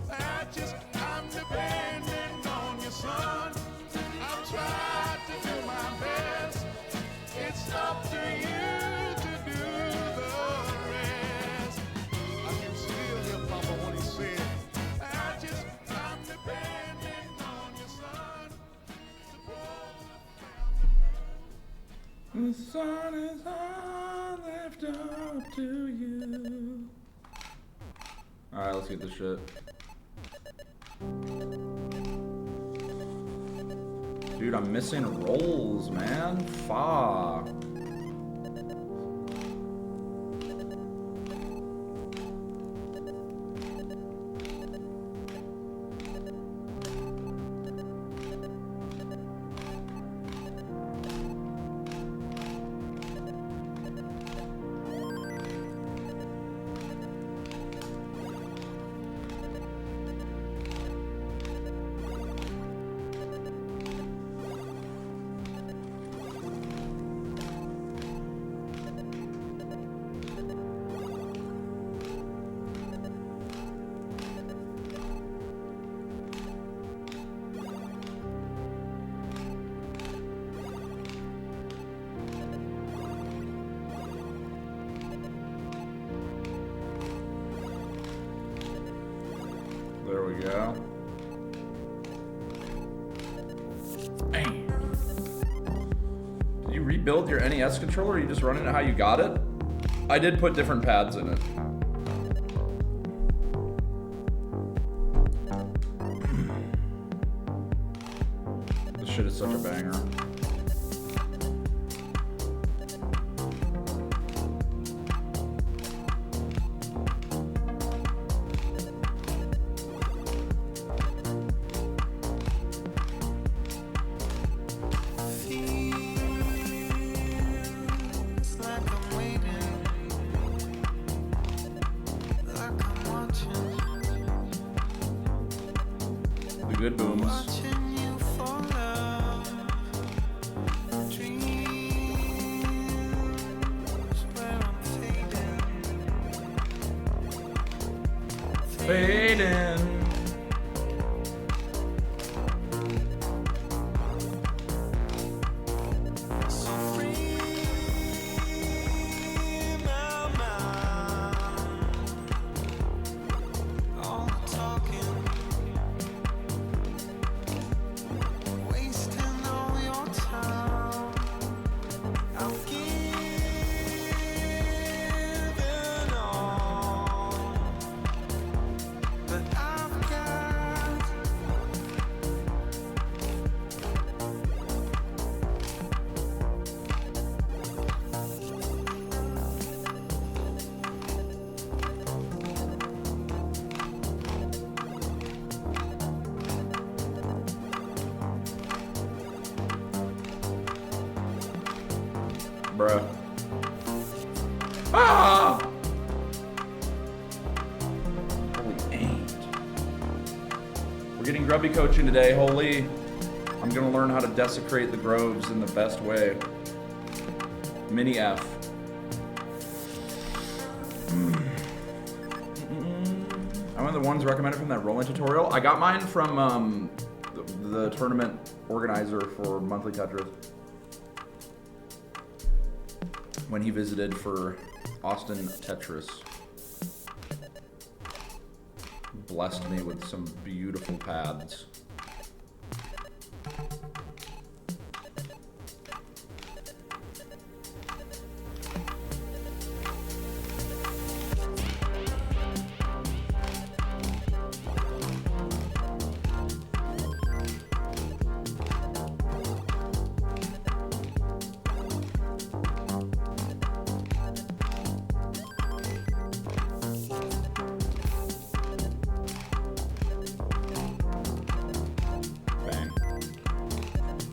patches. I'm depending on your son. I've tried to do my best. It's up to you to do the rest. I can still hear Papa when he said, patches, I'm depending on your son. The sun is all left up to you. Alright, let's get this shit. Dude, I'm missing rolls, man. Fuck. There we go. Bang. Did you rebuild your NES controller, or are you just running it how you got it? I did put different pads in it. This shit is such a banger. Good booms. Fading. Bruh. Ah! Holy ain't. We're getting Grubby coaching today. Holy. I'm gonna learn how to desecrate the groves in the best way. Mini F. I'm one of the ones recommended from that rolling tutorial. I got mine from the tournament organizer for Monthly Tetris. When he visited for Austin Tetris. Blessed me with some beautiful pads.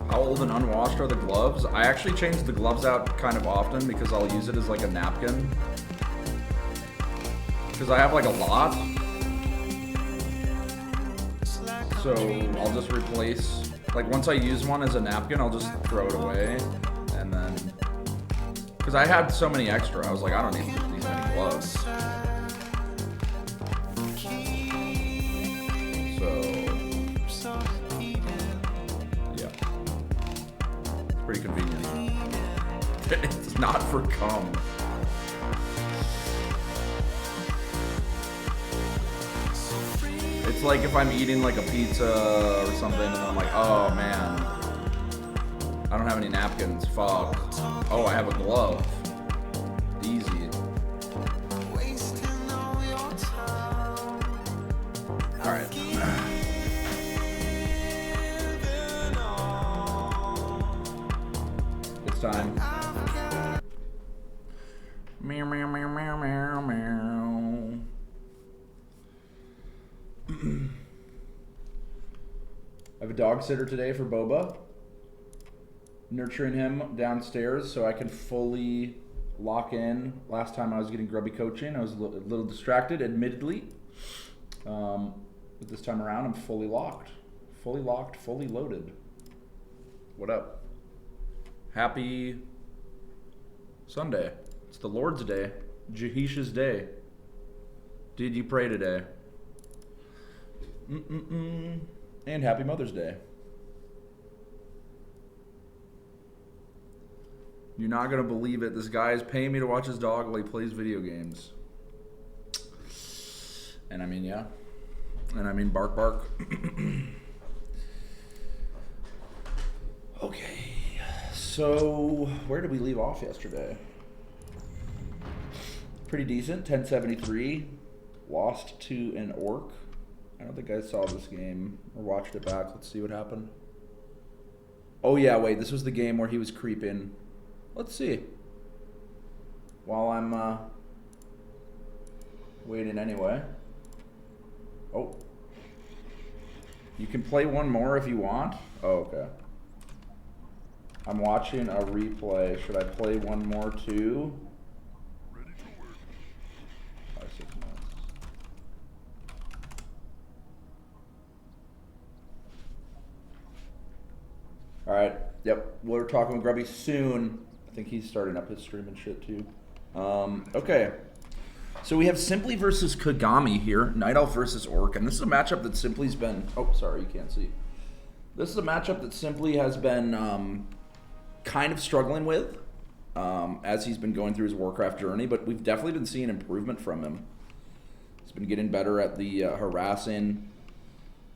How old and unwashed are the gloves? I actually change the gloves out kind of often because I'll use it as like a napkin. Because I have like a lot. So I'll just replace, like once I use one as a napkin, I'll just throw it away. And then, because I had so many extra, I was like, I don't need these many gloves. very convenient. It's not for cum. It's like if I'm eating like a pizza or something and I'm like, oh man, I don't have any napkins, fuck. Oh, I have a glove. Easy. Alright. It's time. Meow, meow, meow, meow, meow, meow. I have a dog sitter today for Boba. Nurturing him downstairs so I can fully lock in. Last time I was getting Grubby coaching, I was a little distracted, admittedly. But this time around, I'm fully locked. Fully locked, fully loaded. What up? Happy Sunday. It's the Lord's Day. Jahish's Day. Did you pray today? And happy Mother's Day. You're not going to believe it. This guy is paying me to watch his dog while he plays video games. And I mean, yeah. And I mean, bark, bark. Okay. So, where did we leave off yesterday? Pretty decent. 1073. Lost to an orc. I don't think I saw this game or watched it back. Let's see what happened. Oh, yeah, wait. This was the game where he was creeping. Let's see. While I'm waiting anyway. Oh. You can play one more if you want. Oh, okay. I'm watching a replay. Should I play one more too? 5, 6 minutes. All right. Yep. We're talking with Grubby soon. I think he's starting up his stream and shit too. Okay. So we have Simply versus Kagami here. Night Elf versus Orc. And this is a matchup that Simply's been... Oh, sorry. You can't see. This is a matchup that Simply has been kind of struggling with as he's been going through his Warcraft journey. But we've definitely been seeing improvement from him. He's been getting better at the harassing.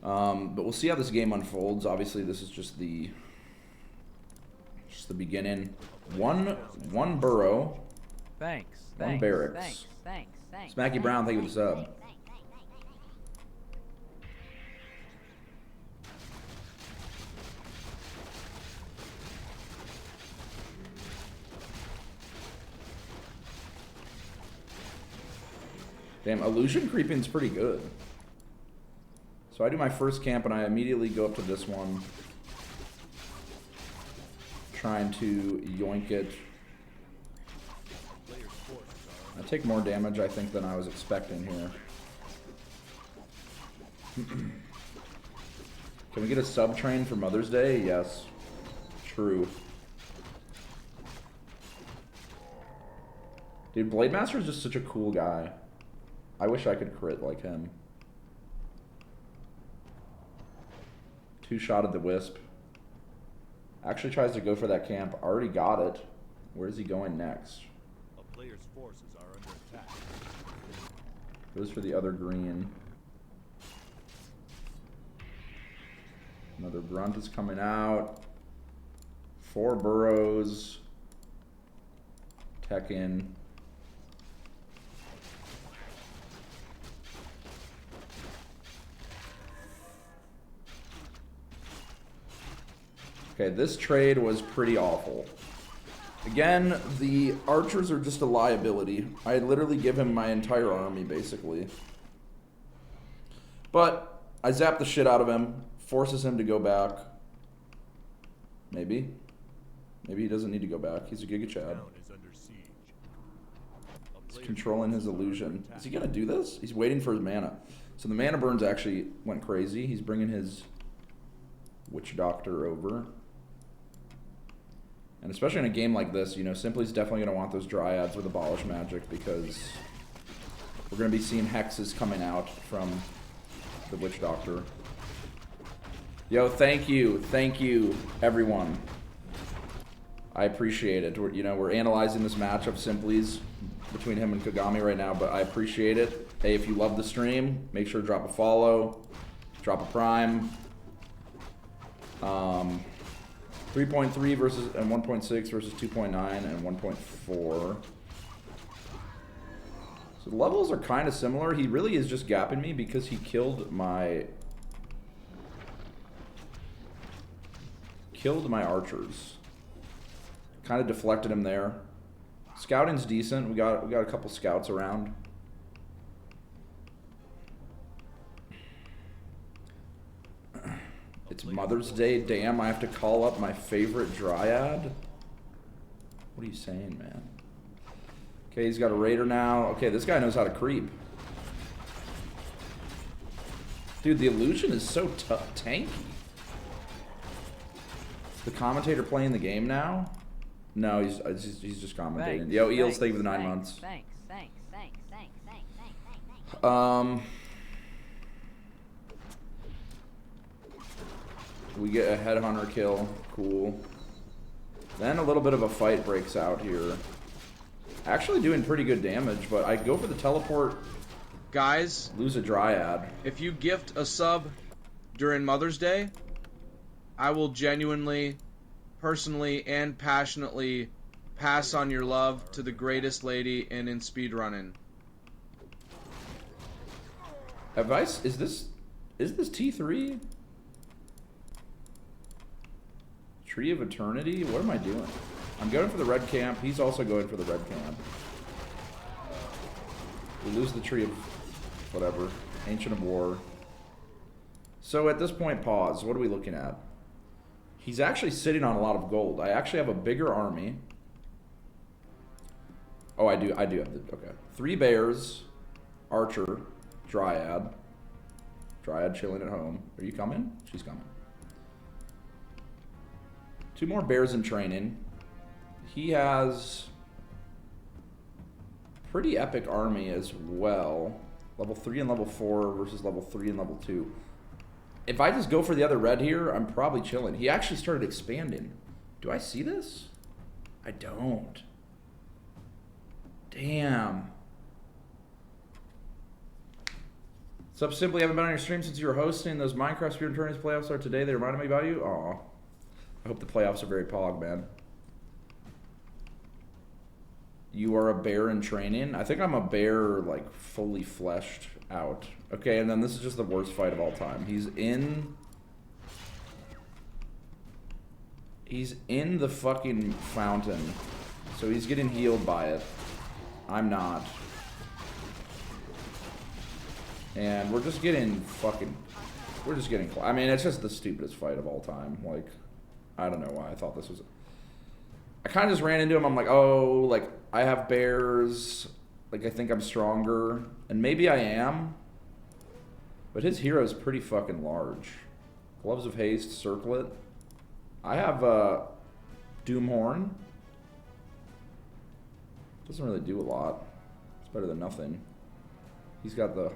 But we'll see how this game unfolds. Obviously, this is just the beginning. One burrow. Thanks. One barracks. Thanks. Smacky Brown, thank you for the sub. Damn, illusion creeping's pretty good. So I do my first camp and I immediately go up to this one. Trying to yoink it. I take more damage, I think, than I was expecting here. Can we get a sub train for Mother's Day? Yes. True. Dude, Blade Master is just such a cool guy. I wish I could crit like him. 2-shot at the Wisp. Actually tries to go for that camp. Already got it. Where's he going next? A player's forces are under attack. Goes for the other green. Another grunt is coming out. 4 burrows. Tech in. Okay, this trade was pretty awful. Again, the archers are just a liability. I literally give him my entire army, basically. But I zap the shit out of him, forces him to go back. Maybe. Maybe he doesn't need to go back. He's a Giga Chad. He's controlling his illusion. Is he going to do this? He's waiting for his mana. So the mana burns actually went crazy. He's bringing his Witch Doctor over. And especially in a game like this, you know, Simply's definitely going to want those Dryads with Abolish Magic because we're going to be seeing hexes coming out from the Witch Doctor. Yo, thank you, everyone. I appreciate it. We're analyzing this matchup Simplies between him and Kagami right now, but I appreciate it. Hey, if you love the stream, make sure to drop a follow, drop a prime. 3.3 versus and 1.6 versus 2.9 and 1.4. So the levels are kind of similar. He really is just gapping me because he killed my archers. Kind of deflected him there. Scouting's decent. We got a couple scouts around. It's Mother's Day. Damn, I have to call up my favorite Dryad. What are you saying, man? Okay, he's got a Raider now. Okay, this guy knows how to creep. Dude, the illusion is so tanky. Is the commentator playing the game now? No, he's just commentating. Thanks, Yo, Eels, thanks, thank you for the 9 thanks, months. Thanks. We get a headhunter kill. Cool. Then a little bit of a fight breaks out here. Actually doing pretty good damage, but I go for the teleport. Guys, Lose a Dryad. if you gift a sub during Mother's Day, I will genuinely, personally, and passionately pass on your love to the greatest lady in speedrunning. Advice? Is this T3? Tree of Eternity? What am I doing? I'm going for the red camp. He's also going for the red camp. We lose the Tree of whatever. Ancient of War. So at this point, pause. What are we looking at? He's actually sitting on a lot of gold. I actually have a bigger army. Oh, I do have the... Okay. 3 bears. Archer. Dryad. Dryad chilling at home. Are you coming? She's coming. 2 more bears in training. He has pretty epic army as well. Level 3 and level 4 versus level 3 and level 2. If I just go for the other red here, I'm probably chilling. He actually started expanding. Do I see this? I don't. Damn. What's up, Simply? I haven't been on your stream since you were hosting. Those Minecraft Speed Tourneys playoffs are today. They reminded me about you. Aw. I hope the playoffs are very pog, man. You are a bear in training? I think I'm a bear, like, fully fleshed out. Okay, and then this is just the worst fight of all time. He's in the fucking fountain. So he's getting healed by it. I'm not. And we're just getting I mean, it's just the stupidest fight of all time. Like, I don't know why I thought this was... I kind of just ran into him. I'm like, oh, like, I have bears. Like, I think I'm stronger. And maybe I am. But his hero's pretty fucking large. Gloves of Haste, Circlet. I have Doomhorn. Doesn't really do a lot. It's better than nothing. He's got the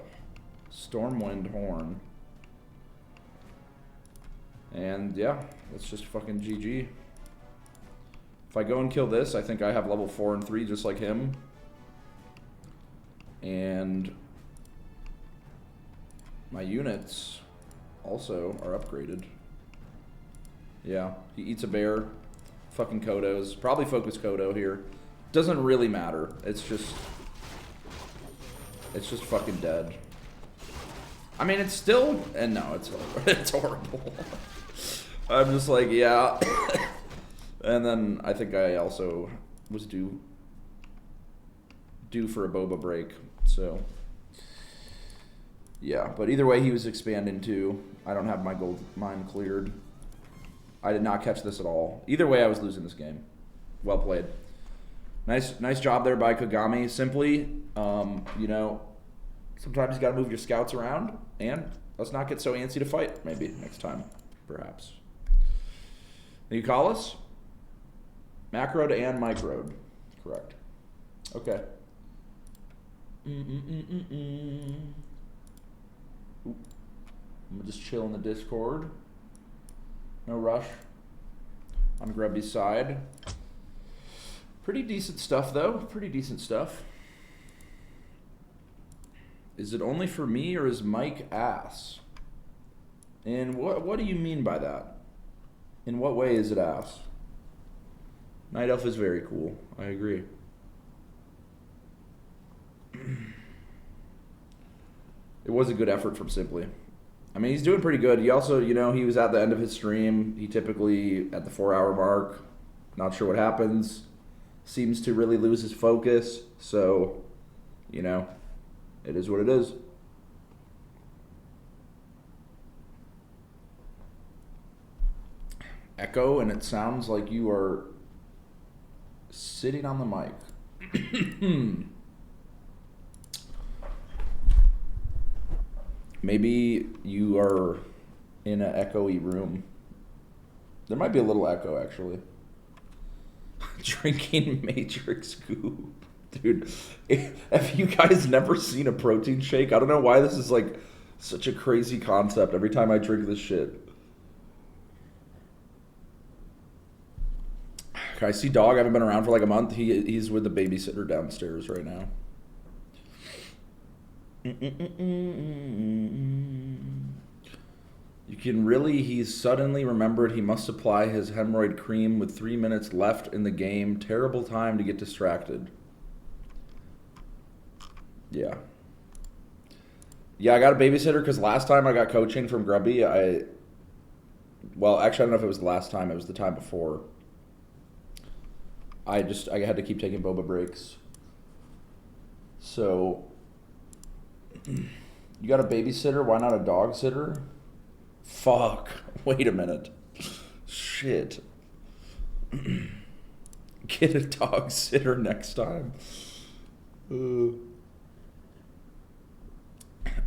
Stormwind Horn. And yeah, that's just fucking GG. If I go and kill this, I think I have level 4 and 3 just like him. And my units also are upgraded. Yeah, he eats a bear. Fucking Kodos. Probably focus Kodo here. Doesn't really matter. It's just fucking dead. I mean, it's still... And no, it's horrible. It's horrible. I'm just like, yeah. And then I think I also was due for a boba break. So, yeah. But either way, he was expanding too. I don't have my gold mine cleared. I did not catch this at all. Either way, I was losing this game. Well played. Nice job there by Kagami. Simply, you know, sometimes you got to move your scouts around, and let's not get so antsy to fight. Maybe next time, perhaps. You call us? Macroed and microed. Correct. Okay. I'm gonna just chill in the Discord. No rush. On Grubby's side. Pretty decent stuff, though. Pretty decent stuff. Is it only for me, or is Mike ass? And what do you mean by that? In what way is it ass? Night Elf is very cool. I agree. It was a good effort from Simply. I mean, he's doing pretty good. He also, you know, he was at the end of his stream. He typically, at the 4-hour mark, not sure what happens, seems to really lose his focus. So, you know, it is what it is. Echo, and it sounds like you are sitting on the mic. Maybe you are in an echoey room. There might be a little echo, actually. Drinking Matrix goo. Dude, have you guys never seen a protein shake? I don't know why this is like such a crazy concept every time I drink this shit. I see Dog. I haven't been around for like a month. He's with the babysitter downstairs right now. He's suddenly remembered he must apply his hemorrhoid cream with 3 minutes left in the game. Terrible time to get distracted. Yeah. Yeah, I got a babysitter because last time I got coaching from Grubby, well, actually, I don't know if it was the last time. It was the time before. I had to keep taking boba breaks. So, you got a babysitter? Why not a dog sitter? Fuck. Wait a minute. Shit. Get a dog sitter next time.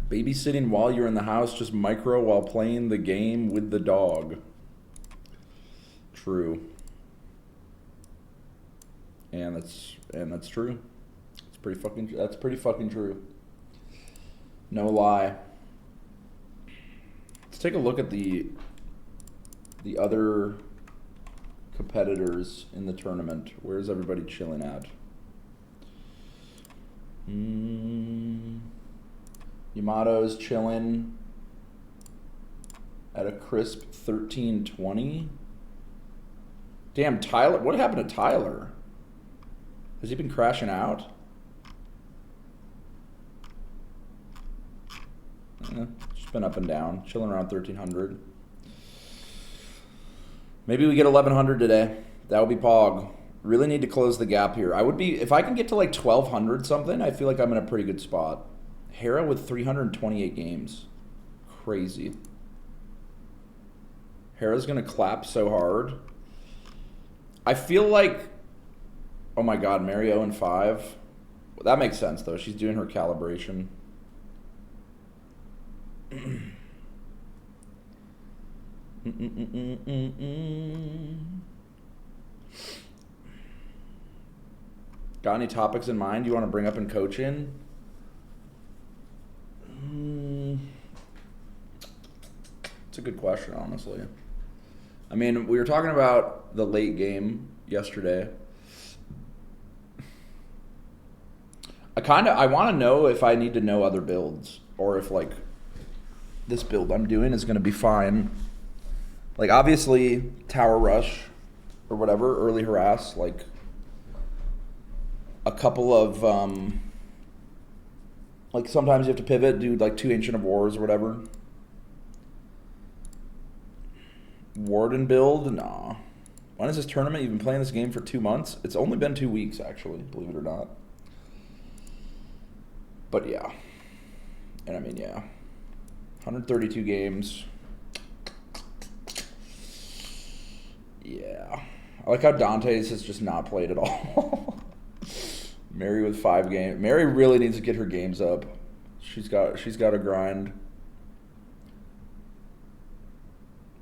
Babysitting while you're in the house, just micro while playing the game with the dog. True. And that's true. That's pretty fucking true. No lie. Let's take a look at the other competitors in the tournament. Where's everybody chilling at? Yamato's chilling at a crisp 1320. Damn, Tyler. What happened to Tyler? Has he been crashing out? Just been up and down, chilling around 1300. Maybe we get 1100 today. That would be Pog. Really need to close the gap here. I would be, if I can get to like 1200 something, I feel like I'm in a pretty good spot. Hera with 328 games. Crazy. Hera's gonna clap so hard. I feel like, oh my god, Mary 0-5. That makes sense though. She's doing her calibration. Got any topics in mind you want to bring up in coaching? It's a good question, honestly. I mean, we were talking about the late game yesterday. I want to know if I need to know other builds, or if like this build I'm doing is going to be fine. Like obviously tower rush or whatever, early harass, like a couple of like sometimes you have to pivot, do like 2 Ancient of Wars or whatever. Warden build? Nah. When is this tournament? You've been playing this game for 2 months? It's only been 2 weeks, actually, believe it or not. But yeah. And I mean, yeah. 132 games. Yeah. I like how Dante's has just not played at all. Mary with 5 games. Mary really needs to get her games up. She's got to grind.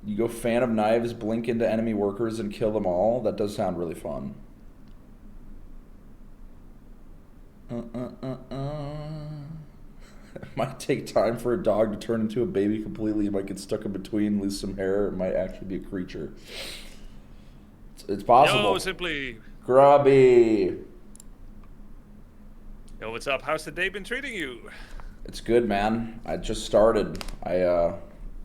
You go fan of knives, blink into enemy workers, and kill them all. That does sound really fun. It might take time for a dog to turn into a baby completely. It might get stuck in between, lose some hair. It might actually be a creature. It's possible. Yo, Simply. Grubby. Yo, what's up? How's the day been treating you? It's good, man. I just started. I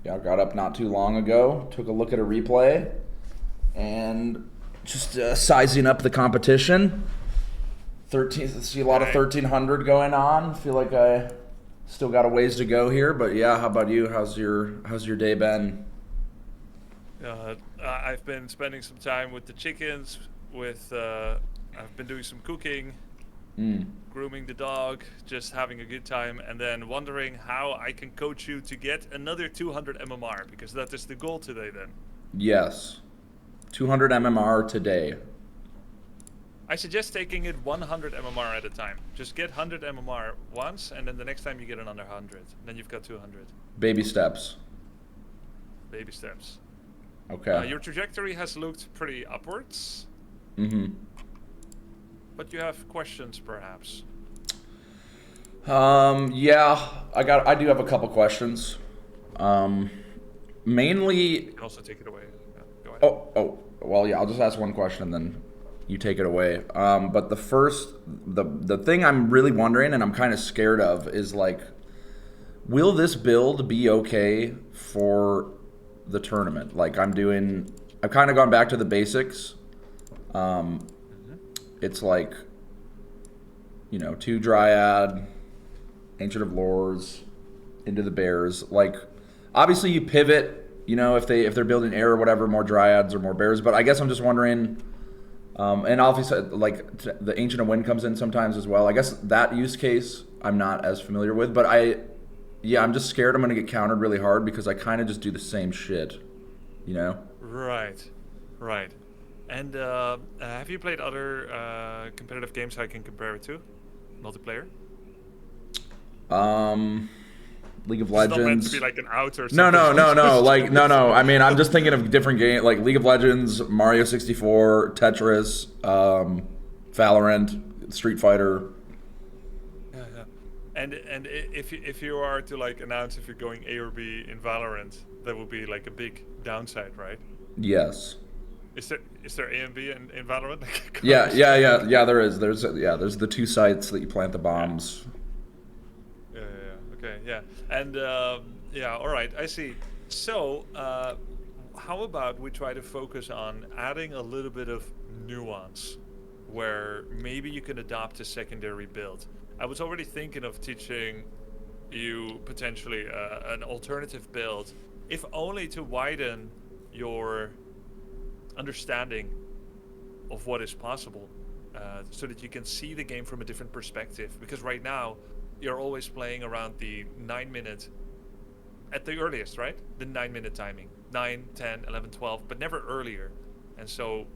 got up not too long ago, took a look at a replay, and just sizing up the competition. See a lot of 1300 going on. Feel like I still got a ways to go here, but yeah. How about you? How's your day been? I've been spending some time with the chickens. I've been doing some cooking, grooming the dog, just having a good time, and then wondering how I can coach you to get another 200 MMR, because that is the goal today. Then. Yes, 200 MMR today. I suggest taking it 100 MMR at a time. Just get 100 MMR once, and then the next time you get another 100. Then you've got 200. Baby steps. Baby steps. Okay. Your trajectory has looked pretty upwards. Mm-hmm. But you have questions, perhaps. Yeah, I do have a couple questions. Mainly. You can also take it away. Yeah, go ahead. Well, yeah, I'll just ask one question and then you take it away. But the thing I'm really wondering and I'm kind of scared of is like, will this build be okay for the tournament? Like I've kind of gone back to the basics. It's like, 2 Dryad, Ancient of Lores, into the Bears. Like, obviously you pivot, if they're building air or whatever, more Dryads or more Bears. But I guess I'm just wondering, and obviously like the Ancient of Wind comes in sometimes as well. I guess that use case I'm not as familiar with, but I'm just scared I'm gonna get countered really hard because I kind of just do the same shit, Right. And have you played other competitive games I can compare it to? Multiplayer? League of It's not meant Legends. to be like an out or something. No. Like, no. I mean, I'm just thinking of different games, like League of Legends, Mario 64, Tetris, Valorant, Street Fighter. Yeah. And if you are to like announce if you're going A or B in Valorant, that would be like a big downside, right? Yes. Is there A and B in Valorant? Yeah. There is. There's the 2 sites that you plant the bombs. Yeah. Okay. Yeah. And all right. I see. So, how about we try to focus on adding a little bit of nuance, where maybe you can adopt a secondary build. I was already thinking of teaching you potentially an alternative build, if only to widen your understanding of what is possible, so that you can see the game from a different perspective. Because right now, you're always playing around the 9-minute, at the earliest, right? The 9-minute timing. 9, 10, 11, 12, but never earlier. And so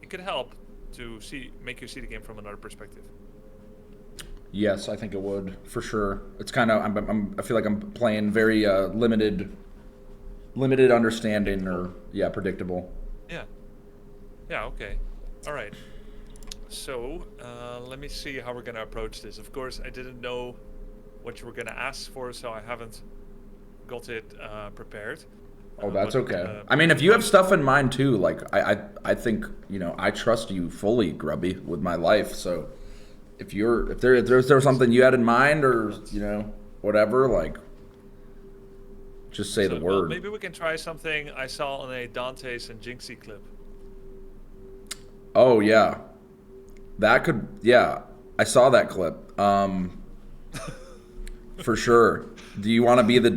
it could help to make you see the game from another perspective. Yes, I think it would, for sure. It's kind of, I feel like I'm playing very limited understanding or, predictable. Yeah, okay. All right. So, let me see how we're going to approach this. Of course, I didn't know what you were going to ask for, so I haven't got it prepared. Oh, that's okay. I mean, if you have stuff in mind too, like I think, I trust you fully, Grubby, with my life. So if there's something you had in mind or, whatever, like, just say the word. Well, maybe we can try something I saw on a Dante's and Jinxie clip. Oh yeah, I saw that clip. For sure. Do you want to be the?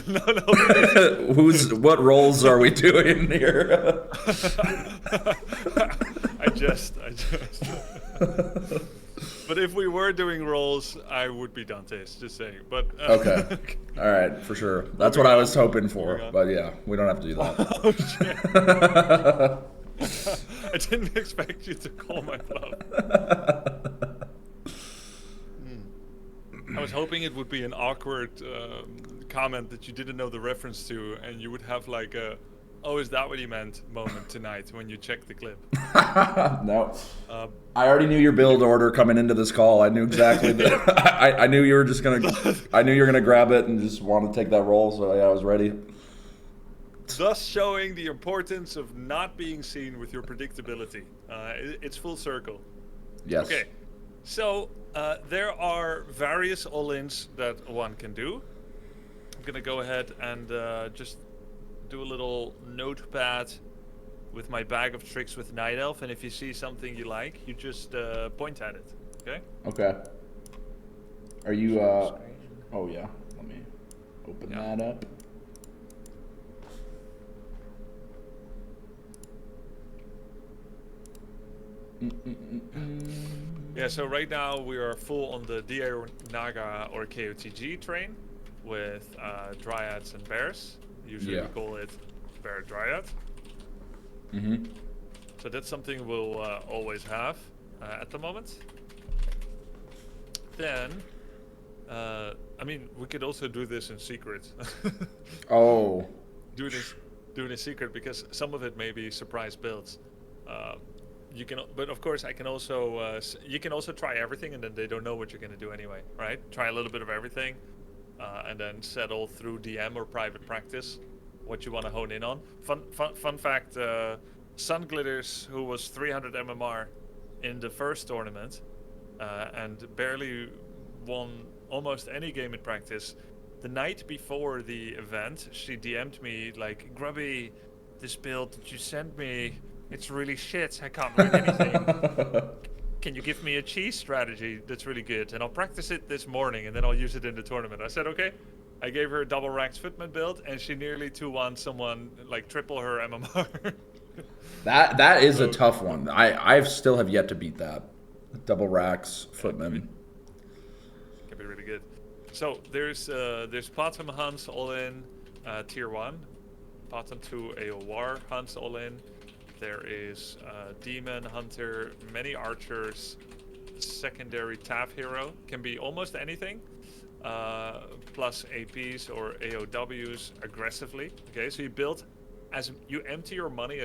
No. What roles are we doing here? I just. But if we were doing roles, I would be Dante's. Just saying. But okay. All right, for sure. That's what I was hoping for. But yeah, we don't have to do that. Oh shit. I didn't expect you to call my bluff. I was hoping it would be an awkward comment that you didn't know the reference to, and you would have like a, "Oh, is that what he meant?" moment tonight when you check the clip. No, I already knew your build order coming into this call. I knew exactly that. I knew you were just gonna. I knew you were gonna grab it and just want to take that role. So yeah, I was ready. thus showing the importance of not being seen with your predictability. It's full circle. Yes. Okay, so there are various all-ins that one can do. I'm gonna go ahead and just do a little notepad with my bag of tricks with Night Elf, and if you see something you like, you just point at it. Okay? Okay. Are you? Oh yeah. Let me open that up. Yeah, so right now we are full on the DA Naga or KOTG train with Dryads and Bears. Usually we call it Bear Dryad. Mm-hmm. So that's something we'll always have at the moment. Then, I mean, we could also do this in secret. Oh. Do it in secret because some of it may be surprise builds. You can, but of course, I can also. You can also try everything, and then they don't know what you're gonna do anyway, right? Try a little bit of everything, and then settle through DM or private practice what you want to hone in on. Fun fact: Sun Glitters, who was 300 MMR in the first tournament, and barely won almost any game in practice. The night before the event, she DM'd me like, "Grubby, this build that you sent me, it's really shit. I can't win anything. Can you give me a cheese strategy that's really good? And I'll practice it this morning, and then I'll use it in the tournament." I said, okay. I gave her a double racked footman build, and she nearly 2-1 someone like triple her MMR. That is a tough one. I still have yet to beat that. Double racks, footman. Can be really good. So there's Platinum Hunts all in tier 1, Platinum 2 AOR Hunts all in. There is Demon Hunter, many archers, secondary TAF hero, can be almost anything, plus APs or AOWs aggressively. Okay, so you build you empty your money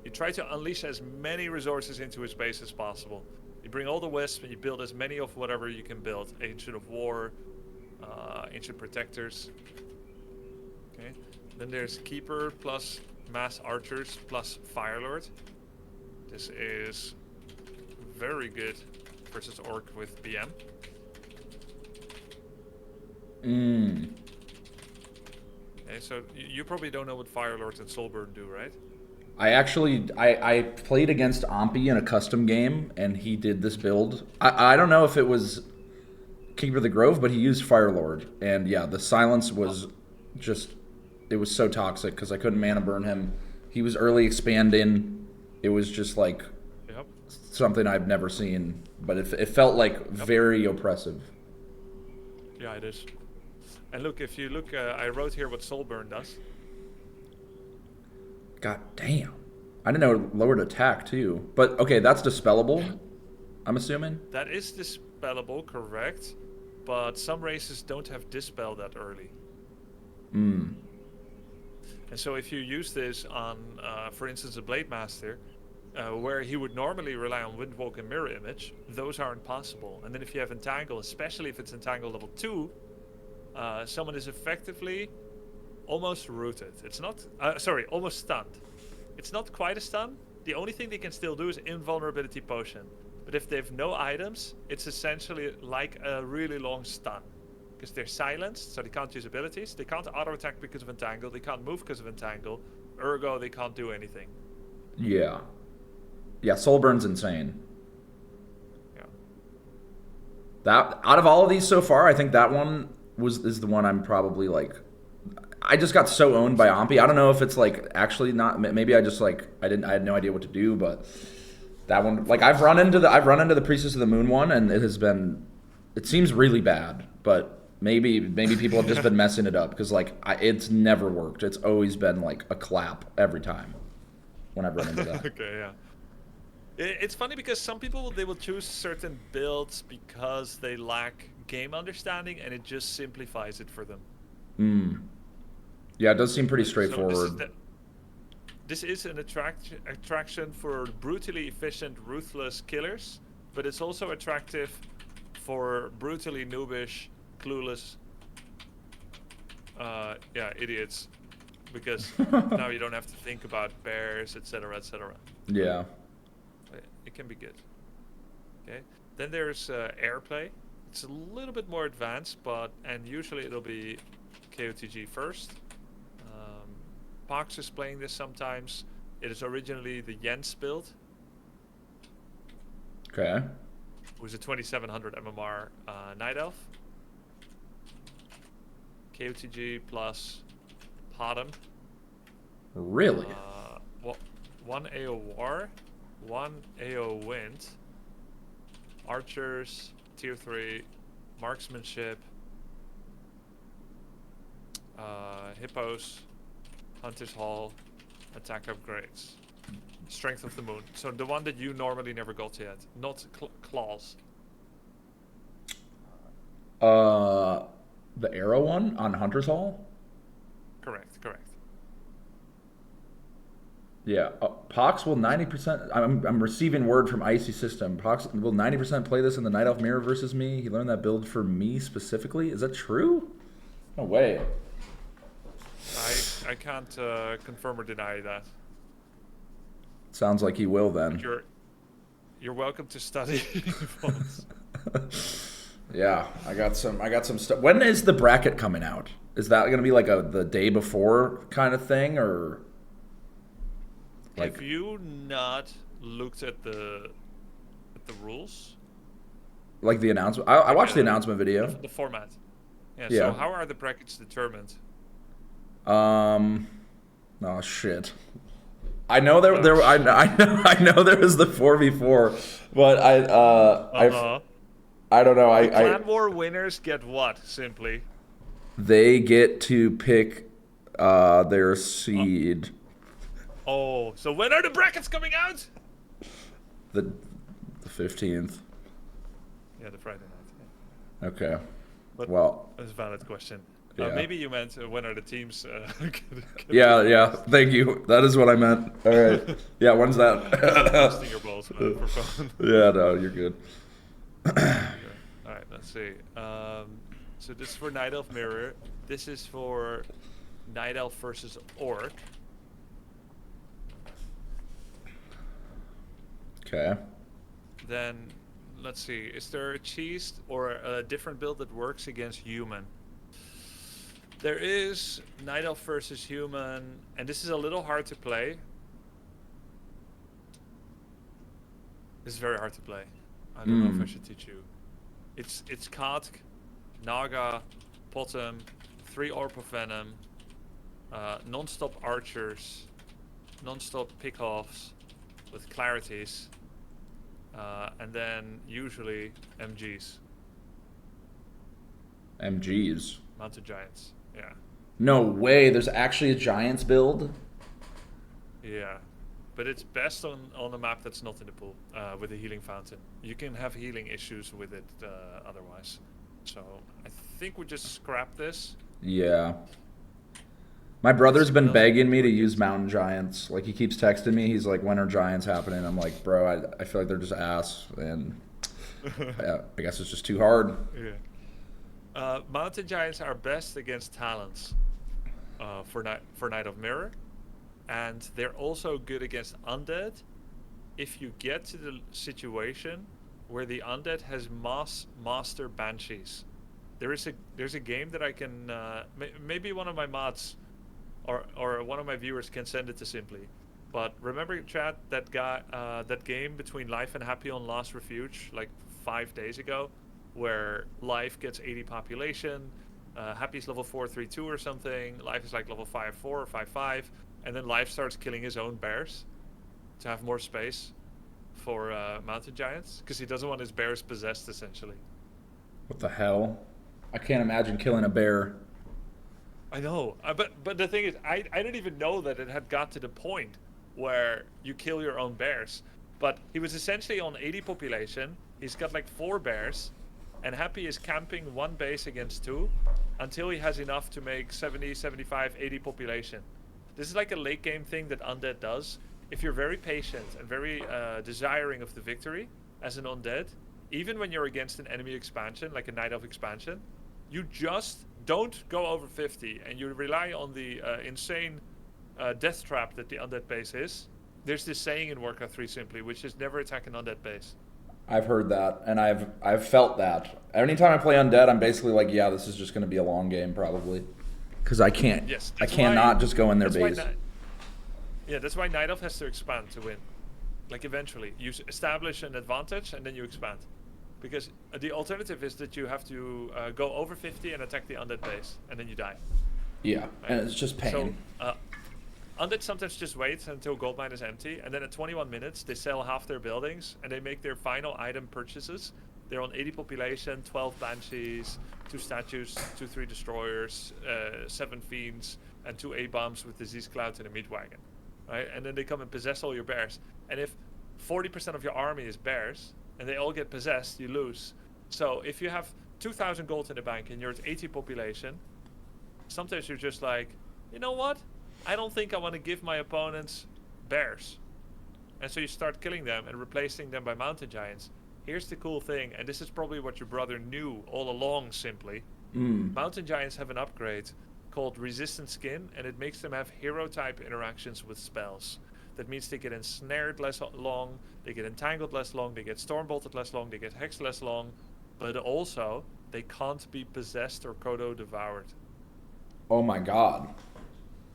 you try to unleash as many resources into a space as possible. You bring all the wisps and you build as many of whatever you can build. Ancient of War, Ancient Protectors. Okay, then there's Keeper plus Mass Archers plus Firelord. This is very good versus Orc with BM. Okay, so you probably don't know what Firelord and Soulburn do, right? I played against Ompi in a custom game, and he did this build. I don't know if it was Keeper of the Grove, but he used Firelord. And yeah, the silence was just, it was so toxic because I couldn't mana burn him. He was early expanding. It was just like something I've never seen, but it felt like very oppressive. Yeah, it is. And look, if you look, I wrote here what Soulburn does. God damn. I didn't know it lowered attack too. But okay, that's dispellable, I'm assuming? That is dispellable, correct. But some races don't have dispel that early. And so if you use this on, for instance, a Blade Master, where he would normally rely on Windwalk and Mirror Image, those aren't possible. And then if you have Entangle, especially if it's Entangle level 2, someone is effectively almost rooted. It's not, almost stunned. It's not quite a stun. The only thing they can still do is Invulnerability Potion. But if they have no items, it's essentially like a really long stun. Because they're silenced, so they can't use abilities. They can't auto-attack because of Entangle. They can't move because of Entangle. Ergo, they can't do anything. Yeah. Yeah, Soulburn's insane. Yeah. That, out of all of these so far, I think that one is the one I'm probably like, I just got so owned by Ompi. I don't know if it's like actually not. Maybe I just like I had no idea what to do. But that one, like I've run into the Priestess of the Moon one, and it seems really bad. But maybe people have just been messing it up because like it's never worked. It's always been like a clap every time when I've run into that. Okay, yeah. It's funny because some people they will choose certain builds because they lack game understanding, and it just simplifies it for them. Yeah, it does seem pretty straightforward. So this is an attraction for brutally efficient, ruthless killers, but it's also attractive for brutally noobish, clueless, idiots because now you don't have to think about bears, etc., etc. Yeah. It can be good. Okay. Then there's airplay. It's a little bit more advanced, and usually it'll be KOTG first. Pox is playing this sometimes. It is originally the Jens build, Okay. who's a 2700 MMR Night Elf. KOTG plus Potom. Really? One AO War, one AO Wind, Archers, Tier 3, Marksmanship, Hippos, Hunter's Hall, Attack Upgrades, Strength of the Moon. So the one that you normally never got yet, not Claws. The arrow one on Hunter's Hall? Correct. Yeah. Pox will 90%. I'm receiving word from Icy System. Pox will 90% play this in the Night Elf Mirror versus me. He learned that build for me specifically. Is that true? No way. I can't confirm or deny that. Sounds like he will then. You're welcome to study. Yeah, I got some stuff. When is the bracket coming out? Is that going to be like the day before kind of thing, or like? Have you not looked at the rules? Like the announcement? I watched the announcement video. The format. Yeah. Yeah. So how are the brackets determined? Oh shit. I know I know there was the 4v4, but I don't know. The Clan War winners get what? Simply. They get to pick their seed. Oh, so when are the brackets coming out? The 15th. Yeah, the Friday night. Yeah. Okay. But well, that's a valid question. Yeah. Maybe you meant when are the teams? Yeah. Thank you. That is what I meant. All right. Yeah. When's that? Busting your balls for fun. Yeah. No, you're good. Okay. All right. Let's see. So this is for Night Elf Mirror. This is for Night Elf versus Orc. Okay. Then let's see. Is there a cheese or a different build that works against human? There is Night Elf versus Human, and this is a little hard to play. This is very hard to play. I don't know if I should teach you. It's Katk, Naga, Potom, 3 Orb of Venom, non-stop archers, non-stop pickoffs with clarities, and then usually MGs. MGs. Mounted Giants. Yeah. No way. There's actually a Giants build. Yeah. But it's best on a map that's not in the pool, with a healing fountain. You can have healing issues with it otherwise. So I think we just scrap this. Yeah. My brother's been begging me to use Mountain Giants. Like, he keeps texting me. He's like, when are Giants happening? I'm like, bro, I feel like they're just ass. And yeah, I guess it's just too hard. Yeah. Mountain Giants are best against Talons for Night of Mirror. And they're also good against Undead if you get to the situation where the Undead has Master Banshees. There's a game that I can... maybe one of my mods or one of my viewers can send it to Simply. But remember, chat, that game between Life and Happy on Last Refuge, like 5 days ago, where Life gets 80 population, Happy's level 432 or something, Life is like level 54 or 55, and then Life starts killing his own bears to have more space for Mountain Giants, because he doesn't want his bears possessed, essentially. What the hell? I can't imagine killing a bear. I know, but the thing is, I didn't even know that it had got to the point where you kill your own bears. But he was essentially on 80 population, he's got like 4 bears, and Happy is camping 1 base against 2 until he has enough to make 70, 75, 80 population. This is like a late game thing that Undead does. If you're very patient and very desiring of the victory as an Undead, even when you're against an enemy expansion, like a Night Elf expansion, you just don't go over 50 and you rely on the insane death trap that the undead base is, there's this saying in Warcraft 3 simply, which is never attack an undead base. I've heard that, and I've felt that. Anytime I play undead, I'm basically like, yeah, this is just going to be a long game probably, because I can't. Yes, I that's cannot why- just go in their that's why base. Yeah, that's why Night Elf has to expand to win. Like eventually, you establish an advantage and then you expand, because the alternative is that you have to go over 50 and attack the undead base, and then you die. Yeah, and it's just pain. So, undead sometimes just wait until gold mine is empty, and then at 21 minutes they sell half their buildings and they make their final item purchases. They're on 80 population, 12 banshees, 2 statues, 2-3 destroyers, 7 fiends, and 2 A-bombs with disease clouds and a meat wagon. Right? And then they come and possess all your bears. And if 40% of your army is bears and they all get possessed, you lose. So if you have 2,000 gold in the bank and you're at 80 population, sometimes you're just like, you know what? I don't think I want to give my opponents bears. And so you start killing them and replacing them by mountain giants. Here's the cool thing, and this is probably what your brother knew all along simply. Mountain giants have an upgrade called resistant skin, and it makes them have hero type interactions with spells. That means they get ensnared less long, they get entangled less long, they get storm bolted less long, they get hexed less long, but also they can't be possessed or Kodo devoured. Oh my god.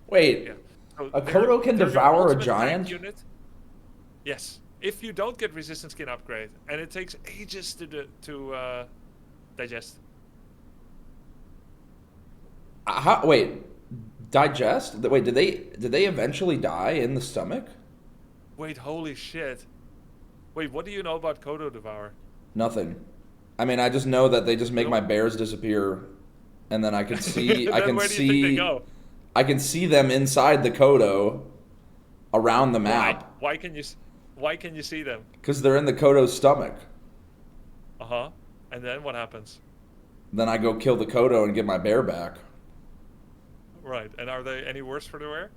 Wait, Yeah. So a they're- Kodo can they're your devour a ultimate tank giant? unit. Yes, if you don't get resistant skin upgrade, and it takes ages to digest. Wait, digest? Wait, did they eventually die in the stomach? Wait, holy shit! Wait, what do you know about Kodo Devour? Nothing. I mean, I just know that they just make No. my bears disappear, and then I can see. I Then can where do you think they see. go? I can see them inside the Kodo, around the Why? map, Why can you? Why can you see them? because they're in the Kodo's stomach. And then what happens? Then I go kill the Kodo and get my bear back. Right. And are they any worse for the wear?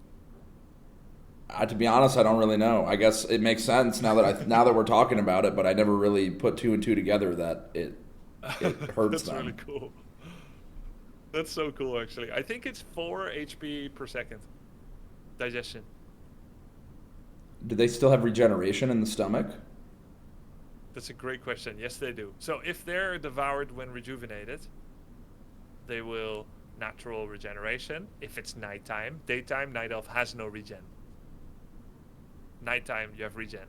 To be honest, I don't really know. I guess it makes sense now that we're talking about it, but I never really put 2 and 2 together that it hurts That's them. really cool. That's so cool, actually. I think it's 4 HP per second. Digestion. Do they still have regeneration in the stomach? That's a great question. Yes, they do. So if they're devoured when rejuvenated, they will natural regeneration. If it's nighttime, daytime, Night Elf has no regen. Nighttime, you have regen.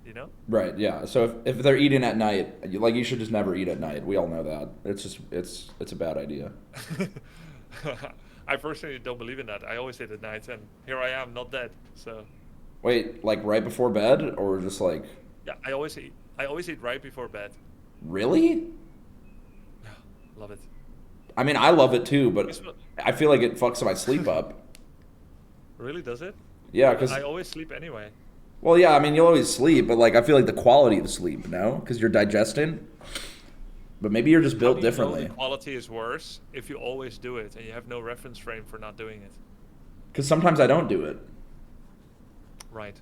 You know? Right. Yeah. So if they're eating at night, like, you should just never eat at night. We all know that. It's a bad idea. I personally don't believe in that. I always eat at night, and here I am, not dead. So Wait, like right before bed, or just like yeah, I always eat. I always eat right before bed. really? Love it. I mean, I love it too, but Guess what? I feel like it fucks my sleep up. Really, does it? Yeah, because I always sleep anyway. well, yeah. I mean, you'll always sleep, but like I feel like the quality of sleep, no, because you're digesting. But maybe you're just built How do you know differently. the quality is worse if you always do it and you have no reference frame for not doing it. Because sometimes I don't do it. Right.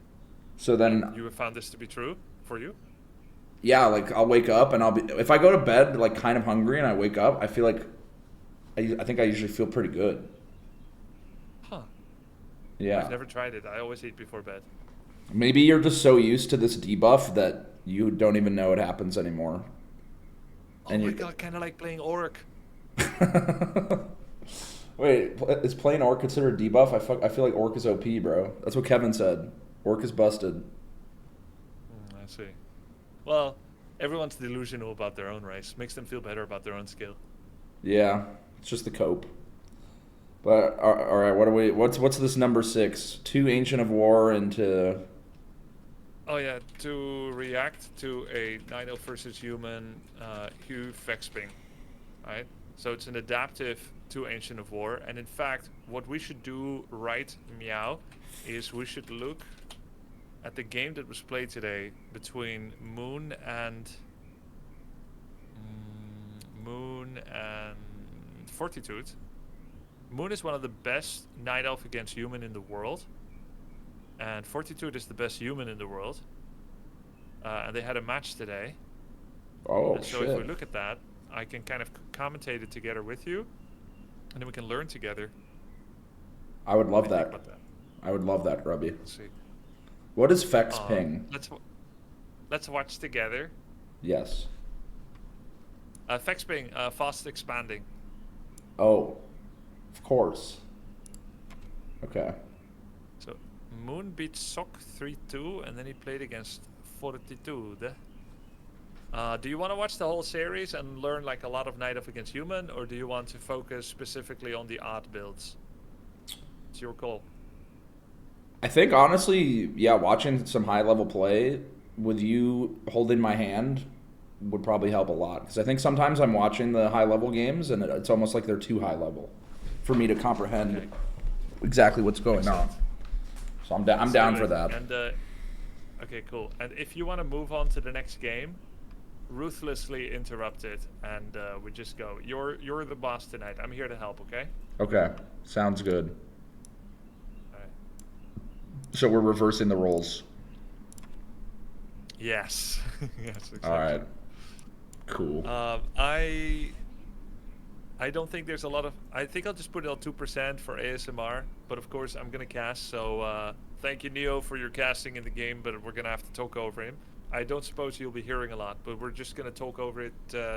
So then, You have found this to be true for you? yeah, like I'll wake up and I'll be. If I go to bed like kind of hungry and I wake up, I feel like I think I usually feel pretty good. Huh. Yeah. I've never tried it. I always eat before bed. Maybe you're just so used to this debuff that you don't even know it happens anymore. Oh And my you- god, kind of like playing Orc. Wait, is playing Orc considered a debuff? I feel like Orc is OP, bro. That's what Kevin said. Orc is busted. I see. Well, everyone's delusional about their own race. Makes them feel better about their own skill. Yeah, it's just the cope. But all right, what are we? What's this number 6? 2 Ancient of War into. Oh yeah, to react to a Night Elf versus human Hugh Vexping, right? So it's an adaptive to Ancient of War, and in fact, what we should do right meow is we should look at the game that was played today between Moon and Fortitude. Moon is one of the best Night Elf against human in the world. And Fortitude is the best human in the world. And they had a match today. Oh And so shit! if we look at that, I can kind of commentate it together with you, and then we can learn together. I would love What do you think that. about that? I would love that, Grubby. Let's see. What is Fex ping? Let's watch together. Yes. Fex ping, fast expanding. Oh, of course. Okay. So Moon beat Sok 3-2, and then he played against Fortitude. Do you want to watch the whole series and learn like a lot of Night Elf against Human, or do you want to focus specifically on the odd builds? It's your call. I think honestly, yeah, watching some high level play with you holding my hand would probably help a lot. Because I think sometimes I'm watching the high level games and it's almost like they're too high level for me to comprehend exactly what's going on. So I'm down for that. And okay, cool. And if you want to move on to the next game, ruthlessly interrupt it, and we just go. You're the boss tonight. I'm here to help. Okay. Okay, sounds good. All right. So we're reversing the roles. Yes. Yes. Exactly. All right. Cool. I don't think there's a lot of. I think I'll just put it on 2% for ASMR. But of course, I'm gonna cast. So thank you, Neo, for your casting in the game. But we're gonna have to talk over him. I don't suppose you'll be hearing a lot, but we're just gonna talk over it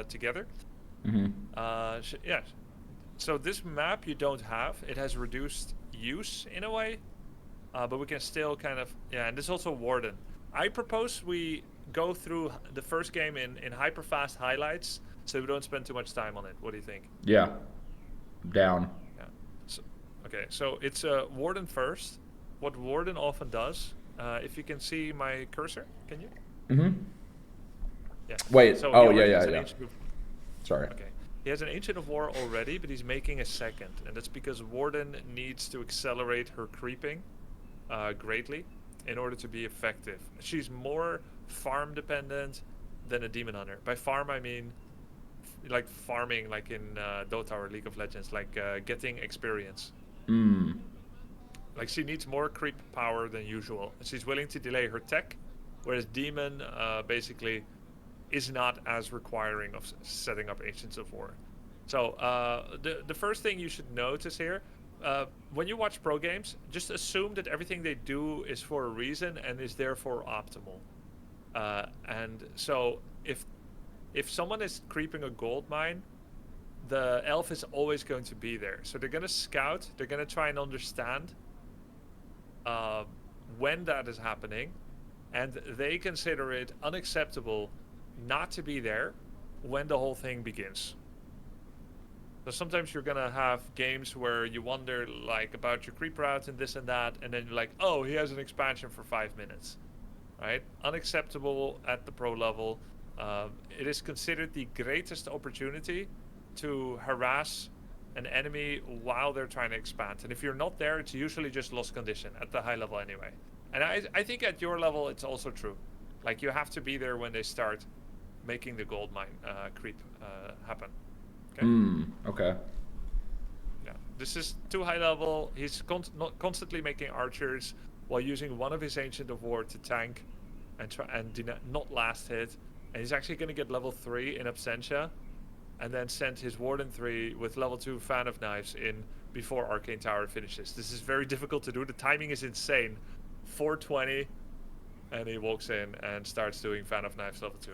together. Mm-hmm. Yeah. So this map you don't have. It has reduced use in a way, but we can still kind of And there's also Warden. I propose we go through the first game in hyper fast highlights, so we don't spend too much time on it. What do you think? Yeah. Down. Yeah. So, okay. So it's Warden first. What Warden often does, if you can see my cursor, can you? Mm-hmm. Yeah. Wait. So Oh, he already has an yeah. Ancient of- Sorry. Okay. He has an Ancient of War already, but he's making a second, and that's because Warden needs to accelerate her creeping greatly in order to be effective. She's more farm dependent than a Demon Hunter. By farm, I mean like farming, like in Dota or League of Legends, like getting experience. Mm. Like she needs more creep power than usual. She's willing to delay her tech, whereas Demon basically is not as requiring of setting up Ancients of War. So the first thing you should notice here, when you watch pro games, just assume that everything they do is for a reason and is therefore optimal. And so if someone is creeping a gold mine, the elf is always going to be there. So they're going to scout, they're going to try and understand when that is happening, and they consider it unacceptable not to be there when the whole thing begins. So sometimes you're gonna have games where you wonder like about your creep route and this and that, and then you're like, oh, he has an expansion for 5 minutes, right? Unacceptable at the pro level. It is considered the greatest opportunity to harass an enemy while they're trying to expand. And if you're not there, it's usually just lost condition at the high level anyway. And I think at your level, it's also true. Like you have to be there when they start making the gold mine creep happen. Okay. Okay. Yeah. This is too high level. He's constantly making archers while using one of his Ancient of War to tank and try and not last hit. And he's actually going to get level 3 in Absentia, and then send his Warden 3 with level 2 Fan of Knives in before Arcane Tower finishes. This is very difficult to do. The timing is insane. 420, and he walks in and starts doing Fan of Knives level 2.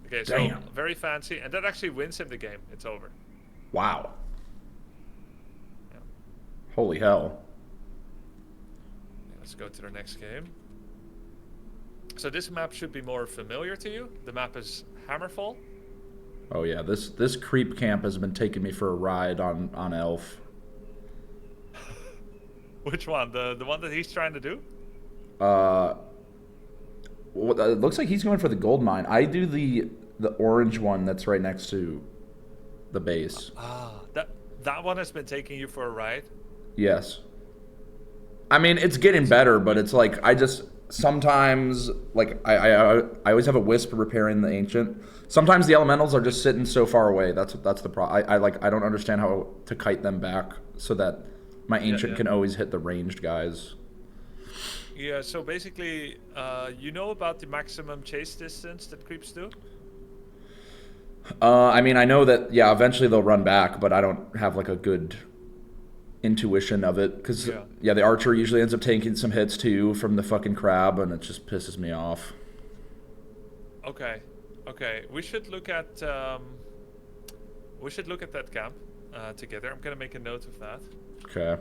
Okay, so Damn. very fancy, and that actually wins him the game. It's over. Wow. Yeah. Holy hell. Let's go to the next game. So this map should be more familiar to you. The map is Hammerfall. Oh yeah, this creep camp has been taking me for a ride on Elf. Which one? The one that he's trying to do? Well, it looks like he's going for the gold mine. I do the orange one that's right next to the base. That one has been taking you for a ride? Yes. I mean, it's getting better, but it's like I just sometimes like I always have a wisp repairing the ancient. Sometimes the elementals are just sitting so far away. That's the problem. I don't understand how to kite them back so that my ancient can always hit the ranged guys. Yeah, so basically, you know about the maximum chase distance that creeps do? I mean, I know that, yeah, eventually they'll run back, but I don't have like a good intuition of it. Because, Yeah. yeah, the archer usually ends up taking some hits too from the fucking crab, and it just pisses me off. Okay. Okay. We should look at that camp together. I'm gonna make a note of that. Okay.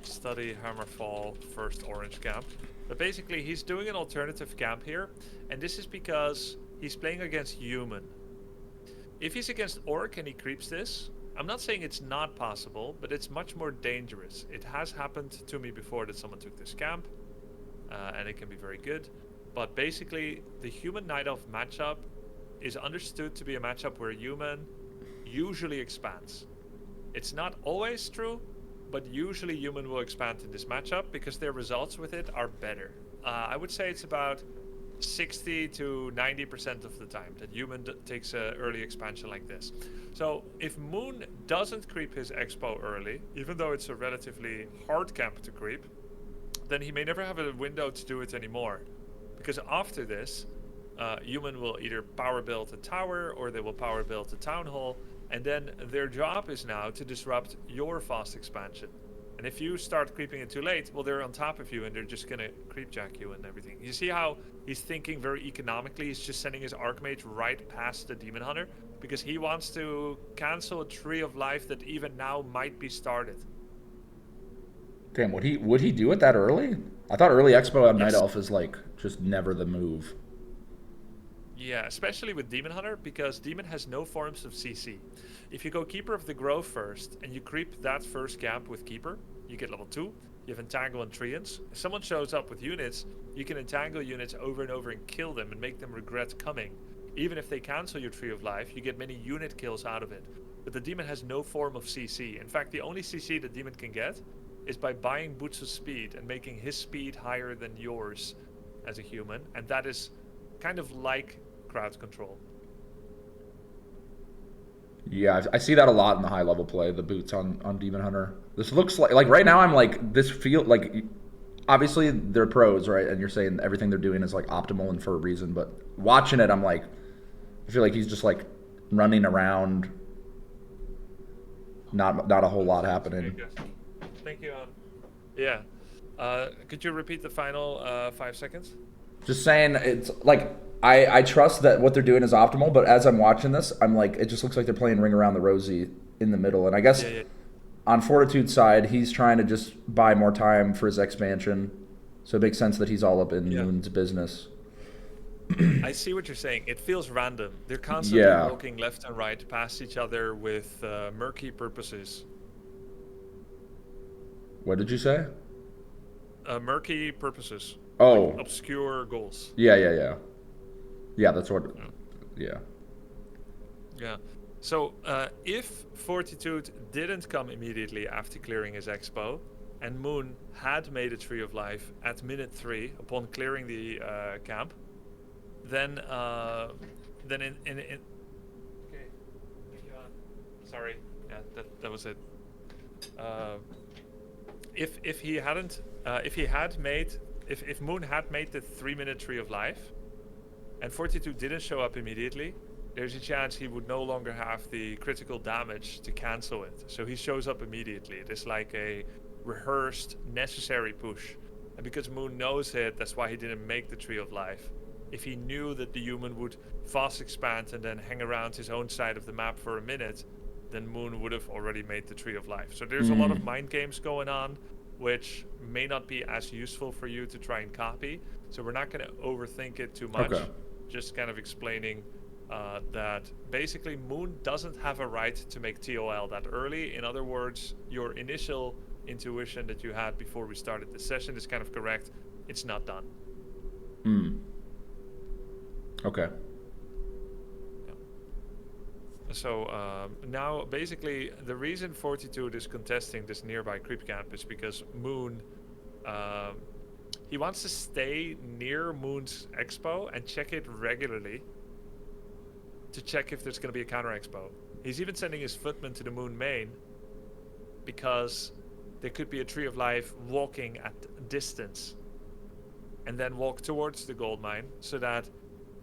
Study Hammerfall first orange camp. But basically, he's doing an alternative camp here, and this is because he's playing against human. If he's against orc and he creeps this, I'm not saying it's not possible, but it's much more dangerous. It has happened to me before that someone took this camp, and it can be very good. But basically, the human night elf matchup is understood to be a matchup where human usually expands. It's not always true, but usually human will expand in this matchup because their results with it are better. I would say it's about 60 to 90% of the time that human takes an early expansion like this. So if Moon doesn't creep his expo early, even though it's a relatively hard camp to creep, then he may never have a window to do it anymore. Because after this, human will either power build a tower or they will power build a town hall, and then their job is now to disrupt your fast expansion. And if you start creeping it too late, well, they're on top of you and they're just gonna creepjack you and everything. You see how he's thinking very economically? He's just sending his Archmage right past the Demon Hunter because he wants to cancel a Tree of Life that even now might be started. Damn, would he do it that early? I thought early expo on Night Yes. Elf is like just never the move. Yeah, especially with Demon Hunter, because Demon has no forms of CC. If you go Keeper of the Grove first, and you creep that first camp with Keeper, you get level 2, you have Entangle and Treants. If someone shows up with units, you can entangle units over and over and kill them and make them regret coming. Even if they cancel your Tree of Life, you get many unit kills out of it. But the Demon has no form of CC. In fact, the only CC the Demon can get is by buying Boots of Speed and making his speed higher than yours as a human, and that is kind of like crowd control. Yeah, I see that a lot in the high level play. The boots on Demon Hunter. This looks like right now I'm like this feel like obviously they're pros, right? And you're saying everything they're doing is like optimal and for a reason. But watching it, I'm like, I feel like he's just like running around. Not a whole lot happening. Thank you. Yeah. Could you repeat the final 5 seconds? Just saying, it's like I trust that what they're doing is optimal, but as I'm watching this, I'm like, it just looks like they're playing Ring Around the Rosie in the middle. And I guess on Fortitude's side, he's trying to just buy more time for his expansion, so it makes sense that he's all up in Moon's business. I see what you're saying. It feels random. They're constantly walking left and right past each other with murky purposes. What did you say? Murky purposes. Oh. Like obscure goals. Yeah. Yeah, that's what... Yeah. Yeah. So, if Fortitude didn't come immediately after clearing his expo, and Moon had made a Tree of Life at minute 3 upon clearing the camp, then in okay. Sorry. Yeah, that was it. If Moon had made the 3-minute Tree of Life, and Fortitude didn't show up immediately, there's a chance he would no longer have the critical damage to cancel it. So he shows up immediately. It is like a rehearsed, necessary push. And because Moon knows it, that's why he didn't make the Tree of Life. If he knew that the human would fast expand and then hang around his own side of the map for a minute, then Moon would have already made the Tree of Life. So there's a lot of mind games going on, which may not be as useful for you to try and copy. So we're not going to overthink it too much. Okay. Just kind of explaining that basically Moon doesn't have a right to make TOL that early. In other words, your initial intuition that you had before we started the session is kind of correct. It's not done. Okay. So now basically the reason Fortitude is contesting this nearby creep camp is because Moon, he wants to stay near Moon's expo and check it regularly to check if there's going to be a counter expo. He's even sending his footmen to the Moon main because there could be a Tree of Life walking at distance and then walk towards the gold mine so that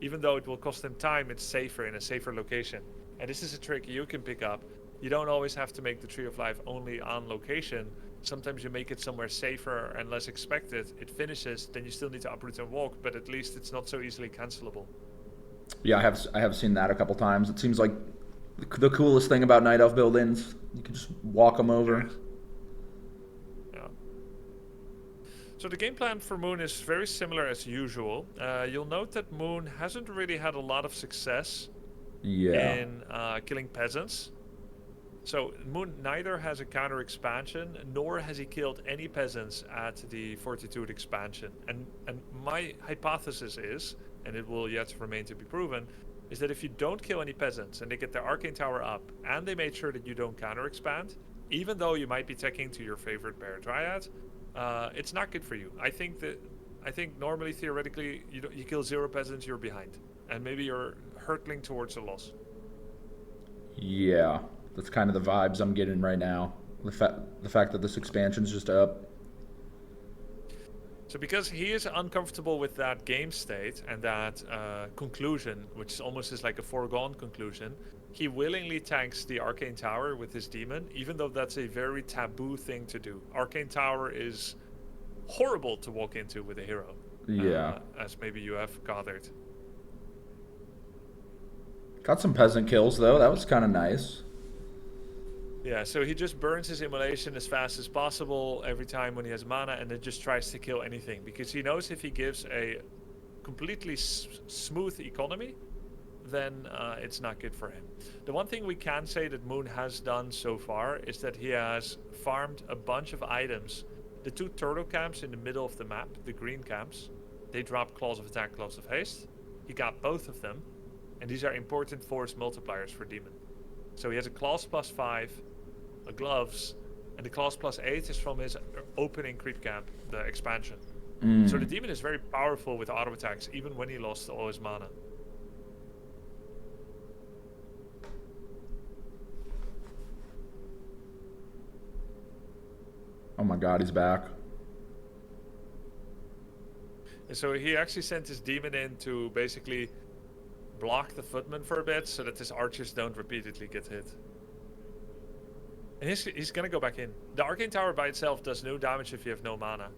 Even though it will cost him time, it's safer in a safer location. And this is a trick you can pick up. You don't always have to make the Tree of Life only on location. Sometimes you make it somewhere safer and less expected. It finishes, then you still need to uproot and walk, but at least it's not so easily cancelable. Yeah, I have seen that a couple times. It seems like the coolest thing about Night Elf build-ins. You can just walk them over. Yeah. So the game plan for Moon is very similar as usual. You'll note that Moon hasn't really had a lot of success in killing peasants. So Moon neither has a counter expansion, nor has he killed any peasants at the Fortitude expansion. And my hypothesis is, and it will yet remain to be proven, is that if you don't kill any peasants and they get their Arcane Tower up, and they made sure that you don't counter expand, even though you might be teching to your favorite Bear Dryad, it's not good for you. I think normally, theoretically, you kill 0 peasants, you're behind. And maybe you're hurtling towards a loss. Yeah, that's kind of the vibes I'm getting right now. The fact that this expansion's just up. So because he is uncomfortable with that game state and that conclusion, which almost is like a foregone conclusion, he willingly tanks the Arcane Tower with his demon, even though that's a very taboo thing to do. Arcane Tower is horrible to walk into with a hero. Yeah. As maybe you have gathered. Got some peasant kills, though. That was kind of nice. Yeah, so he just burns his immolation as fast as possible every time when he has mana, and then just tries to kill anything, because he knows if he gives a completely smooth economy, then it's not good for him. The one thing we can say that Moon has done so far is that he has farmed a bunch of items. The 2 turtle camps in the middle of the map, the green camps, they drop Claws of Attack, Claws of Haste. He got both of them, and these are important force multipliers for Demon. So he has a Claws +5, a Gloves, and the Claws +8 is from his opening creep camp, the expansion. So the Demon is very powerful with auto attacks, even when he lost all his mana. Oh my god, he's back. And so he actually sent his Demon in to basically block the footman for a bit so that his archers don't repeatedly get hit. And he's gonna go back in. The Arcane Tower by itself does no damage if you have no mana.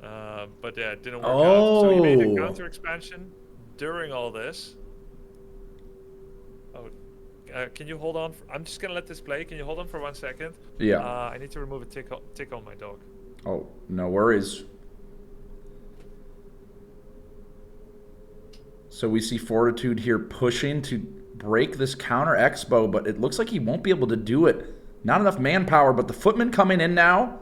But yeah, it didn't work out. So he made a counter expansion during all this. Oh, can you hold on? I'm just gonna let this play. Can you hold on for 1 second? Yeah. I need to remove a tick on my dog. Oh, no worries. So we see Fortitude here pushing to break this counter Expo, but it looks like he won't be able to do it. Not enough manpower, but the Footman coming in now.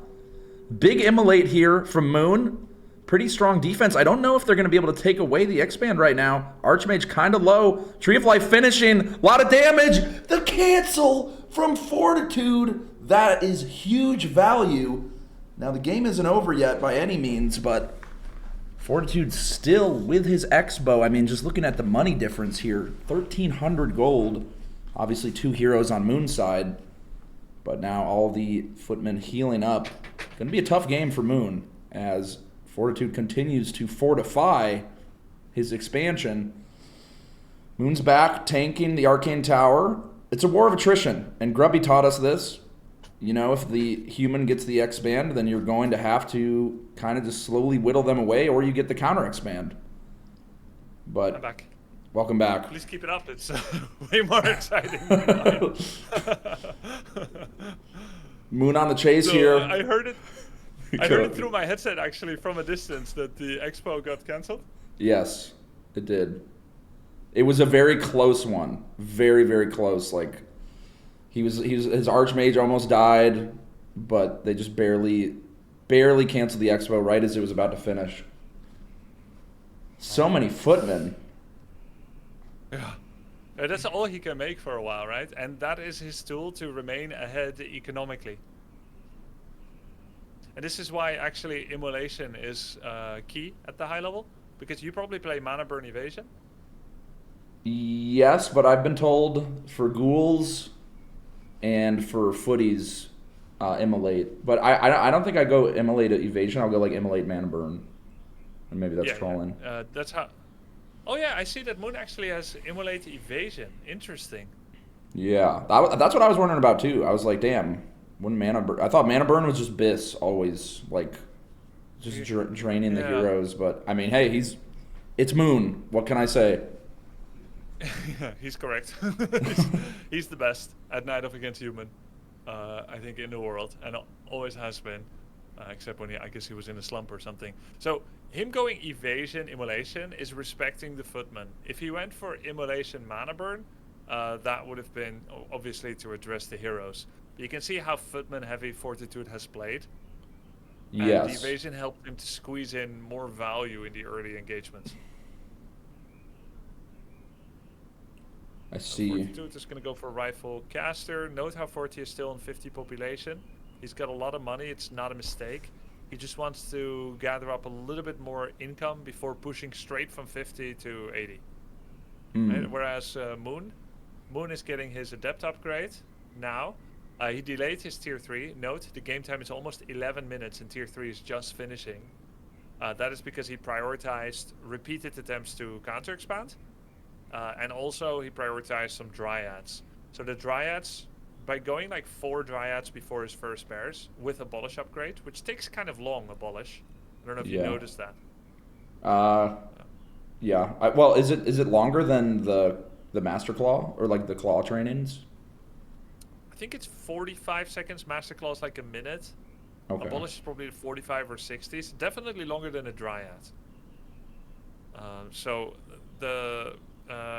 Big immolate here from Moon. Pretty strong defense. I don't know if they're going to be able to take away the expand right now. Archmage kind of low. Tree of Life finishing. A lot of damage. The cancel from Fortitude. That is huge value. Now, the game isn't over yet by any means, but Fortitude still with his Expo. I mean, just looking at the money difference here. 1,300 gold. Obviously, 2 heroes on Moon's side. But now all the footmen healing up. Going to be a tough game for Moon as Fortitude continues to fortify his expansion. Moon's back, tanking the Arcane Tower. It's a war of attrition, and Grubby taught us this. You know, if the human gets the expand, then you're going to have to kind of just slowly whittle them away, or you get the counter expand. But I'm back. Welcome back. Please keep it up. It's way more exciting. Moon on the chase So, here. I heard it. I heard it through my headset actually from a distance that the expo got cancelled. Yes, it did. It was a very close one. Very, very close. Like his Archmage almost died, but they just barely canceled the expo right as it was about to finish. So many footmen. Yeah. That's all he can make for a while, right? And that is his tool to remain ahead economically. And this is why actually immolation is key at the high level, because you probably play mana burn evasion. Yes, but I've been told for ghouls and for footies, immolate. But I don't think I go immolate evasion. I'll go like immolate mana burn, and maybe that's trolling. That's how. Oh yeah, I see that Moon actually has immolate evasion. Interesting. Yeah, that's what I was wondering about too. I was like, damn, when mana burn, I thought mana burn was just Biss always like just draining the Yeah. heroes. But I mean, hey, it's Moon. What can I say? Yeah, he's correct. He's the best at Night of Against Human, I think, in the world, and always has been, except when I guess he was in a slump or something. So him going evasion immolation is respecting the footman. If he went for immolation mana burn, that would have been obviously to address the heroes. But you can see how footman heavy Fortitude has played, and the Yes, evasion helped him to squeeze in more value in the early engagements. I see. Fortitude is going to go for Rifle Caster. Note how Forty is still on 50 population. He's got a lot of money. It's not a mistake. He just wants to gather up a little bit more income before pushing straight from 50 to 80. Right? Whereas Moon is getting his Adept upgrade now. He delayed his Tier 3. Note, the game time is almost 11 minutes and Tier 3 is just finishing. That is because he prioritized repeated attempts to counter-expand. And also he prioritized some Dryads. So the Dryads, by going like 4 Dryads before his first bears with Abolish upgrade, which takes kind of long, Abolish. I don't know if you Yeah. noticed that. Yeah. Well, is it longer than the Master Claw or like the Claw trainings? I think it's 45 seconds. Master Claw is like a minute. Okay. Abolish is probably 45 or 60. It's definitely longer than a Dryad. So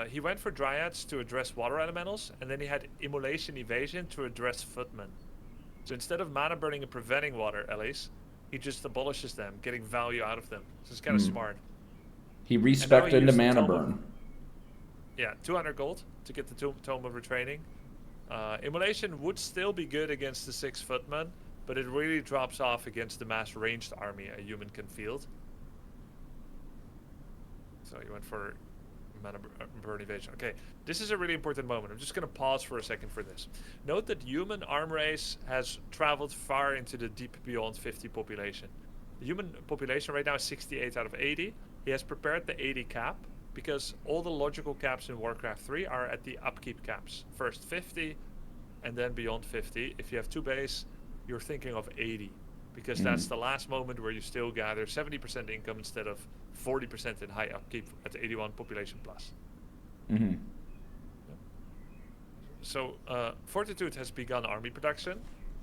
he went for Dryads to address water elementals, and then he had Immolation Evasion to address Footmen. So instead of mana burning and preventing water Elise, he just abolishes them, getting value out of them. So it's kind of smart. He And now respected he into used the mana Tome burn. Yeah, 200 gold to get the Tome of Retraining. Immolation would still be good against the 6 Footmen, but it really drops off against the mass ranged army a human can field. So he went for mana burn evasion. Okay, this is a really important moment. I'm just going to pause for a second for this. Note that human arm race has traveled far into the deep beyond 50 population. The human population right now is 68 out of 80. He has prepared the 80 cap because all the logical caps in Warcraft 3 are at the upkeep caps. First 50 and then beyond 50. If you have 2 base, you're thinking of 80 because that's the last moment where you still gather 70% income instead of 40% in high upkeep at 81 population plus. Mm-hmm. So Fortitude has begun army production.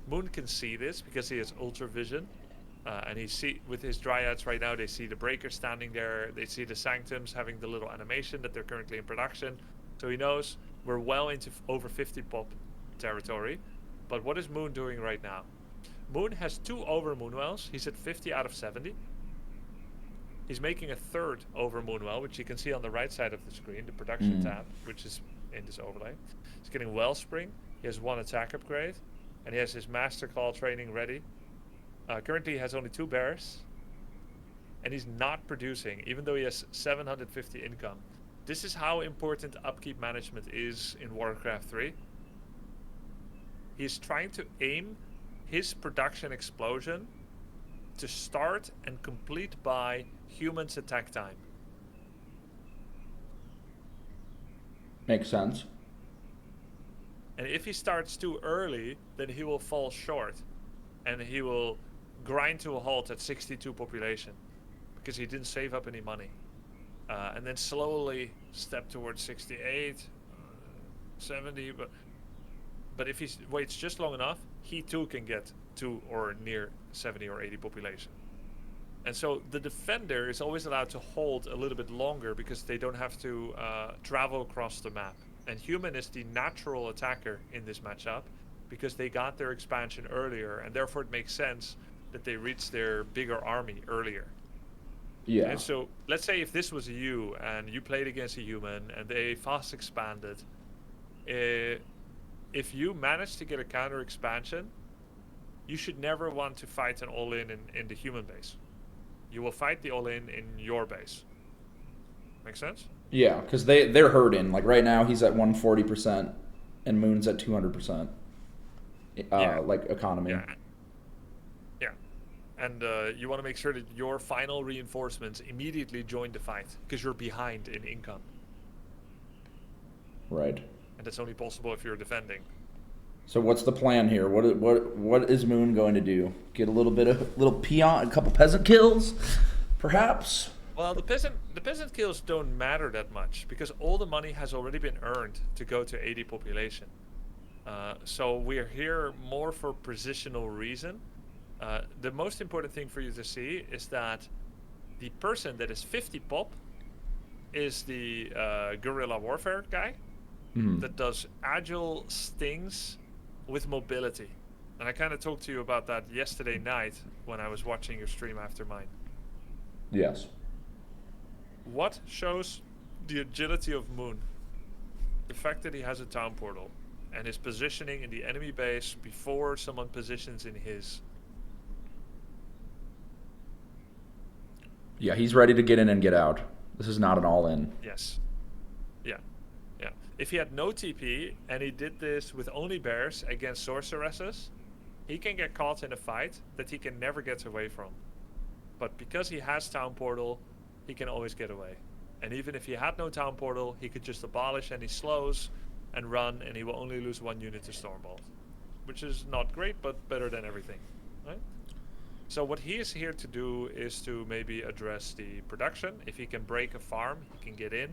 Moon can see this because he has ultra vision. And he see with his Dryads right now, they see the Breakers standing there. They see the Sanctums having the little animation that they're currently in production. So he knows we're well into over 50 pop territory. But what is Moon doing right now? Moon has 2 over Moonwells. He's at 50 out of 70. He's making a 3rd over Moonwell, which you can see on the right side of the screen, the production tab, which is in this overlay. He's getting Wellspring. He has 1 attack upgrade. And he has his Master Claw training ready. Currently he has only 2 bears. And he's not producing, even though he has 750 income. This is how important upkeep management is in Warcraft 3. He's trying to aim his production explosion to start and complete by humans' attack time. Makes sense. And if he starts too early, then he will fall short. And he will grind to a halt at 62 population. Because he didn't save up any money. And then slowly step towards 68, 70. But if he waits just long enough, he too can get to or near 70 or 80 population. And so the defender is always allowed to hold a little bit longer because they don't have to travel across the map. And human is the natural attacker in this matchup because they got their expansion earlier, and therefore it makes sense that they reach their bigger army earlier. Yeah. And so let's say if this was you and you played against a human and they fast expanded, if you manage to get a counter expansion, you should never want to fight an all-in in the human base. You will fight the all-in in your base. Make sense? Yeah, because they're hurting. Like right now, he's at 140%, and Moon's at 200%. Yeah. Like economy. Yeah. Yeah. And you want to make sure that your final reinforcements immediately join the fight, because you're behind in income. Right. And that's only possible if you're defending. So what's the plan here? What is Moon going to do? Get a little peon, a couple peasant kills, perhaps? Well, the peasant kills don't matter that much, because all the money has already been earned to go to 80 population. So we're here more for positional reason. The most important thing for you to see is that the person that is 50 pop is the guerrilla warfare guy that does agile stings with mobility. And I kind of talked to you about that yesterday night when I was watching your stream after mine. Yes. What shows the agility of Moon? The fact that he has a town portal and is positioning in the enemy base before someone positions in his. Yeah, he's ready to get in and get out. This is not an all-in. Yes. Yeah. Yeah. If he had no TP and he did this with only bears against sorceresses, he can get caught in a fight that he can never get away from. But because he has town portal, he can always get away. And even if he had no town portal, he could just abolish any slows and run, and he will only lose 1 unit to Stormbolt. Which is not great, but better than everything, right? So what he is here to do is to maybe address the production. If he can break a farm, he can get in.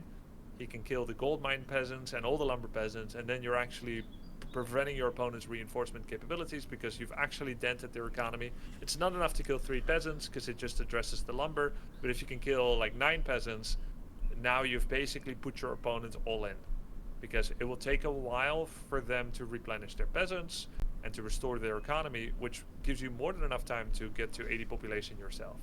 He can kill the gold mine peasants and all the lumber peasants, and then you're actually preventing your opponent's reinforcement capabilities because you've actually dented their economy. It's not enough to kill 3 peasants because it just addresses the lumber, but if you can kill like 9 peasants, now you've basically put your opponent all in, because it will take a while for them to replenish their peasants and to restore their economy, which gives you more than enough time to get to 80 population yourself.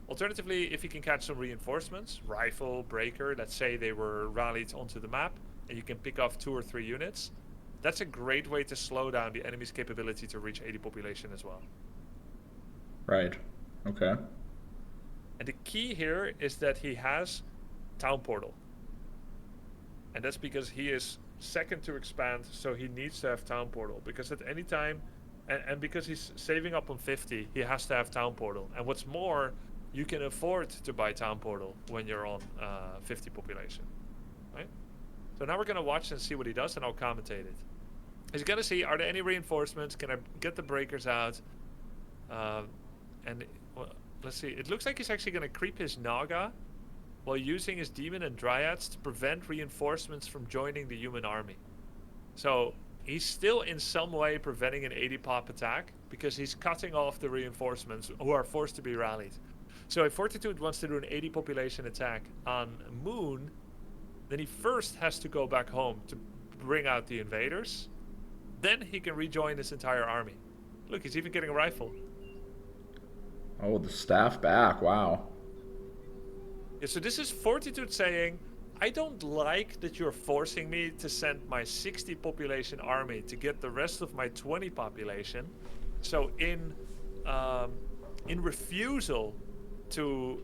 Alternatively, if you can catch some reinforcements, rifle, breaker, let's say they were rallied onto the map, and you can pick off 2 or 3 units, that's a great way to slow down the enemy's capability to reach 80 population as well. Right. Okay. And the key here is that he has town portal. And that's because he is second to expand, so he needs to have town portal. Because at any time, and because he's saving up on 50, he has to have town portal. And what's more, you can afford to buy town portal when you're on 50 population, right? So now we're going to watch and see what he does, and I'll commentate it. He's going to see, are there any reinforcements? Can I get the breakers out? And well, let's see. It looks like he's actually going to creep his Naga while using his Demon and Dryads to prevent reinforcements from joining the human army. So he's still in some way preventing an 80 pop attack because he's cutting off the reinforcements who are forced to be rallied. So if Fortitude wants to do an 80 population attack on Moon, then he first has to go back home to bring out the invaders. Then he can rejoin his entire army. Look, he's even getting a rifle. Oh, the staff back. Wow. Yeah, so this is Fortitude saying, I don't like that you're forcing me to send my 60 population army to get the rest of my 20 population. So in refusal to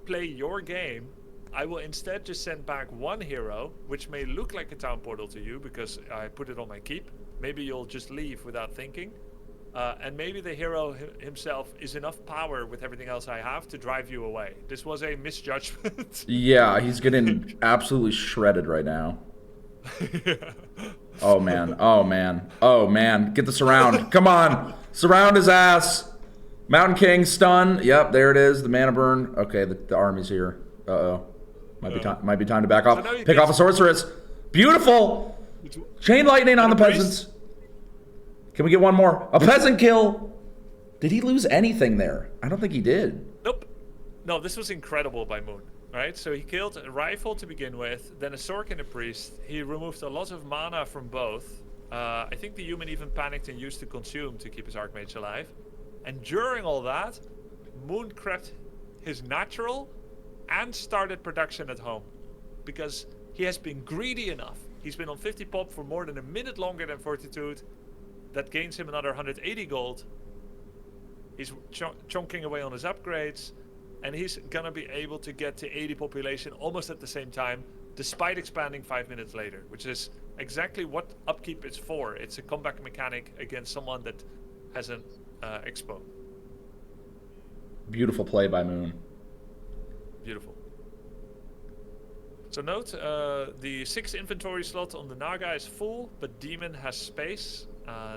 play your game, I will instead just send back 1 hero, which may look like a town portal to you because I put it on my keep. Maybe you'll just leave without thinking. And maybe the hero himself is enough power with everything else I have to drive you away. This was a misjudgment. Yeah, he's getting absolutely shredded right now. Oh, man. Oh, man. Oh, man. Get the surround. Come on. Surround his ass. Mountain King stun. Yep, there it is. The mana burn. Okay, the army's here. Uh-oh. Might be time to back off. Pick off a sorceress. Beautiful. Chain lightning on the peasants. Can we get one more? A peasant kill. Did he lose anything there? I don't think he did. Nope. No, this was incredible by Moon. Right? So he killed a rifle to begin with, then a Sork and a priest. He removed a lot of mana from both. I think the human even panicked and used to consume to keep his Archmage alive. And during all that, Moon crept his natural and started production at home. Because he has been greedy enough. He's been on 50 pop for more than a minute longer than Fortitude. That gains him another 180 gold. He's chonking away on his upgrades. And he's gonna be able to get to 80 population almost at the same time, despite expanding 5 minutes later, which is exactly what upkeep is for. It's a comeback mechanic against someone that has a Expo. Beautiful play by Moon. Beautiful. So note, the 6th inventory slot on the Naga is full, but Demon has space.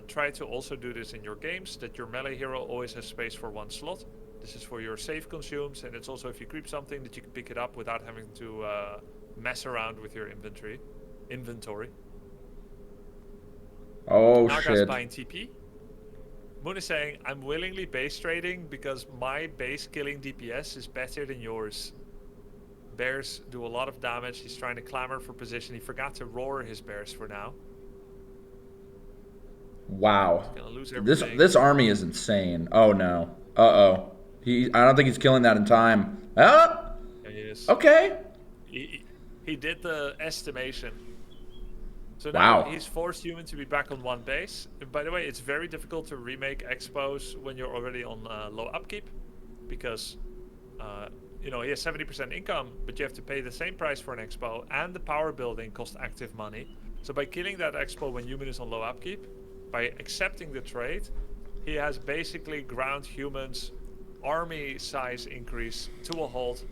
Try to also do this in your games, that your melee hero always has space for 1 slot. This is for your save consumes, and it's also if you creep something that you can pick it up without having to mess around with your inventory. Oh, Naga's shit. buying TP. Moon is saying, I'm willingly base trading because my base killing DPS is better than yours. Bears do a lot of damage. He's trying to clamor for position. He forgot to roar his bears for now. Wow. He's gonna lose This everything. army is insane. Oh, no. Uh-oh. I don't think he's killing that in time. Oh! Yeah, he is. Okay. He did the estimation. So Wow. now he's forced human to be back on 1 base. And by the way, it's very difficult to remake expos when you're already on low upkeep. Because, he has 70% income, but you have to pay the same price for an expo. And the power building costs active money. So by killing that expo when human is on low upkeep, by accepting the trade, he has basically ground humans' army size increase to a halt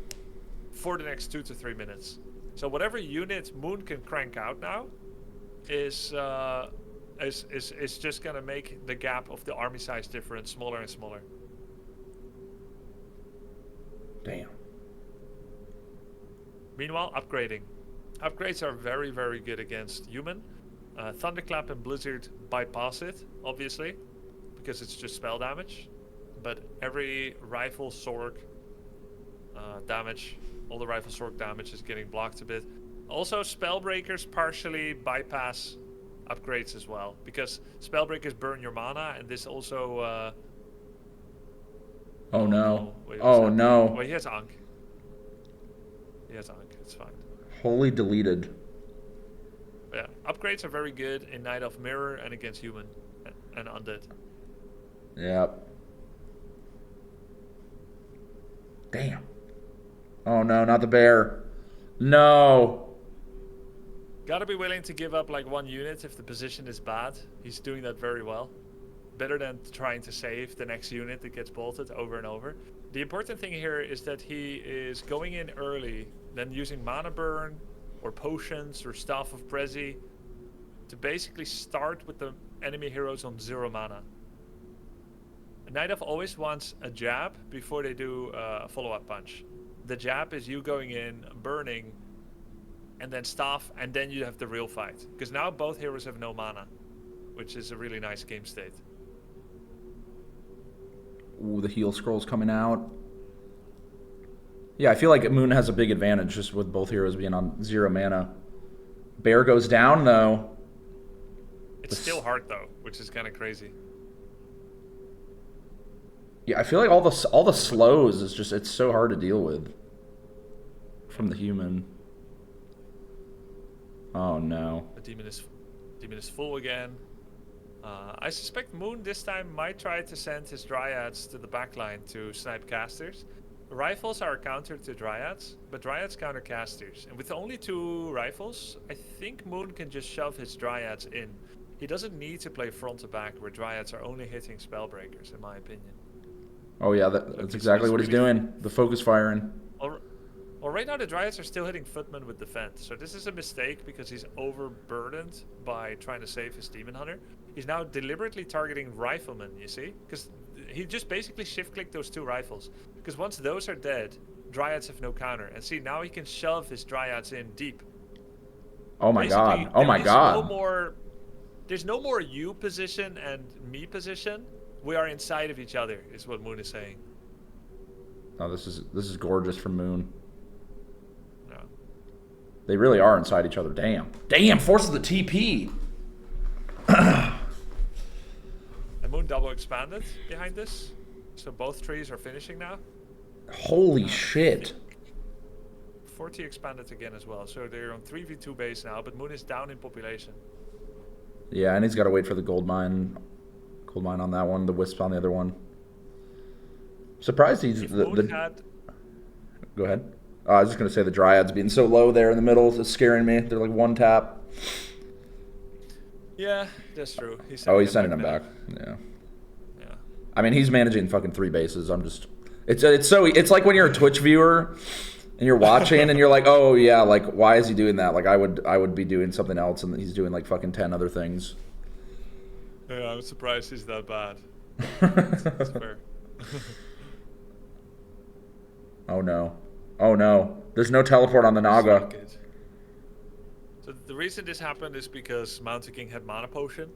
for the next 2 to 3 minutes. So whatever unit Moon can crank out now is just gonna make the gap of the army size difference smaller and smaller. Damn. Meanwhile, upgrading. Upgrades are very, very good against human. Thunderclap and Blizzard bypass it, obviously, because it's just spell damage. But every rifle sork damage, all the rifle sork damage is getting blocked a bit. Also, Spellbreakers partially bypass upgrades as well, because Spellbreakers burn your mana, and this also... Oh, no. Wait, Oh, no. Well, he has Ankh. It's fine. Wholly deleted. But yeah, upgrades are very good in Night of Mirror and against human and undead. Yep. Damn. Oh, no, not the bear. No. Gotta be willing to give up like 1 unit if the position is bad. He's doing that very well. Better than trying to save the next unit that gets bolted over and over. The important thing here is that he is going in early, then using mana burn or potions or Staff of Prezi to basically start with the enemy heroes on 0 mana. Night Elf always wants a jab before they do a follow-up punch. The jab is you going in, burning, and then Staff, and then you have the real fight. Because now both heroes have no mana, which is a really nice game state. Ooh, the heal scroll's coming out. Yeah, I feel like Moon has a big advantage just with both heroes being on 0 mana. Bear goes down, though. It's still hard, though, which is kind of crazy. Yeah, I feel like all the slows is just, it's so hard to deal with from the human. Oh no. The demon is full again. I suspect Moon this time might try to send his Dryads to the backline to snipe casters. Rifles are a counter to Dryads, but Dryads counter casters. And with only 2 rifles, I think Moon can just shove his Dryads in. He doesn't need to play front to back where Dryads are only hitting Spellbreakers, in my opinion. Oh yeah, that's exactly what he's doing. The focus firing. Well, right now the Dryads are still hitting Footman with Defense, so this is a mistake because he's overburdened by trying to save his Demon Hunter. He's now deliberately targeting Riflemen, you see? Because he just basically shift-clicked those 2 rifles. Because once those are dead, Dryads have no counter. And see, now he can shove his Dryads in deep. Oh my god. Oh my god. There's no more you position and me position. We are inside of each other, is what Moon is saying. Oh, this is gorgeous from Moon. Yeah. They really are inside each other. Damn. Damn, forces the TP. And Moon double expanded behind this. So both trees are finishing now. Holy shit. 40 expanded again as well. So they're on 3v2 base now, but Moon is down in population. Yeah, and he's got to wait for the gold mine. Gold mine on that one, the wisp on the other one. Surprised he's Go ahead. I was just gonna say the Dryads being so low there in the middle is scaring me. They're like 1 tap. Yeah, that's true. He's sending them back. Yeah. I mean, he's managing fucking 3 bases. It's like when you're a Twitch viewer and you're watching and you're like, oh yeah, like why is he doing that? Like I would be doing something else and he's doing like fucking 10 other things. Yeah, I'm surprised he's that bad. That's fair. Oh no. Oh no. There's no teleport on the Naga. Good. So the reason this happened is because Mountain King had Mana Potion.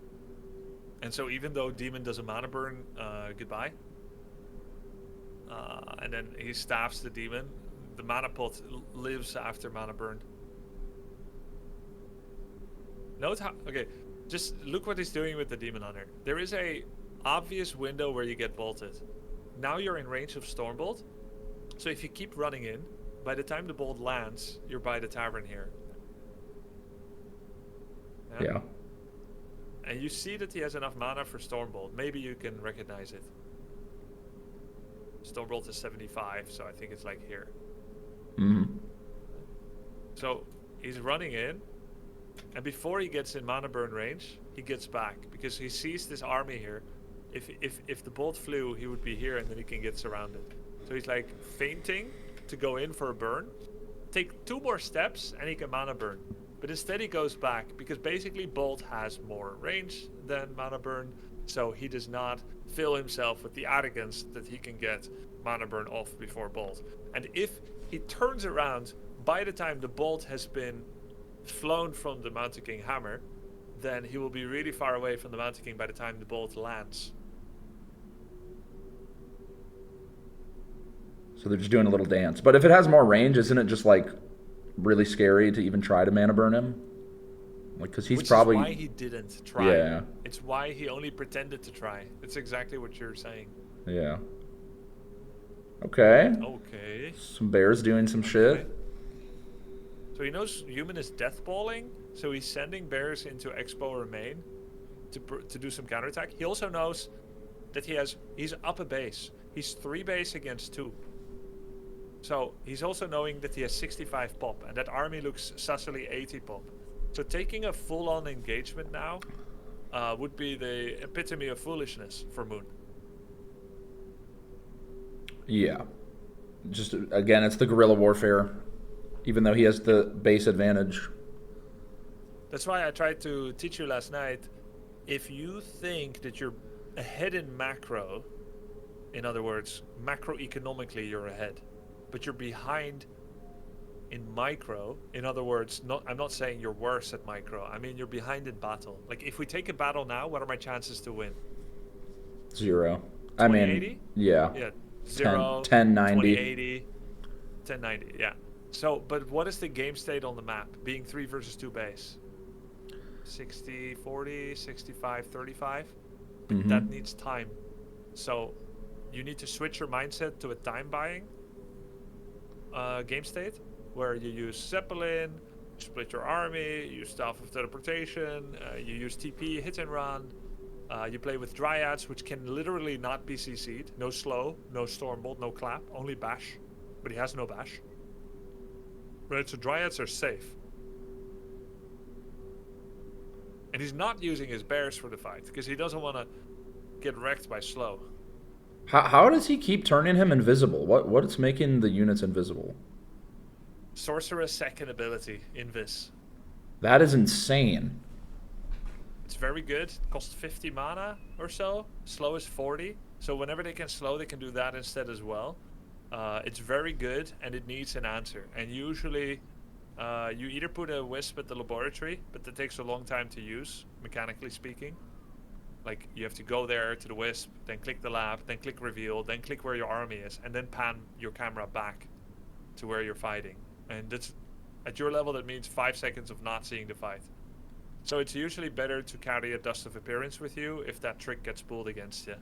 And so even though Demon does a Mana Burn, goodbye. And then he staffs the Demon. The Mana Pot lives after Mana Burn. Note how... Okay, just look what he's doing with the Demon Hunter. There is a obvious window where you get bolted. Now you're in range of Stormbolt. So if you keep running in, by the time the bolt lands, you're by the tavern here. Yeah. And you see that he has enough mana for Stormbolt. Maybe you can recognize it. Stormbolt is 75, so I think it's like here. Mm-hmm. So he's running in, and before he gets in mana burn range, he gets back because he sees this army here. If the bolt flew, he would be here, and then he can get surrounded. So he's like feinting to go in for a burn. Take 2 more steps, and he can mana burn. But instead he goes back because basically Bolt has more range than Mana Burn, so he does not fill himself with the arrogance that he can get Mana Burn off before Bolt. And if he turns around by the time the Bolt has been flown from the Mountain King hammer, then he will be really far away from the Mountain King by the time the Bolt lands. So they're just doing a little dance. But if it has more range, isn't it just like really scary to even try to Mana Burn him? Like, because he's probably... Which is why he didn't try. Yeah. It's why he only pretended to try. It's exactly what you're saying. Yeah. Okay. Okay. Some bears doing some shit. So he knows human is deathballing, so he's sending bears into Expo or main to do some counterattack. He also knows that he's up a base. He's 3 base against 2. So he's also knowing that he has 65 pop, and that army looks sussily 80 pop. So taking a full-on engagement now would be the epitome of foolishness for Moon. Yeah. Just, again, it's the guerrilla warfare, even though he has the base advantage. That's why I tried to teach you last night, if you think that you're ahead in macro, in other words, macroeconomically you're ahead, but you're behind in micro, in other words, I'm not saying you're worse at micro, I mean you're behind in battle. Like, if we take a battle now, what are my chances to win? 0. I mean, 2080? yeah. Yeah, 0, 1090. 2080, 1090, yeah. So, but what is the game state on the map? Being 3 versus 2 base? 60, 40, 65, 35? Mm-hmm. That needs time. So, you need to switch your mindset to a time buying game state, where you use Zeppelin, split your army, you use Staff of Teleportation, you use TP, hit and run, you play with Dryads, which can literally not be CC'd. No slow, no Stormbolt, no clap, only bash. But he has no bash. Right, so Dryads are safe. And he's not using his bears for the fight, because he doesn't want to get wrecked by slow. How does he keep turning him invisible? What is making the units invisible? Sorcerer's second ability, Invis. That is insane. It's very good. It costs 50 mana or so. Slow is 40. So whenever they can slow, they can do that instead as well. It's very good, and it needs an answer. And usually, you either put a Wisp at the laboratory, but that takes a long time to use, mechanically speaking. Like, you have to go there to the Wisp, then click the lab, then click reveal, then click where your army is, and then pan your camera back to where you're fighting. And that's, at your level, that means 5 seconds of not seeing the fight. So it's usually better to carry a Dust of Appearance with you if that trick gets pulled against you.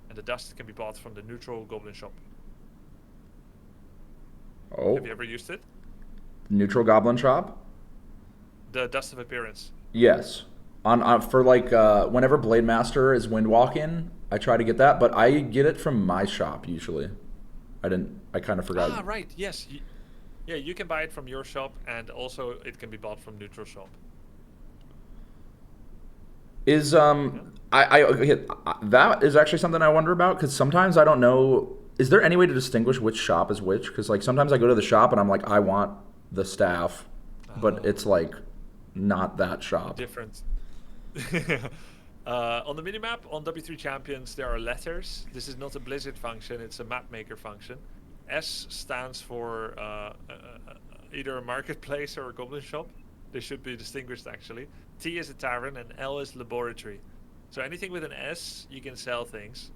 And the dust can be bought from the neutral goblin shop. Oh. Have you ever used it? Neutral goblin shop? The Dust of Appearance. Yes. For like whenever Blade Master is windwalking, I try to get that, but I get it from my shop usually. I kind of forgot. Ah, right. Yes. Yeah, you can buy it from your shop, and also it can be bought from neutral shop. Is That is actually something I wonder about because sometimes I don't know. Is there any way to distinguish which shop is which? Because like sometimes I go to the shop and I'm like, I want the staff, but it's like not that shop. Different. On the minimap, on W3 Champions, there are letters. This is not a Blizzard function, it's a map maker function. S stands for either a marketplace or a goblin shop. They should be distinguished actually. T is a tavern and L is laboratory. So anything with an S, you can sell things.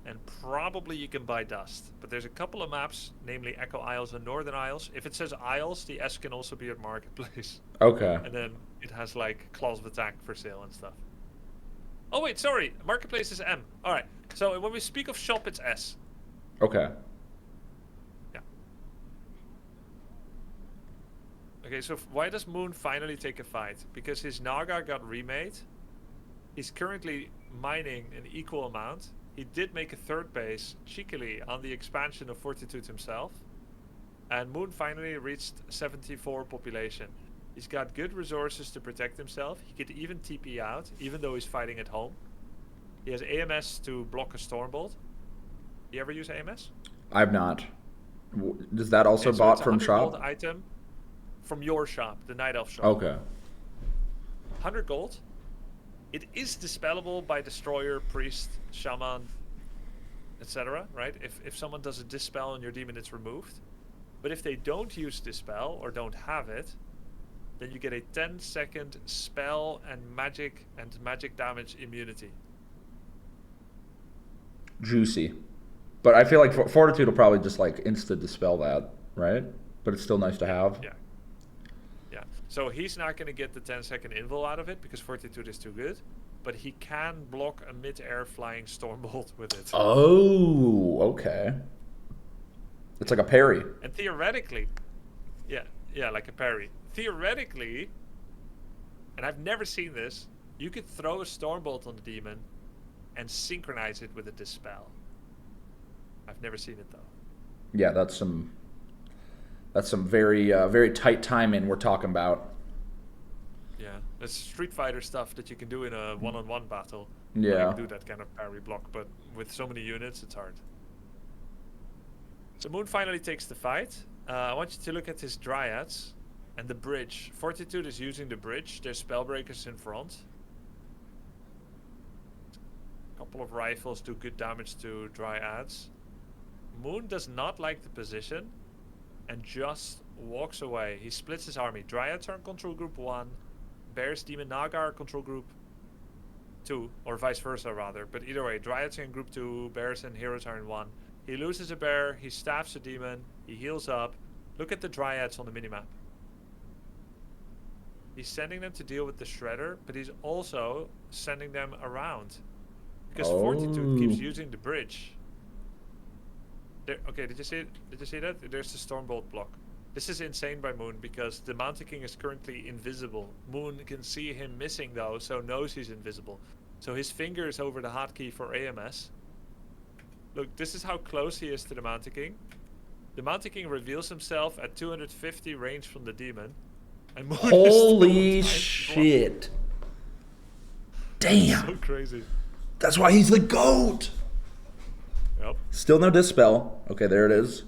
And probably you can buy dust. But there's a couple of maps, namely Echo Isles and Northern Isles. If it says Isles, the S can also be at marketplace. Okay. And then it has like claws of attack for sale and stuff. Oh wait, sorry. Marketplace is M. Alright. So when we speak of shop, it's S. Okay. Yeah. Okay, so why does Moon finally take a fight? Because his Naga got remade. He's currently mining an equal amount. He did make a third base, cheekily, on the expansion of Fortitude himself. And Moon finally reached 74 population. He's got good resources to protect himself. He could even TP out, even though he's fighting at home. He has AMS to block a Stormbolt. You ever use AMS? I've not. Does that also Okay, so bought it's a from 100 shop? gold item from your shop, the Night Elf shop. Okay. 100 gold. It is dispellable by Destroyer, Priest, Shaman, etc. Right? If someone does a dispel on your demon, it's removed. But if they don't use dispel or don't have it, then you get a 10-second spell and magic damage immunity. Juicy. But I feel like Fortitude will probably just like insta dispel that, right? But it's still nice to have. Yeah. Yeah. So he's not going to get the 10-second invul out of it because Fortitude is too good. But he can block a mid-air flying Stormbolt with it. Oh, okay. It's like a parry. And theoretically, yeah, like a parry. Theoretically, and I've never seen this, you could throw a Stormbolt on the demon and synchronize it with a dispel. I've never seen it though. Yeah, that's some very very tight timing we're talking about. Yeah, it's Street Fighter stuff that you can do in a one-on-one battle. Yeah. You can do that kind of parry block, but with so many units, it's hard. So Moon finally takes the fight. I want you to look at his Dryads and the bridge. Fortitude is using the bridge. There's Spellbreakers in front. A couple of rifles do good damage to Dryads. Moon does not like the position and just walks away. He splits his army. Dryads are in control group 1. Bears, Demon, Naga are control group 2. Or vice versa rather. But either way, Dryads are in group 2. Bears and Heroes are in 1. He loses a bear. He staffs a demon. He heals up. Look at the Dryads on the minimap. He's sending them to deal with the Shredder, but he's also sending them around. Because Fortitude keeps using the bridge. There, okay, did you see it? Did you see that? There's the Stormbolt block. This is insane by Moon because the Mountain King is currently invisible. Moon can see him missing though, so knows he's invisible. So his finger is over the hotkey for AMS. Look, this is how close he is to the Mountain King. The Mountain King reveals himself at 250 range from the demon. And Moon Holy shit. Damn. So crazy. That's why he's the GOAT. Yep. Still no dispel. Okay, there it is.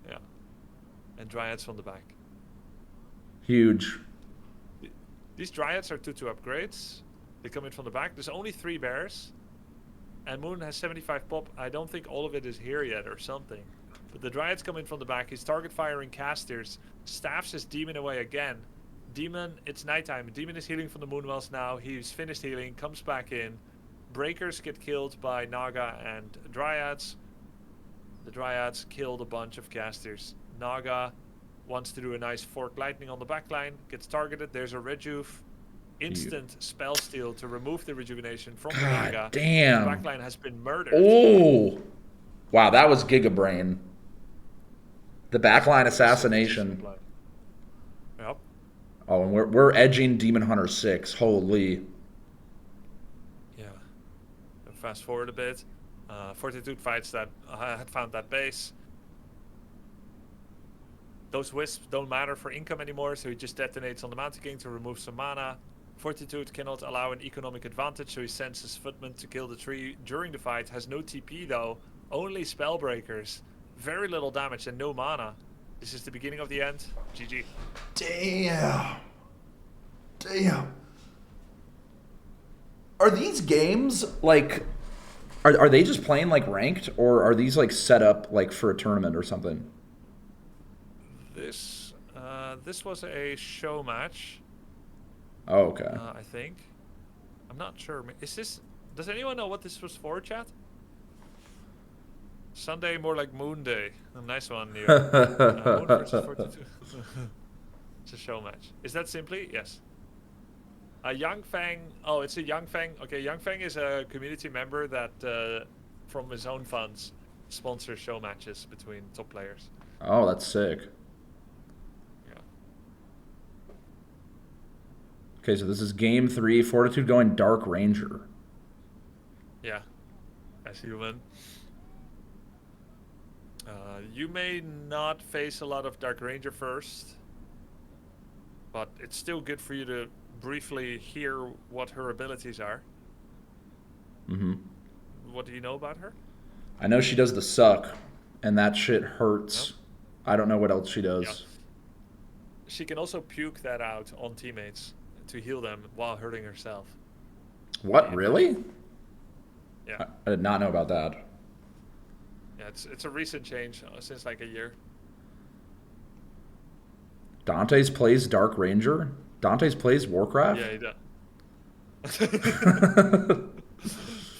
Yeah. And Dryads from the back. Huge. These Dryads are 2/2 upgrades. They come in from the back. There's only 3 bears. And Moon has 75 pop. I don't think all of it is here yet or something. But the Dryads come in from the back. He's target firing casters. Staffs his demon away again. Demon, it's nighttime. Demon is healing from the Moonwells now. He's finished healing. Comes back in. Breakers get killed by Naga and Dryads. The Dryads killed a bunch of casters. Naga wants to do a nice fork lightning on the backline. Gets targeted. There's a rejuve. Instant spell steal to remove the rejuvenation from the Naga. Damn. The backline has been murdered. Oh. Wow, that was Gigabrain. The backline assassination. Yep. Oh, and we're edging Demon Hunter 6. Holy. Yeah. Fast forward a bit. Fortitude fights that had found that base. Those wisps don't matter for income anymore, so he just detonates on the Mountain King to remove some mana. Fortitude cannot allow an economic advantage, so he sends his footman to kill the tree during the fight. Has no TP though, only spellbreakers. Very little damage and no mana. This is the beginning of the end. GG. Damn. Damn. Are these games like are they just playing like ranked, or are these like set up like for a tournament or something? This was a show match. Oh, okay. I think. I'm not sure. Is this? Does anyone know what this was for, chat? Sunday, more like Moon Day. A nice one, Neo. Moon versus 42. It's a show match. Is that simply? Yes. Yang Fang. Oh, it's a Yang Fang. Okay, Yang Fang is a community member that, from his own funds, sponsors show matches between top players. Oh, that's sick. Yeah. Okay, so this is game 3. Fortitude going Dark Ranger. Yeah. As human. You may not face a lot of Dark Ranger first, but it's still good for you to briefly hear what her abilities are. Mm-hmm. What do you know about her? I know she does the suck, and that shit hurts. Yep. I don't know what else she does. Yeah. She can also puke that out on teammates to heal them while hurting herself. What, really? Yeah. I did not know about that. Yeah, it's a recent change since like a year. Dante's plays Dark Ranger? Dante's plays Warcraft? Yeah, he does.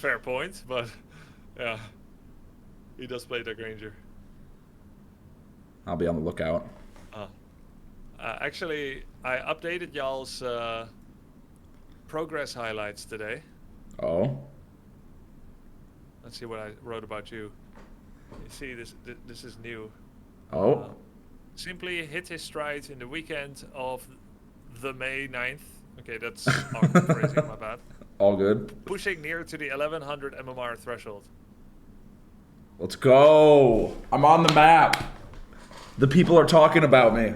Fair point, but yeah, he does play Dark Ranger. I'll be on the lookout. Actually, I updated y'all's progress highlights today. Oh? Let's see what I wrote about you. You see, this is new. Oh? Simply hit his stride in the weekend of the May 9th. Okay, that's awkward phrasing, my bad. All good. Pushing near to the 1100 MMR threshold. Let's go. I'm on the map. The people are talking about me.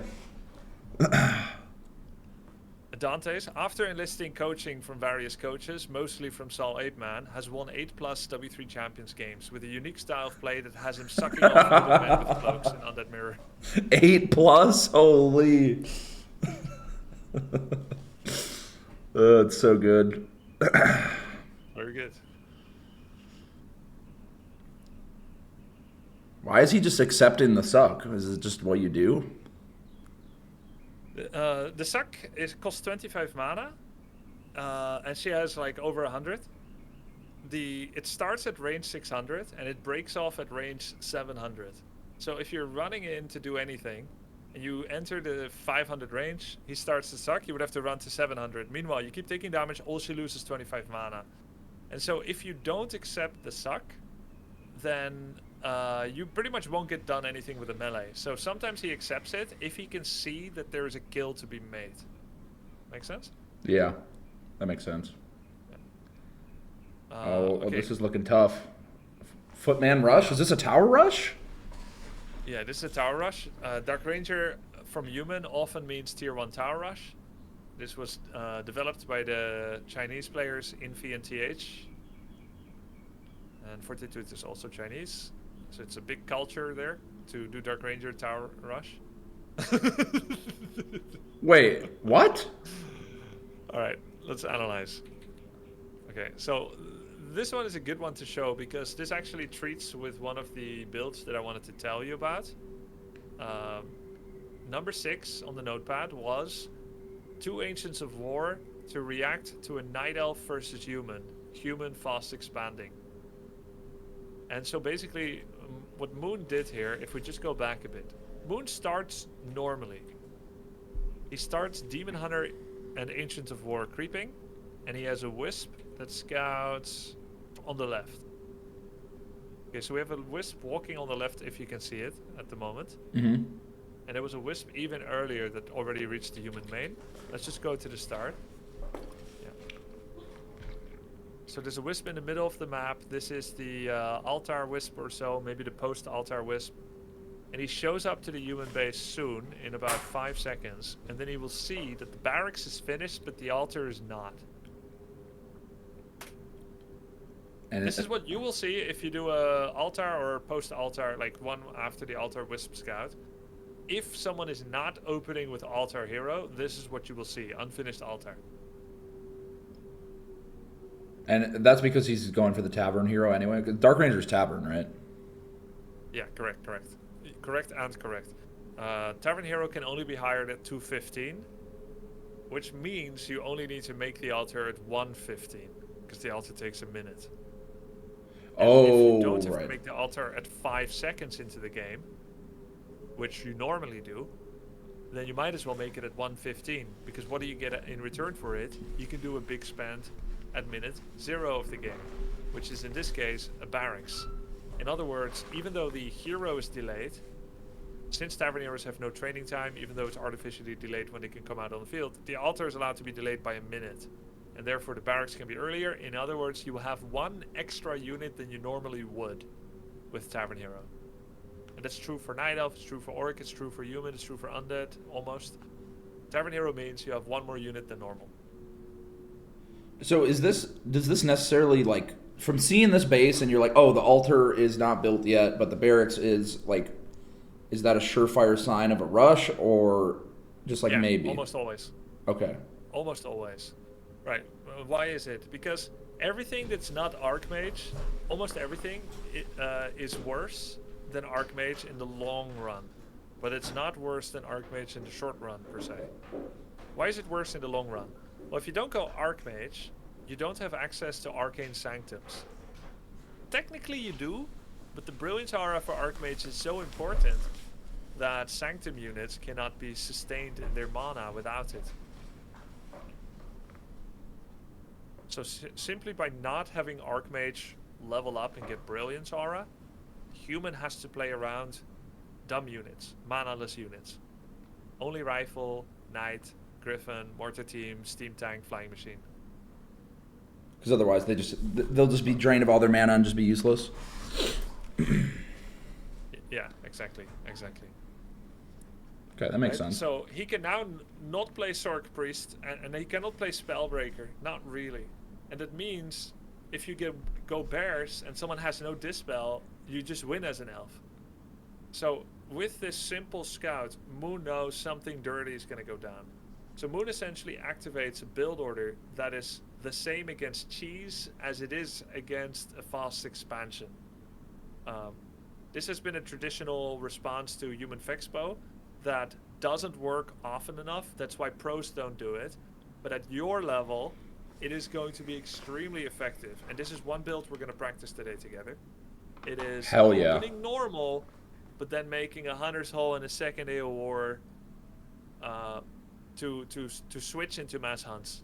Dantes, after enlisting coaching from various coaches, mostly from Saul 8-Man, has won 8+ W3 Champions games with a unique style of play that has him sucking off little men with cloaks in Undead Mirror. 8+? Holy. It's so good. Very good. Why is he just accepting the suck? Is it just what you do? The suck costs 25 mana, and she has like over 100. It starts at range 600 and it breaks off at range 700. So if you're running in to do anything, and you enter the 500 range, he starts to suck. You would have to run to 700. Meanwhile, you keep taking damage. All she loses 25 mana, and so if you don't accept the suck, then you pretty much won't get done anything with a melee. So sometimes he accepts it if he can see that there is a kill to be made. Make sense? Yeah, that makes sense. Okay. This is looking tough. Footman rush? Is this a tower rush? Yeah, this is a tower rush. Dark Ranger from human often means tier 1 tower rush. This was developed by the Chinese players Infi and TH. And Fortitude is also Chinese. So it's a big culture there to do Dark Ranger tower rush. Wait, what? Alright, let's analyze. Okay, so this one is a good one to show because this actually treats with one of the builds that I wanted to tell you about. Number 6 on the notepad was 2 Ancients of War to react to a Night Elf versus human. Human fast expanding. And so basically what Moon did here, if we just go back a bit, Moon starts normally. He starts Demon Hunter and Ancient of War creeping, and he has a Wisp that scouts on the left. Okay, so we have a Wisp walking on the left if you can see it at the moment. Mm-hmm. And there was a Wisp even earlier that already reached the human main. Let's just go to the start. Yeah. So there's a Wisp in the middle of the map. This is the altar Wisp or so, maybe the post-altar Wisp. and he shows up to the human base soon, in about 5 seconds, and then he will see that the barracks is finished, but the altar is not. And This is what you will see if you do a altar or post-altar, like one after the altar Wisp Scout. If someone is not opening with altar hero, this is what you will see, unfinished altar. And that's because he's going for the Tavern hero anyway. 'Cause Dark Ranger's Tavern, right? Yeah, correct. Correct and correct. Tavern Hero can only be hired at 215, which means you only need to make the altar at 115, because the altar takes a minute. And if you don't have to make the altar at 5 seconds into the game, which you normally do, then you might as well make it at 115, because what do you get in return for it? You can do a big spend at minute 0 of the game, which is in this case a barracks. In other words, even though the hero is delayed, since Tavern Heroes have no training time, even though it's artificially delayed when they can come out on the field, the altar is allowed to be delayed by a minute. And therefore the barracks can be earlier. In other words, you will have 1 extra unit than you normally would with Tavern Hero. And that's true for Night Elf, it's true for Orc, it's true for Human, it's true for Undead, almost. Tavern Hero means you have 1 more unit than normal. So does this necessarily, like, from seeing this base and you're like, oh, the altar is not built yet, but the barracks is, like, is that a surefire sign of a rush, or just like maybe? Almost always. Okay. Almost always. Right. Why is it? Because everything that's not Archmage, almost everything, is worse than Archmage in the long run. But it's not worse than Archmage in the short run, per se. Why is it worse in the long run? Well, if you don't go Archmage, you don't have access to Arcane Sanctums. Technically you do, but the Brilliance Aura for Archmage is so important that Sanctum units cannot be sustained in their mana without it. So simply by not having Archmage level up and get Brilliance Aura, Human has to play around dumb units, mana-less units. Only Rifle, Knight, Griffin, Mortar Team, Steam Tank, Flying Machine. Because otherwise they'll just be drained of all their mana and just be useless. Yeah, exactly. Okay, that makes sense. So he can now not play Sorc Priest, and he cannot play Spellbreaker. Not really. And that means if you go Bears and someone has no Dispel, you just win as an elf. So with this simple scout, Moon knows something dirty is going to go down. So Moon essentially activates a build order that is the same against cheese as it is against a fast expansion. This has been a traditional response to Human Fexpo that doesn't work often enough. That's why pros don't do it. But at your level, it is going to be extremely effective. And this is one build we're going to practice today together. It is opening normal, but then making a Hunter's Hole and a second AO to switch into mass hunts.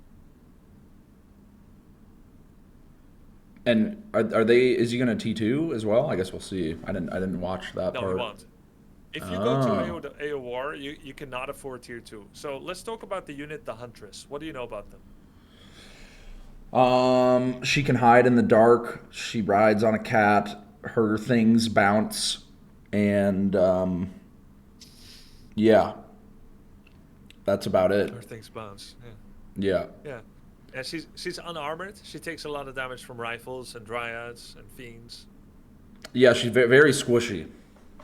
And are they? Is he gonna T2 as well? I guess we'll see. I didn't watch that part. No, he won't. If you go to AO War, you cannot afford tier 2. So let's talk about the unit, the Huntress. What do you know about them? She can hide in the dark. She rides on a cat. Her things bounce, and yeah, that's about it. Her things bounce. Yeah. And she's unarmored. She takes a lot of damage from rifles and dryads and fiends. Yeah, she's very squishy.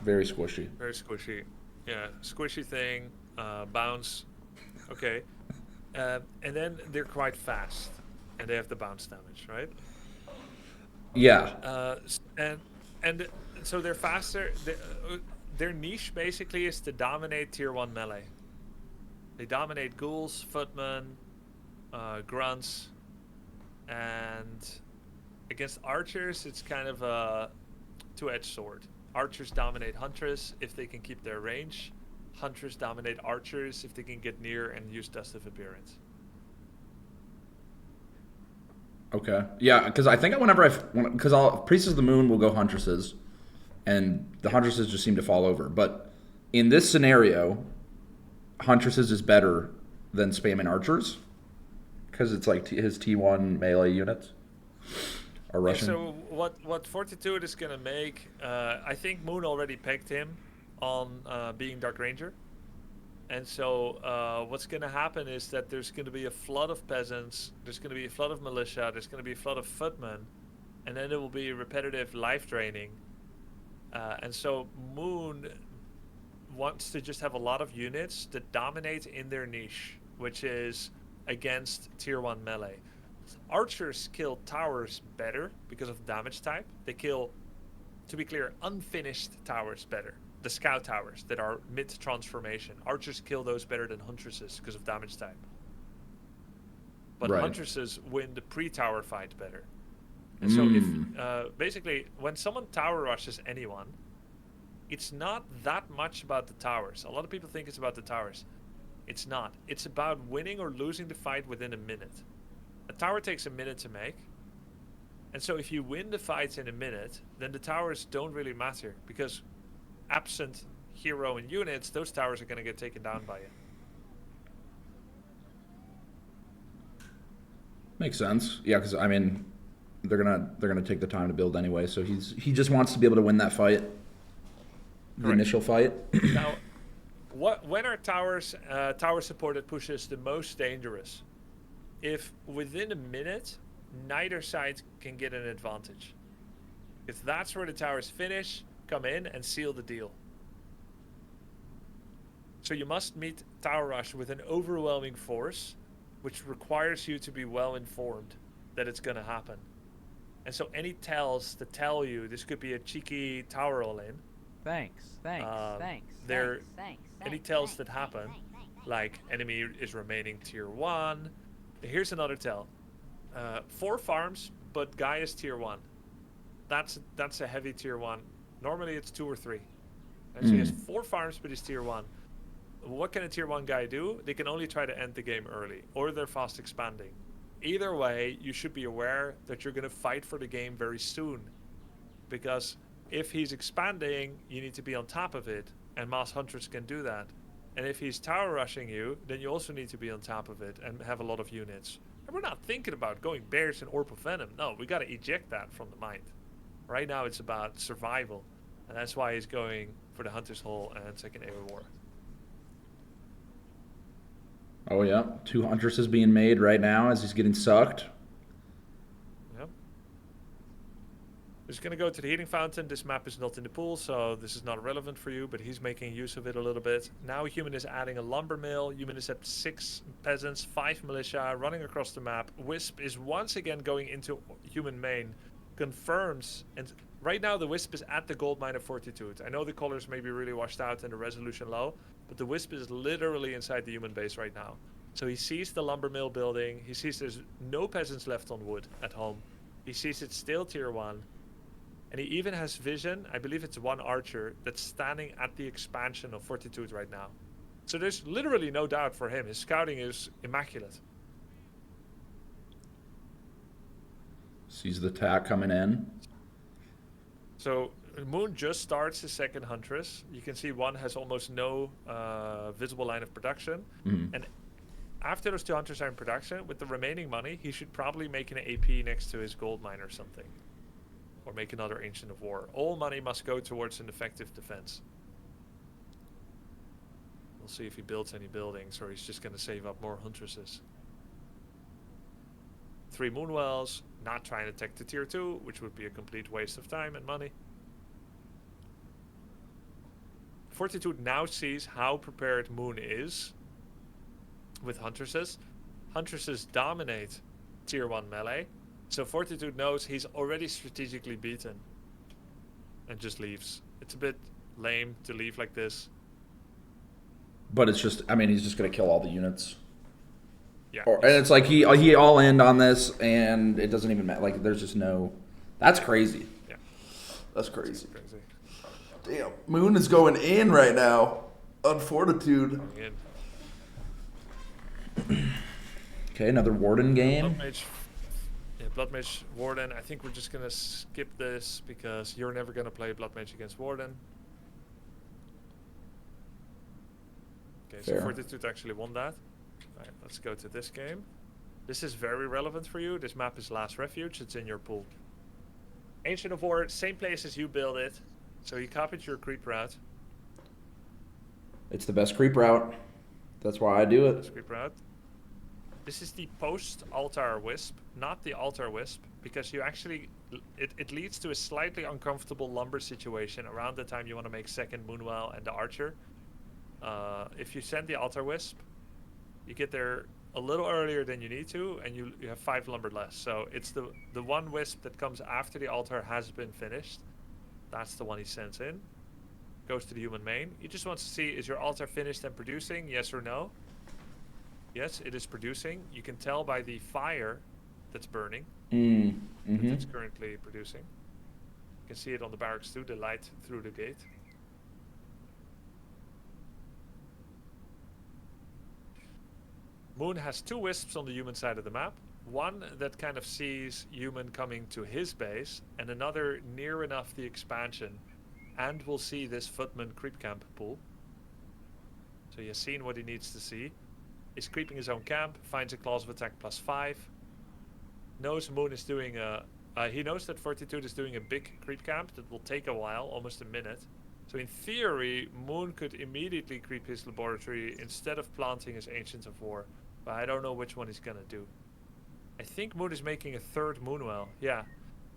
Very squishy. Very squishy. Yeah, squishy thing. Bounce. Okay. And then they're quite fast, and they have the bounce damage, right? Yeah. And so they're faster. Their niche basically is to dominate tier 1 melee. They dominate ghouls, footmen, grunts, and against archers it's kind of a two-edged sword. Archers dominate Huntress if they can keep their range. Hunters dominate archers if they can get near and use Dust of Appearance. Okay. Yeah, because I think because Priestess of the Moon will go Huntresses, and the Huntresses just seem to fall over. But in this scenario, Huntresses is better than spamming archers, because it's like his T1 melee units are Russian. So what Fortitude is going to make, I think Moon already pegged him on being Dark Ranger. And so what's going to happen is that there's going to be a flood of peasants, there's going to be a flood of militia, there's going to be a flood of footmen, and then there will be repetitive life draining. And so Moon wants to just have a lot of units that dominate in their niche, which is against tier 1 melee. Archers kill towers better because of damage type. They kill, to be clear, unfinished towers better. The scout towers that are mid-transformation. Archers kill those better than huntresses because of damage type. But Right. huntresses win the pre-tower fight better. And so if, basically, when someone tower rushes anyone, it's not that much about the towers. A lot of people think it's about the towers. It's not. It's about winning or losing the fight within a minute. A tower takes a minute to make. And so if you win the fights in a minute, then the towers don't really matter. Because absent hero and units, those towers are going to get taken down by you. Makes sense. Yeah, because I mean, they're gonna take the time to build anyway. So he just wants to be able to win that fight, the Correct. initial fight. Now, when are towers tower supported pushes the most dangerous? If within a minute, neither side can get an advantage. If that's where the towers finish, come in and seal the deal. So you must meet tower rush with an overwhelming force, which requires you to be well informed that it's going to happen. And so any tells that tell you this could be a cheeky tower all-in, Thanks. there any tells that happen, like enemy is remaining tier 1. Here's another tell. 4 farms, but guy is tier 1. That's a heavy tier 1. Normally it's 2 or 3. And so he has 4 farms, but he's tier 1. What can a tier 1 guy do? They can only try to end the game early, or they're fast expanding. Either way, you should be aware that you're going to fight for the game very soon. Because if he's expanding, you need to be on top of it, and Mass Hunters can do that. And if he's tower rushing you, then you also need to be on top of it and have a lot of units. And we're not thinking about going Bears and Orb of Venom. No, we got to eject that from the mind. Right now it's about survival. And that's why he's going for the Hunter's Hole and Second Air War. Oh yeah, 2 huntresses being made right now as he's getting sucked. Yep. He's going to go to the heating fountain. This map is not in the pool, so this is not relevant for you, but he's making use of it a little bit. Now Human is adding a lumber mill. Human is at 6 peasants, 5 militia, running across the map. Wisp is once again going into Human main. Confirms, and right now the Wisp is at the gold mine of Fortitude. I know the colors may be really washed out and the resolution low, but the Wisp is literally inside the Human base right now. So he sees the lumber mill building. He sees there's no peasants left on wood at home. He sees it's still tier 1. And he even has vision, I believe it's 1 archer, that's standing at the expansion of Fortitude right now. So there's literally no doubt for him. His scouting is immaculate. Sees the attack coming in. So Moon just starts his second Huntress. You can see 1 has almost no visible line of production. And after those 2 Hunters are in production, with the remaining money, he should probably make an AP next to his gold mine or something. Or make another Ancient of War. All money must go towards an effective defense. We'll see if he builds any buildings or he's just going to save up more Huntresses. 3 Moonwells, not trying to tech to tier 2, which would be a complete waste of time and money. Fortitude now sees how prepared Moon is with Huntresses. Huntresses dominate tier 1 melee. So Fortitude knows he's already strategically beaten. And just leaves. It's a bit lame to leave like this. But it's just, I mean, he's just going to kill all the units. Yeah. And it's like he all in on this, and it doesn't even matter. Like, there's just no... That's crazy. Yeah. That's crazy. Crazy. Damn. Moon is going in right now on Fortitude. Going in. Okay, another Warden game. Blood Mage. Yeah, Blood Mage Warden. I think we're just gonna skip this because you're never gonna play Blood Mage against Warden. Okay, Fair. so Fortitude actually won that. Alright, let's go to this game. This is very relevant for you. This map is Last Refuge. It's in your pool. Ancient of War, same place as you build it. So you copied your creep route. It's the best creep route. That's why I do it. Creep route. This is the post-altar wisp, not the altar wisp, because you actually it leads to a slightly uncomfortable lumber situation around the time you want to make second Moonwell and the archer. If you send the altar wisp, you get there a little earlier than you need to, and you have 5 lumber less. So it's the one wisp that comes after the altar has been finished. That's the one he sends in. Goes to the human main. He just wants to see, is your altar finished and producing? Yes or no? Yes, it is producing. You can tell by the fire that's burning that it's currently producing. You can see it on the barracks too, the light through the gate. Moon has 2 wisps on the human side of the map. One that kind of sees human coming to his base, and another near enough the expansion, and will see this footman creep camp pool. So he has seen what he needs to see. Is creeping his own camp, finds a clause of attack +5. Knows Moon is doing he knows that Fortitude is doing a big creep camp that will take a while, almost a minute. So in theory, Moon could immediately creep his laboratory instead of planting his Ancients of War. But I don't know which one he's gonna do. I think Moon is making a 3rd Moonwell. Yeah,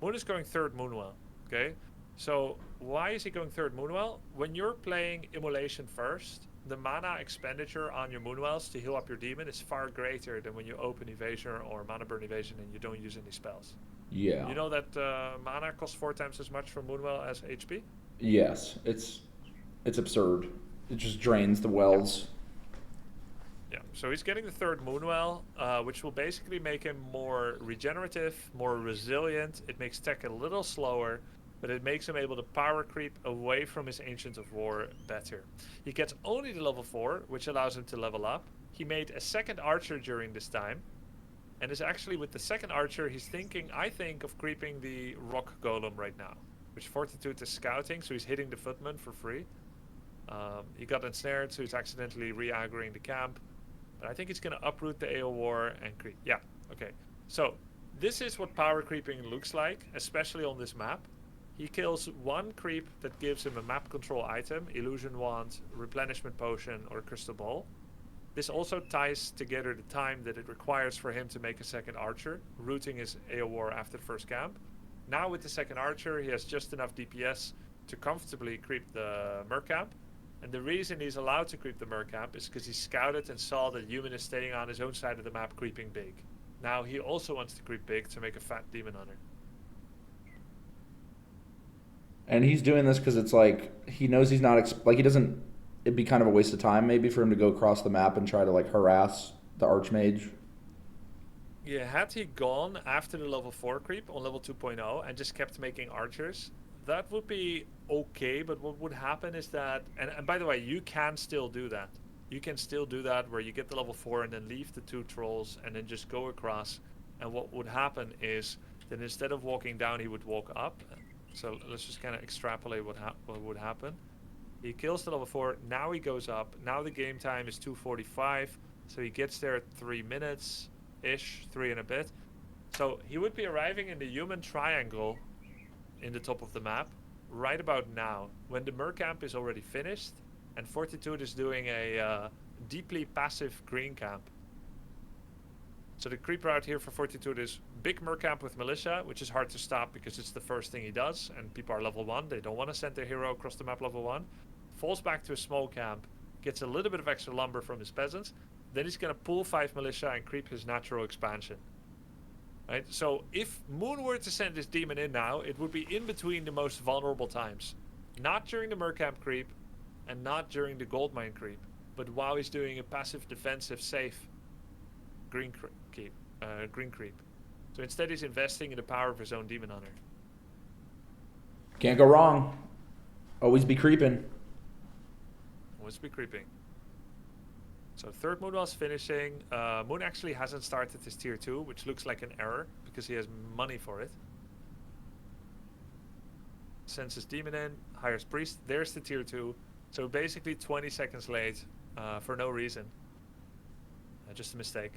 Moon is going 3rd Moonwell. Okay, so why is he going 3rd Moonwell? When you're playing Immolation first, the mana expenditure on your Moonwells to heal up your demon is far greater than when you open Evasion or Mana Burn Evasion and you don't use any spells. Yeah. You know that mana costs 4 times as much for Moonwell as HP? Yes, it's absurd. It just drains the wells. Yeah, so he's getting the 3rd Moonwell, which will basically make him more regenerative, more resilient. It makes tech a little slower, but it makes him able to power creep away from his Ancient of War better. He gets only the level 4, which allows him to level up. He made a 2nd archer during this time, and is actually with the 2nd archer, he's thinking, I think, of creeping the rock golem right now, which Fortitude is scouting, so he's hitting the footman for free. He got ensnared, so he's accidentally re-aggroing the camp. But I think he's going to uproot the AO and creep. Yeah, okay. So this is what power creeping looks like, especially on this map. He kills 1 creep that gives him a map control item, Illusion Wand, Replenishment Potion, or Crystal Ball. This also ties together the time that it requires for him to make a 2nd archer, rooting his AO after the first camp. Now with the 2nd archer, he has just enough DPS to comfortably creep the Merc camp. And the reason he's allowed to creep the Merc camp is because he scouted and saw that human is staying on his own side of the map creeping big. Now he also wants to creep big to make a fat demon hunter. And he's doing this because it's like he knows he's not he doesn't. It'd be kind of a waste of time maybe for him to go across the map and try to like harass the Archmage. Yeah, had he gone after the level 4 creep on level 2.0 and just kept making archers, that would be okay. But what would happen is that, and by the way, you can still do that. You can still do that where you get the level 4 and then leave the 2 trolls and then just go across. And what would happen is that instead of walking down, he would walk up. So let's just kind of extrapolate what would happen. He kills the level 4, now he goes up. Now the game time is 2:45, so he gets there at 3 minutes-ish, 3 and a bit. So he would be arriving in the human triangle in the top of the map right about now, when the Merc camp is already finished, and Fortitude is doing a deeply passive green camp. So the creep route here for Fortitude is big Merc camp with Militia, which is hard to stop because it's the first thing he does, and people are level 1. They don't want to send their hero across the map level 1. Falls back to a small camp, gets a little bit of extra lumber from his peasants. Then he's going to pull 5 Militia and creep his natural expansion. Right? So if Moon were to send this demon in now, it would be in between the most vulnerable times. Not during the Merc camp creep, and not during the Goldmine creep, but while he's doing a passive defensive safe green creep. So instead he's investing in the power of his own demon hunter. Can't go wrong. Always be creeping. Always be creeping. So 3rd Moonwell's finishing. Moon actually hasn't started his tier 2, which looks like an error because he has money for it. Sends his demon in, hires priest. There's the tier 2. So basically 20 seconds late for no reason. Just a mistake.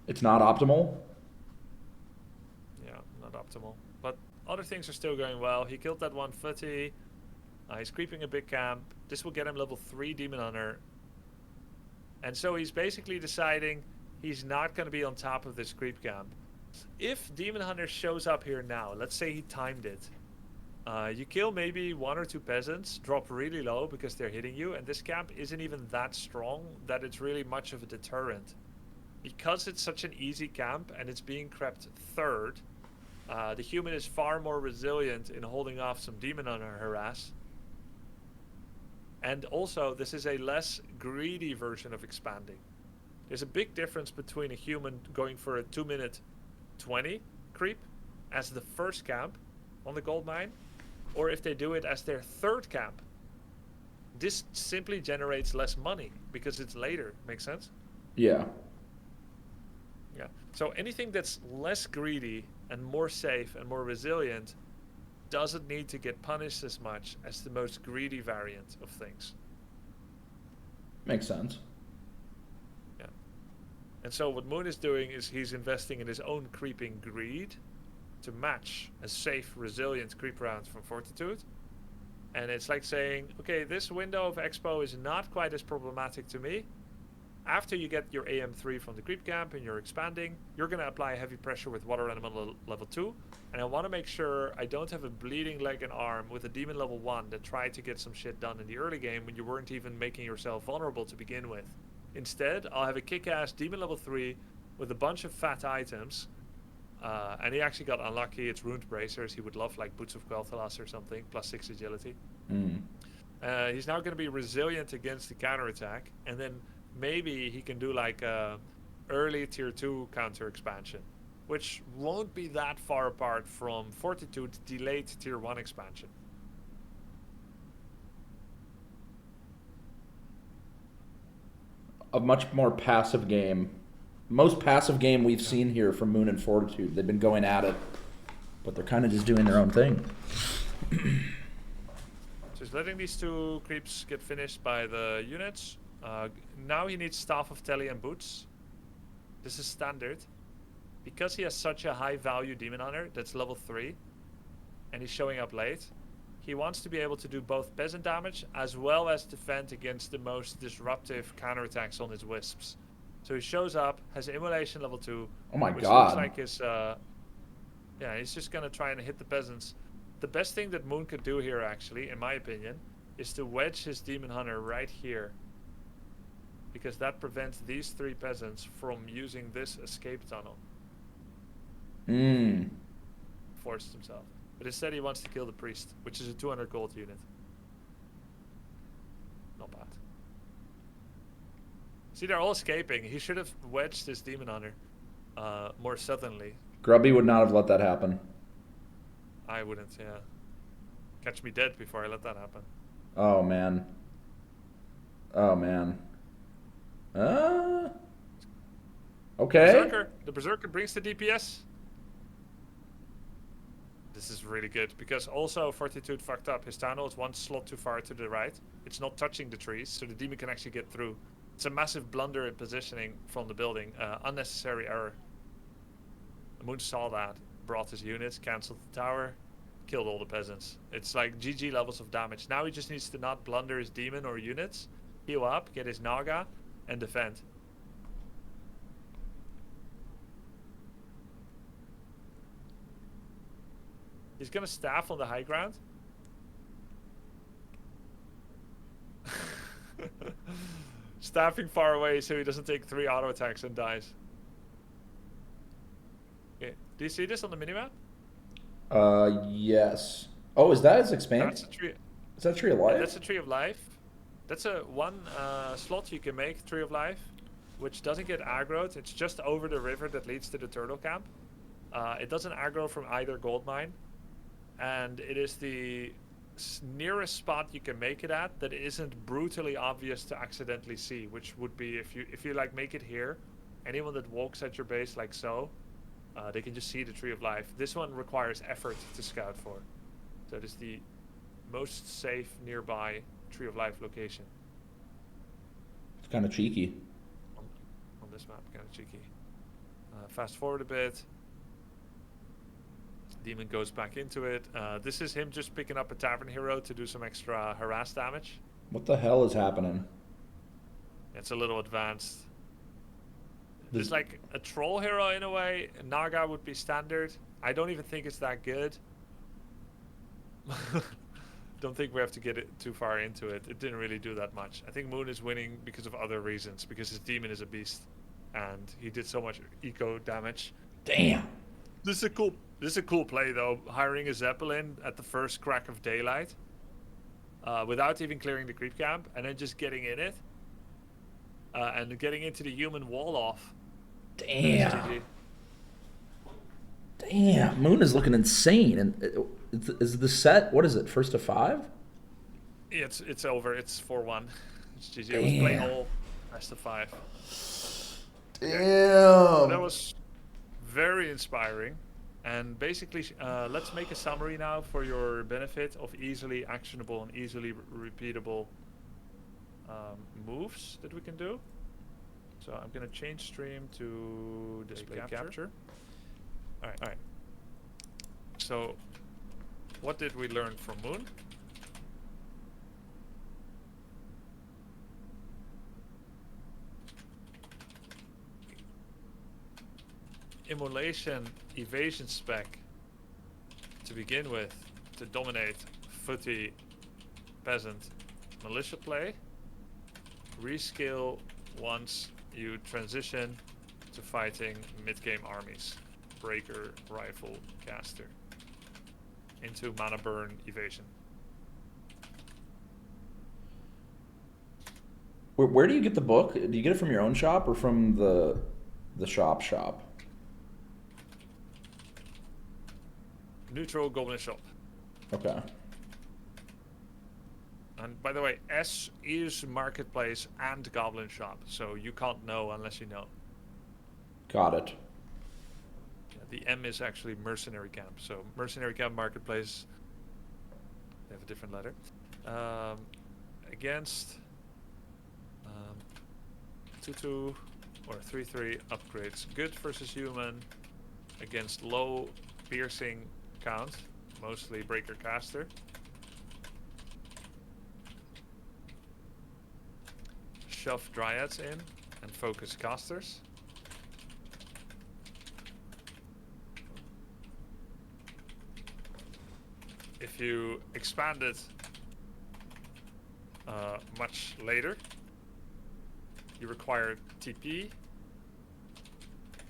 It's not optimal. Yeah, not optimal. But other things are still going well. He killed that 1 footy. He's creeping a big camp. This will get him level 3 Demon Hunter. And so he's basically deciding he's not going to be on top of this creep camp. If Demon Hunter shows up here now, let's say he timed it. You kill maybe 1 or 2 peasants, drop really low because they're hitting you, and this camp isn't even that strong that it's really much of a deterrent. Because it's such an easy camp and it's being crept 3rd, the human is far more resilient in holding off some Demon Hunter harass. And also, this is a less greedy version of expanding. There's a big difference between a human going for a 2-minute 20 creep as the first camp on the gold mine, or if they do it as their 3rd camp. This simply generates less money because it's later. Make sense? Yeah. Yeah. So anything that's less greedy and more safe and more resilient doesn't need to get punished as much as the most greedy variant of things. Makes sense. Yeah. And so what Moon is doing is he's investing in his own creeping greed to match a safe, resilient creep round from Fortitude. And it's like saying, okay, this window of expo is not quite as problematic to me. After you get your AM3 from the creep camp and you're expanding, you're going to apply heavy pressure with Water Animal level 2. And I want to make sure I don't have a bleeding leg and arm with a Demon level 1 that tried to get some shit done in the early game when you weren't even making yourself vulnerable to begin with. Instead, I'll have a kick-ass Demon level 3 with a bunch of fat items. And he actually got unlucky. It's Ruined Bracers. He would love like Boots of Quel'Thalas or something, plus 6 agility. He's now going to be resilient against the counterattack. And then maybe he can do like a early tier 2 counter expansion, which won't be that far apart from Fortitude's delayed tier 1 expansion. A much more passive game. Most passive game we've seen here from Moon and Fortitude. They've been going at it, but they're kind of just doing their own thing. So he's letting these 2 creeps get finished by the units. Now he needs Staff of Telly and Boots. This is standard. Because he has such a high value Demon Hunter that's level 3, and he's showing up late, he wants to be able to do both peasant damage as well as defend against the most disruptive counterattacks on his wisps. So he shows up, has Immolation level 2. Oh my which god. Looks like his, yeah, he's just going to try and hit the peasants. The best thing that Moon could do here, actually, in my opinion, is to wedge his Demon Hunter right here. Because that prevents these 3 peasants from using this escape tunnel. Forced himself. But instead he wants to kill the priest, which is a 200 gold unit. Not bad. See, they're all escaping. He should have wedged his Demon Hunter more southernly. Grubby would not have let that happen. I wouldn't, yeah. Catch me dead before I let that happen. Oh, man. Oh, man. Okay. The Berserker brings the DPS. This is really good, because also Fortitude fucked up. His tunnel is 1 slot too far to the right. It's not touching the trees, so the demon can actually get through. It's a massive blunder in positioning from the building. Unnecessary error. Moon saw that, brought his units, cancelled the tower, killed all the peasants. It's like GG levels of damage. Now he just needs to not blunder his demon or units, heal up, get his Naga, and defend. He's gonna staff on the high ground. Staffing far away so he doesn't take 3 auto attacks and dies. Okay, do you see this on the minimap? Yes. Oh, is that his expand? That's a tree. Is that Tree of Life? Yeah, that's a Tree of Life. That's a 1 slot you can make, Tree of Life, which doesn't get aggroed. It's just over the river that leads to the turtle camp. It doesn't aggro from either gold mine. And it is the nearest spot you can make it at that isn't brutally obvious to accidentally see, which would be if you like make it here, anyone that walks at your base like so, they can just see the Tree of Life. This one requires effort to scout for. So it is the most safe nearby Tree of Life location. It's kind of cheeky. On this map, kind of cheeky. Fast forward a bit. Demon goes back into it. This is him just picking up a Tavern Hero to do some extra harass damage. What the hell is happening? It's a little advanced. This- It's like a Troll Hero in a way. Naga would be standard. I don't even think it's that good. Don't think we have to get it too far into it. It didn't really do that much. I think Moon is winning because of other reasons. Because his demon is a beast, and he did so much eco damage. Damn. This is a cool play though. Hiring a Zeppelin at the first crack of daylight, without even clearing the creep camp, and then just getting in it, and getting into the human wall off. Damn. GG. Damn. Moon is looking insane. And is the set, what is it, first to 5? It's over. It's 4-1. It's GG. It was play Damn. all best of 5. Damn. That was very inspiring. And basically, let's make a summary now for your benefit of easily actionable and easily repeatable moves that we can do. So I'm gonna change stream to display capture. All right. So, what did we learn from Moon? Immolation evasion spec to begin with to dominate footy peasant militia play. Reskill once you transition to fighting mid-game armies. Breaker rifle caster into mana burn evasion. Where do you get the book? Do you get it from your own shop or from the shop? Neutral Goblin Shop. Okay. And by the way, S is Marketplace and Goblin Shop, so you can't know unless you know. Got it. Yeah, the M is actually Mercenary Camp, so Mercenary Camp Marketplace, they have a different letter. Against 2-2 or 3-3 upgrades. Good versus human against low piercing count, mostly Breaker Caster. Shove Dryads in and focus casters. If you expand it much later, you require TP,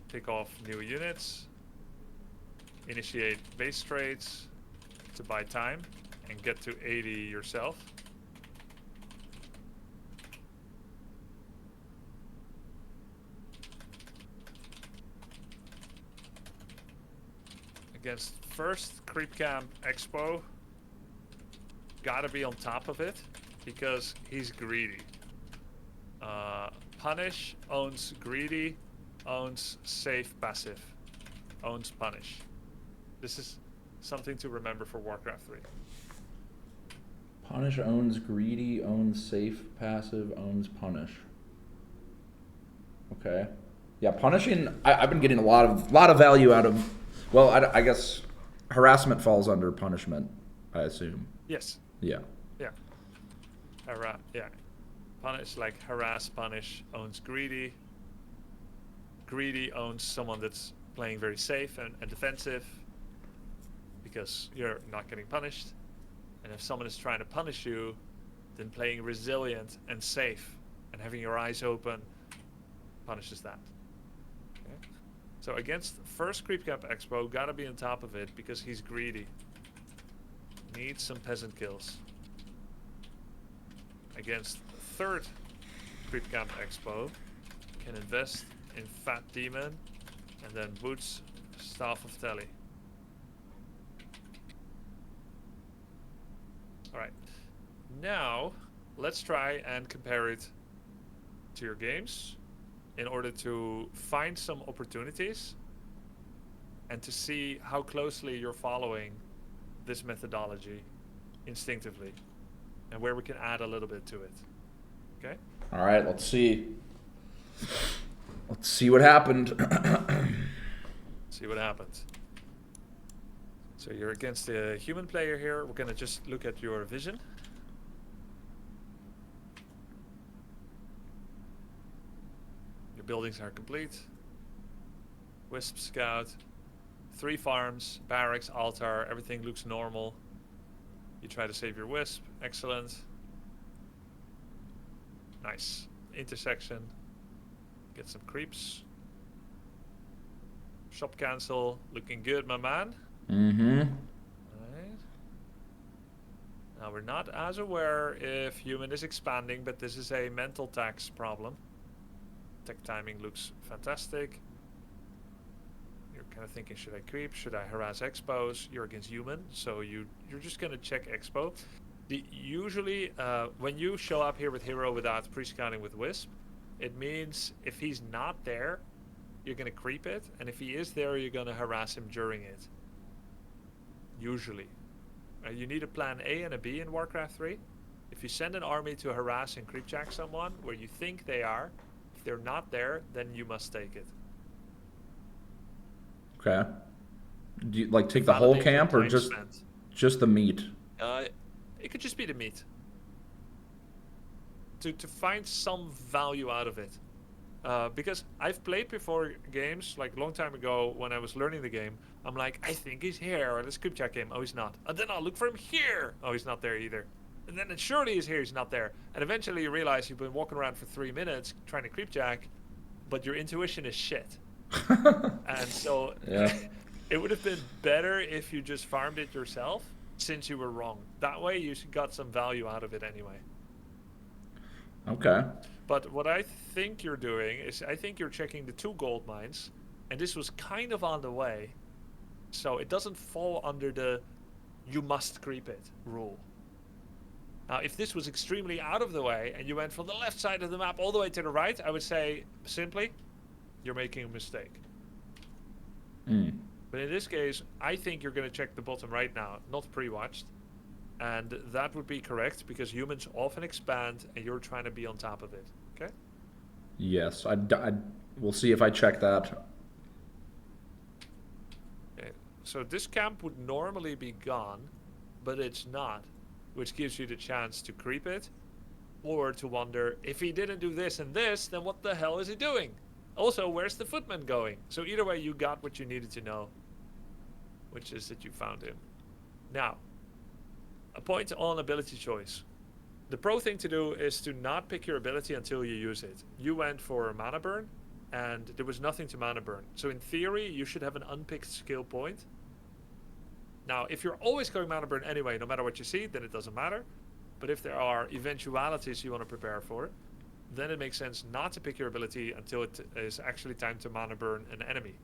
pick off new units, initiate base trades to buy time, and get to 80 yourself. Against first Creep Camp Expo, gotta be on top of it because he's greedy. Punish owns greedy, owns safe passive, owns punish. This is something to remember for Warcraft 3. Punish owns greedy, owns safe, passive, owns punish. Okay. Yeah, punishing. I've been getting a lot of value out of. Well, I guess harassment falls under punishment. I assume. Yes. Yeah. Yeah. Yeah. Punish, like harass, punish, owns greedy. Greedy owns someone that's playing very safe and defensive because you're not getting punished. And if someone is trying to punish you, then playing resilient and safe and having your eyes open punishes that. Okay? So against first Creep Camp Expo, gotta be on top of it because he's greedy. Needs some peasant kills. Against third Creep Camp Expo, can invest in Fat Demon and then Boots Staff of Telly. Alright, now let's try and compare it to your games in order to find some opportunities and to see how closely you're following this methodology instinctively and where we can add a little bit to it. Okay? All right. Let's see. Let's see what happened. See what happens. So you're against the human player here. We're gonna just look at your vision. Your buildings are complete. Wisp scout. 3 farms, barracks, altar, everything looks normal. You try to save your wisp. Excellent. Nice. Intersection. Get some creeps. Shop cancel. Looking good, my man. Mm-hmm. Alright. Now we're not as aware if human is expanding, but this is a mental tax problem. Tech timing looks fantastic. You're kind of thinking, should I creep? Should I harass expos? You're against human, so you're just gonna check expo. Usually, when you show up here with hero without pre-scouting with wisp, it means if he's not there, you're gonna creep it, and if he is there, you're gonna harass him during it. Usually. You need a plan A and a B in Warcraft 3. If you send an army to harass and creepjack someone where you think they are, if they're not there, then you must take it. Okay. Do you like take the whole Validate your camp or time just spent. the meat? It could just be the meat. To find some value out of it. Because I've played before games, like a long time ago when I was learning the game. I'm like, I think he's here, or let's creep check him. Oh, he's not. And then I'll look for him here. Oh, he's not there either. And then surely he's here, he's not there. And eventually you realize you've been walking around for 3 minutes trying to creep jack, but your intuition is shit. And so Yeah. it would have been better if you just farmed it yourself, since you were wrong. That way you got some value out of it anyway. Okay. But what I think you're doing is, I think you're checking the 2 gold mines, and this was kind of on the way, so it doesn't fall under the you must creep it rule. Now, if this was extremely out of the way, and you went from the left side of the map all the way to the right, I would say, simply, you're making a mistake. Mm. But in this case, I think you're going to check the bottom right now, not pre-watched. And that would be correct, because humans often expand, and you're trying to be on top of it. Okay? Yes. We'll see if I check that. Okay. So this camp would normally be gone, but it's not, which gives you the chance to creep it, or to wonder, if he didn't do this and this, then what the hell is he doing? Also, where's the footman going? So either way, you got what you needed to know, which is that you found him. Now, a point on ability choice. The pro thing to do is to not pick your ability until you use it. You went for mana burn, and there was nothing to mana burn. So in theory, you should have an unpicked skill point. Now, if you're always going mana burn anyway, no matter what you see, then it doesn't matter. But if there are eventualities you want to prepare for, then it makes sense not to pick your ability until it is actually time to mana burn an enemy.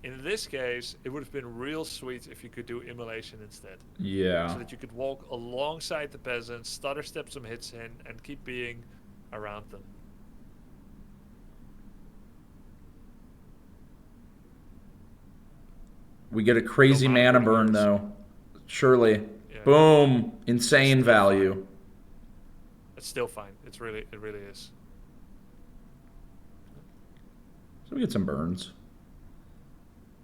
In this case, it would have been real sweet if you could do immolation instead. Yeah. So that you could walk alongside the peasants, stutter step some hits in, and keep being around them. We get a crazy No mana mana burn burn works. though. Surely. Yeah. Boom. Insane Still value. It's still fine. It really is. So we get some burns.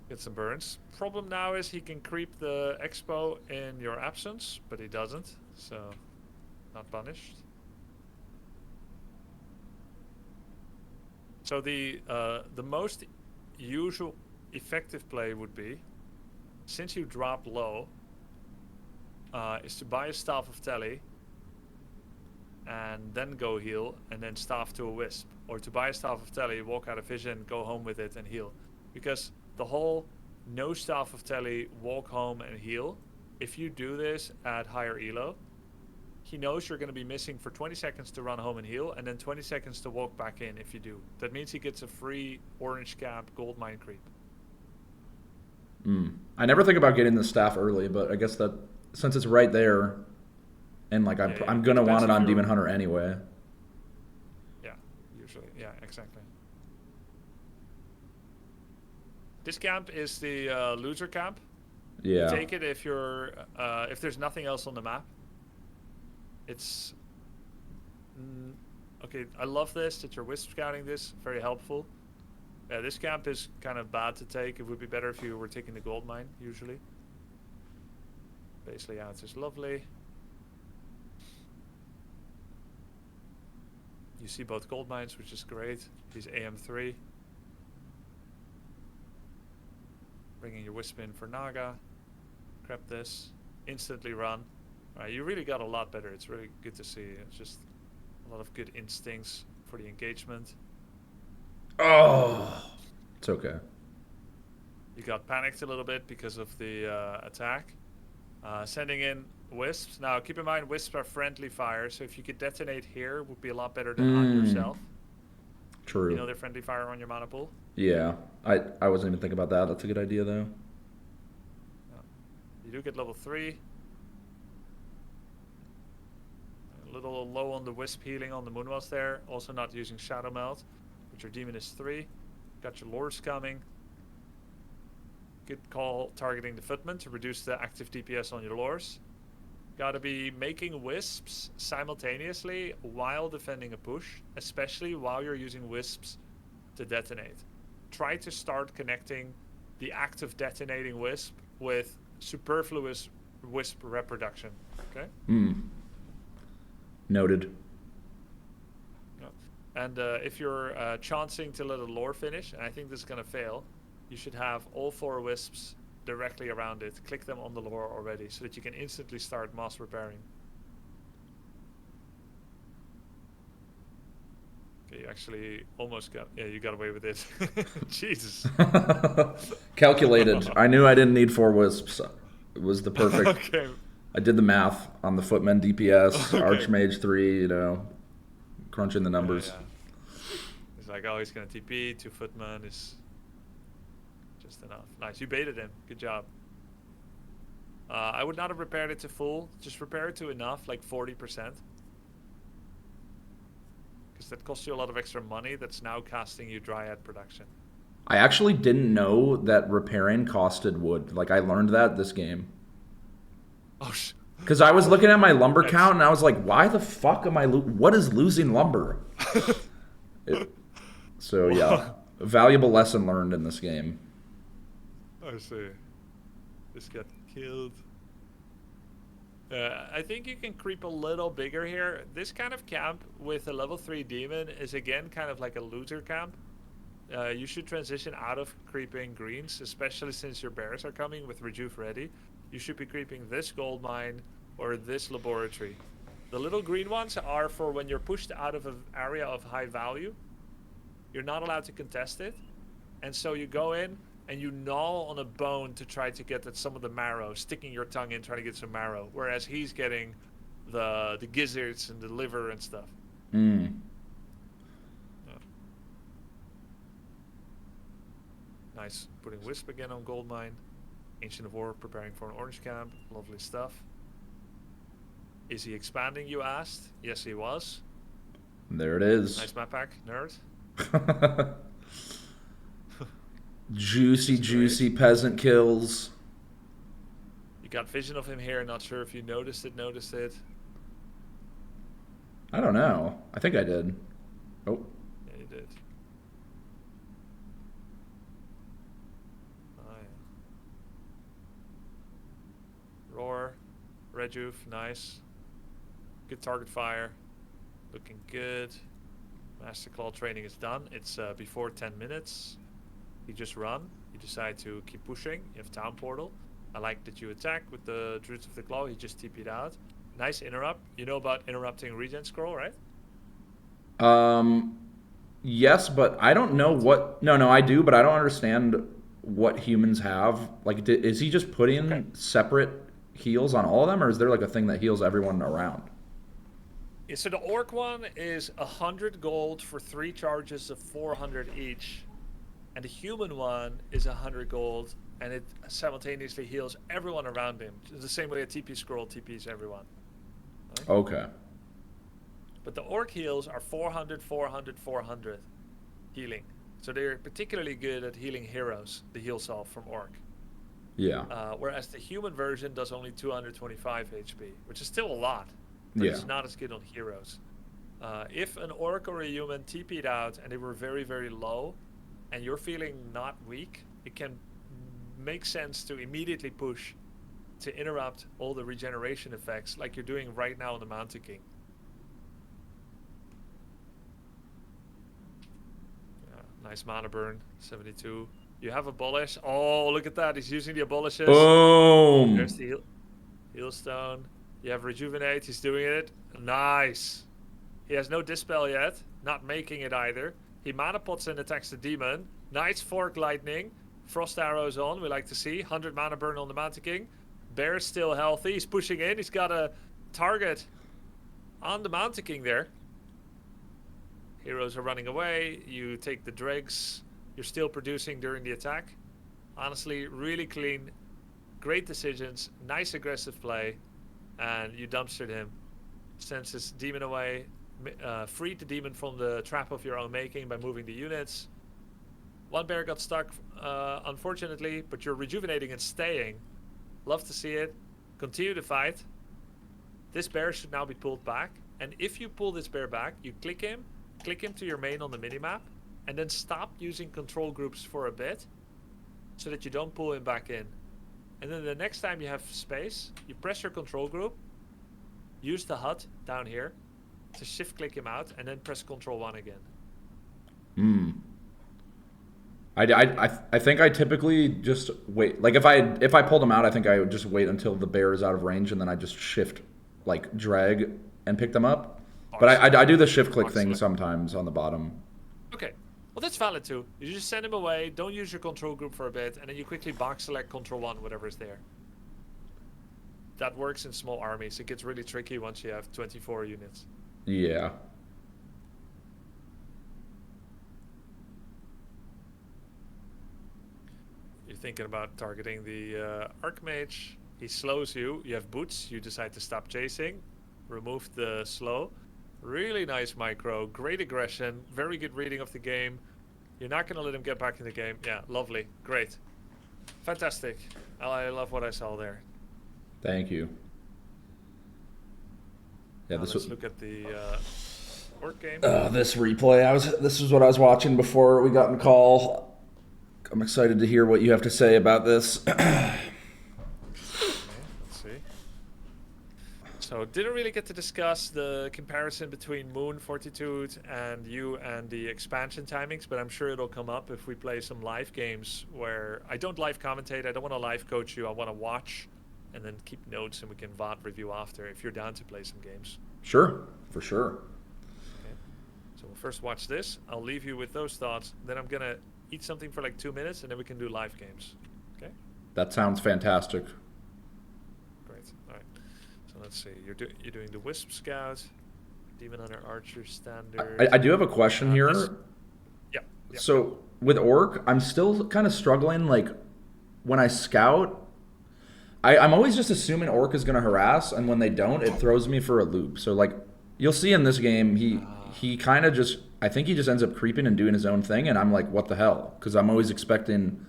Get some burns. Problem now is he can creep the expo in your absence, but he doesn't, so not punished. So the most usual effective play would be, since you drop low, is to buy a Staff of Tele and then go heal, and then Staff to a Wisp. Or to buy a Staff of Tele, walk out of vision, go home with it and heal. Because the whole no Staff of Tele, walk home and heal, if you do this at higher elo, he knows you're going to be missing for 20 seconds to run home and heal, and then 20 seconds to walk back in if you do. That means he gets a free orange cap gold mine creep. I never think about getting the staff early, but I guess that since it's right there, and like I'm gonna want it on Demon Hunter anyway. Yeah, usually. Yeah, exactly. This camp is the loser camp. Yeah. Take it if you're if there's nothing else on the map. It's okay. I love this that you're wisp scouting this. Very helpful. Yeah, this camp is kind of bad to take. It would be better if you were taking the gold mine usually. Base layout is lovely. You see both gold mines, which is great. He's AM3. Bringing your Wisp in for Naga. Grab this. Instantly run. Alright, you really got a lot better. It's really good to see. It's just a lot of good instincts for the engagement. Oh, it's okay. You got panicked a little bit because of the attack. Sending in Wisps. Now, keep in mind, Wisps are friendly fire, so if you could detonate here, it would be a lot better than on yourself. True. You know they're friendly fire on your mana pool? Yeah, I wasn't even thinking about that. That's a good idea, though. You do get level 3. A little low on the Wisp healing on the Moonwells there. Also not using Shadow Melt, but your Demon is 3. Got your Lords coming. Good call targeting the Footman to reduce the active DPS on your Lords. Gotta be making Wisps simultaneously while defending a push, especially while you're using Wisps to detonate. Try to start connecting the act of detonating Wisp with superfluous Wisp reproduction. Okay? Noted. And if you're chancing to let a lore finish, and I think this is going to fail, you should have all 4 Wisps directly around it. Click them on the lore already so that you can instantly start mass repairing. Okay, you actually almost got... Yeah, you got away with it. Jesus. Calculated. I knew I didn't need 4 Wisps. It was the perfect... Okay. I did the math on the Footman DPS, Okay. Archmage 3, you know, crunching the numbers. Yeah. It's like, oh, he's going to TP, 2 Footman is just enough. Nice, you baited him. Good job. I would not have repaired it to full. Just repair it to enough, like 40%. Because that costs you a lot of extra money that's now costing you Dryad production. I actually didn't know that repairing costed wood. Like, I learned that this game. Oh, Because I was looking at my lumber count and I was like, why the fuck am I... what is losing lumber? So, yeah. A valuable lesson learned in this game. I see. This got killed. I think you can creep a little bigger here. This kind of camp with a level 3 demon is again kind of like a looter camp. You should transition out of creeping greens, especially since your bears are coming with Rejuve ready. You should be creeping this gold mine or this laboratory. The little green ones are for when you're pushed out of an area of high value. You're not allowed to contest it. And so you go in and you gnaw on a bone to try to get at some of the marrow, sticking your tongue in trying to get some marrow, whereas he's getting the gizzards and the liver and stuff. Yeah. Nice. Putting Wisp again on gold mine. Ancient of War preparing for an orange camp. Lovely stuff. Is he expanding, you asked? Yes, he was. There it is. Nice map pack, nerd. Juicy peasant kills. You got vision of him here. Not sure if you noticed it. I don't know. I think I did. Oh. Yeah, you did. Oh, yeah. Roar. Rejuve, nice. Good target fire. Looking good. Master Claw training is done. It's before 10 minutes. You just run. You decide to keep pushing. You have Town Portal. I like that you attack with the Druids of the Claw. He just TP'd out. Nice interrupt. You know about interrupting regen scroll, right? Yes, but I don't know what... No, I do, but I don't understand what humans have. Like, is he just putting separate heals on all of them, or is there like a thing that heals everyone around? Yeah, so the Orc one is 100 gold for 3 charges of 400 each. And the human one is 100 gold, and it simultaneously heals everyone around him. It's the same way a TP scroll TPs everyone. Right? Okay. But the Orc heals are 400, 400, 400 healing. So they're particularly good at healing heroes, the heal solve from Orc. Yeah. Whereas the human version does only 225 HP, which is still a lot. But Yeah. it's not as good on heroes. If an Orc or a human TP'd out and they were very, very low, and you're feeling not weak, it can make sense to immediately push to interrupt all the regeneration effects like you're doing right now on the Mountain King. Yeah, nice mana burn, 72. You have Abolish. Oh, look at that. He's using the Abolishes. Boom. There's the heal stone. You have Rejuvenate. He's doing it. Nice. He has no Dispel yet. Not making it either. He mana pots and attacks the demon. Nice Fork Lightning. Frost arrows on. We like to see. 100 mana burn on the Mountain King. Bear's still healthy. He's pushing in. He's got a target on the Mountain King there. Heroes are running away. You take the dregs. You're still producing during the attack. Honestly, really clean. Great decisions. Nice aggressive play. And you dumpstered him. Sends his demon away. Freed the demon from the trap of your own making by moving the units. One bear got stuck, unfortunately, but you're rejuvenating and staying. Love to see it. Continue to fight. This bear should now be pulled back. And if you pull this bear back, you click him to your main on the minimap, and then stop using control groups for a bit so that you don't pull him back in. And then the next time you have space, you press your control group, use the HUD down here to shift click him out, and then press Control 1 again. I think I typically just wait. Like if I pulled him out, I think I would just wait until the bear is out of range, and then I just shift, like drag and pick them up. But I do the shift click thing sometimes on the bottom. Okay, well that's valid too. You just send him away, don't use your control group for a bit, and then you quickly box select Control 1, whatever is there. That works in small armies. It gets really tricky once you have 24 units. Yeah. You're thinking about targeting the Archmage. He slows you. You have boots. You decide to stop chasing. Remove the slow. Really nice micro. Great aggression. Very good reading of the game. You're not going to let him get back in the game. Yeah, lovely. Great. Fantastic. I love what I saw there. Thank you. Yeah, Let's look at the Orc game. This replay. This is what I was watching before we got in the call. I'm excited to hear what you have to say about this. Okay, let's see. So didn't really get to discuss the comparison between Moon Fortitude and you and the expansion timings, but I'm sure it'll come up if we play some live games where I don't live commentate. I don't want to live coach you. I want to watch and then keep notes, and we can VOD review after if you're down to play some games. Sure, for sure. Okay. So we'll first watch this. I'll leave you with those thoughts. Then I'm going to eat something for like 2 minutes, and then we can do live games. Okay? That sounds fantastic. Great. All right. So let's see. You're doing the Wisp Scout, Demon Hunter Archer Standard. I do have a question here. Yeah. So with Orc, I'm still kind of struggling. Like when I scout, I'm always just assuming Orc is going to harass, and when they don't, it throws me for a loop. So like you'll see in this game, he kind of just, I think he just ends up creeping and doing his own thing, and I'm like, what the hell? Because I'm always expecting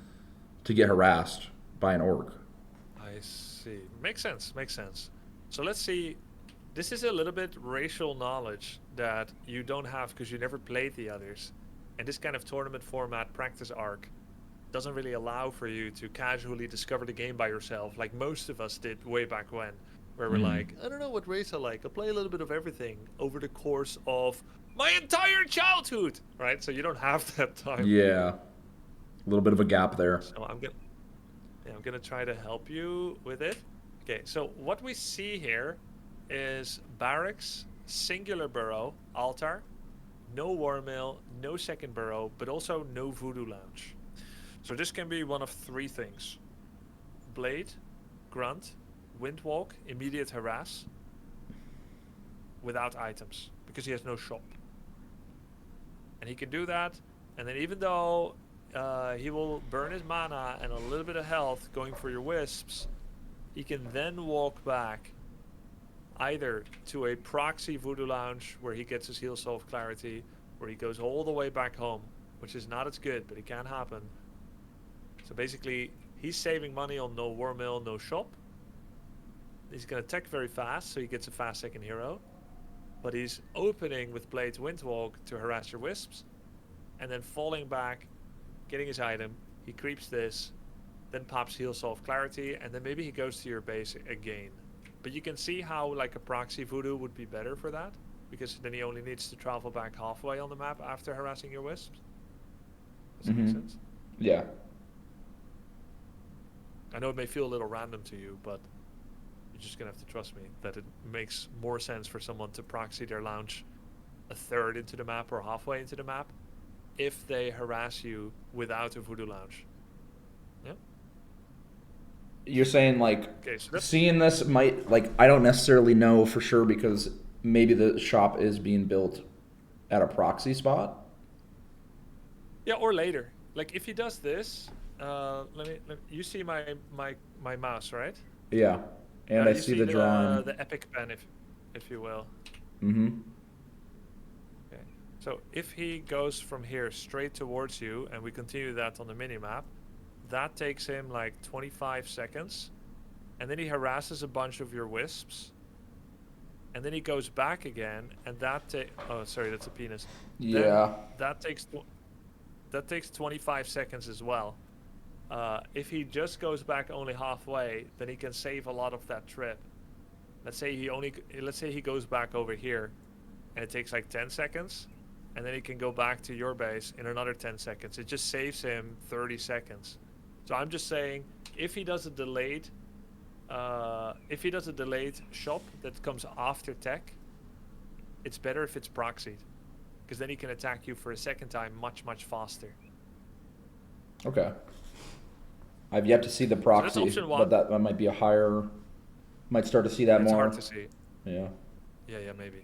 to get harassed by an Orc. I see. Makes sense. So let's see. This is a little bit racial knowledge that you don't have because you never played the others. And this kind of tournament format, practice arc, doesn't really allow for you to casually discover the game by yourself like most of us did way back when, where we're like, I don't know what race I like. I'll play a little bit of everything over the course of my entire childhood, right? So you don't have that time. Yeah, a little bit of a gap there. So I'm gonna try to help you with it. Okay, so what we see here is barracks, singular burrow, altar, no war mill, no second burrow, but also no voodoo lounge. So this can be one of 3 things: blade, grunt, windwalk, immediate harass, without items, because he has no shop. And he can do that, and then even though he will burn his mana and a little bit of health going for your wisps, he can then walk back either to a proxy voodoo lounge where he gets his heal solve clarity, where he goes all the way back home, which is not as good, but it can happen. So basically, he's saving money on no war mill, no shop. He's going to tech very fast, so he gets a fast second hero. But he's opening with Blade's Windwalk to harass your wisps, and then falling back, getting his item. He creeps this, then pops Heal Solve Clarity, and then maybe he goes to your base again. But you can see how like a proxy voodoo would be better for that, because then he only needs to travel back halfway on the map after harassing your wisps. Does that make sense? Yeah. I know it may feel a little random to you, but you're just gonna have to trust me that it makes more sense for someone to proxy their launch a third into the map or halfway into the map if they harass you without a voodoo launch. Yeah. You're saying like Okay, so that's seeing this might like I don't necessarily know for sure because maybe the shop is being built at a proxy spot. yeah, or later. Like if he does this, you see my mouse, right? Yeah. And I You see the drawing. the epic pen, if you will. Mm-hmm. Okay. So if he goes from here straight towards you, and we continue that on the minimap, that takes him like 25 seconds, and then he harasses a bunch of your wisps, and then he goes back again, and oh, sorry, that's a penis. Yeah. Then that takes 25 seconds as well. If he just goes back only halfway, then he can save a lot of that trip. Let's say he goes back over here, and it takes like 10 seconds, and then he can go back to your base in another 10 seconds. It just saves him 30 seconds. So I'm just saying, if he does a delayed shop that comes after tech, it's better if it's proxied, because then he can attack you for a second time much faster. Okay. I've yet to see the proxy, So that's option one. but that might be a higher. Might start to see that It's more. hard to see. Yeah. Yeah, maybe.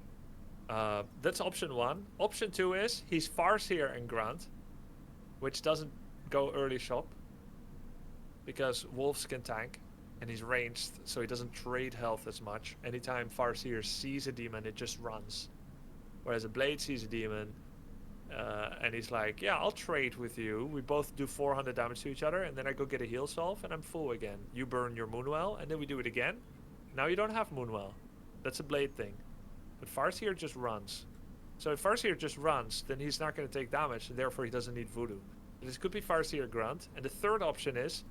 That's option one. Option two is he's Farseer and Grunt, which doesn't go early shop, because wolves can tank, and he's ranged, so he doesn't trade health as much. Anytime Farseer sees a demon, it just runs. Whereas a Blade sees a demon, and he's like, yeah, I'll trade with you. We both do 400 damage to each other, and then I go get a heal solve, and I'm full again. You burn your Moonwell, and then we do it again. Now you don't have Moonwell. That's a Blade thing. But Farseer just runs. So if Farseer just runs, then he's not going to take damage, and therefore he doesn't need Voodoo. But this could be Farseer Grunt. And the third option is,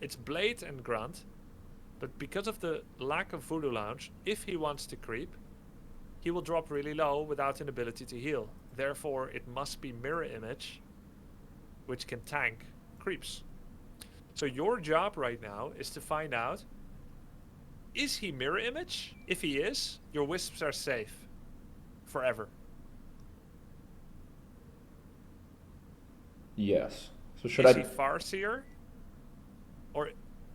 it's Blade and Grunt, but because of the lack of Voodoo Launch, if he wants to creep, he will drop really low without an ability to heal. Therefore, it must be Mirror Image, which can tank creeps. So your job right now is to find out, is he Mirror Image? If he is, your wisps are safe. Forever. Yes. So Is he Farseer? Or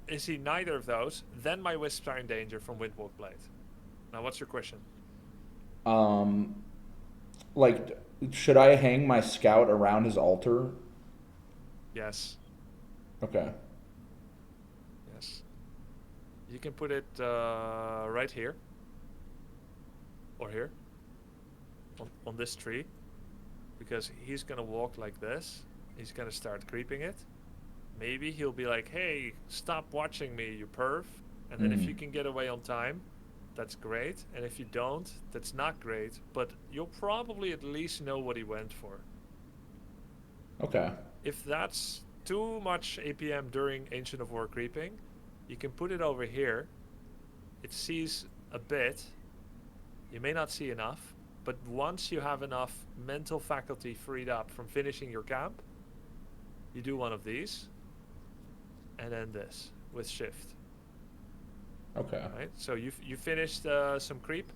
is he neither of those? Then my wisps are in danger from Windwalk Blade. Now what's your question? Like, should I hang my scout around his altar? Yes. Okay. Yes. You can put it right here. Or here. On this tree. Because he's going to walk like this. He's going to start creeping it. Maybe he'll be like, hey, stop watching me, you perv. And then if you can get away on time, that's great. And if you don't, that's not great. But you'll probably at least know what he went for. Okay. If that's too much APM during Ancient of War creeping, you can put it over here. It sees a bit. You may not see enough. But once you have enough mental faculty freed up from finishing your camp, you do one of these. And then this with shift. Okay. Right? So you finished some creep,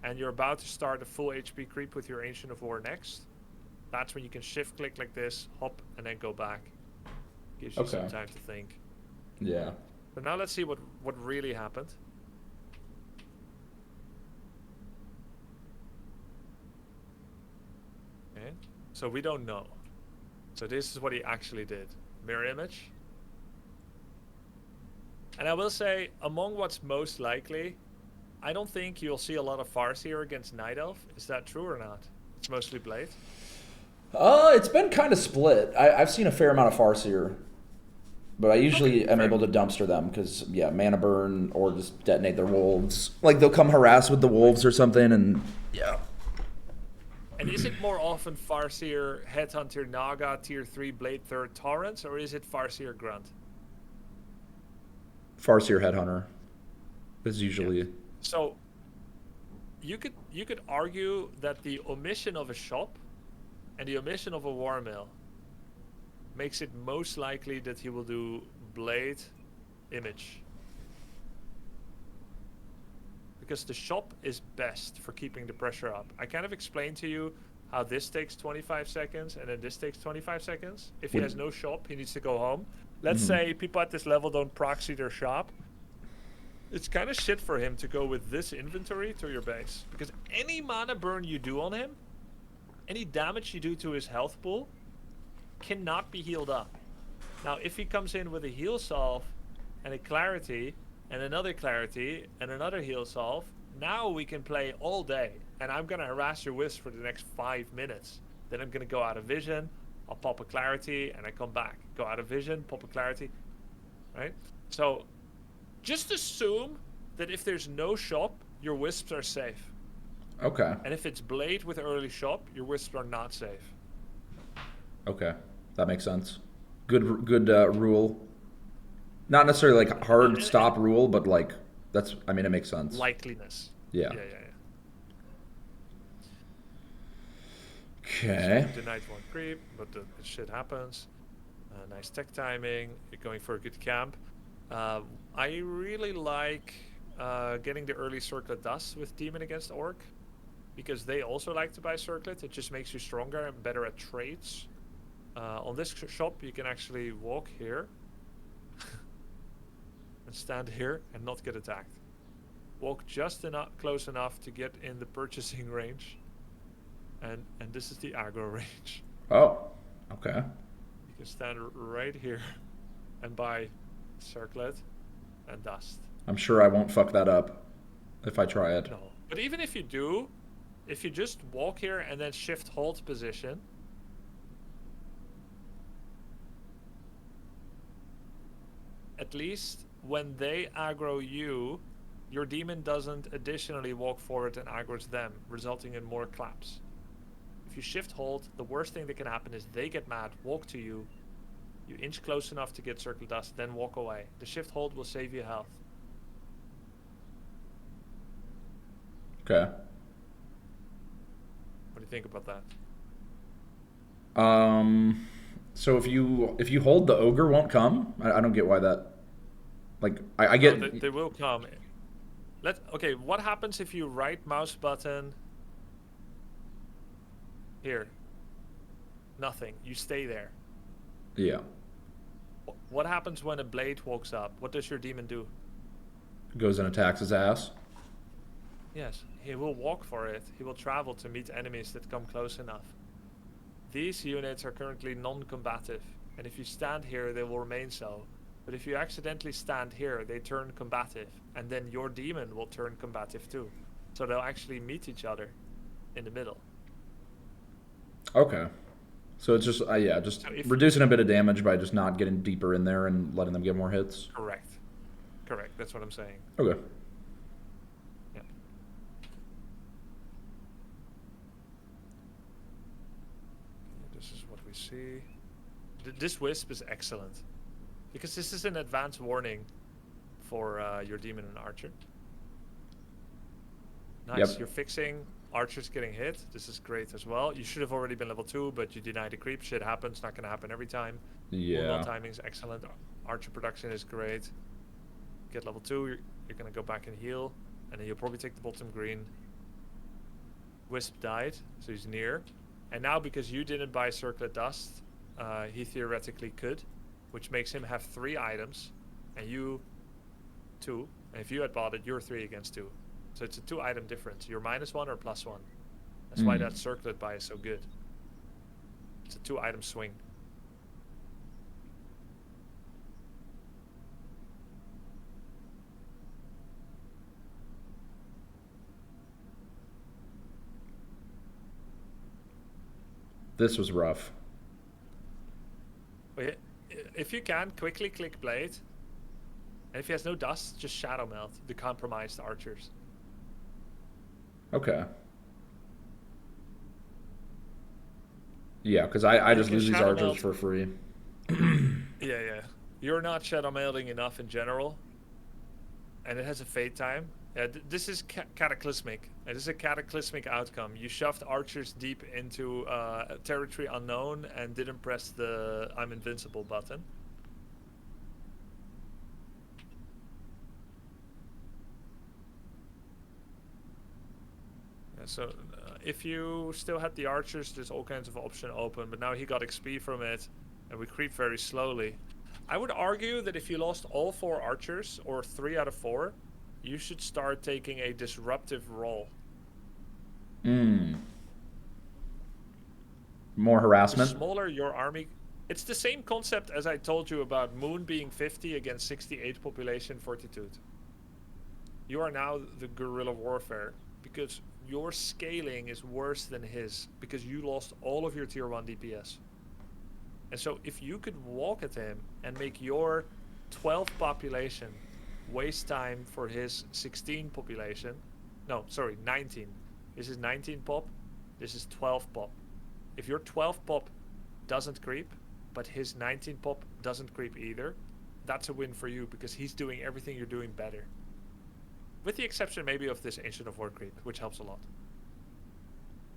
and you're about to start a full HP creep with your Ancient of War next. That's when you can shift click like this, hop, and then go back. Gives you some time to think. Yeah. But now let's see what really happened. Okay. So we don't know. So this is what he actually did. Mirror image. And I will say, among what's most likely, I don't think you'll see a lot of Farseer against Night Elf. Is that true or not? It's mostly Blade. It's been kind of split. I've seen a fair amount of Farseer, but I usually am able to dumpster them because, yeah, mana burn or just detonate their wolves. Like, they'll come harass with the wolves or something, and yeah. And is it more often Farseer, Headhunter, Naga, Tier 3, Blade 3rd, Torrents, or is it Farseer Grunt? Farseer Headhunter is usually So you could argue that the omission of a shop and the omission of a war mill makes it most likely that he will do blade image. Because the shop is best for keeping the pressure up. I kind of explained to you how this takes 25 seconds and then this takes 25 seconds. If he has no shop, he needs to go home. Let's say people at this level don't proxy their shop. It's kind of shit for him to go with this inventory to your base. Because any mana burn you do on him, any damage you do to his health pool, cannot be healed up. Now, if he comes in with a heal salve and a clarity and another clarity and another heal salve, now we can play all day. And I'm going to harass your wisp for the next 5 minutes. Then I'm going to go out of vision, I'll pop a clarity, and I come back. Go out of vision, pop a clarity, right? So just assume that if there's no shop, your wisps are safe. okay. And if it's blade with early shop, your wisps are not safe. Okay, that makes sense. Good rule. Not necessarily like hard stop rule, but like that's. I mean, it makes sense. Likeliness. Yeah. Yeah. Okay. The night won't creep, but the shit happens. Nice tech timing. You're going for a good camp. I really like getting the early circlet dust with demon against orc, because they also like to buy circlet. It just makes you stronger and better at trades. On this shop, you can actually walk here and stand here and not get attacked. Walk just close enough to get in the purchasing range. And this is the aggro range. Oh, okay. You can stand right here and buy circlet and dust. I'm sure I won't fuck that up if I try it. No. But even if you do, if you just walk here and then shift hold position, at least when they aggro you, your demon doesn't additionally walk forward and aggros them, resulting in more claps. If you shift hold, the worst thing that can happen is they get mad, walk to you, you inch close enough to get circle dust, then walk away. The shift hold will save you health. Okay. What do you think about that? So if you hold, the ogre won't come. I don't get why that. Like I get. No, they will come. Okay, what happens if you right mouse button here? Nothing. You stay there. Yeah. What happens when a blade walks up? What does your demon do? Goes and attacks his ass. Yes, he will walk for it. He will travel to meet enemies that come close enough. These units are currently non-combative, and if you stand here, they will remain so. But if you accidentally stand here, they turn combative, and then your demon will turn combative too. So they'll actually meet each other in the middle. Okay. So it's just just So if reducing a bit of damage by just not getting deeper in there and letting them get more hits. Correct. That's what I'm saying. Okay. Yeah. This is what we see. This wisp is excellent, because this is an advanced warning for your demon and archer. Nice. Yep. You're fixing archers getting hit. This is great as well. You should have already been level 2, but you denied the creep. Shit happens. Not going to happen every time. Yeah. Timing is excellent. Archer production is great. Get level 2. You're going to go back and heal. And then you'll probably take the bottom green. Wisp died, so he's near. And now, because you didn't buy Circlet Dust, he theoretically could, which makes him have 3 items, and you 2. And if you had bought it, you're 3 against 2. So it's a 2 item difference. You're -1 or +1. That's why that Circlet buy is so good. It's a 2 item swing. This was rough. But if you can, quickly click Blade. And if he has no dust, just Shadow Melt the compromised archers. Okay. Yeah, because I just lose these Shadow archers Melt for free. Yeah. You're not Shadow Melting enough in general. and it has a fade time. This is cataclysmic. This is a cataclysmic outcome. You shoved archers deep into territory unknown and didn't press the I'm invincible button. So if you still had the archers, there's all kinds of option open, but now he got XP from it, and we creep very slowly. I would argue that if you lost all 4 archers, or 3 out of 4, you should start taking a disruptive role. More The harassment. smaller your army... It's the same concept as I told you about Moon being 50 against 68 population fortitude. You are now the guerrilla warfare, because your scaling is worse than his, because you lost all of your tier 1 DPS. And so if you could walk at him and make your 12 population waste time for his 16 population, no, sorry, 19. This is 19 pop, this is 12 pop. If your 12 pop doesn't creep, but his 19 pop doesn't creep either, that's a win for you, because he's doing everything you're doing better. With the exception maybe of this Ancient of War creep, which helps a lot.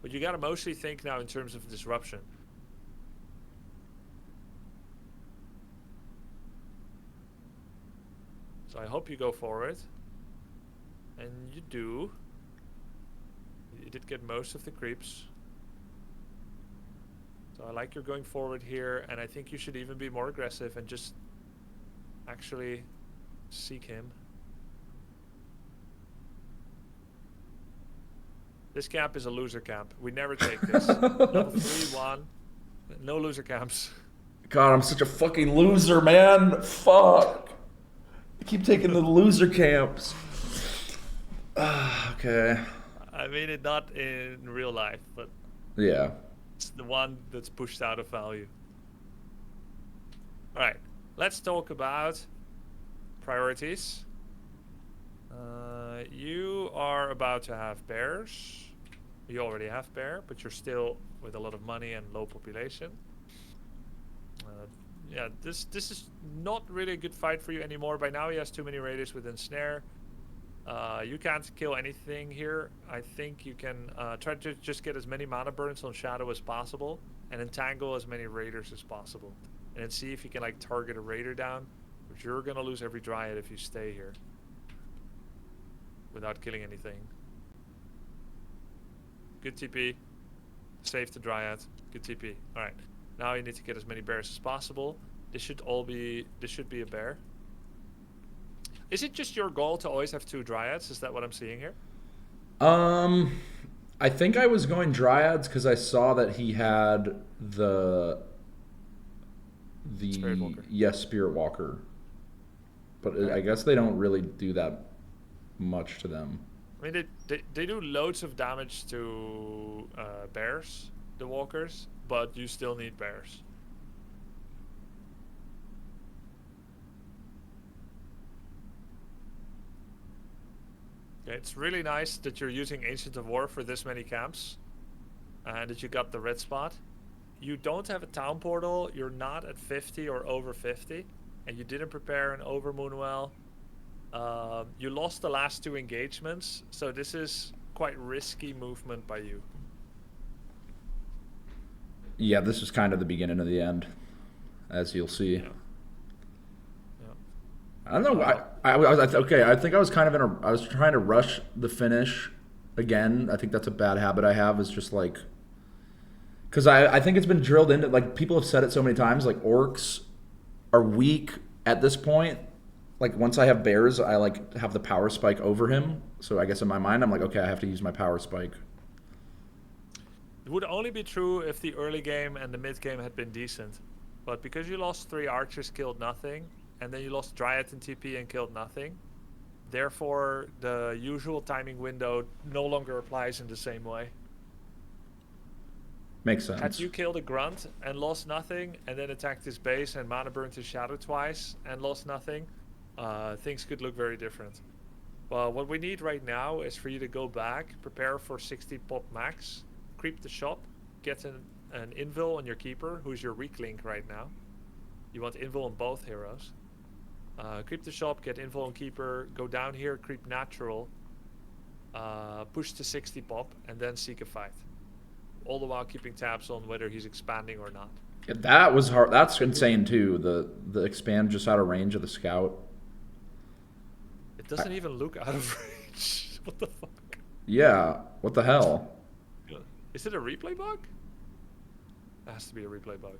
But you gotta mostly think now in terms of disruption. So I hope you go for it. And you do. You did get most of the creeps. So I like you're going forward here, and I think you should even be more aggressive and just actually seek him. This camp is a loser camp. We never take this. Level 3, 1. No loser camps. God, I'm such a fucking loser, man. Fuck. I keep taking the loser camps. Okay. I mean it not in real life, but Yeah. it's the one that's pushed out of value. Alright, let's talk about priorities. You are about to have bears. You already have bear, but you're still with a lot of money and low population. Yeah, this is not really a good fight for you anymore. By now he has too many raiders within snare. You can't kill anything here. I think you can try to just get as many mana burns on Shadow as possible and entangle as many raiders as possible. And then see if you can like target a raider down, but you're gonna lose every dryad if you stay here without killing anything. Good TP. Save the dryad. Good TP. Alright. Now you need to get as many bears as possible. This should be a bear. Is it just your goal to always have 2 dryads? Is that what I'm seeing here? I think I was going dryads because I saw that he had the Spirit Walker. Yes, Spirit Walker. But I guess they don't really do that much to them. I mean, they do loads of damage to bears, the walkers, but you still need bears. Yeah, it's really nice that you're using Ancient of War for this many camps, and that you got the red spot. You don't have a town portal, you're not at 50 or over 50, and you didn't prepare an overmoon well. You lost the last 2 engagements, so this is quite risky movement by you. Yeah, this was kind of the beginning of the end, as you'll see. Yeah. I don't know. I think I was kind of I was trying to rush the finish again. I think that's a bad habit I have. Is just like, because I think it's been drilled into, like, people have said it so many times. Like, orcs are weak at this point. Like, once I have bears, I like have the power spike over him. So I guess in my mind, I'm like, okay, I have to use my power spike. It would only be true if the early game and the mid game had been decent. But because you lost 3 archers, killed nothing, and then you lost Dryad and TP and killed nothing, therefore the usual timing window no longer applies in the same way. Makes sense. Had you killed a grunt and lost nothing, and then attacked his base and mana burned his shadow twice and lost nothing, things could look very different. Well, what we need right now is for you to go back, prepare for 60 pop max, creep the shop, get an invul on your keeper, who's your weak link right now. You want invul on both heroes. Creep the shop, get invul on keeper, go down here, creep natural, push to 60 pop, and then seek a fight. All the while keeping tabs on whether he's expanding or not. Yeah, that was hard. That's insane too. The expand just out of range of the scout. It doesn't even look out of range. What the fuck? Yeah. What the hell? Is it a replay bug? It has to be a replay bug.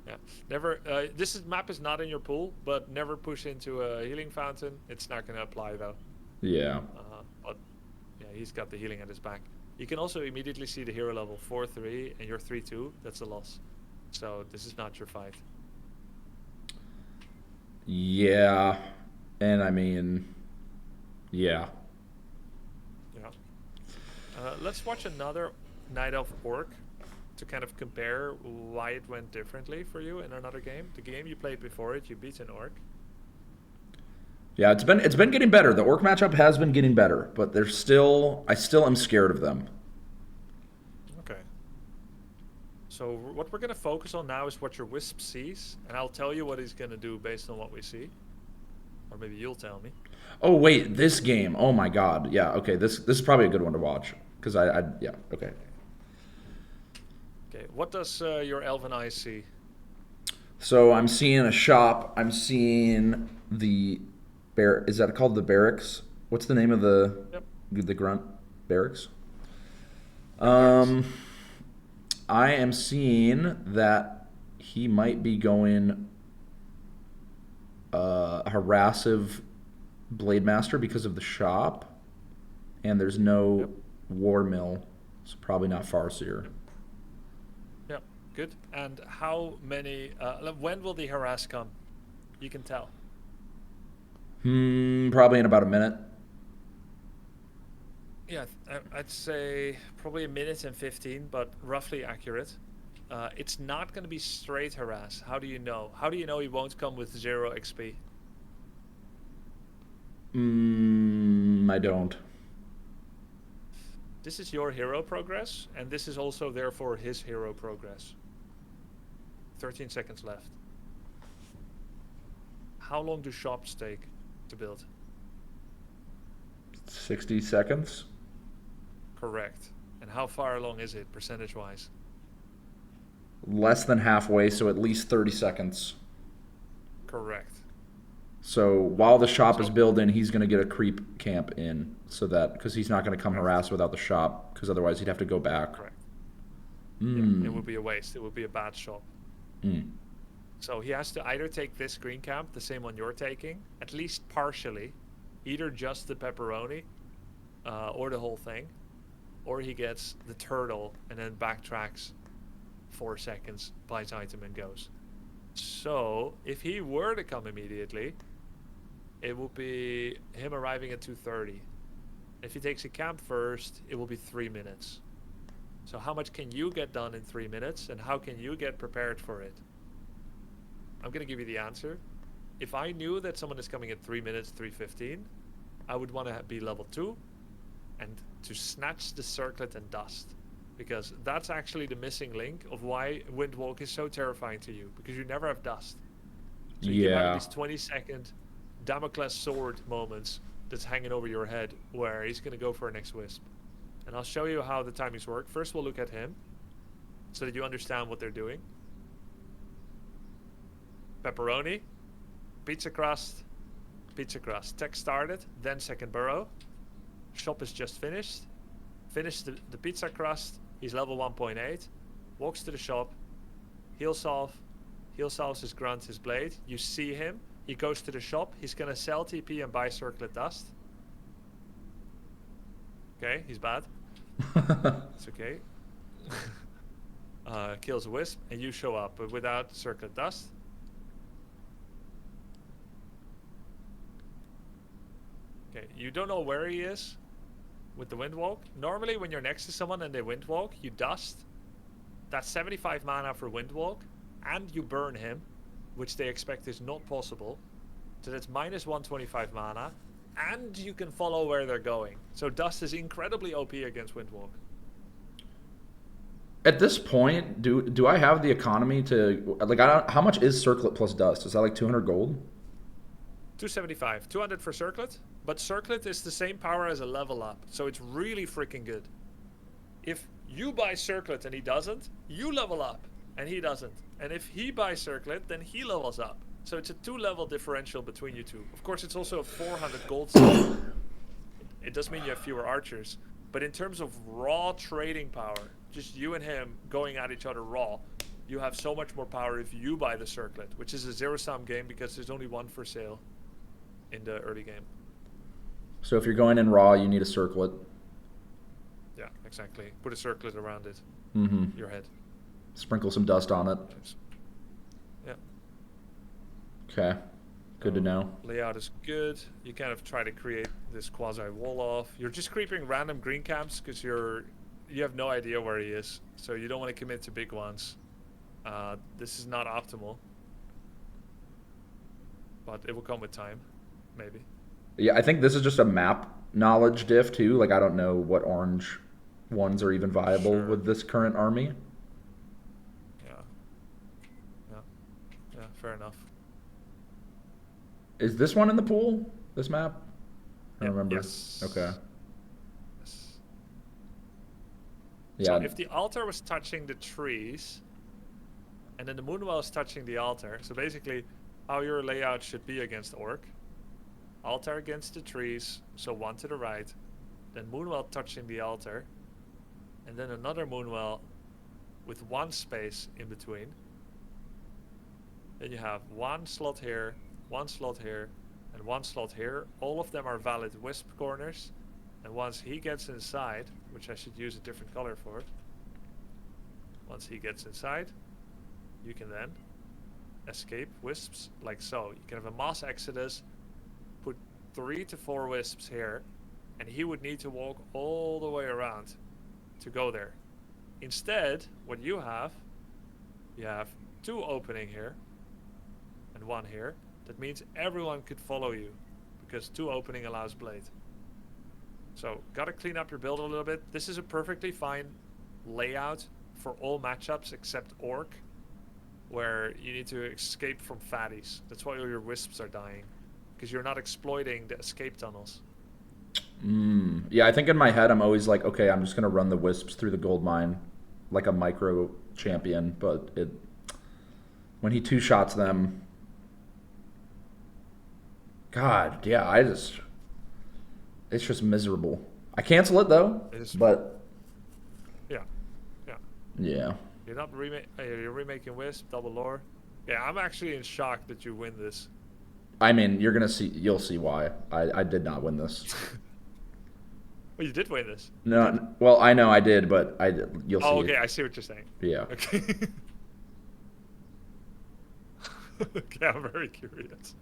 Yeah. Never. Map is not in your pool, but never push into a healing fountain. It's not going to apply though. Yeah. But yeah, he's got the healing at his back. You can also immediately see the hero level 4-3 and you're 3-2. That's a loss. So this is not your fight. Yeah. And I mean, yeah. Yeah. Let's watch another Night Elf Orc to kind of compare why it went differently for you in another game. The game you played before it, you beat an Orc. Yeah, it's been getting better. The Orc matchup has been getting better, but I still am scared of them. Okay. So what we're gonna focus on now is what your Wisp sees, and I'll tell you what he's gonna do based on what we see. Or maybe you'll tell me. Oh wait, this game. Oh my god. Yeah, okay. This is probably a good one to watch cuz yeah, okay. Okay, what does your Elven Eyes see? So I'm seeing a shop. I'm seeing the is that called the barracks? What's the name of the grunt barracks? I am seeing that he might be going harassive Blade Master because of the shop, and there's no War Mill, so probably not Farseer. Yeah, good. And how many? When will the harass come? You can tell. Probably in about a minute. Yeah, I'd say probably a minute and 15, but roughly accurate. It's not going to be straight harass. How do you know? How do you know he won't come with 0 XP? I don't. This is your hero progress, and this is also therefore his hero progress. 13 seconds left. How long do shops take to build? 60 seconds. Correct. And how far along is it, percentage-wise? Less than halfway, so at least 30 seconds. Correct. So while the shop is building, he's going to get a creep camp in, so that because he's not going to come harass without the shop, because otherwise he'd have to go back. Correct. Yeah, it would be a waste. It would be a bad shop. So he has to either take this green camp, the same one you're taking, at least partially, either just the pepperoni or the whole thing, or he gets the turtle and then backtracks 4 seconds, buys item and goes. So if he were to come immediately, it will be him arriving at 2:30. If he takes a camp first, it will be 3 minutes. So how much can you get done in 3 minutes, and how can you get prepared for it? I'm going to give you the answer. If I knew that someone is coming at 3 minutes, 3:15, I would want to be level 2 and to snatch the circlet and dust. Because that's actually the missing link of why Windwalk is so terrifying to you. Because you never have dust. So you can have these 20-second Damocles sword moments that's hanging over your head where he's going to go for a next wisp. And I'll show you how the timings work. First we'll look at him so that you understand what they're doing. Pepperoni, pizza crust, tech started, then second burrow. Shop is just finished. Finished the pizza crust, he's level 1.8. Walks to the shop, heal solves his grunt, his blade. You see him, he goes to the shop, he's gonna sell TP and buy circlet dust. Okay, he's bad. It's okay. Kills a wisp, and you show up, but without circlet dust. Okay, you don't know where he is with the Windwalk. Normally when you're next to someone and they Windwalk, you dust. That's 75 mana for Windwalk, and you burn him, which they expect is not possible. So that's minus 125 mana, and you can follow where they're going. So dust is incredibly OP against Windwalk. At this point, do I have the economy to like? I don't. How much is Circlet plus Dust? Is that like 200 gold? 275, 200 for Circlet, but Circlet is the same power as a level up, so it's really freaking good. If you buy Circlet and he doesn't, you level up and he doesn't. And if he buys Circlet, then he levels up. So it's a 2-level differential between you two. Of course, it's also a 400 gold sum. It does mean you have fewer archers, but in terms of raw trading power, just you and him going at each other raw, you have so much more power if you buy the Circlet, which is a zero-sum game because there's only one for sale in the early game. So if you're going in raw, you need a Circlet. Yeah, exactly. Put a Circlet around it. Mm-hmm. Your head. Sprinkle some dust on it. Yeah. Okay. Good to know. Layout is good. You kind of try to create this quasi wall off. You're just creeping random green camps because you have no idea where he is, so you don't want to commit to big ones. This is not optimal, but it will come with time, maybe. Yeah, I think this is just a map knowledge diff too. Like I don't know what orange ones are even viable with this current army. Yeah, fair enough. Is this one in the pool? This map? I don't remember. Yes. Okay. Yes. Yeah. So if the altar was touching the trees, and then the moonwell is touching the altar, so basically how your layout should be against Orc. Altar against the trees, so one to the right, then moonwell touching the altar, and then another moonwell with one space in between. Then you have one slot here, one slot here, and one slot here. All of them are valid wisp corners, and once he gets inside, which I should use a different color for, once he gets inside, you can then escape wisps like so. You can have a mass exodus, put 3 to 4 wisps here, and he would need to walk all the way around to go there. Instead, what you have 2 opening here and 1 here. That means everyone could follow you because 2 opening allows blade. So gotta clean up your build a little bit. This is a perfectly fine layout for all matchups except Orc, where you need to escape from fatties. That's why all your wisps are dying, because you're not exploiting the escape tunnels. Yeah, I think in my head I'm always like, okay, I'm just gonna run the wisps through the gold mine like a micro champion, but when he 2-shots them, God, yeah, it's just miserable. I cancel it though, but yeah. Yeah. You're not you're remaking Wisp, double lore. Yeah, I'm actually in shock that you win this. I mean, you'll see why. I did not win this. Well, you did win this. No, well, I know I did, but you'll see. Oh, okay, I see what you're saying. Yeah. Okay. Okay, I'm very curious.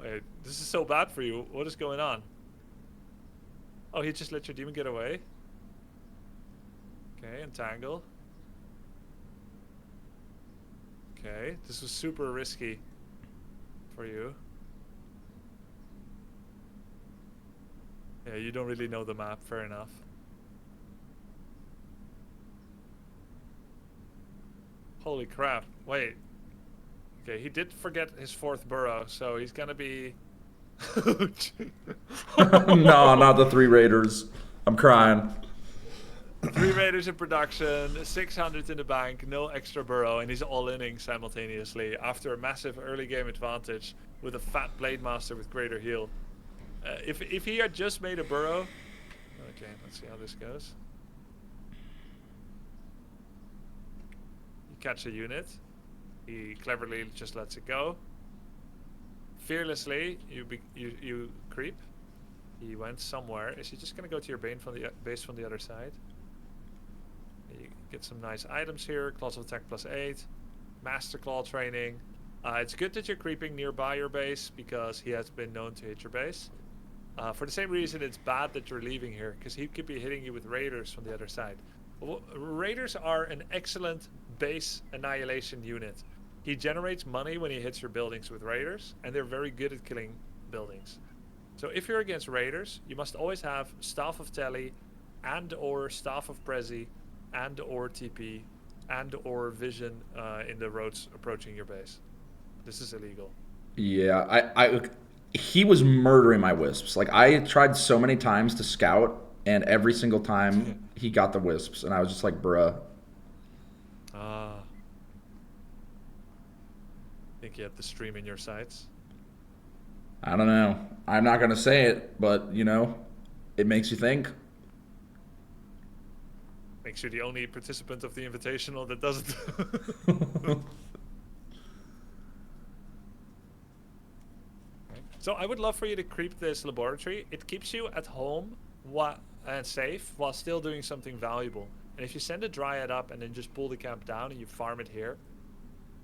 Wait, this is so bad for you. What is going on? Oh, he just let your demon get away? Okay, entangle. Okay, this was super risky for you. Yeah, you don't really know the map, fair enough. Holy crap, wait. Okay, he did forget his 4th burrow, so he's gonna be... No, not the 3 raiders. I'm crying. 3 raiders in production, 600 in the bank, no extra burrow, and he's all-inning simultaneously after a massive early game advantage with a fat Blade Master with greater heal. If he had just made a burrow... Okay, let's see how this goes. You catch a unit. He cleverly just lets it go. Fearlessly, you creep. He went somewhere. Is he just gonna go to your base from the other side? You get some nice items here. Claws of attack +8. Master Claw training. It's good that you're creeping nearby your base because he has been known to hit your base. For the same reason, it's bad that you're leaving here because he could be hitting you with raiders from the other side. Well, raiders are an excellent base annihilation unit. He generates money when he hits your buildings with raiders, and they're very good at killing buildings. So if you're against raiders, you must always have Staff of Tele and or Staff of Prezi and or TP and or Vision in the roads approaching your base. This is illegal. Yeah, he was murdering my wisps. Like, I tried so many times to scout, and every single time he got the wisps, and I was just like, bruh. Think you have the stream in your sights? I don't know. I'm not gonna say it, but it makes you think. Makes you the only participant of the invitational that doesn't. So I would love for you to creep this laboratory. It keeps you at home and safe while still doing something valuable. And if you send a dryad up and then just pull the camp down and you farm it here,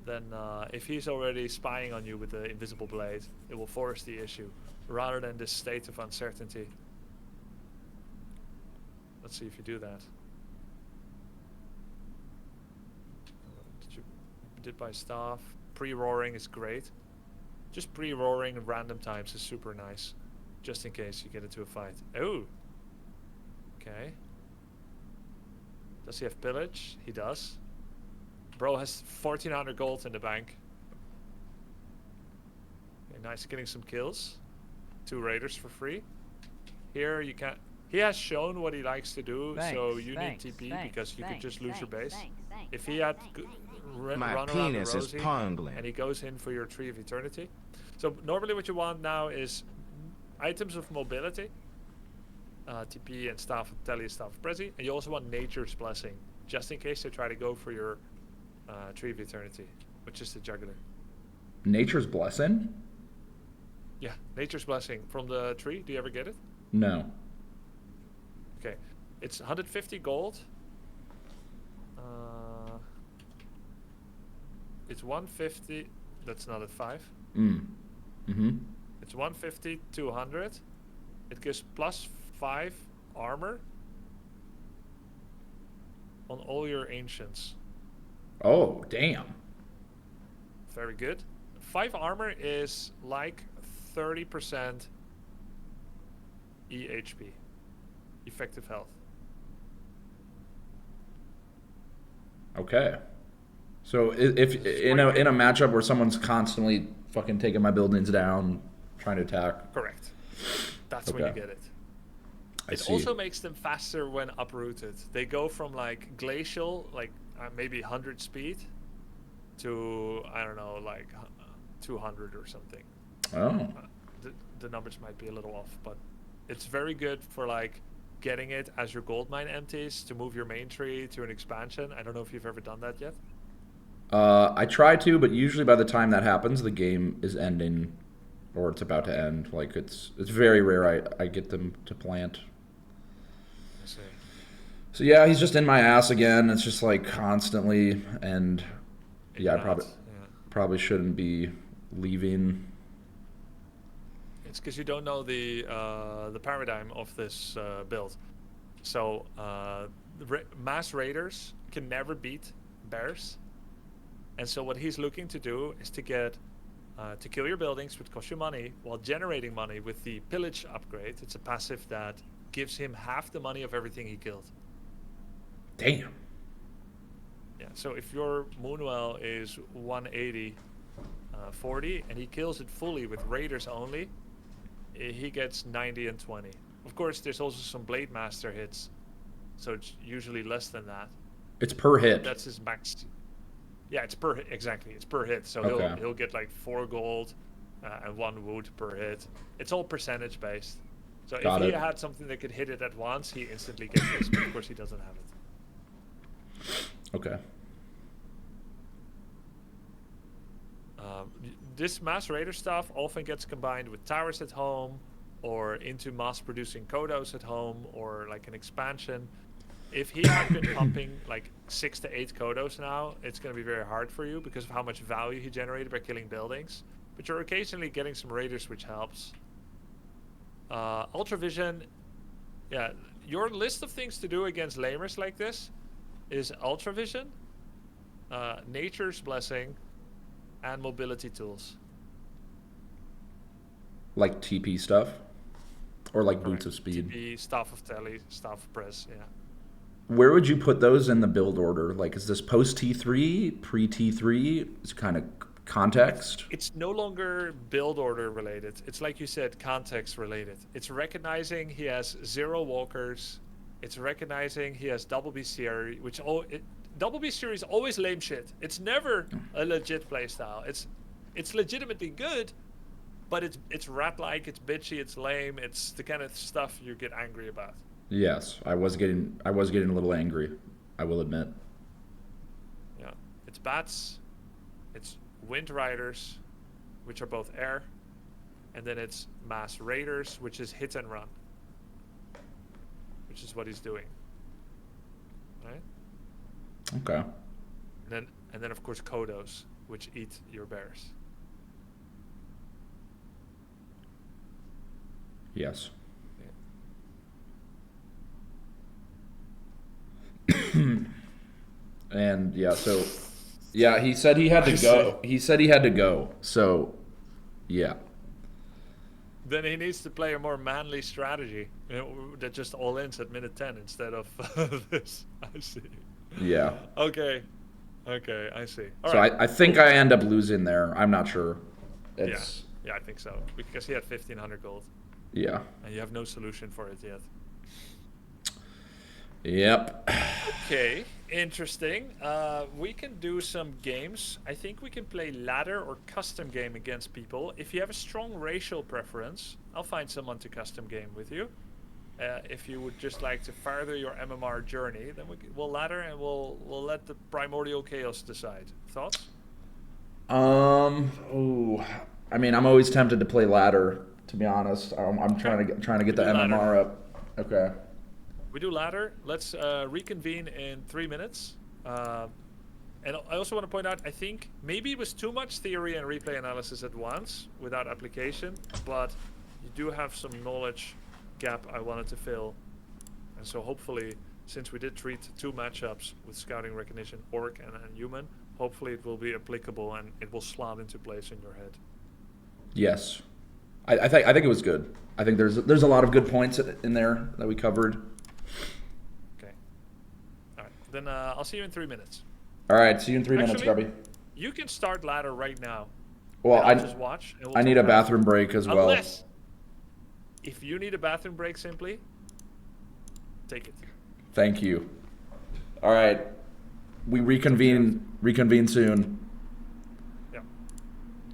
then if he's already spying on you with the invisible blade, it will force the issue rather than this state of uncertainty. Let's see if you do that. Did by staff. Pre-roaring is great. Just pre-roaring at random times is super nice. Just in case you get into a fight. Oh! Okay. Does he have pillage? He does. Bro has 1400 gold in the bank. Okay, nice, getting some kills. 2 raiders for free. Here you can... He has shown what he likes to do, so you need TP because you could just lose your base. If he had run around the Rosie and he goes in for your Tree of Eternity. So normally what you want now is items of mobility, TP and Staff of Tele, Staff of Prezi, and you also want Nature's Blessing, just in case they try to go for your Tree of Eternity, which is the Juggler. Nature's Blessing? Yeah, Nature's Blessing from the tree. Do you ever get it? No. Okay, it's 150 gold. It's 150. That's not at 5. It's 150, 200. It gives +5 armor on all your ancients. Oh, damn. Very good. 5 armor is like 30% EHP, effective health. Okay. So if in a matchup where someone's constantly fucking taking my buildings down, trying to attack. Correct. That's when you get it. It also makes them faster when uprooted. They go from like glacial, like maybe 100 speed, to I don't know, like 200 or something. Oh. The numbers might be a little off, but it's very good for like getting it as your gold mine empties to move your main tree to an expansion. I don't know if you've ever done that yet. I try to, but usually by the time that happens, the game is ending, or it's about to end. Like it's very rare I get them to plant. I see. So yeah, he's just in my ass again. It's just like constantly, and yeah, I probably shouldn't be leaving. It's because you don't know the paradigm of this build. So mass raiders can never beat bears. And so what he's looking to do is to get to kill your buildings, which costs you money, while generating money with the pillage upgrade. It's a passive that gives him half the money of everything he killed. Damn. Yeah. So if your Moonwell is 180, 40, and he kills it fully with raiders only, he gets 90 and 20. Of course, there's also some Blade Master hits, so it's usually less than that. It's per hit. That's his max. Yeah, it's per hit. Exactly, it's per hit. So he'll get like 4 gold and 1 wood per hit. It's all percentage based. So if he had something that could hit it at once, he instantly gets this. But of course, he doesn't have it. Okay. This mass raider stuff often gets combined with towers at home, or into mass producing Kodos at home, or like an expansion. If he had been pumping like 6 to 8 Kodos now, it's going to be very hard for you because of how much value he generated by killing buildings. But you're occasionally getting some raiders, which helps. Ultravision, yeah, your list of things to do against lamers like this is Ultravision, Nature's Blessing, and mobility tools. Like TP stuff? Or like Correct. boots of speed. TP, staff of tele, staff of press. Yeah. Where would you put those in the build order? Like, is this post T3, pre T3? It's kind of context. It's no longer build order related. It's like you said, context related. It's recognizing he has 0 walkers. It's recognizing he has double bestiary, which double bestiary is always lame shit. It's never a legit playstyle. It's legitimately good, but it's rat-like, it's bitchy, it's lame. It's the kind of stuff you get angry about. Yes, I was getting a little angry, I will admit. Yeah, it's bats, it's wind riders, which are both air, and then it's mass raiders, which is hit and run, which is what he's doing. Right? Okay. And then of course Kodos, which eat your bears. Yes. And yeah, so yeah, he said he had to go. He said he had to go. So yeah. Then he needs to play a more manly strategy, that just all ends at minute 10 instead of this. I see. Yeah. Okay, I see. All So right. I think I end up losing there. I'm not sure. It's Yeah, I think so, because he had 1,500 gold, yeah. and you have no solution for it yet. Yep. Okay, interesting. We can do some games. I think we can play ladder or custom game against people. If you have a strong racial preference, I'll find someone to custom game with you. If you would just like to further your MMR journey, then we'll ladder and we'll let the primordial chaos decide. Thoughts? Oh, I mean, I'm always tempted to play ladder. To be honest, I'm trying to get the do ladder. MMR up. Okay. We do ladder. Let's reconvene in 3 minutes. And I also want to point out, I think maybe it was too much theory and replay analysis at once without application, but you do have some knowledge gap I wanted to fill. And so hopefully, since we did treat 2 matchups with scouting recognition, orc and human, hopefully it will be applicable and it will slot into place in your head. Yes, I think it was good. I think there's a lot of good points in there that we covered. Okay. All right. Then I'll see you in 3 minutes. All right, see you in 3 minutes, Actually, Grubby. You can start ladder right now. Well, I'll just watch. And we'll I need talk a after. bathroom break as well. Unless, if you need a bathroom break, simply take it. Thank you. All right, we reconvene soon. Yeah.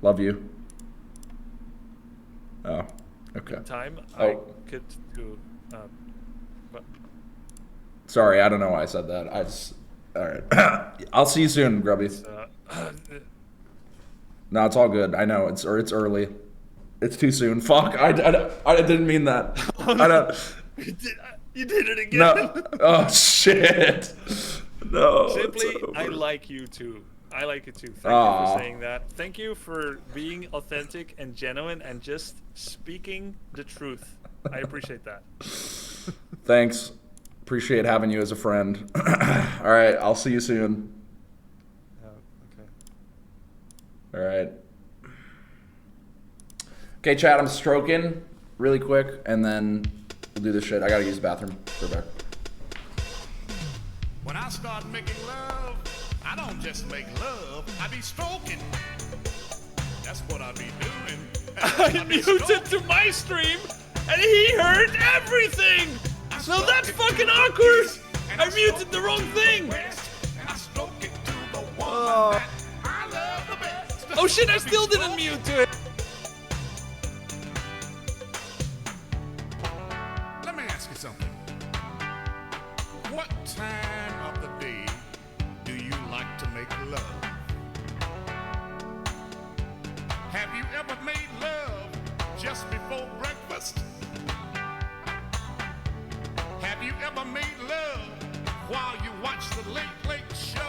Love you. Oh, okay. Time Oh. I could do. But Sorry, I don't know why I said that. All right. I'll see you soon, Grubby. No, it's all good. I know it's early. It's too soon. Fuck. I didn't mean that. I don't. You did it again. No. Oh shit. No. Simply, it's over. I like you too. I like it too. Thank you for saying that. Thank you for being authentic and genuine and just speaking the truth. I appreciate that. Thanks. Appreciate having you as a friend. All right. I'll see you soon. Okay. All right. Okay, chat. I'm stroking really quick, and then we'll do this shit. I gotta use the bathroom. Go back. When I start making love, I don't just make love, I be stroking. That's what I be doing. I muted to my stream, and he heard everything. So that's fucking awkward. I muted the wrong thing. I stroke it to the woman that I love the best. Oh shit! I still didn't mute to it. Let me ask you something. What time of the day do you like to make love? Have you ever made love just before breakfast? Have you ever made love while you watch the Late Late Show?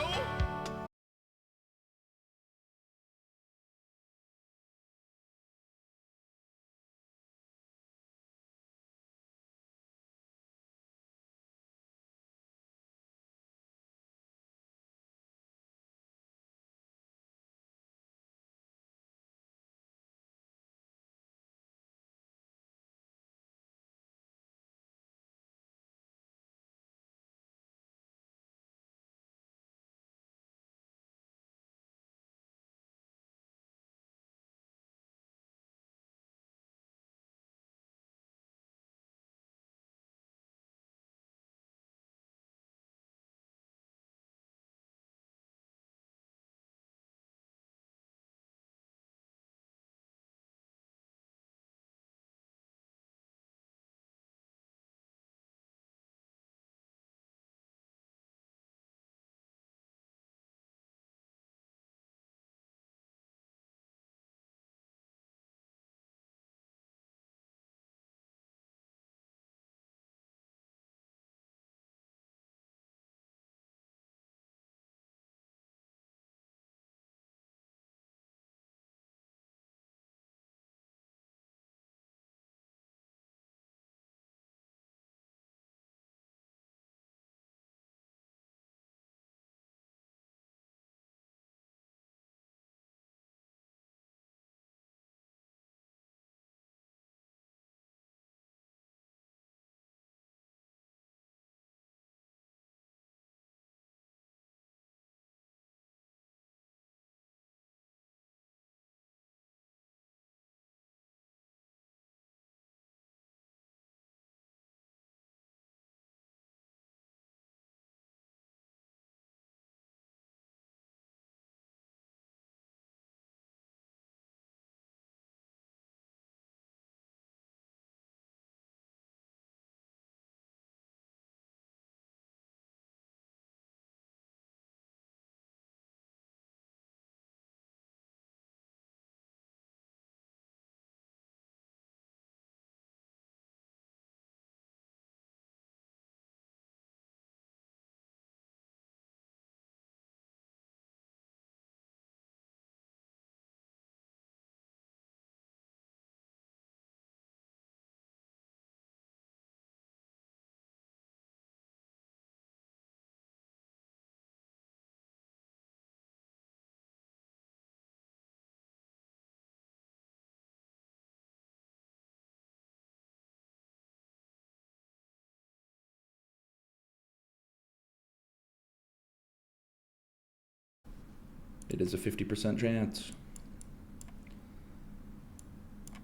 It is a 50% chance.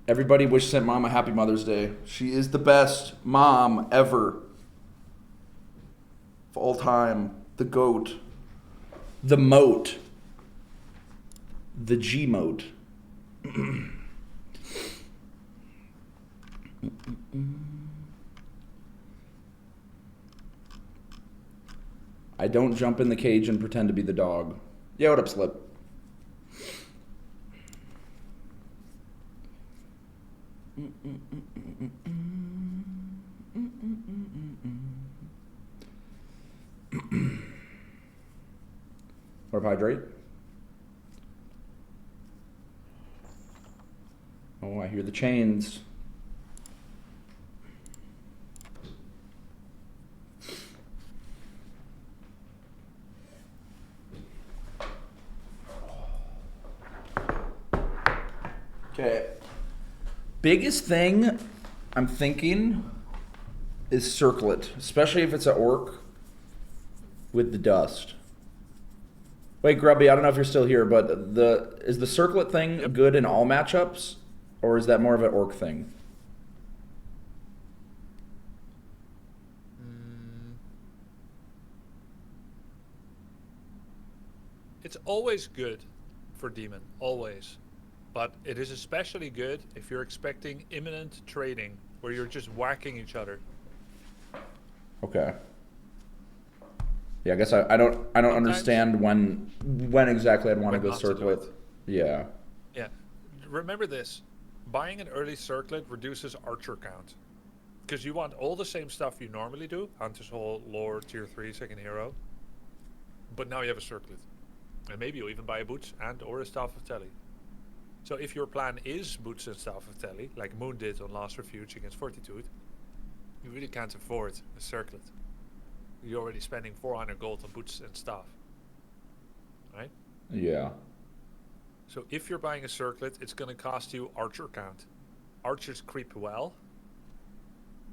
Everybody wish sent Mom a happy Mother's Day. She is the best mom ever. Of all time. The GOAT. The moat. The G-moat. I don't jump in the cage and pretend to be the dog. Yeah, what up, Slip? More hydrate. Oh, I hear the chains. Okay. Biggest thing I'm thinking is circlet, especially if it's at orc with the dust. Wait, Grubby, I don't know if you're still here, but is the circlet thing good in all matchups, or is that more of an orc thing? It's always good for demon, always. But it is especially good if you're expecting imminent trading, where you're just whacking each other. Okay. Yeah, I guess I don't understand when exactly I'd want to go circlet. Yeah. Yeah. Remember this. Buying an early circlet reduces archer count. Because you want all the same stuff you normally do. Hunter's Hall, Lore, Tier 3, second hero. But now you have a circlet. And maybe you'll even buy a Boots and or a Staff of Telly. So if your plan is Boots and Staff of Telly, like Moon did on Last Refuge against Fortitude, you really can't afford a circlet. You're already spending 400 gold on Boots and Staff. Right? Yeah. So if you're buying a circlet, it's going to cost you archer count. Archers creep well.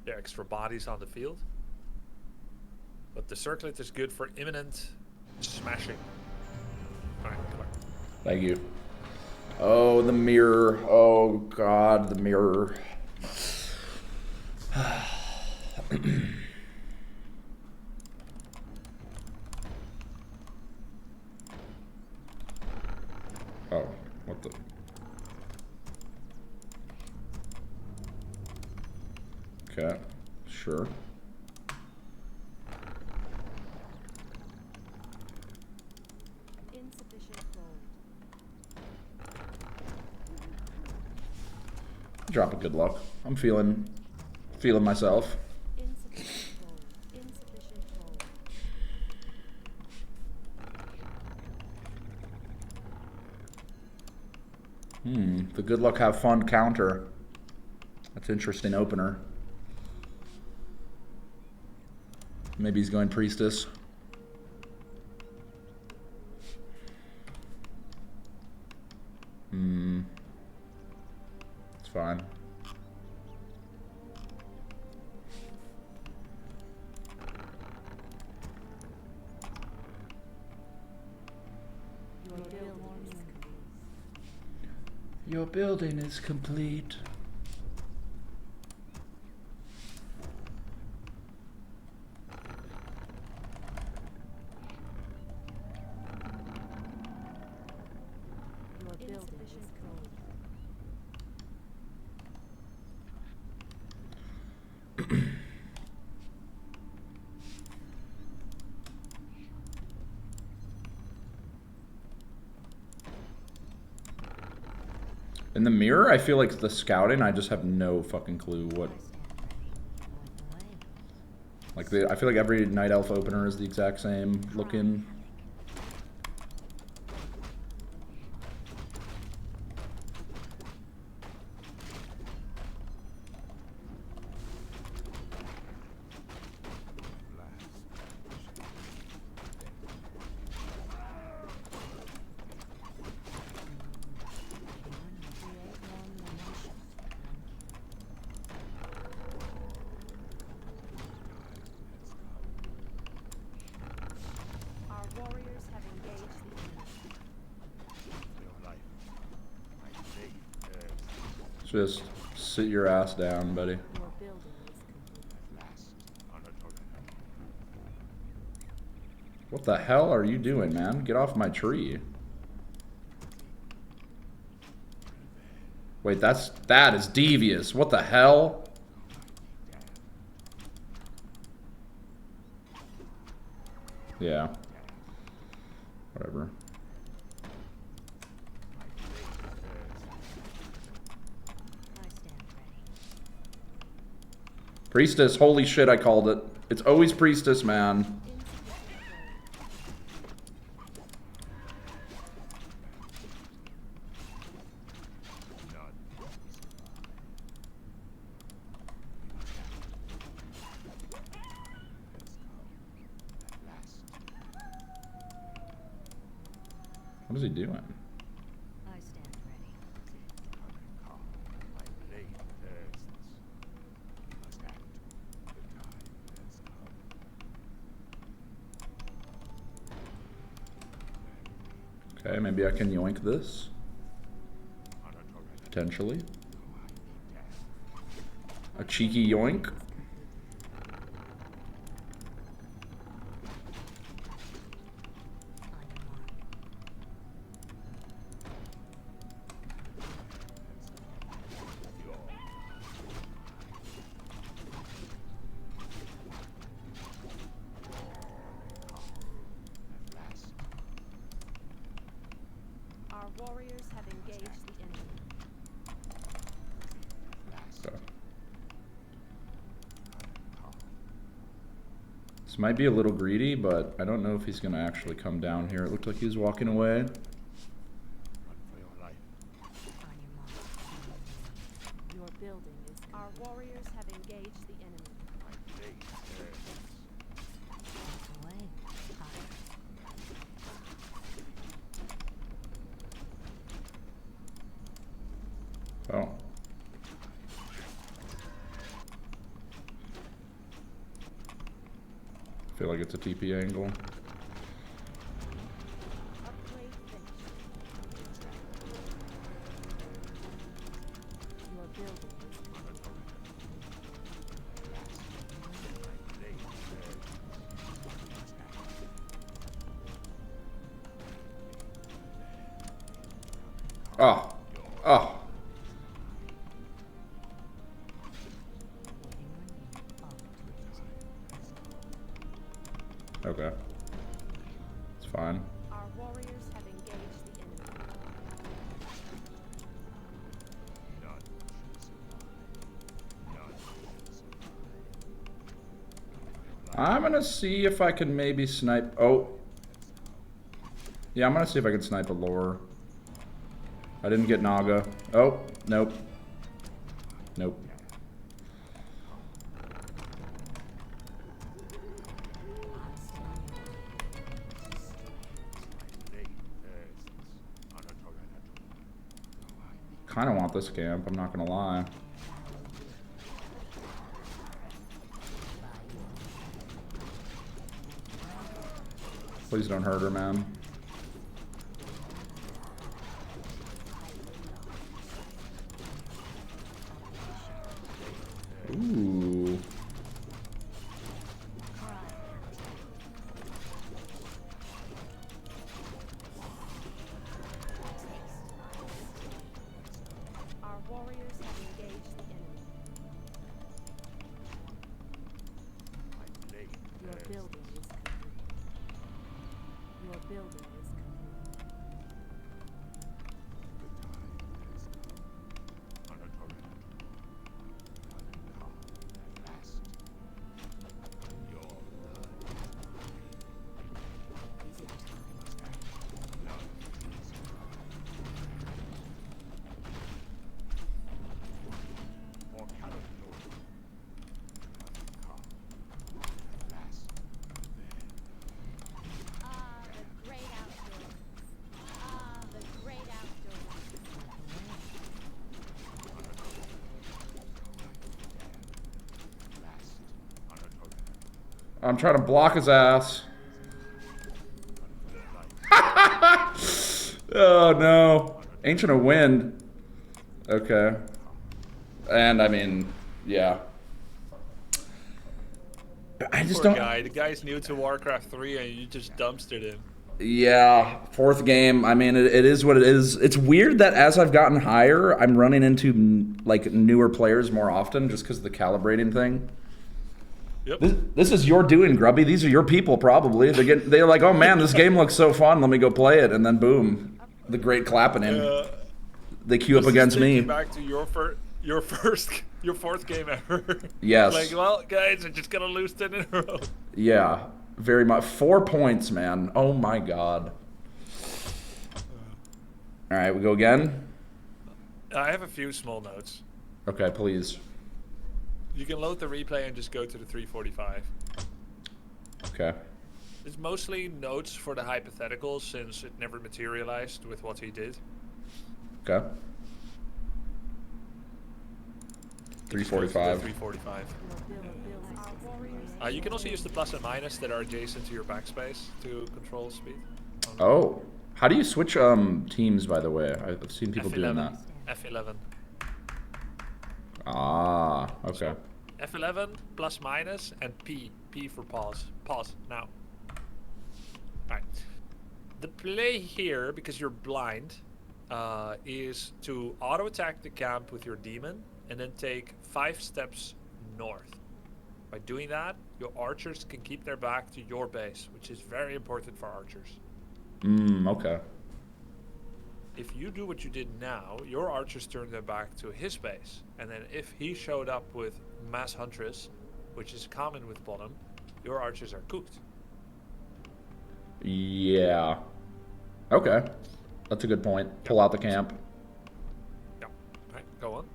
They're extra bodies on the field. But the circlet is good for imminent smashing. Alright, come on. Thank you. Oh, the mirror. Oh, God, the mirror. Oh, what the... Okay, sure. Drop a good luck. I'm feeling myself. The good luck have fun counter. That's an interesting opener. Maybe he's going priestess. It's fine. Your building is complete. In the mirror, I feel like the scouting, I just have no fucking clue what... Like, I feel like every Night Elf opener is the exact same looking. Just sit your ass down, buddy. Your building is complete. What the hell are you doing, man? Get off my tree. Wait, that is devious. What the hell? Yeah. Whatever. I stand ready. Priestess, holy shit, I called it. It's always Priestess, man. What is he doing? I stand ready. Okay, maybe I can yoink this. Potentially. A cheeky yoink. Our warriors have engaged the enemy. Okay. This might be a little greedy, but I don't know if he's gonna actually come down here. It looked like he was walking away. On your mark. Your building is. Our warriors have engaged the enemy. Away. Higher. Oh. I feel like it's a TP angle. Upgrade finished. Your building is Oh. Oh. Okay. It's fine. Our warriors have engaged the enemy. I'm gonna see if I can maybe snipe. Oh. Yeah, I'm gonna see if I can snipe a lore. I didn't get Naga. Oh, nope. Nope. Kinda want this camp, I'm not gonna lie. Please don't hurt her, man. Ooh. Our warriors have engaged the enemy. Your building is complete. Your building is complete. Is it time? Ah, the great outdoors. Ah, the great outdoors. I'm trying to block his ass. Oh no. Ancient of Wind. Okay. And I mean, yeah. I just Poor don't. guy. The guy's new to Warcraft 3 and you just dumpstered him. Yeah, fourth game. I mean, it is what it is. It's weird that as I've gotten higher, I'm running into like newer players more often, just because of the calibrating thing. Yep. This is your doing, Grubby. These are your people, probably. They're like, oh man, this game looks so fun. Let me go play it, and then boom, the great clapping in. They queue up This is against me. thinking back to your fourth game ever. Yes. Like, well, guys, I'm just gonna lose 10 in a row. Yeah, very much. 4 points, man. Oh my god. All right, we go again. I have a few small notes. Okay, please. You can load the replay and just go to the 345. Okay. It's mostly notes for the hypotheticals since it never materialized with what he did. Okay. 345. 345. You can also use the plus and minus that are adjacent to your backspace to control speed. Oh, how do you switch teams? By the way, I've seen people doing that. F11. Ah, okay. F11 plus minus and P. P for pause. Pause now. Alright. The play here, because you're blind, is to auto attack the camp with your demon and then take 5 steps north. By doing that, your archers can keep their back to your base, which is very important for archers. Okay. If you do what you did now, your archers turn their back to his base. And then if he showed up with Mass Huntress, which is common with bottom, your archers are cooked. Yeah. Okay. That's a good point. Pull out the camp. Yeah. Alright, go on.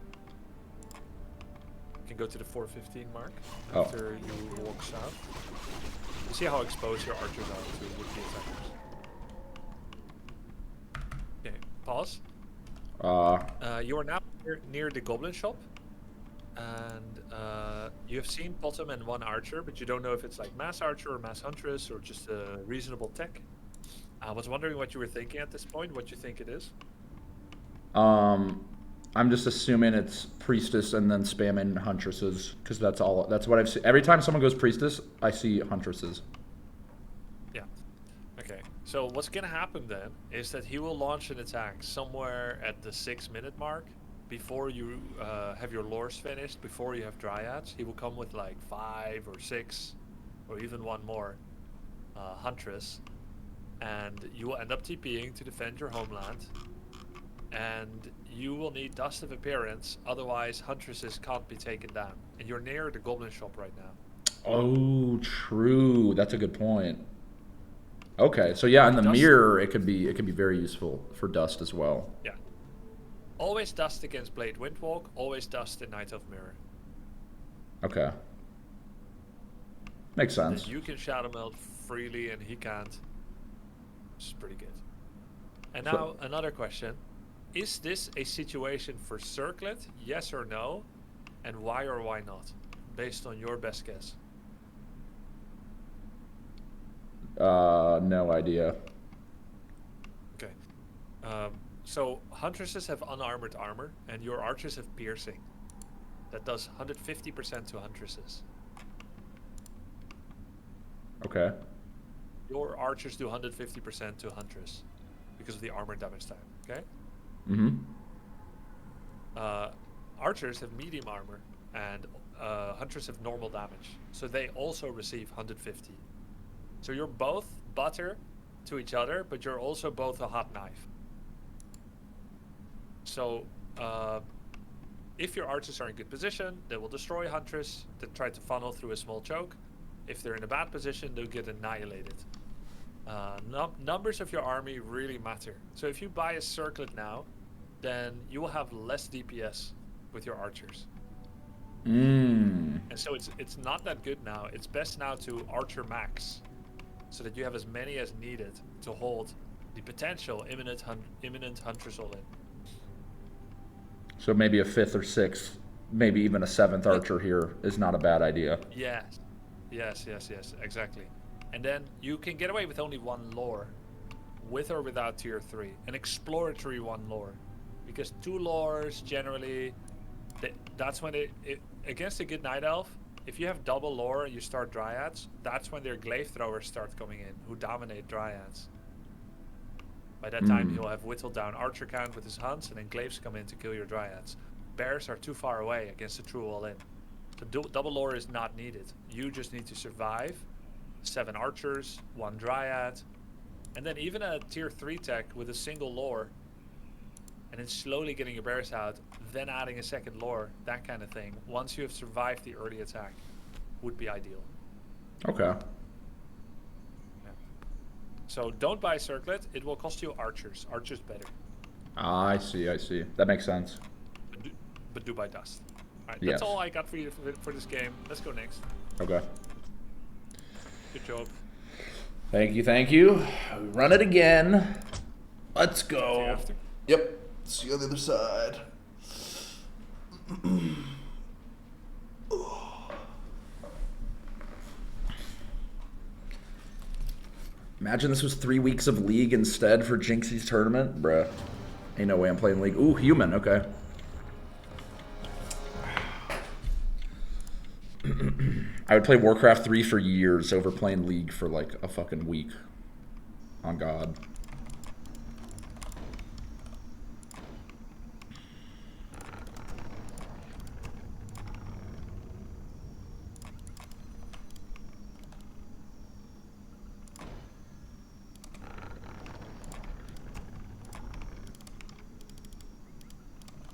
You can go to the 415 mark Oh. after you walk south. You see how exposed your archers are to would-be attackers. Okay, pause. You are now near the goblin shop, and you have seen bottom and 1 archer, but you don't know if it's like mass archer or mass huntress or just a reasonable tech. I was wondering what you were thinking at this point, what you think it is. I'm just assuming it's priestess and then spamming huntresses, because that's all. That's what I've seen. Every time someone goes priestess, I see huntresses. Yeah. Okay. So what's gonna happen then is that he will launch an attack somewhere at the 6-minute mark before you have your lores finished, before you have dryads. He will come with like 5 or 6 or even 1 more huntress, and you will end up TPing to defend your homeland. And you will need Dust of Appearance, otherwise huntresses can't be taken down. And you're near the goblin shop right now. Oh, true. That's a good point. Okay, so yeah, in the Dust. mirror, it could be very useful for dust as well. Yeah. Always Dust against Blade Windwalk, always Dust in Night of Mirror. Okay. Makes Then sense. you can Shadow Meld freely and he can't. Which is pretty good. And now another question. Is this a situation for Circlet, yes or no? And why or why not? Based on your best guess. No idea. Okay. So Huntresses have unarmored armor, and your archers have piercing. That does 150% to Huntresses. Okay. Your archers do 150% to Huntress because of the armor damage time. Okay. Mm-hmm. Archers have medium armor, and Hunters have normal damage, so they also receive 150. So you're both butter to each other, but you're also both a hot knife. So if your archers are in good position, they will destroy Huntress that try to funnel through a small choke. If they're in a bad position, they'll get annihilated. Numbers of your army really matter. So if you buy a circlet now, then you will have less DPS with your archers. And so it's not that good now. It's best now to archer max, so that you have as many as needed to hold the potential imminent huntress all in. So maybe a 5th or 6th, maybe even a 7th archer here is not a bad idea. Yes, exactly. And then you can get away with only 1 lore, with or without tier 3, an exploratory 1 lore, because 2 lores generally, that's when against a good Night Elf, if you have double lore and you start Dryads, that's when their glaive throwers start coming in, who dominate Dryads. By that time, he'll have whittled down archer count with his hunts, and then glaives come in to kill your Dryads. Bears are too far away against a true all-in. So double lore is not needed. You just need to survive 7 archers, 1 Dryad, and then even a tier 3 tech with a single lore, and then slowly getting your bears out, then adding a second lore, that kind of thing. Once you have survived the early attack, would be ideal. Okay. Yeah. So don't buy Circlet. It will cost you archers. Archers better. Ah, I see. That makes sense. But do buy Dust. Alright, Yes. that's all I got for you for this game. Let's go next. Okay. Good job. Thank you. Run it again. Let's See you go. after. Yep. See you on the other side. Imagine this was 3 weeks of League instead for Jinxie's tournament. Bruh. Ain't no way I'm playing League. Ooh, human. Okay. I would play Warcraft 3 for years over playing League for like a fucking week. On God.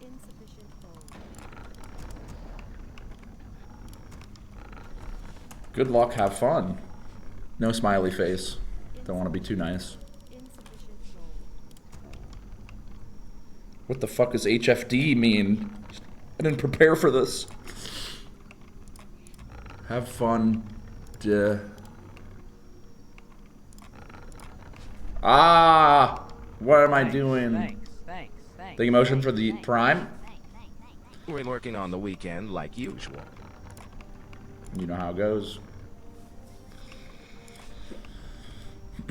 Insufficient gold. Good luck, have fun. No smiley face. Don't want to be too nice. Insufficient gold. What the fuck does HFD mean? I didn't prepare for this. Have fun. Duh. Ah! What am I doing? Thanks. The emotion for the Prime? We're working on the weekend like usual. You know how it goes.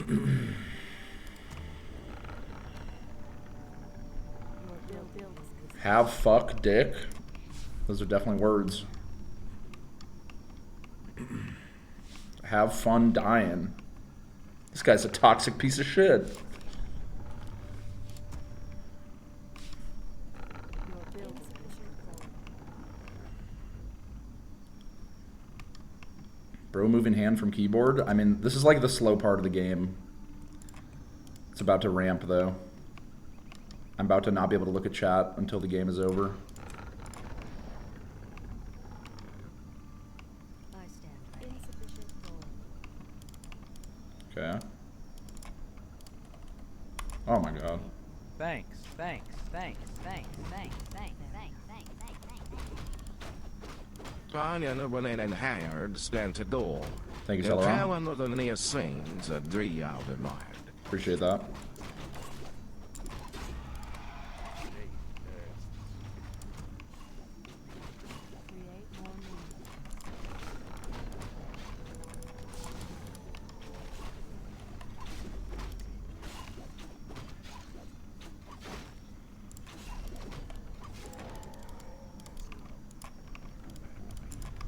Your build is Have fuck dick. Those are definitely words. Have fun dying. This guy's a toxic piece of shit. your build insufficient gold. Bro moving hand from keyboard. I mean, this is like the slow part of the game. It's about to ramp though. I'm about to not be able to look at chat until the game is over. I stand insufficient gold. Okay. Oh my god. Thanks. Trying running and hired spent a goal. Thank you, En Celeron. trouwen of the near scenes a 3 out of mind. Appreciate that. Create more meat.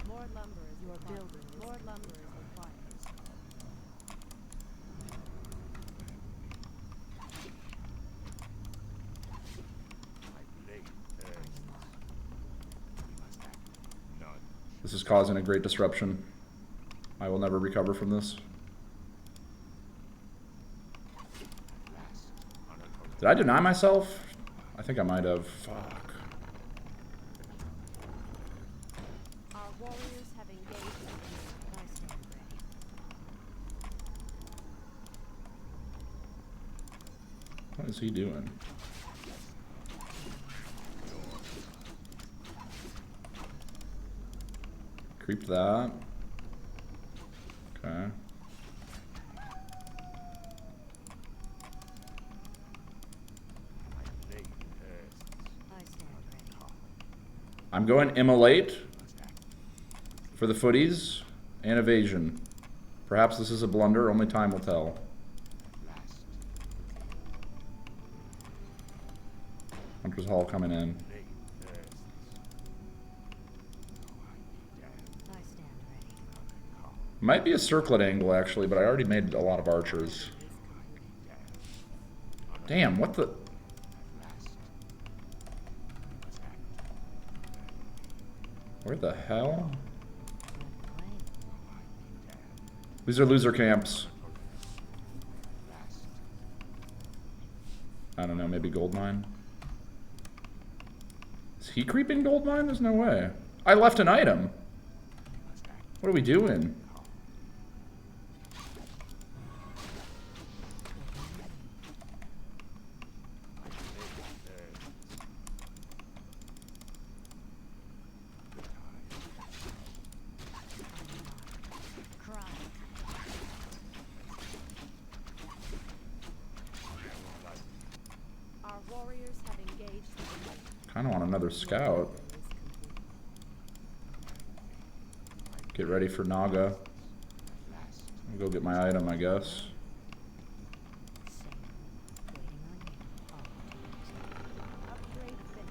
More lumber is your building. More lumber is required. This is causing a great disruption. I will never recover from this. Did I deny myself? I think I might have. Fuck. Our warriors have engaged the enemy. I stand ready. What is he doing? Creep that. Okay. I stand ready. I'm going immolate for the footies and evasion. Perhaps this is a blunder, only time will tell. Hunter's Hall coming in. Might be a circlet angle, actually, but I already made a lot of archers. Damn, what the... Where the hell? These are loser camps. I don't know, maybe gold mine? Is he creeping gold mine? There's no way. I left an item. What are we doing? Our warriors have engaged the enemy. Kind of want another scout. Get ready for Naga. I'll go get my item, I guess. Upgrade finished.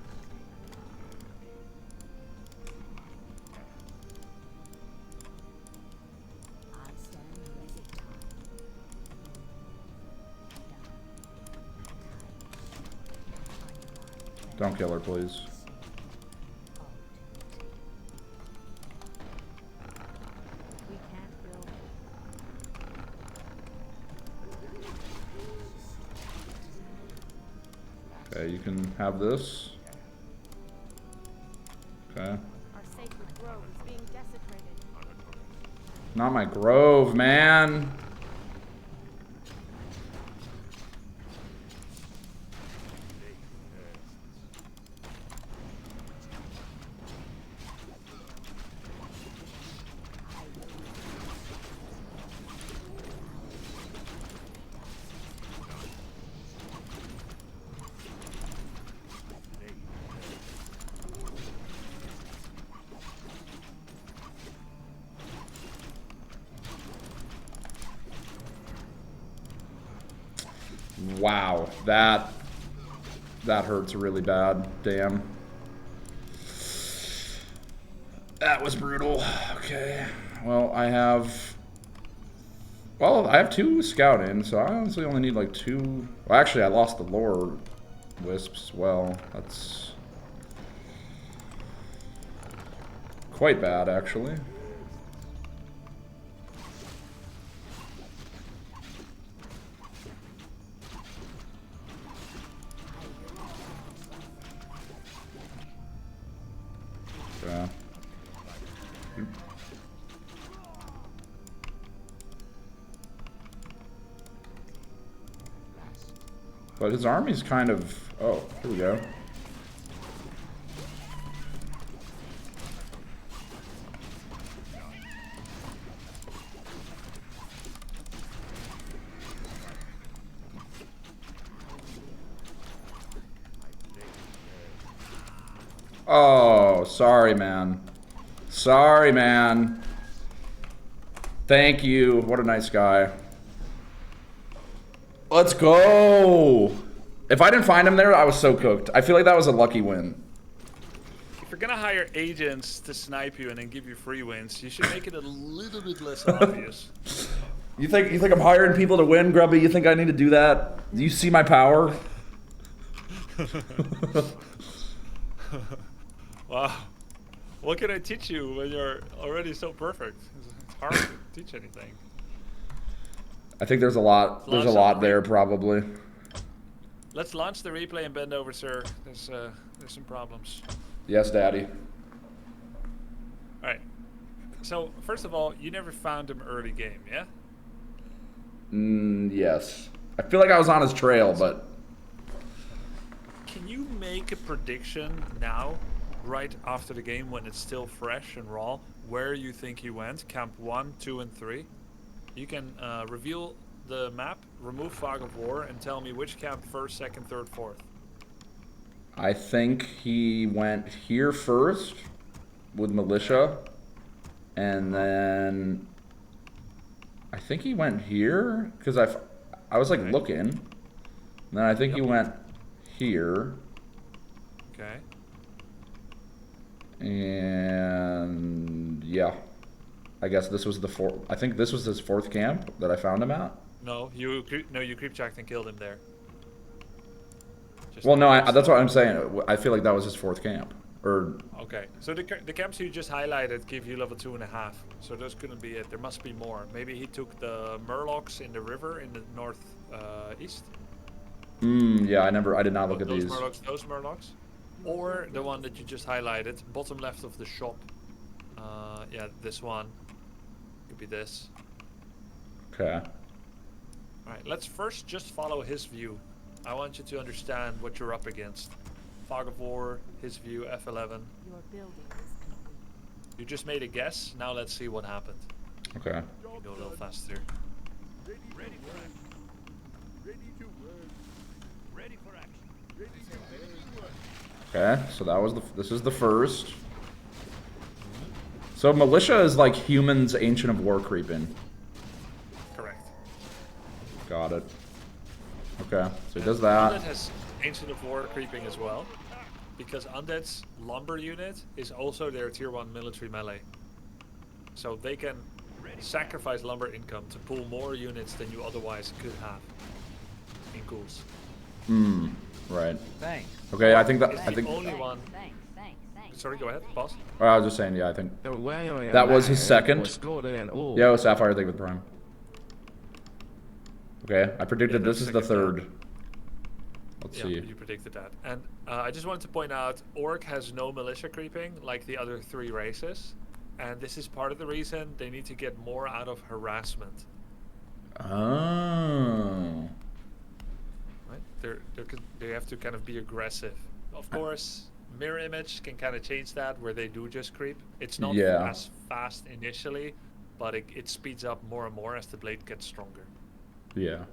Don't kill her, please. We can't build. Okay, you can have this. Okay. Our sacred grove is being desecrated. Not my grove, man. Wow, that hurts really bad. Damn. That was brutal. Okay. Well, I have 2 scouting, so I honestly only need like 2. Well, actually, I lost the lore wisps as well. That's quite bad, actually. Yeah. But his army's kind of... Oh, here we go. Oh, sorry, man. Sorry, man. Thank you. What a nice guy. Let's go. If I didn't find him there, I was so cooked. I feel like that was a lucky win. If you're gonna hire agents to snipe you and then give you free wins, you should make it a little bit less obvious. You think I'm hiring people to win, Grubby? You think I need to do that? Do you see my power? Wow. What can I teach you when you're already so perfect? It's hard to teach anything. I think there's a lot. There's a lot there, probably. Let's launch the replay and bend over, sir. There's some problems. Yes, Daddy. All right. So first of all, you never found him early game, yeah? Yes. I feel like I was on his trail, but... Can you make a prediction now, right after the game, when it's still fresh and raw, where you think he went? Camp 1, 2, and 3? You can reveal the map, remove Fog of War, and tell me which camp first, second, third, fourth. I think he went here first with militia, and then I think he went here because I was like looking. And then I think he went here. Okay. And yeah. I guess this was the fourth. I think this was his fourth camp that I found him at. No, you creep checked and killed him there. Just Well, no, next that's to- what I'm saying. I feel like that was his fourth camp. Or Okay, so the camps you just highlighted give you level 2.5. So those couldn't be it. There must be more. Maybe he took the murlocs in the river in the north east. yeah, I did not look at those these. Those murlocs, or the one that you just highlighted, bottom left of the shop. Yeah, this one. Could be this. Okay. Alright, let's first just follow his view. I want you to understand what you're up against. Fog of War, his view, F11. Your building is complete. You just made a guess, now let's see what happened. Okay. Go a little faster. Ready for action. Ready to work. Ready for action. Ready to work. Okay. So that was this is the first. So militia is like humans, Ancient of War creeping. Correct. Got it. Okay. So he does Undead that. has Ancient of War creeping as well, because Undead's lumber unit is also their tier 1 military melee. So they can sacrifice lumber income to pull more units than you otherwise could have in ghouls. Right. Thanks. Okay. I think that. It's I the think. only one. Thanks. Sorry, go ahead, boss. I was just saying. Yeah. I think. That That was his second. Yeah, with Sapphire thing with Prime. Okay. I predicted Yeah, this is the second third. down. Let's Yeah, see. you predicted that. And I just wanted to point out, Orc has no militia creeping like the other 3 races. And this is part of the reason they need to get more out of harassment. Oh. Right? They have to kind of be aggressive. Of course, Mirror Image can kind of change that, where they do just creep. It's not Yeah. as fast initially, but it speeds up more and more as the blade gets stronger. Yeah.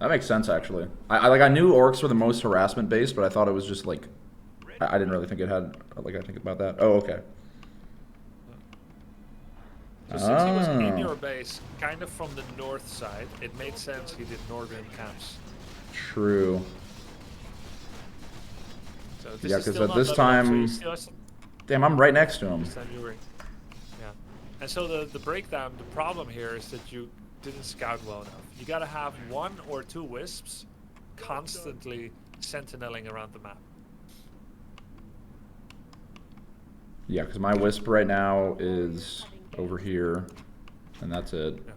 That makes sense, actually. I knew orcs were the most harassment based, but I thought it was just like I didn't really think it had like I think about that. Oh, okay. So since he was in Oh. your base, kind of from the north side, it made sense he did northern camps. True. So this Yeah, is 'cause still at not this level up, so time- he still has some Damn, I'm right next to him. time you were- Yeah. And so the breakdown, the problem here is that you didn't scout well enough. You gotta have 1 or 2 wisps constantly sentineling around the map. Yeah, because my wisp right now is over here, and that's it. Yeah.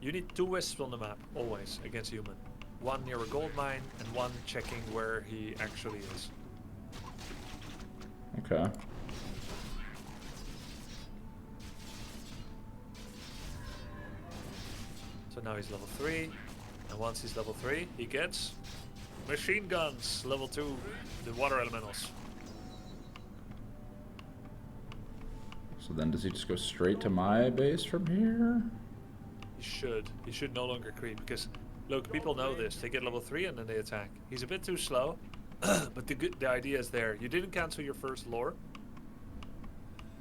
You need 2 wisps on the map, always, against human. 1 near a gold mine, and 1 checking where he actually is. Okay. So now he's level 3, and once he's level 3, he gets machine guns, level 2, the water elementals. So then does he just go straight to my base from here? He should. He should no longer creep, because, look, people know this. They get level 3 and then they attack. He's a bit too slow, but the idea is there. You didn't cancel your first lore.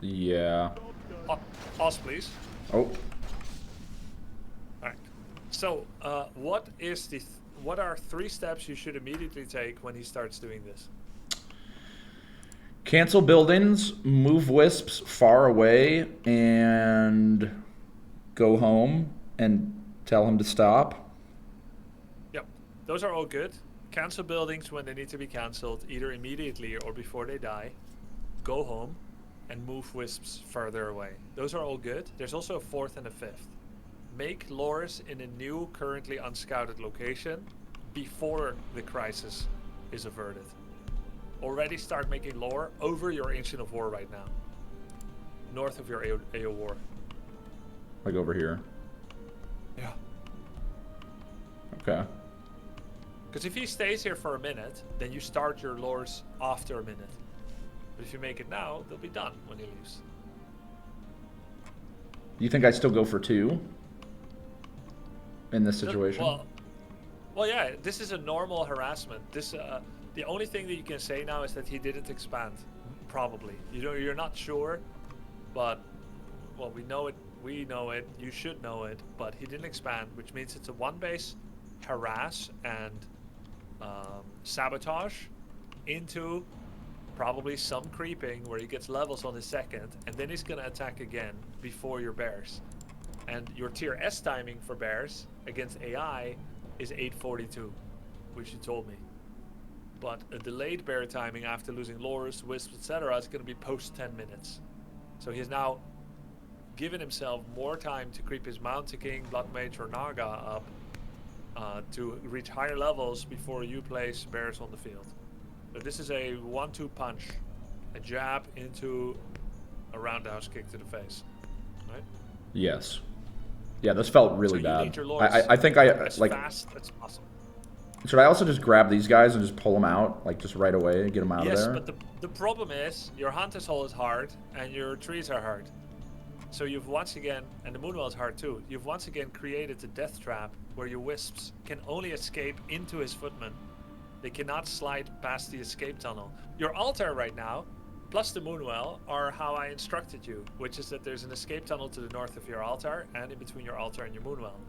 Yeah. Pause, please. Oh. Alright. So, what are 3 steps you should immediately take when he starts doing this? Cancel buildings, move wisps far away, and go home and tell him to stop. Yep. Those are all good. Cancel buildings when they need to be cancelled, either immediately or before they die. Go home and move wisps further away. Those are all good. There's also a 4th and a 5th. Make lures in a new, currently unscouted location before the crisis is averted. Already start making lore over your Ancient of War right now. North of your AO War. Like over here. Yeah. Okay. Because if he stays here for a minute, then you start your lures after a minute. But if you make it now, they'll be done when he leaves. You think I still go for 2? In this situation? Well, yeah, this is a normal harassment. This, the only thing that you can say now is that he didn't expand. Probably. You're not sure, but, well, we know it, you should know it, but he didn't expand, which means it's a 1 base harass and sabotage into probably some creeping where he gets levels on his second, and then he's gonna attack again before your bears. And your tier S timing for bears against AI is 842, which you told me. But a delayed bear timing after losing lures, wisps, etc. is gonna be post 10 minutes. So he has now given himself more time to creep his Mountain King, Blood Mage, or Naga up to reach higher levels before you place bears on the field. So this is a 1-2 punch, a jab into a roundhouse kick to the face, right? Yes. Yeah, this felt really So you bad. need your lords I think I as like. fast as possible. Should I also just grab these guys and just pull them out, like just right away, and get them out Yes, of there? but the problem is your Hunter's Hole is hard and your trees are hard. So you've once again, and the Moonwell is hard too, you've once again created a death trap where your wisps can only escape into his footman. They cannot slide past the escape tunnel. Your altar right now, plus the Moonwell, are how I instructed you, which is that there's an escape tunnel to the north of your altar and in between your altar and your Moonwell.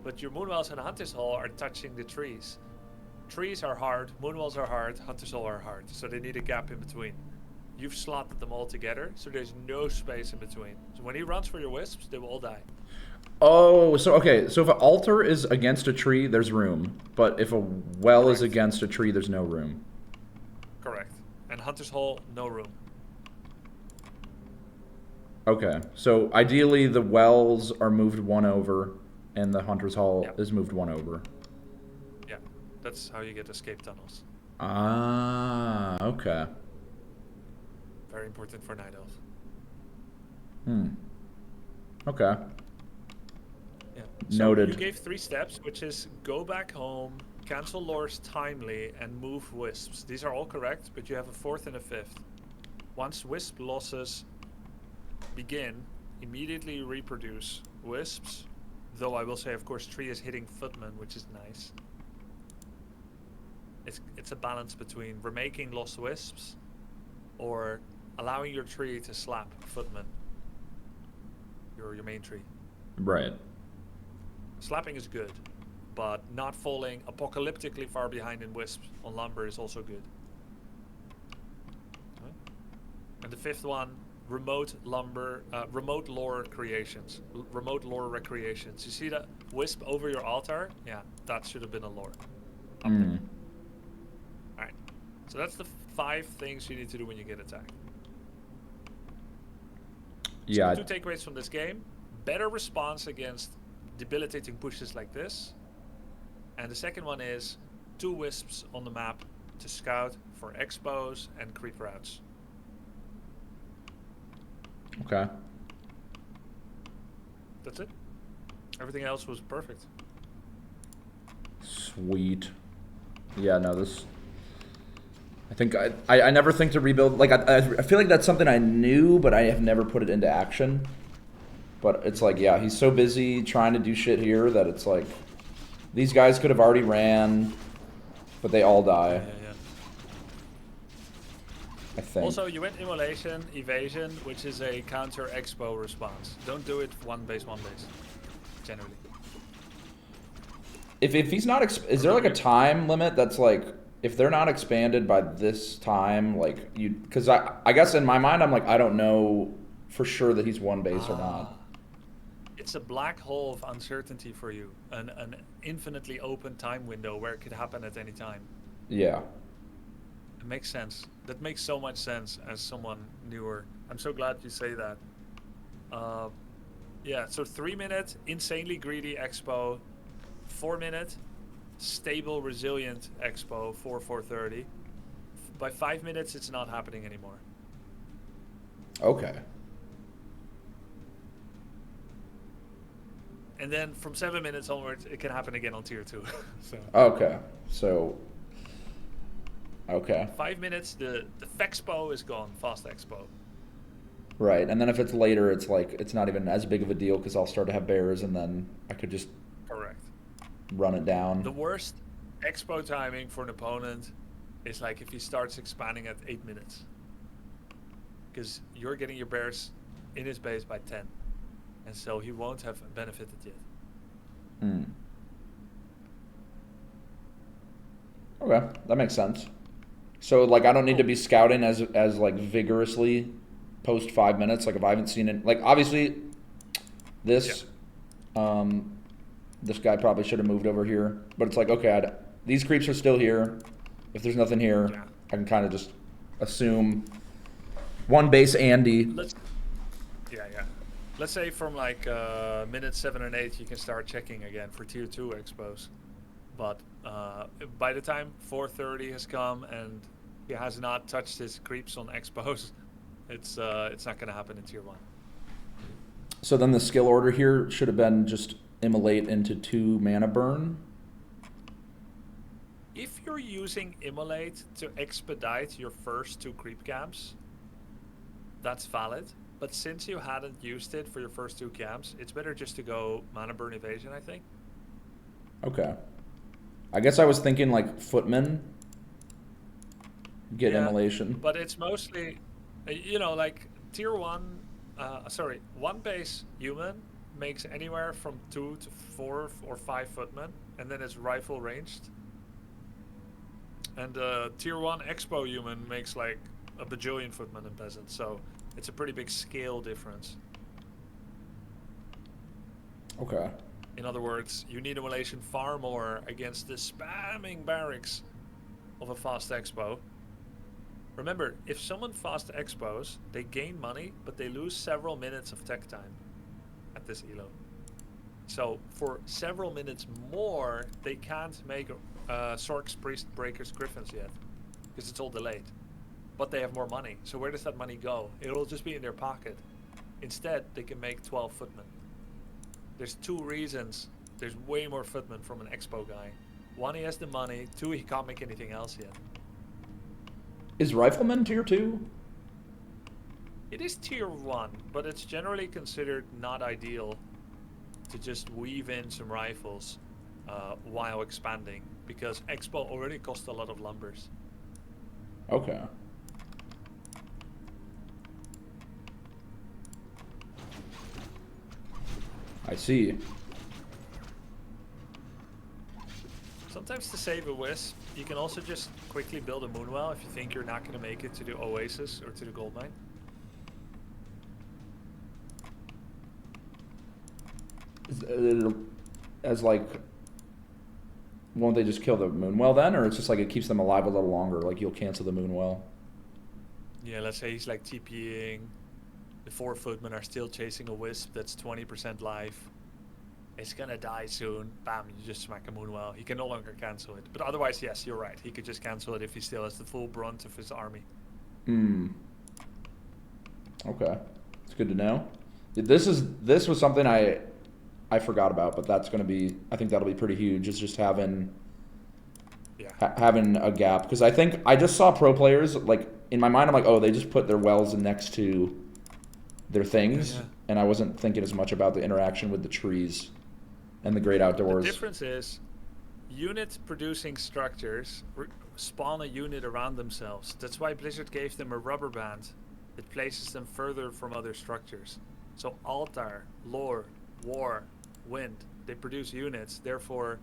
But your Moonwells and Hunter's Hole are touching the trees. Trees are hard, Moonwells are hard, Hunter's Hole are hard, so they need a gap in between. You've slotted them all together, so there's no space in between. So when he runs for your wisps, they will all die. Oh, so okay. So if an altar is against a tree, there's room. But if a well is Correct. against a tree, there's no room. Correct. And Hunter's Hole, no room. Okay. So ideally, the wells are moved one over, and the Hunter's Hall Yep. is moved one over. Yeah, that's how you get escape tunnels. Ah, okay. Very important for Night Elf. Okay. Yeah. So Noted. you gave 3 steps, which is go back home, cancel lures timely, and move wisps. These are all correct, but you have a 4th and a 5th. Once wisp losses begin, immediately reproduce wisps. Though I will say, of course, tree is hitting footman, which is nice. It's a balance between remaking lost wisps or allowing your tree to slap footman. Your main tree. Right. Slapping is good, but not falling apocalyptically far behind in wisps on lumber is also good. Right? And the 5th one, remote lore creations, remote lore recreations. You see that wisp over your altar? Yeah, that should have been a lore. Up there. All right. So that's the 5 things you need to do when you get attacked. Yeah. So 2 takeaways from this game: better response against debilitating pushes like this, and the second one is 2 wisps on the map to scout for expos and creep routes. Okay. That's it. Everything else was perfect. Sweet. Yeah, no, this... I think I never think to rebuild... Like, I feel like that's something I knew, but I have never put it into action. But it's like, yeah, he's so busy trying to do shit here that it's like... These guys could have already ran, but they all die, Yeah. I think. Also, you went immolation, evasion, which is a counter expo response. Don't do it 1 base, generally. If he's not... Is there like a time limit that's like... If they're not expanded by this time, like, you... Because I guess in my mind, I'm like, I don't know for sure that he's 1 base or not. It's a black hole of uncertainty for you. An infinitely open time window where it could happen at any time. Yeah. It makes sense. That makes so much sense as someone newer. I'm so glad you say that. Yeah, so 3-minute, insanely greedy expo. 4-minute, stable, resilient expo, 4:30. By 5 minutes, it's not happening anymore. Okay. And then from 7 minutes onwards, it can happen again on tier 2. So Okay. So... Okay. 5 minutes, the Fexpo is gone, fast expo. Right, and then if it's later, it's like, it's not even as big of a deal because I'll start to have bears and then I could just Correct. run it down. The worst expo timing for an opponent is like if he starts expanding at 8 minutes. Because you're getting your bears in his base by 10. And so he won't have benefited yet. Okay, that makes sense. So like I don't need to be scouting as like vigorously post 5 minutes. Like if I haven't seen it, like obviously this this guy probably should have moved over here, but it's like okay, these creeps are still here. If there's nothing here, I can kind of just assume one base Andy. Let's say from like minute 7 and 8 you can start checking again for tier 2 expos. But by the time 4:30 has come and he has not touched his creeps on expos, it's not going to happen in tier 1. So then the skill order here should have been just immolate into 2 mana burn. If you're using immolate to expedite your first 2 creep camps, that's valid. But since you hadn't used it for your first 2 camps, it's better just to go mana burn evasion, I think. Okay. I guess I was thinking like footman. Get immolation. But it's mostly, like tier 1, one base human makes anywhere from 2 to 4 or 5 footmen, and then it's rifle ranged. And tier 1 expo human makes like a bajillion footmen and peasants, so it's a pretty big scale difference. Okay. In other words, you need immolation far more against the spamming barracks of a fast expo. Remember, if someone fast expos, they gain money, but they lose several minutes of tech time at this elo. So for several minutes more, they can't make Sorks, Priest, Breakers, Griffins yet, because it's all delayed. But they have more money, so where does that money go? It'll just be in their pocket. Instead, they can make 12 footmen. There's 2 reasons there's way more footmen from an expo guy. 1, he has the money. 2, he can't make anything else yet. Is rifleman tier 2? It is tier 1, but it's generally considered not ideal to just weave in some rifles while expanding, because expo already costs a lot of lumbers. Okay. I see. Sometimes to save a wisp, you can also just quickly build a moonwell if you think you're not going to make it to the oasis or to the gold mine. As like, won't they just kill the moonwell then, or it's just like it keeps them alive a little longer? Like you'll cancel the moonwell. Yeah, let's say he's like TPing. The 4 footmen are still chasing a wisp that's 20% life. It's gonna die soon. Bam, you just smack a moonwell. He can no longer cancel it. But otherwise, yes, you're right. He could just cancel it if he still has the full brunt of his army. Okay. It's good to know. This was something I forgot about, but that's gonna be, I think that'll be pretty huge. It's just having having a gap, because I think I just saw pro players, like in my mind I'm like, oh, they just put their wells next to their things, and I wasn't thinking as much about the interaction with the trees and the great outdoors. The difference is unit producing structures spawn a unit around themselves. That's why Blizzard gave them a rubber band that places them further from other structures. So altar, lore, war, wind, they produce units, therefore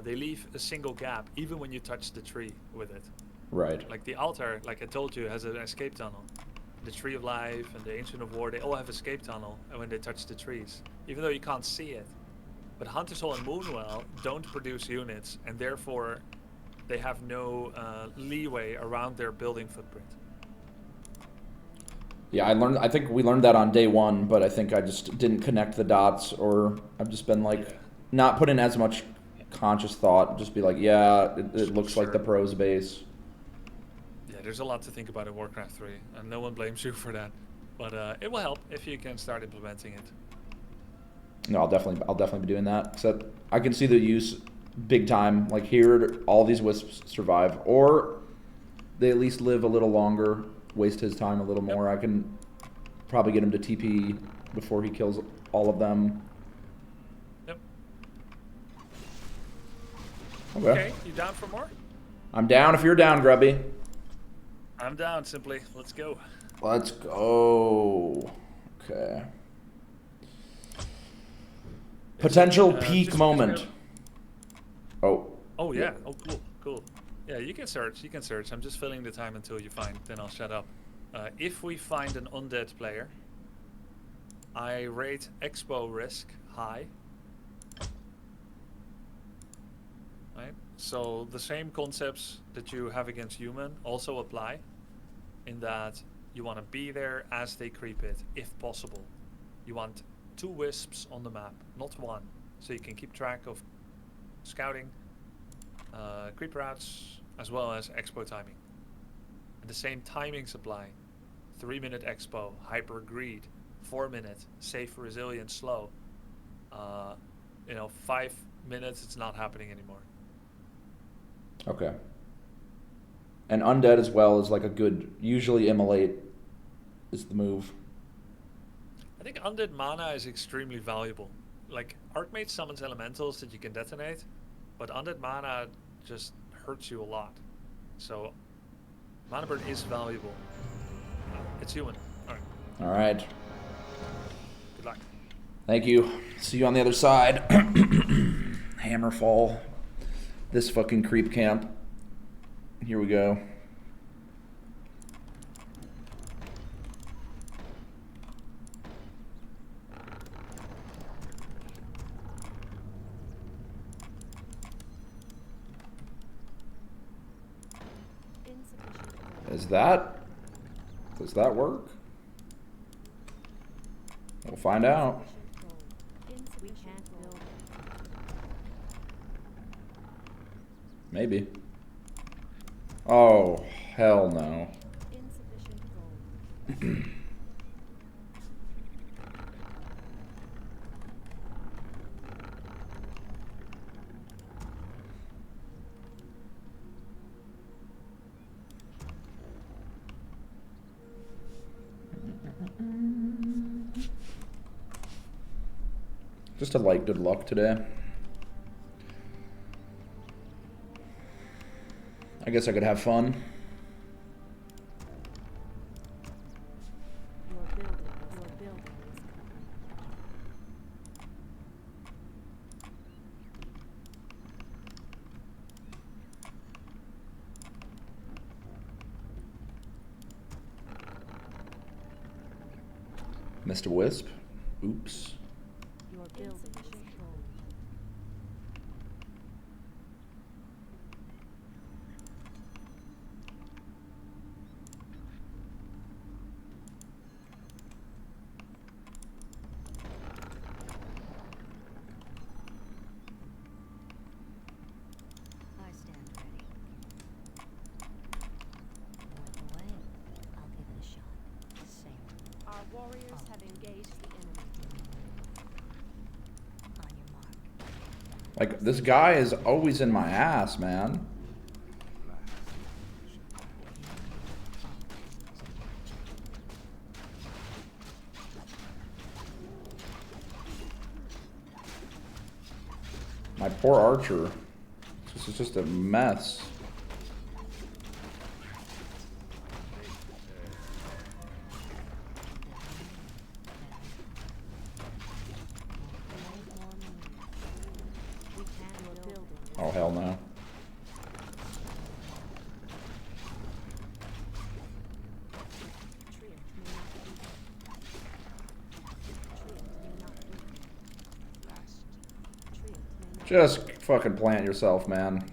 they leave a single gap even when you touch the tree with it. Right. Like the altar, like I told you, has an escape tunnel. The Tree of Life and the Ancient of War, they all have escape tunnel when they touch the trees, even though you can't see it. But Hunter's Hall and Moonwell don't produce units, and therefore they have no leeway around their building footprint. Yeah, I think we learned that on day 1, but I think I just didn't connect the dots, or I've just been like not put in as much conscious thought. Just be like, yeah, it looks like the pros base. Yeah, there's a lot to think about in Warcraft 3, and no one blames you for that. But it will help if you can start implementing it. No, I'll definitely be doing that. Except I can see the use big time. Like here, all these wisps survive, or they at least live a little longer, waste his time a little more. I can probably get him to TP before he kills all of them. Yep. Okay. You down for more? I'm down if you're down, Grubby. I'm down, simply. Let's go. Let's go. Okay. Potential peak moment. Oh. Oh, yeah. Oh, cool. Yeah, you can search. You can search. I'm just filling the time until you find. Then I'll shut up. If we find an undead player, I rate expo risk high. Right. So the same concepts that you have against human also apply. In that you want to be there as they creep it, if possible. You want 2 wisps on the map, not 1, so you can keep track of scouting, creep routes, as well as expo timing. And the same timings apply. 3-minute expo, hyper greed, 4-minute, safe, resilient, slow. 5 minutes, it's not happening anymore. Okay. And undead as well is like a good, usually immolate is the move. I think undead mana is extremely valuable. Like, Archmage summons elementals that you can detonate, but undead mana just hurts you a lot. So, mana burn is valuable. It's human. Alright. Alright. Good luck. Thank you. See you on the other side. Hammerfall. This fucking creep camp. Here we go. Does that work? We'll find out. Maybe. Oh, hell no. Just a light good luck today. I guess I could have fun. Missed a wisp. Oops. Warriors have engaged the enemy. On your mark. Like, this guy is always in my ass, man. My poor archer. This is just a mess. Oh, hell no. Just fucking plant yourself, man.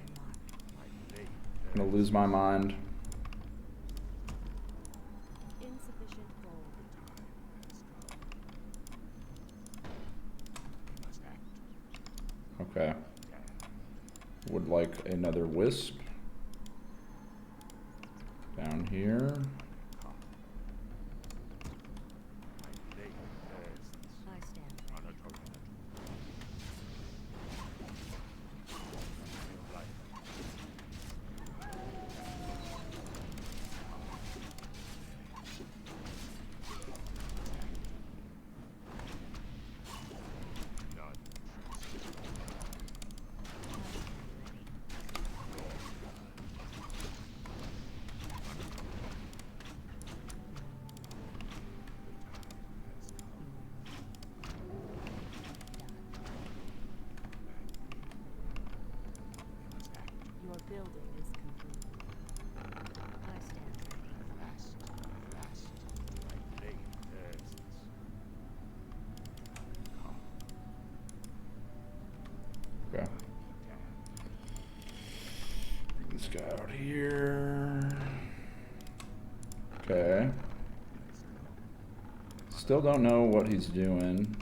I'm gonna lose my mind. Insufficient gold. Okay. Would like another wisp. Down here. I stand ready. this guy out here. Okay. Still don't know what he's doing.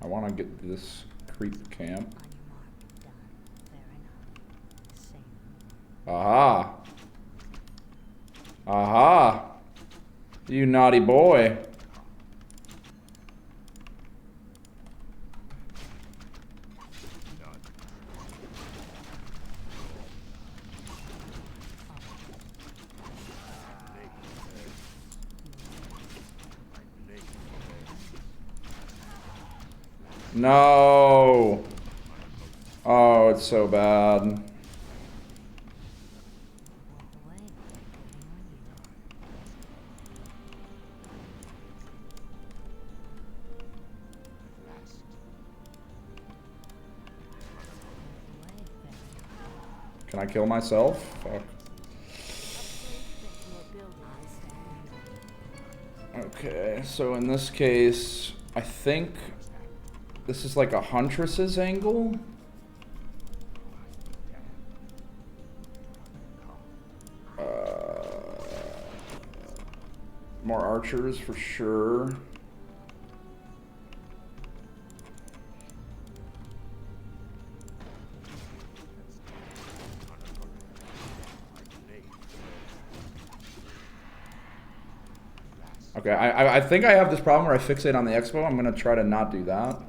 I want to get this creep camp. Aha! Aha! You naughty boy. No! Oh, it's so bad. Can I kill myself? Fuck. Okay, so in this case, I think this is like a Huntress's angle. More archers for sure. Okay, I think I have this problem where I fixate on the expo. I'm gonna try to not do that.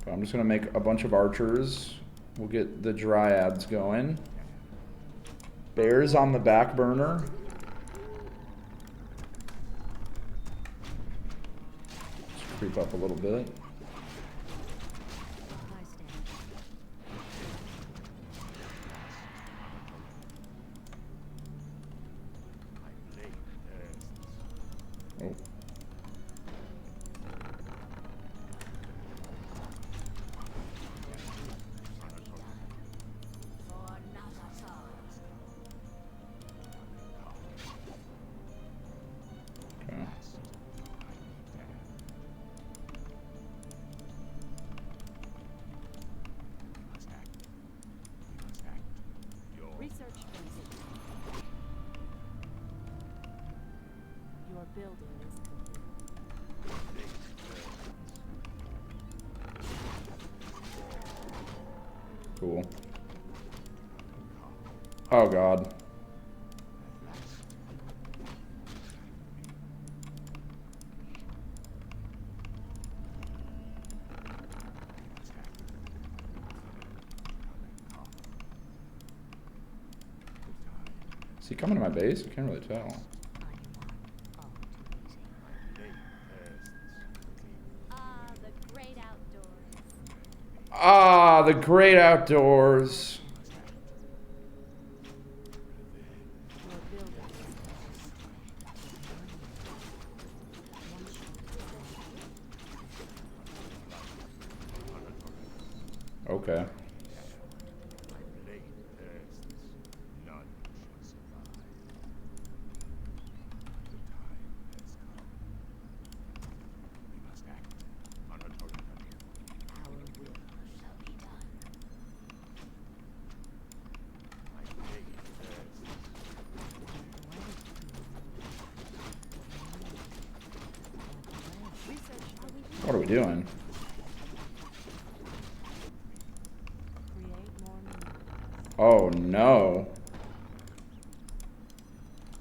But I'm just gonna make a bunch of archers. We'll get the dryads going. Bears on the back burner. Let's creep up a little bit. Oh. Okay. Research basic. Your building is complete. Cool. Oh god. Is he coming to my base? I can't really tell. The great outdoors. Ah, the great outdoors. Your building Okay. What are we doing? create more meanings. Oh no.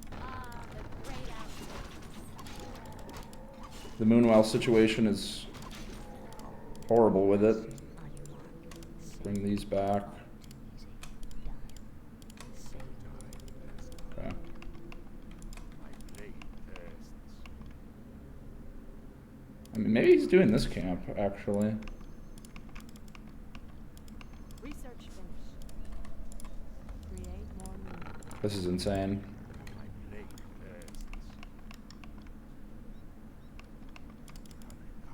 The great outdoors. The Moonwell situation is horrible with it. Bring these back. Okay. I mean, maybe he's doing this camp, actually. Research finished. Create more meanings. This is insane.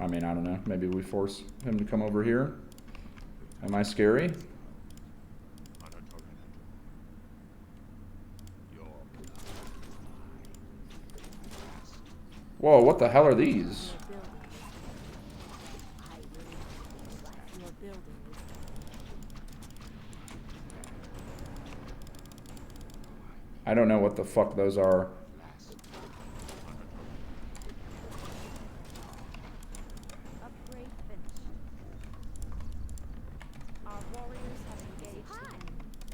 I mean, I don't know. Maybe we force him to come over here. Am I scary? Whoa, what the hell are these? Your building. Your building. I don't know what the fuck those are. Upgrade finished. Our warriors have engaged the enemy.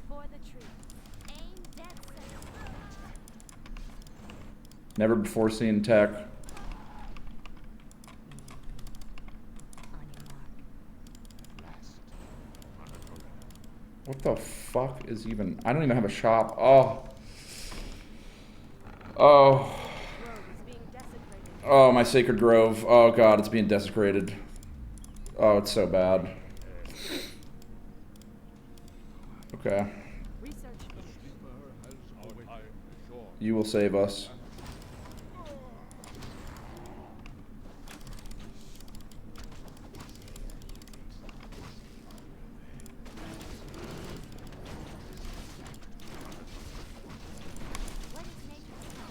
For the tree. Aim dead center. Never before seen tech. On your mark. What the fuck is even... I don't even have a shop. Oh. Oh. Grove is being desecrated. Oh, my sacred grove. Oh god, it's being desecrated. Oh, it's so bad. Okay. Research finished. You will save us. What is nature's law?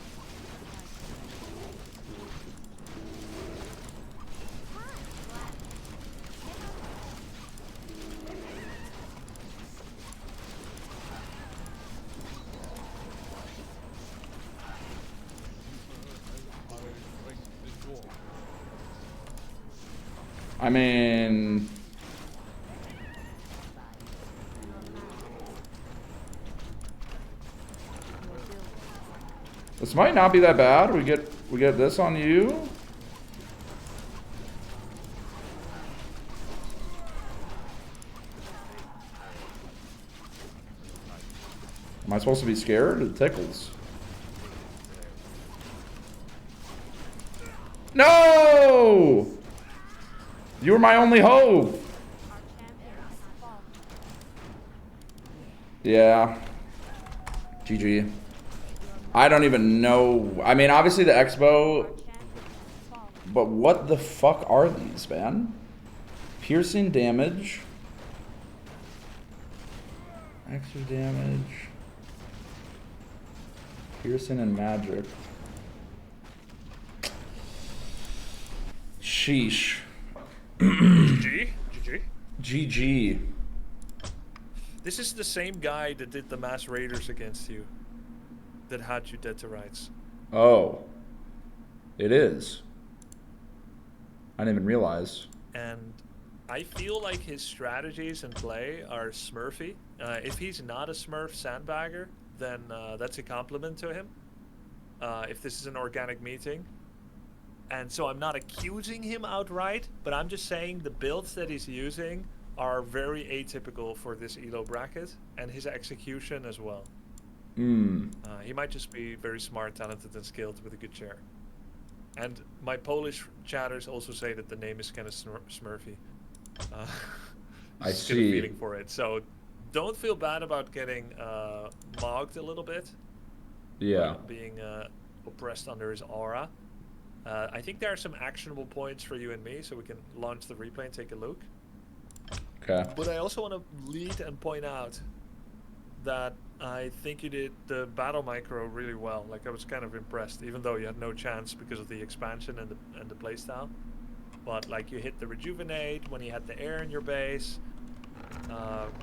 I mean... This might not be that bad. We get this on you. Am I supposed to be scared? It tickles. No! You were my only hope. Our champion has fallen. Yeah. GG. I don't even know. I mean, obviously the Expo, Champion has fallen. but what the fuck are these, man? Piercing damage. Extra damage. Piercing and magic. Sheesh. GG. GG. GG. This is the same guy that did the mass raiders against you. That had you dead to rights. Oh. It is. I didn't even realize. And I feel like his strategies and play are Smurfy. If he's not a Smurf sandbagger, then that's a compliment to him. If this is an organic meeting. And so I'm not accusing him outright, but I'm just saying the builds that he's using are very atypical for this ELO bracket, and his execution as well. He might just be very smart, talented, and skilled with a good chair. And my Polish chatters also say that the name is kind of Smurfy. I just get a see. feeling for it. So don't feel bad about getting mogged a little bit. Yeah. Being oppressed under his aura. I think there are some actionable points for you and me, so we can launch the replay and take a look. Okay. But I also want to lead and point out that I think you did the battle micro really well. Like, I was kind of impressed, even though you had no chance because of the expansion and the playstyle. But like, you hit the rejuvenate when he had the air in your base.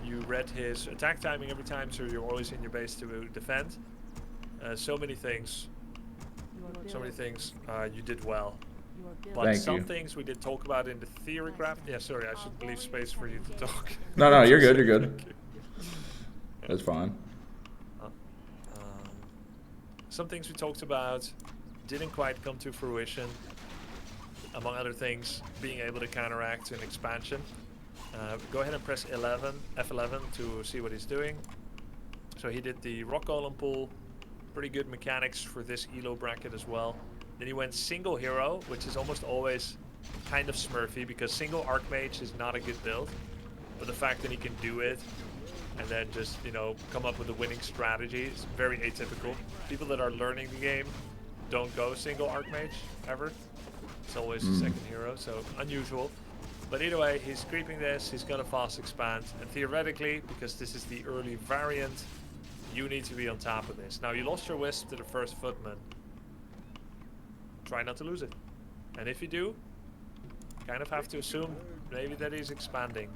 You read his attack timing every time, so you're always in your base to defend. So many things. So many things you did well. But Thank some you. things we did talk about in the theory graph. Yeah, sorry, I should leave space for you to talk. No, you're good. You're good. Thank you. That's fine. Some things we talked about didn't quite come to fruition. Among other things, being able to counteract an expansion. Go ahead and press F11 to see what he's doing. So he did the rock golem pull. Pretty good mechanics for this ELO bracket as well. Then he went single hero, which is almost always kind of Smurfy because single archmage is not a good build. But the fact that he can do it and then just, you know, come up with a winning strategy is very atypical. People that are learning the game don't go single archmage ever. It's always the second hero, so unusual. But either way, he's creeping this, he's got a fast expand, and theoretically, because this is the early variant, you need to be on top of this. Now, you lost your wisp to the first footman. Try not to lose it. And if you do, kind of have to assume maybe that he's expanding.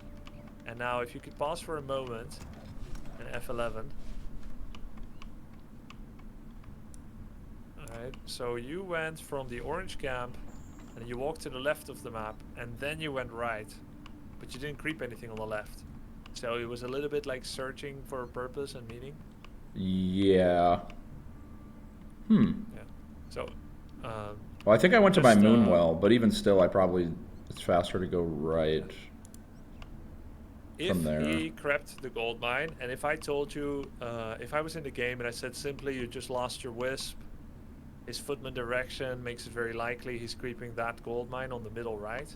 And now if you could pause for a moment and F11. Alright, so you went from the orange camp and you walked to the left of the map and then you went right. But you didn't creep anything on the left. So it was a little bit like searching for a purpose and meaning. Yeah. Yeah. So, Well, I think I went to my just, Moonwell, but even still, it's faster to go right if from there. he crept the gold mine, and if I told you, if I was in the game and I said simply you just lost your wisp, his footman direction makes it very likely he's creeping that gold mine on the middle right.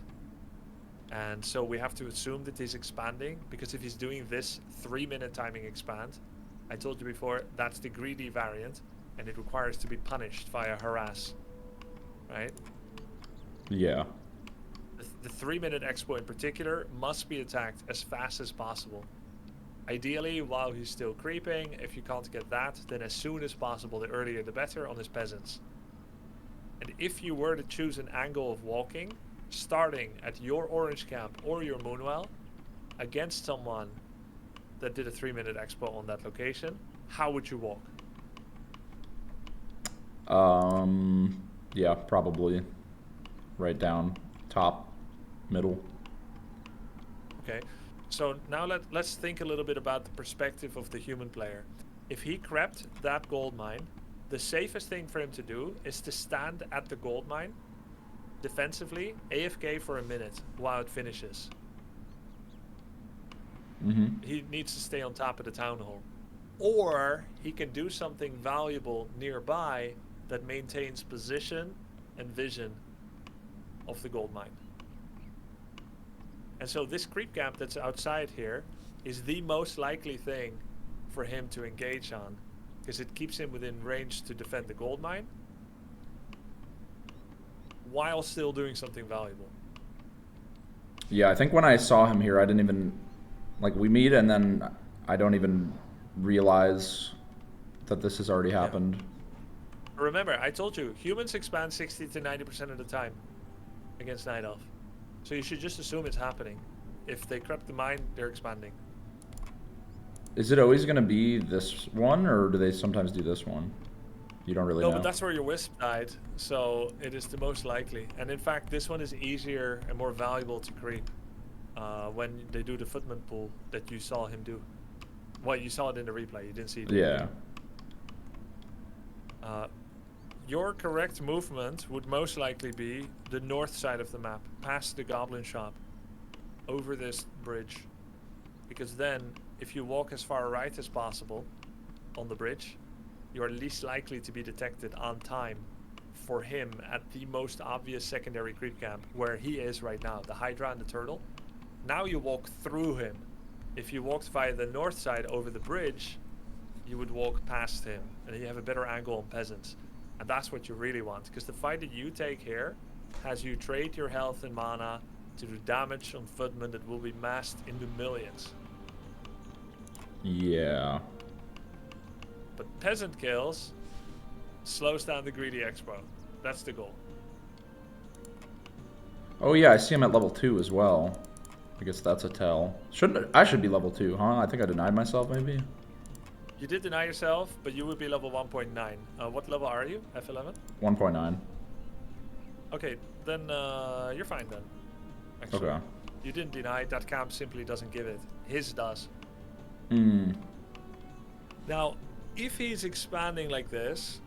And so we have to assume that he's expanding, because if he's doing this 3-minute timing expand, I told you before, that's the greedy variant, and it requires to be punished via harass, right? Yeah. The 3-minute expo in particular must be attacked as fast as possible. Ideally, while he's still creeping. If you can't get that, then as soon as possible, the earlier the better on his peasants. And if you were to choose an angle of walking, starting at your orange camp or your Moonwell against someone that did a 3-minute expo on that location, how would you walk? Yeah, probably right down, top, middle. Okay, so now let's think a little bit about the perspective of the human player. If he crept that gold mine, the safest thing for him to do is to stand at the gold mine defensively, AFK for a minute while it finishes. He needs to stay on top of the town hall. Or he can do something valuable nearby that maintains position and vision of the gold mine. And so this creep camp that's outside here is the most likely thing for him to engage on, because it keeps him within range to defend the gold mine while still doing something valuable. Yeah, I think when I saw him here, I didn't even, like, we meet and then I don't even realize that this has already happened. Yeah. Remember, I told you, humans expand 60 to 90% of the time against Night Elf. So you should just assume it's happening. If they crept the mine, they're expanding. Is it always going to be this one, or do they sometimes do this one? You don't really know. No, but that's where your wisp died, so it is the most likely. And in fact, this one is easier and more valuable to creep when they do the footman pull that you saw him do. Well, you saw it in the replay, you didn't see it. Yeah. Your correct movement would most likely be the north side of the map, past the goblin shop, over this bridge. Because then, if you walk as far right as possible on the bridge, you're least likely to be detected on time for him at the most obvious secondary creep camp, where he is right now, the Hydra and the Turtle. Now you walk through him. If you walked via the north side over the bridge, you would walk past him, and you have a better angle on peasants. And that's what you really want, because the fight that you take here has you trade your health and mana to do damage on footmen that will be massed in the millions. Yeah. But peasant kills slows down the greedy expo. That's the goal. Oh yeah, I see him at level 2 as well. I guess that's a tell. I should be level 2, huh? I think I denied myself, maybe? You did deny yourself, but you would be level 1.9. What level are you? F11? 1.9. Okay, then you're fine then. Actually. Okay. You didn't deny, that camp simply doesn't give it. His does. Now, if he's expanding like this,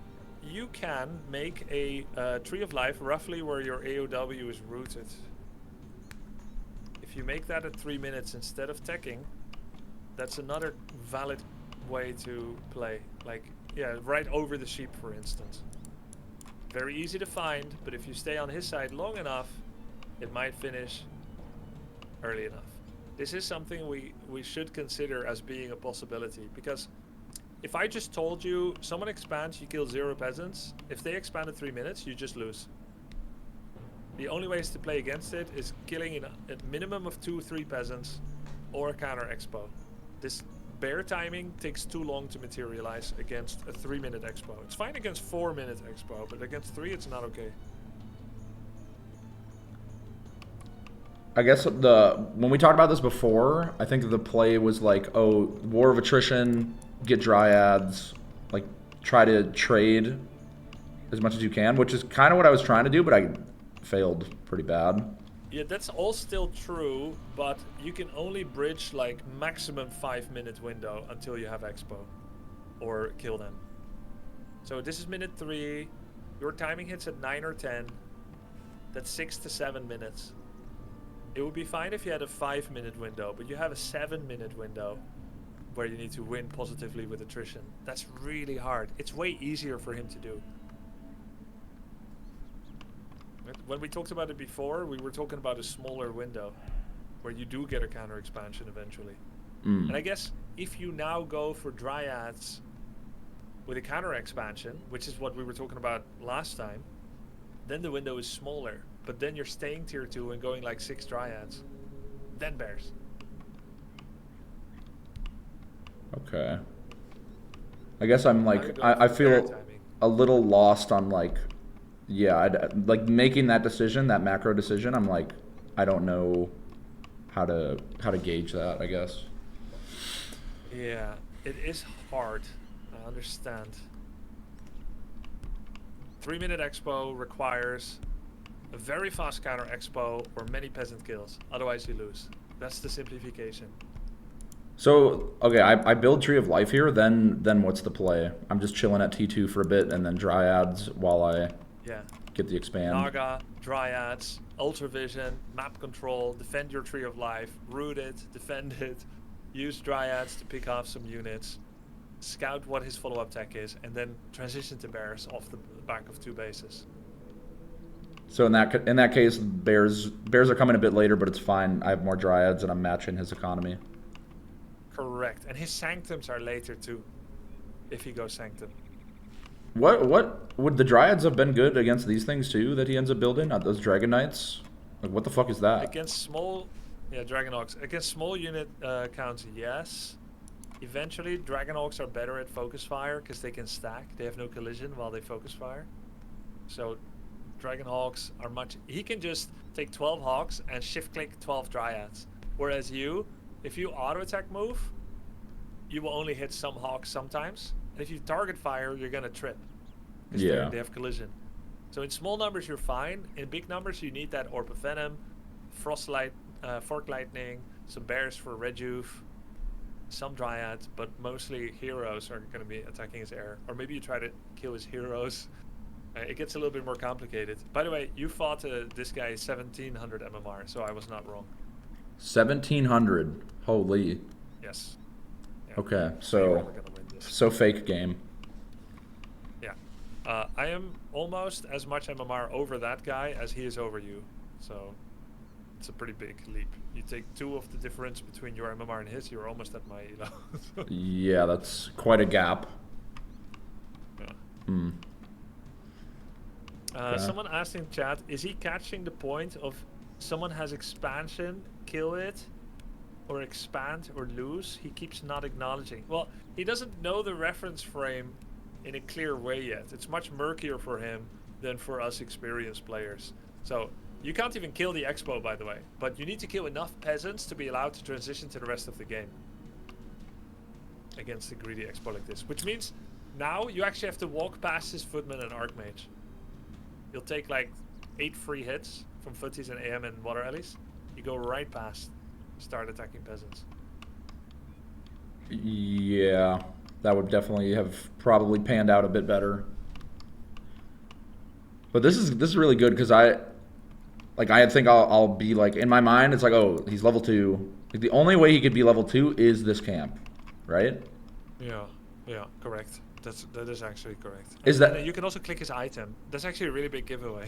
you can make a tree of life roughly where your AOW is rooted. If you make that at 3 minutes instead of teching, that's another valid way to play. Like, yeah, right over the sheep, for instance. Very easy to find, but if you stay on his side long enough, it might finish early enough. This is something we should consider as being a possibility, because if I just told you someone expands, you kill 0 peasants, if they expand at 3 minutes, you just lose. The only ways to play against it is killing a minimum of 2-3 peasants or a counter expo. This bear timing takes too long to materialize against a 3-minute expo. It's fine against 4-minute expo, but against 3 it's not okay. I guess when we talked about this before, I think the play was like, oh, War of Attrition, get Dryads, like try to trade as much as you can, which is kind of what I was trying to do, but I failed pretty bad. Yeah, that's all still true, but you can only bridge like maximum 5-minute window until you have Expo or kill them. So this is minute 3. Your timing hits at 9 or 10. That's 6 to 7 minutes. It would be fine if you had a 5-minute window, but you have a 7-minute window where you need to win positively with attrition. That's really hard. It's way easier for him to do. When we talked about it before, we were talking about a smaller window where you do get a counter expansion eventually. And I guess if you now go for Dryads with a counter expansion, which is what we were talking about last time, then the window is smaller. But then you're staying tier 2 and going like 6 Dryads. Then Bears. Okay. I guess I'm like, I feel a little lost on like, yeah, like making that decision, that macro decision. I'm like, I don't know how to gauge that, I guess. Yeah, it is hard. I understand. 3-minute Expo requires a very fast counter Expo or many peasant kills. Otherwise you lose. That's the simplification. So, okay, I build Tree of Life here, then what's the play? I'm just chilling at T2 for a bit and then Dryads while I get the expand. Naga, Dryads, Ultravision, map control, defend your Tree of Life, root it, defend it, use Dryads to pick off some units, scout what his follow-up tech is, and then transition to Bears off the back of 2 bases. So in that case, Bears are coming a bit later, but it's fine. I have more Dryads and I'm matching his economy. Correct, and his Sanctums are later too, if he goes Sanctum. What would the Dryads have been good against these things too that he ends up building? Those Dragon Knights? Like what the fuck is that? Against small, Dragonhawks. Against small unit counts, yes. Eventually, Dragonhawks are better at focus fire because they can stack. They have no collision while they focus fire. So Dragonhawks are much... He can just take 12 Hawks and shift-click 12 Dryads. Whereas you, if you auto-attack move, you will only hit some Hawks sometimes. And if you target fire, you're going to trip. Because they have collision. So in small numbers, you're fine. In big numbers, you need that Orb of Venom, Frostlight, Fork Lightning, some Bears for Rejuve, some Dryads, but mostly heroes are going to be attacking his air. Or maybe you try to kill his heroes. It gets a little bit more complicated. By the way, you fought this guy 1700 MMR, so I was not wrong. 1700. Holy. Yes. Yeah. Okay, so fake game. Yeah. I am almost as much MMR over that guy as he is over you. So it's a pretty big leap. You take 2 of the difference between your MMR and his, you're almost at my elo. Yeah, that's quite a gap. Yeah. Someone asked in chat, is he catching the point of someone has expansion, kill it, or expand or lose? He keeps not acknowledging. Well, he doesn't know the reference frame in a clear way yet. It's much murkier for him than for us experienced players. So you can't even kill the Expo, by the way, but you need to kill enough peasants to be allowed to transition to the rest of the game against the greedy Expo like this, which means now you actually have to walk past his Footman and Archmage. You'll take like 8 free hits from Footies and AM and Water Alleys. You go right past, start attacking peasants. Yeah, that would definitely have probably panned out a bit better. But this is really good because I think I'll be like, in my mind it's like, oh, he's level 2. Like, the only way he could be level 2 is this camp, right? Yeah, correct. That is actually correct. Is that... And you can also click his item. That's actually a really big giveaway.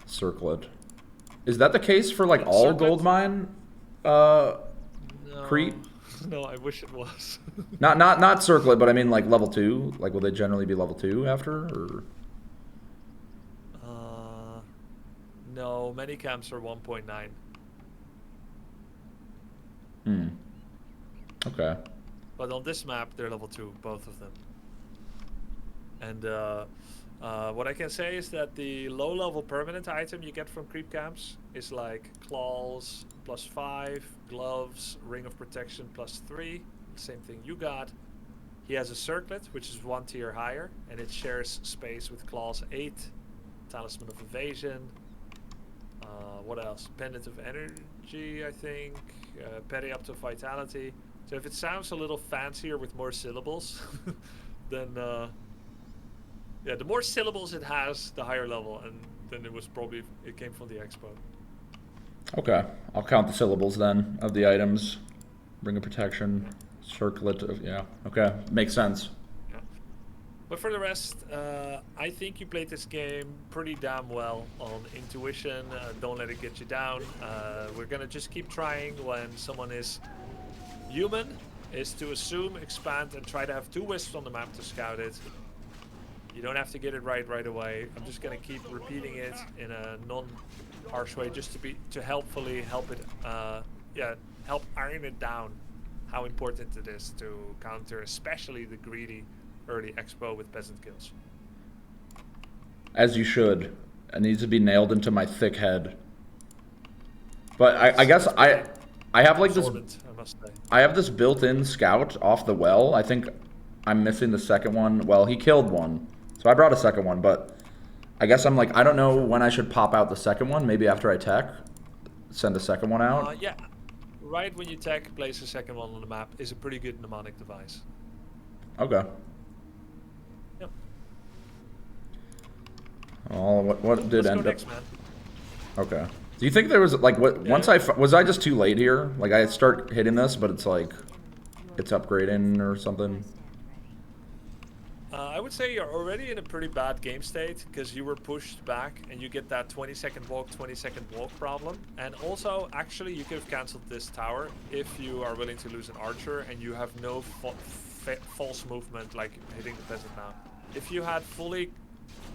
Circlet. Is that the case for like all Goldmine creep? No, I wish it was. not Circlet, but I mean like level 2. Like will they generally be level 2 after, or? No, many camps are 1.9. Okay. But on this map, they're level 2, both of them. And What I can say is that the low-level permanent item you get from creep camps is like claws +5, gloves, ring of protection +3. Same thing you got. He has a circlet, which is 1 tier higher, and it shares space with claws 8, talisman of evasion. What else? Pendant of energy, I think. Periapt of vitality. So if it sounds a little fancier with more syllables, then yeah, the more syllables it has, the higher level, and then it came from the expo. Okay, I'll count the syllables then of the items. Ring of protection, circlet of, yeah, okay, makes sense. Yeah. But for the rest, I think you played this game pretty damn well on intuition. Don't let it get you down. We're gonna just keep trying when someone is human, is to assume, expand, and try to have 2 wisps on the map to scout it. You don't have to get it right away. I'm just gonna keep repeating it in a non-harsh way, just to helpfully help it, help iron it down. How important it is to counter, especially the greedy early expo with peasant kills. As you should. It needs to be nailed into my thick head. But I guess I have like this. I must say. I have this built-in scout off the well. I think I'm missing the second one. Well, he killed one. So I brought a second one, but I guess I'm like, I don't know when I should pop out the second one. Maybe after I tech, send a second one out. Yeah, right when you tech, place a second one on the map is a pretty good mnemonic device. Okay. Yep. Oh, what did Let's end go up? next, man. Okay. Do you think there was like what? Yeah. Once was I just too late here? Like I start hitting this, but it's like it's upgrading or something. I would say you're already in a pretty bad game state because you were pushed back and you get that 20-second walk, 20-second walk problem. And also, actually, you could have cancelled this tower if you are willing to lose an archer and you have no false movement like hitting the peasant now. If you had fully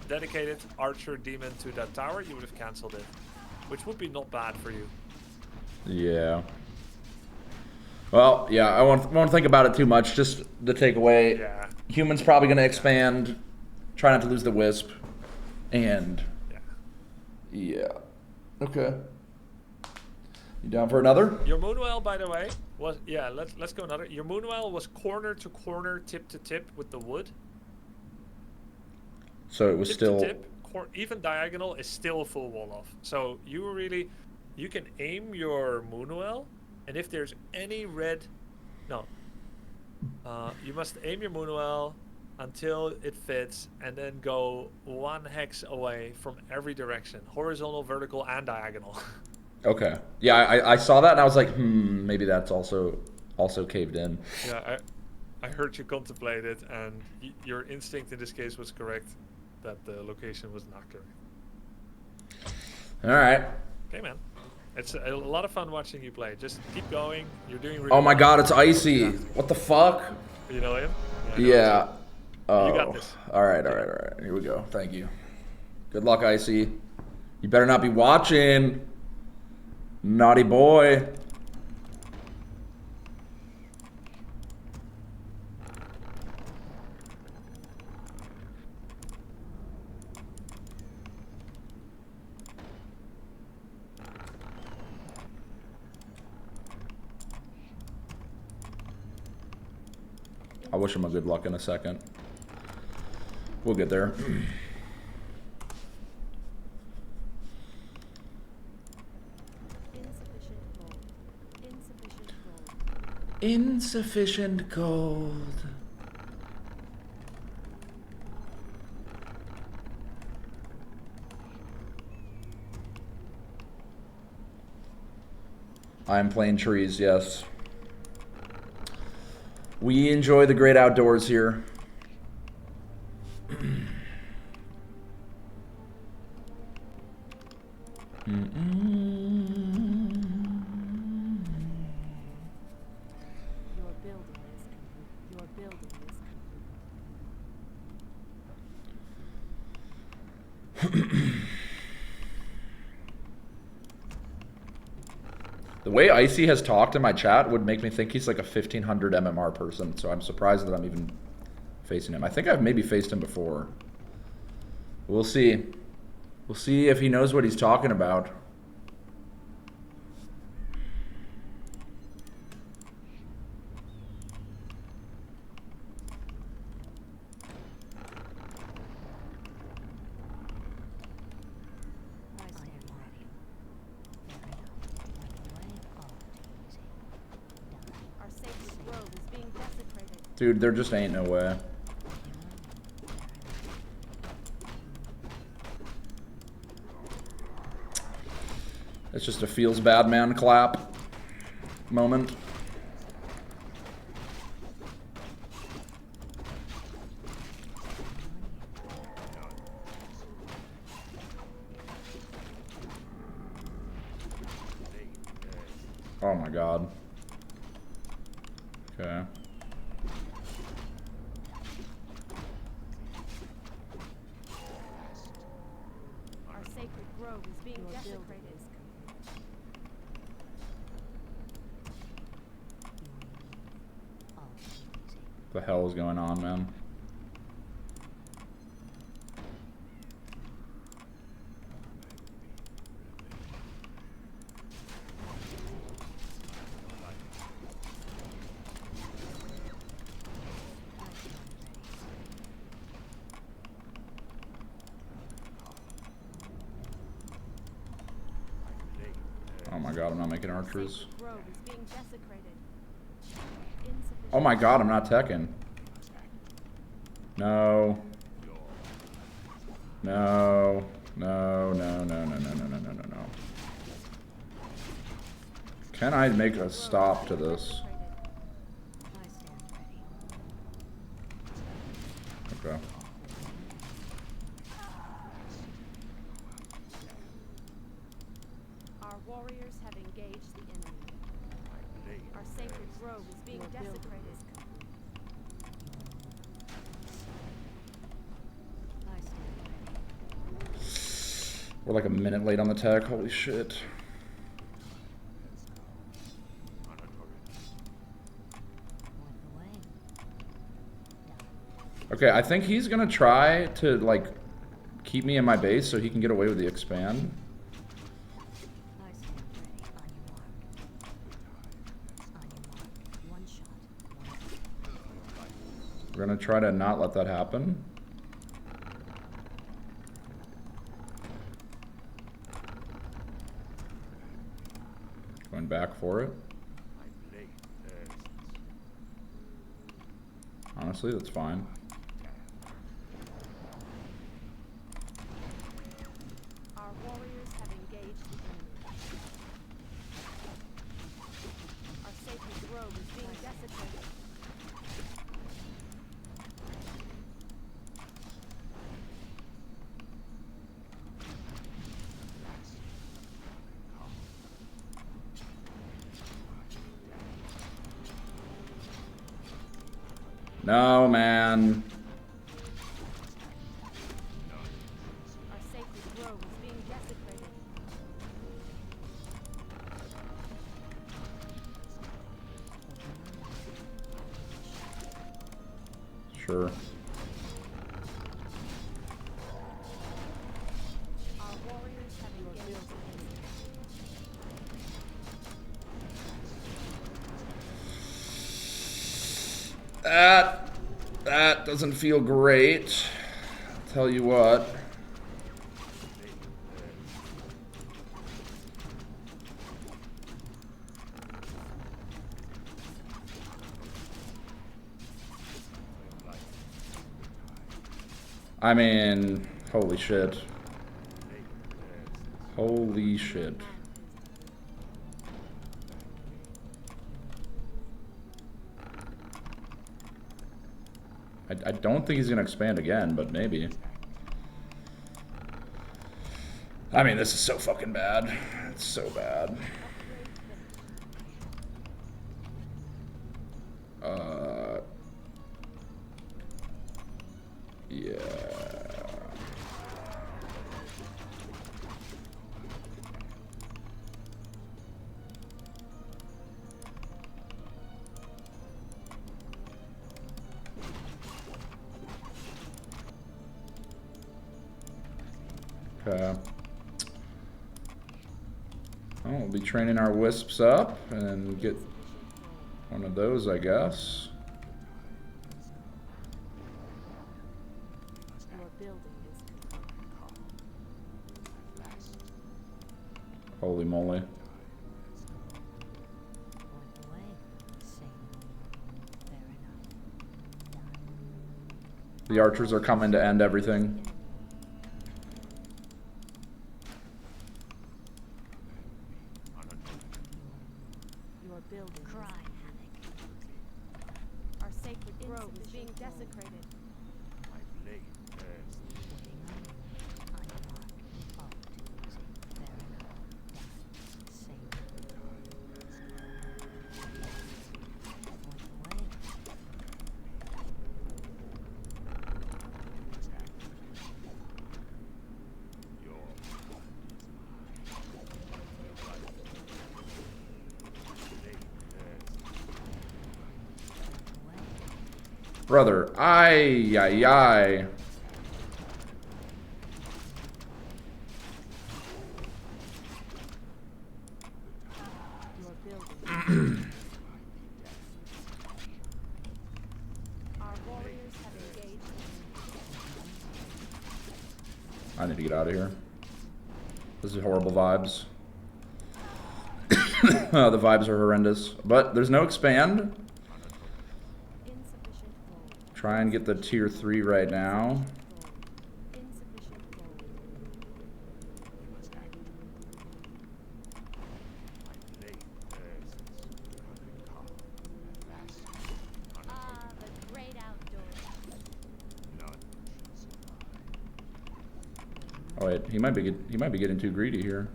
dedicated archer demon to that tower, you would have cancelled it, which would be not bad for you. Yeah. Well, yeah, I won't think about it too much. Just the takeaway. Yeah. Human's probably going to expand. Try not to lose the wisp. And yeah. Okay. You down for another? Your Moonwell, by the way, was let's go another. Your Moonwell was corner to corner, tip to tip with the wood. So it was Tip still to tip, even diagonal is still a full wall off. So you can aim your Moonwell, and if there's any red, you must aim your Moonwell until it fits, and then go 1 hex away from every direction, horizontal, vertical, and diagonal. Okay. Yeah, I saw that and I was like, maybe that's also caved in. Yeah, I heard you contemplate it, and your instinct in this case was correct, that the location was not correct. All right. Okay, man. It's a lot of fun watching you play. Just keep going. You're doing really Oh my well. god, it's icy. What the fuck? You know him? Yeah. Oh. You got this. All right. Here we go. Thank you. Good luck, Icy. You better not be watching. Naughty boy. I wish him a good luck in a second. We'll get there. Insufficient gold. I'm playing trees, yes. We enjoy the great outdoors here. The way Icy has talked in my chat would make me think he's like a 1500 MMR person, so I'm surprised that I'm even facing him. I think I've maybe faced him before. We'll see. We'll see if he knows what he's talking about. Our sacred grove is being desecrated. Dude, there just ain't no way. It's just a feels bad man clap moment. Oh my god. Okay. Our sacred grove is being desecrated. What the hell is going on, man? Oh my god, I'm not making archers. Sacred grove is being desecrated. Oh my god, I'm not teching. No. No. No, no, no, no, no, no, no, no, no, no. Can I make a stop to this? Okay. Our warriors have engaged the enemy. Our sacred grove is being desecrated. We're like a minute late on the tech. Holy shit. Okay, I think he's gonna try to like keep me in my base so he can get away with the expand. We're gonna try to not let that happen. Going back for it. Honestly, that's fine. Our warriors have engaged the enemy. Our sacred grove is being desecrated. No, man. Our sacred grove is being desecrated. Sure. Our warriors have engaged the enemy. That doesn't feel great. I'll tell you what. I mean, holy shit. Holy shit. I don't think he's gonna expand again, but maybe. I mean, this is so fucking bad. It's so bad. Yeah. Okay. Well, we'll be training our wisps up and get one of those, I guess. Your building is Holy moly. The archers are coming to end everything. Your building cry havoc. Our sacred grove is being desecrated. My blade burns. Brother, ay, ay, ay. Your building. Our warriors have engaged. I need to get out of here. This is horrible vibes. The vibes are horrendous. But there's no expand. Insufficient gold. Try and get the tier 3 right now. Insufficient gold. Ah, the great outdoors. Oh wait, he might be getting too greedy here.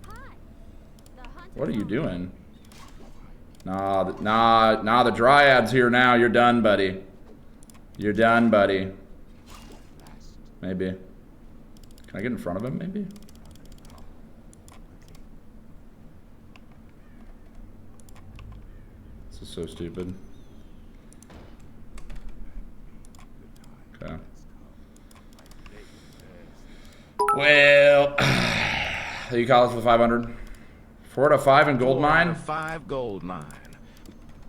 Hi. The hunt What are is you over. doing? Nah, the Dryad's here now. You're done, buddy. You're done, buddy. Maybe. Can I get in front of him, maybe? This is so stupid. Okay. Well, you call it for the 500? 4 out of 5 in gold 4 out mine? of 5 gold mine.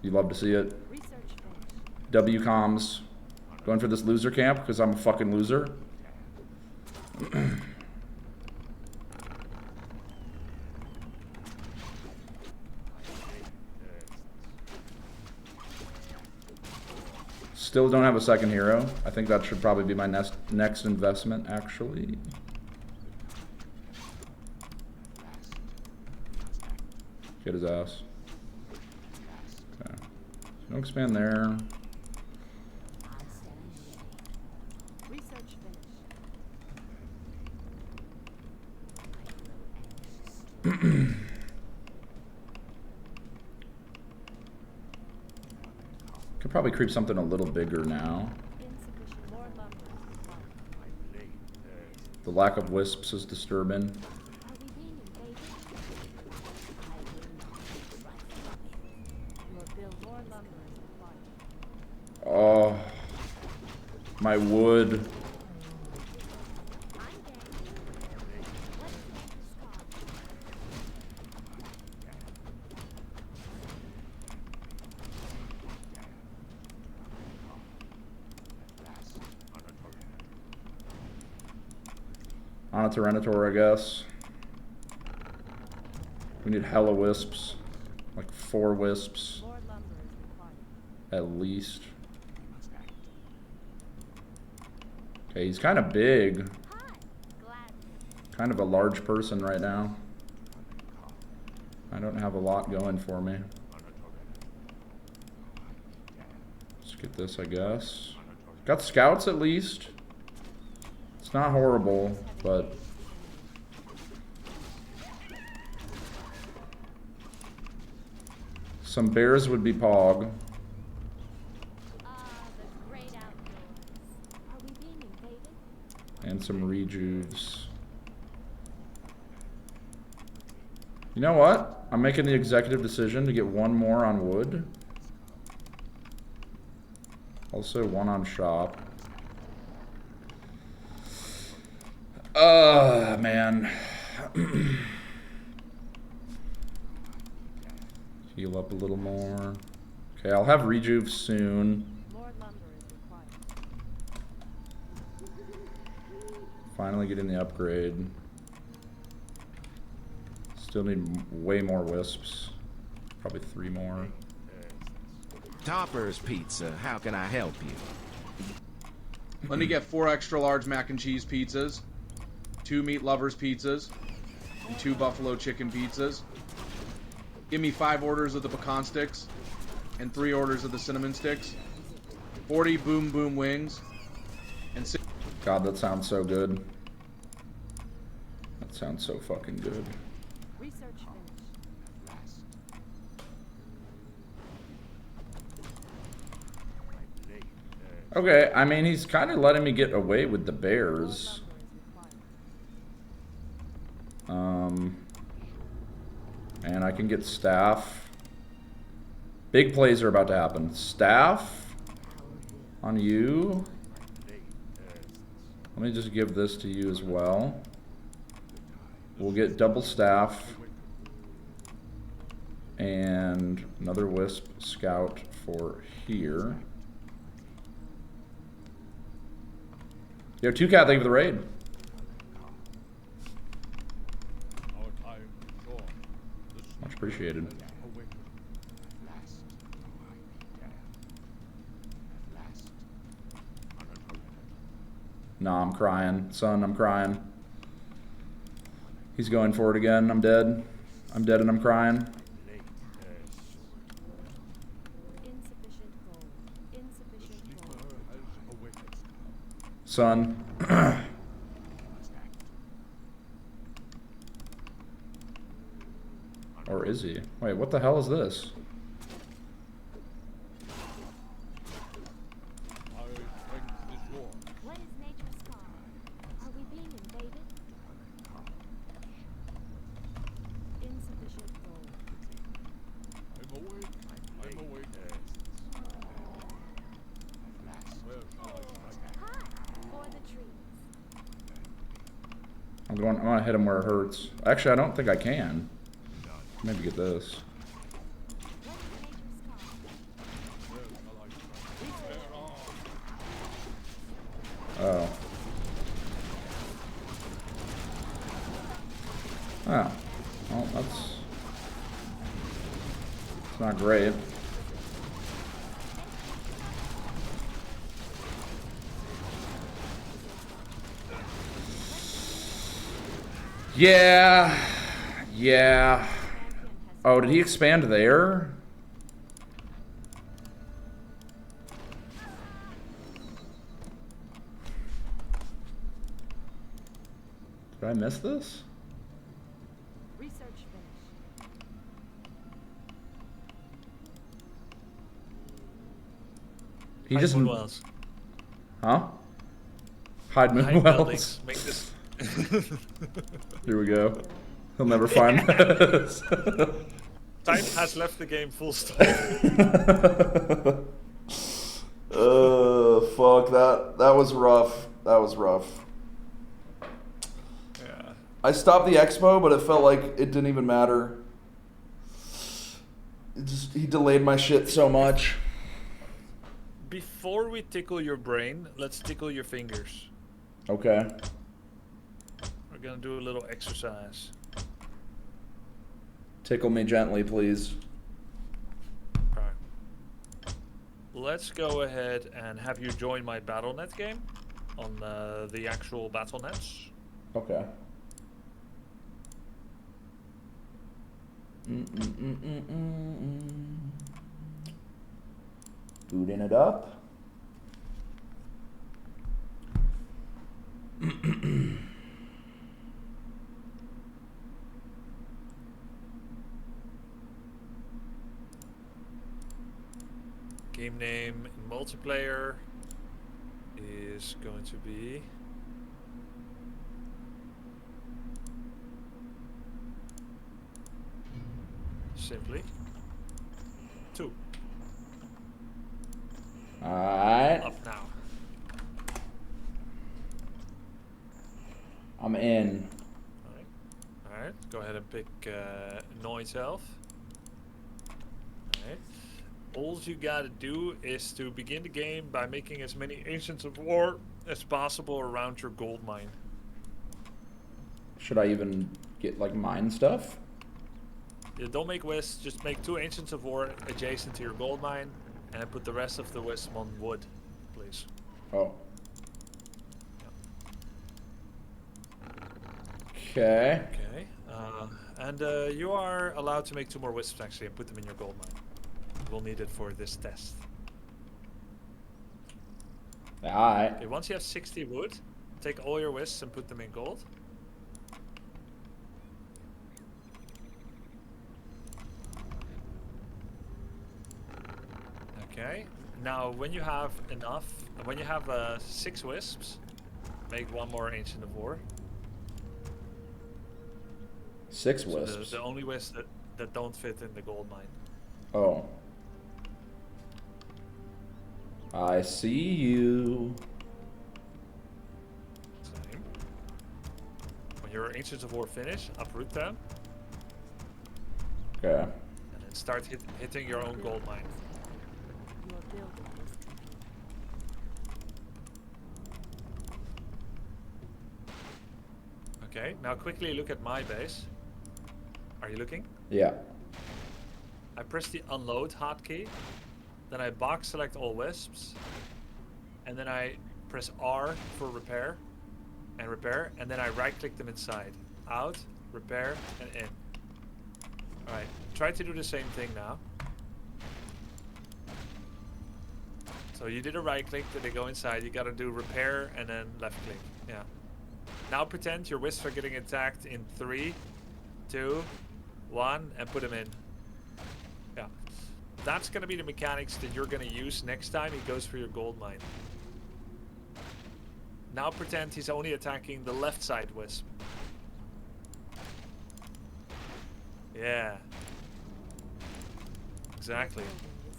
You love to see it. Research finished. W comms. Going for this loser camp because I'm a fucking loser. Still don't have a second hero. I think that should probably be my next investment, actually. Get his ass. Okay. No expand there. Research finished. Could probably creep something a little bigger now. Insufficient. More lumber is required. The lack of wisps is disturbing. Are we being invaded? Your build. More lumber is required. Oh, my wood. I'm game. Let's make this call. On a Tyranitar, I guess. We need hella wisps. Like 4 wisps, More lumber is required. at least. Okay, he's kind of big. Hi. Glad. Kind of a large person right now. I don't have a lot going for me. Let's get this, I guess. Got scouts at least. It's not horrible, but... Some bears would be pog. Ah, the great outdoors. Are we being invaded? And some rejuves. You know what? I'm making the executive decision to get 1 more on wood. Also 1 on shop. Man. Heal up a little more. Okay, I'll have rejuve soon. More lumber is required. Finally getting the upgrade. Still need way more wisps. Probably 3 more. Topper's Pizza, how can I help you? Let me get 4 extra large mac and cheese pizzas, 2 meat lovers pizzas, and 2 buffalo chicken pizzas. Give me 5 orders of the pecan sticks, and 3 orders of the cinnamon sticks. 40 boom boom wings, and 6. God, that sounds so good. That sounds so fucking good. Research finished. Okay, I mean, he's kind of letting me get away with the bears. Lumber is required. And I can get staff. Big plays are about to happen. Staff on you. Let me just give this to you as well. We'll get double staff. And another wisp scout for here. Yo, 2Cat, thank you for the raid. Much appreciated. Nah, I'm crying. Son, I'm crying. He's going for it again. I'm dead. I'm dead and I'm crying. Insufficient gold. Insufficient gold. Son. Or is he? Wait, what the hell is this? What is nature's call? Are we being invaded? Insufficient gold. Hi, for the trees. I'm gonna hit him where it hurts. Actually, I don't think I can. Maybe get this. What is nature's call? Oh. Oh. Well, that's not great. Yeah. Yeah. Oh, did he expand there? Did I miss this? Research finished. He just... Moon wells. Huh? Hide moon Hide wells. buildings. Make this. Here we go. He'll never find this. Time has left the game. Full stop. Fuck that. That was rough. That was rough. Yeah. I stopped the expo, but it felt like it didn't even matter. He delayed my shit so much. Before we tickle your brain, let's tickle your fingers. Okay. We're gonna do a little exercise. Tickle me gently, please. Alright. Let's go ahead and have you join my BattleNet game on the actual BattleNets. Okay. Booting it up. Game name in multiplayer is going to be simply 2. Alright. Up now. I'm in. Alright, go ahead and pick Noise Elf. Alright. All you gotta do is to begin the game by making as many Ancients of War as possible around your gold mine. Should I even get like mine stuff? Yeah, don't make wisps, just make 2 Ancients of War adjacent to your gold mine and put the rest of the wisps on wood, please. Oh. Okay. Okay. And you are allowed to make 2 more wisps actually and put them in your gold mine. We'll need it for this test. Alright. Okay, once you have 60 wood, take all your wisps and put them in gold. Okay. Now, when you have enough, when you have 6 wisps, make 1 more Ancient of War. 6 So wisps. the only wisps that don't fit in the gold mine. Oh. I see you. Same. When your Ancients of War finish, uproot them. Okay. And then start hitting your own gold mine. You are building this company. Okay, now quickly look at my base. Are you looking? Yeah. I press the unload hotkey, then I box select all wisps, and then I press R for repair, and then I right click them inside. Out, repair, and in. Alright, try to do the same thing now. So you did a right click, then they go inside, you gotta do repair and then left click. Yeah. Now pretend your wisps are getting attacked in 3, 2, 1, and put them in. Yeah. That's gonna be the mechanics that you're gonna use next time he goes for your gold mine. Now pretend he's only attacking the left side wisp. Yeah. Exactly.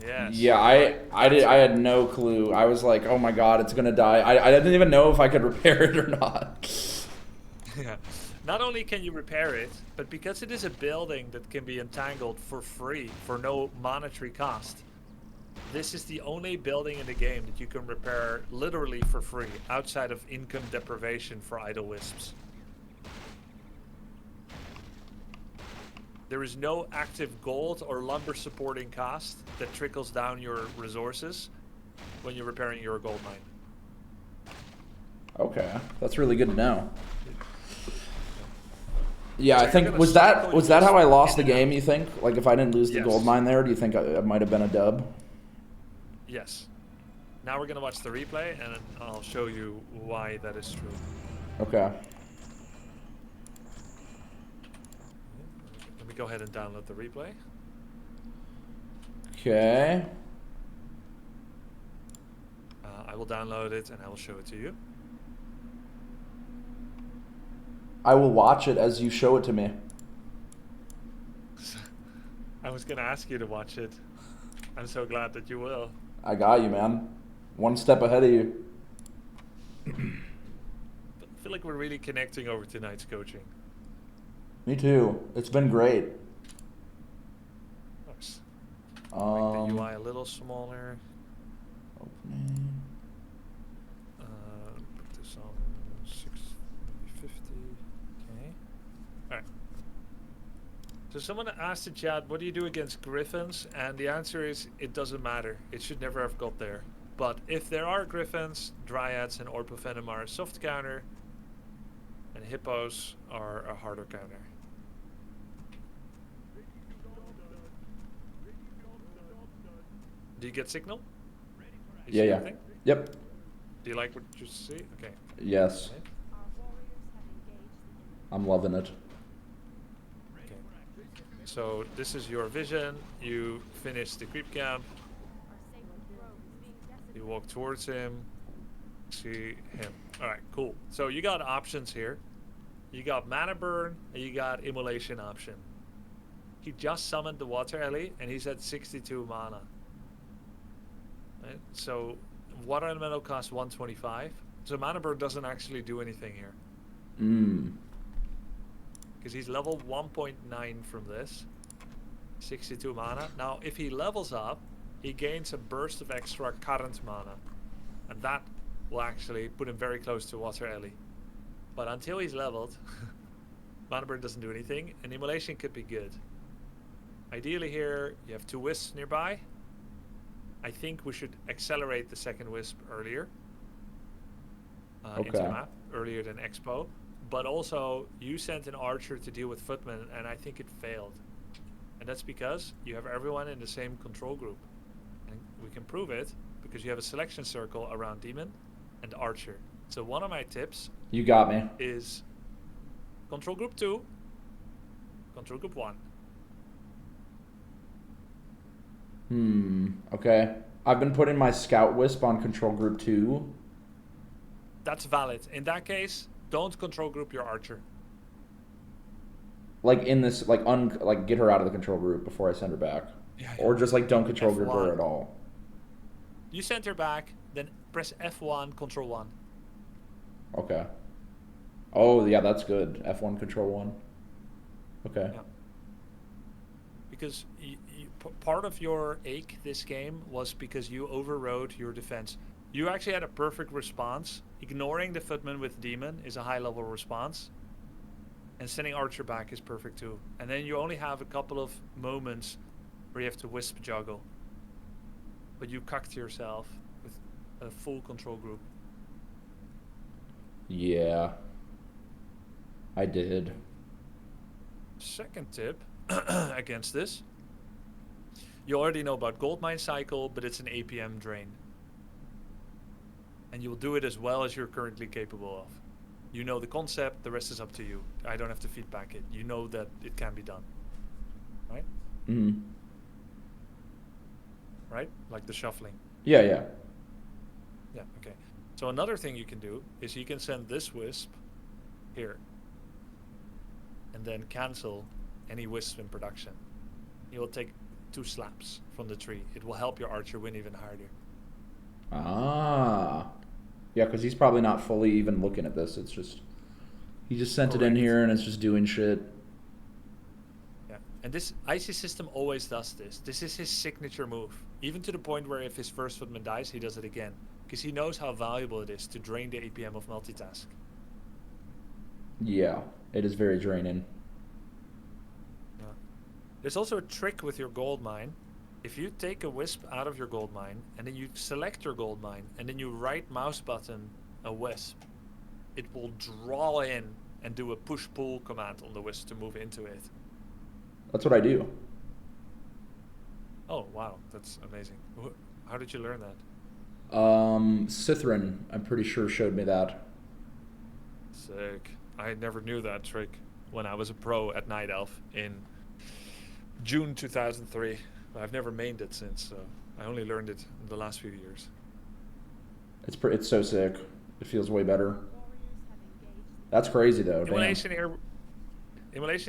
Yes. Yeah, I had no clue. I was like, oh my god, it's gonna die. I didn't even know if I could repair it or not. Yeah. Not only can you repair it, but because it is a building that can be entangled for free, for no monetary cost, this is the only building in the game that you can repair literally for free, outside of income deprivation for idle wisps. There is no active gold or lumber supporting cost that trickles down your resources when you're repairing your gold mine. Okay, that's really good to know. Yeah, So I you're think gonna was cycle that how I your lost the in and game? You think? Like if I didn't lose the Yes. gold mine there, do you think it might have been a dub? Yes. Now we're gonna watch the replay and I'll show you why that is true. Okay. Let me go ahead and download the replay. Okay. I will download it and I will show it to you. I will watch it as you show it to me. I was gonna ask you to watch it. I'm so glad that you will. I got you, man. One step ahead of you. I feel like we're really connecting over tonight's coaching. Me too. It's been great. Nice. Make the UI a little smaller. Opening. Put this on 6, maybe 50. Okay. Alright. So someone asked in chat, what do you do against griffins? And the answer is, it doesn't matter. It should never have got there. But if there are griffins, dryads and orpophenom are a soft counter, and hippos are a harder counter. Do you get signal? You Yeah, see yeah. everything? Yep. Do you like what you see? Okay. Yes. Okay. Our warriors have engaged the I'm loving it. Okay. So this is your vision. You finish the creep camp. Our sacred grove is being decimated. You walk towards him. See him. All right, cool. So you got options here. You got mana burn and you got immolation option. He just summoned the water Ellie and he's at 62 mana. Right? So water elemental costs 125. So mana burn doesn't actually do anything here. Because he's level 1.9 from this. 62 mana. Now, if he levels up, he gains a burst of extra current mana. And that will actually put him very close to Water Ellie. But until he's leveled, Mana Burn doesn't do anything, and Immolation could be good. Ideally here, you have 2 Wisps nearby. I think we should accelerate the second Wisp earlier. Into the map, earlier than Expo. But also, you sent an Archer to deal with Footman, and I think it failed. And that's because you have everyone in the same control group. And we can prove it because you have a selection circle around Demon and Archer. So one of my tips... You got me. ...is Control Group 2, Control Group 1. Okay. I've been putting my Scout Wisp on Control Group 2. That's valid. In that case, don't Control Group your Archer. Like in this, like get her out of the control group before I send her back. Yeah. Or just like don't control group her F1. at all. You send her back, then press F1, Control 1. Okay. Oh, yeah, that's good. F1, Control 1. Okay. Yeah. Because part of your ache this game was because you overrode your defense. You actually had a perfect response. Ignoring the Footman with Demon is a high-level response. And sending Archer back is perfect too. And then you only have a couple of moments where you have to Wisp juggle. But you cucked yourself with a full control group. Yeah. I did. Second tip against this. You already know about Goldmine Cycle, but it's an APM drain. And you'll do it as well as you're currently capable of. You know the concept, the rest is up to you. I don't have to feedback it. You know that it can be done. Right? Mm-hmm. Right? Like the shuffling. Yeah, yeah. Yeah, okay. So another thing you can do is you can send this Wisp here. And then cancel any Wisp in production. You will take 2 slaps from the tree. It will help your Archer win even harder. Ah. Yeah, because he's probably not fully even looking at this. It's just... He just sent it in here and it's just doing shit. Yeah. And this Icy system always does this. This is his signature move. Even to the point where if his first Footman dies, he does it again. Because he knows how valuable it is to drain the APM of multitask. Yeah, it is very draining. Yeah. There's also a trick with your gold mine. If you take a Wisp out of your gold mine, and then you select your gold mine, and then you right mouse button a Wisp, it will draw in and do a push-pull command on the Wisp to move into it. That's what I do. Oh, wow. That's amazing. How did you learn that? Cithrin, I'm pretty sure, showed me that. Sick. I never knew that trick when I was a pro at Night Elf in June 2003. I've never mained it since, so I only learned it in the last few years. It's so sick. It feels way better. That's crazy though. Immolation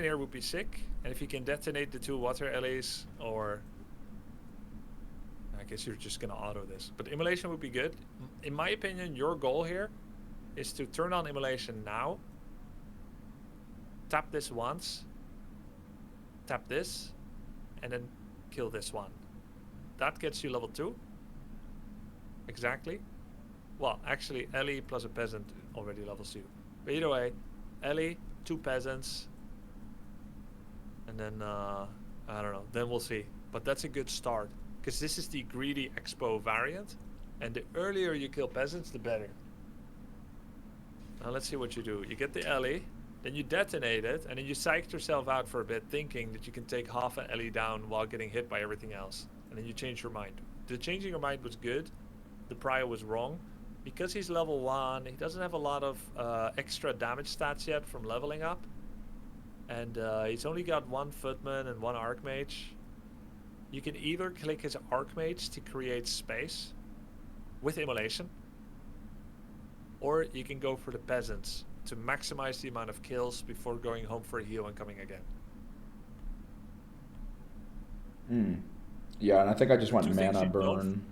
here would be sick, and if you can detonate the 2 water LAs, or I guess you're just gonna auto this, but Immolation would be good. In my opinion, your goal here is to turn on Immolation now, tap this once, tap this, and then kill this one. That gets you level 2. Exactly. Well, actually, Ellie plus a peasant already levels you. But either way, Ellie, 2 peasants, and then, I don't know, then we'll see. But that's a good start, because this is the greedy expo variant, and the earlier you kill peasants, the better. Now let's see what you do. You get the Ellie, then you detonate it, and then you psyched yourself out for a bit, thinking that you can take half an Ellie down while getting hit by everything else. And then you change your mind. The changing your mind was good. The prior was wrong. Because he's level 1, he doesn't have a lot of extra damage stats yet from leveling up. And he's only got 1 Footman and 1 Archmage. You can either click his Archmage to create space with Immolation, or you can go for the Peasants to maximize the amount of kills before going home for a heal and coming again. Yeah, and I think I just went 2 things mana you burn.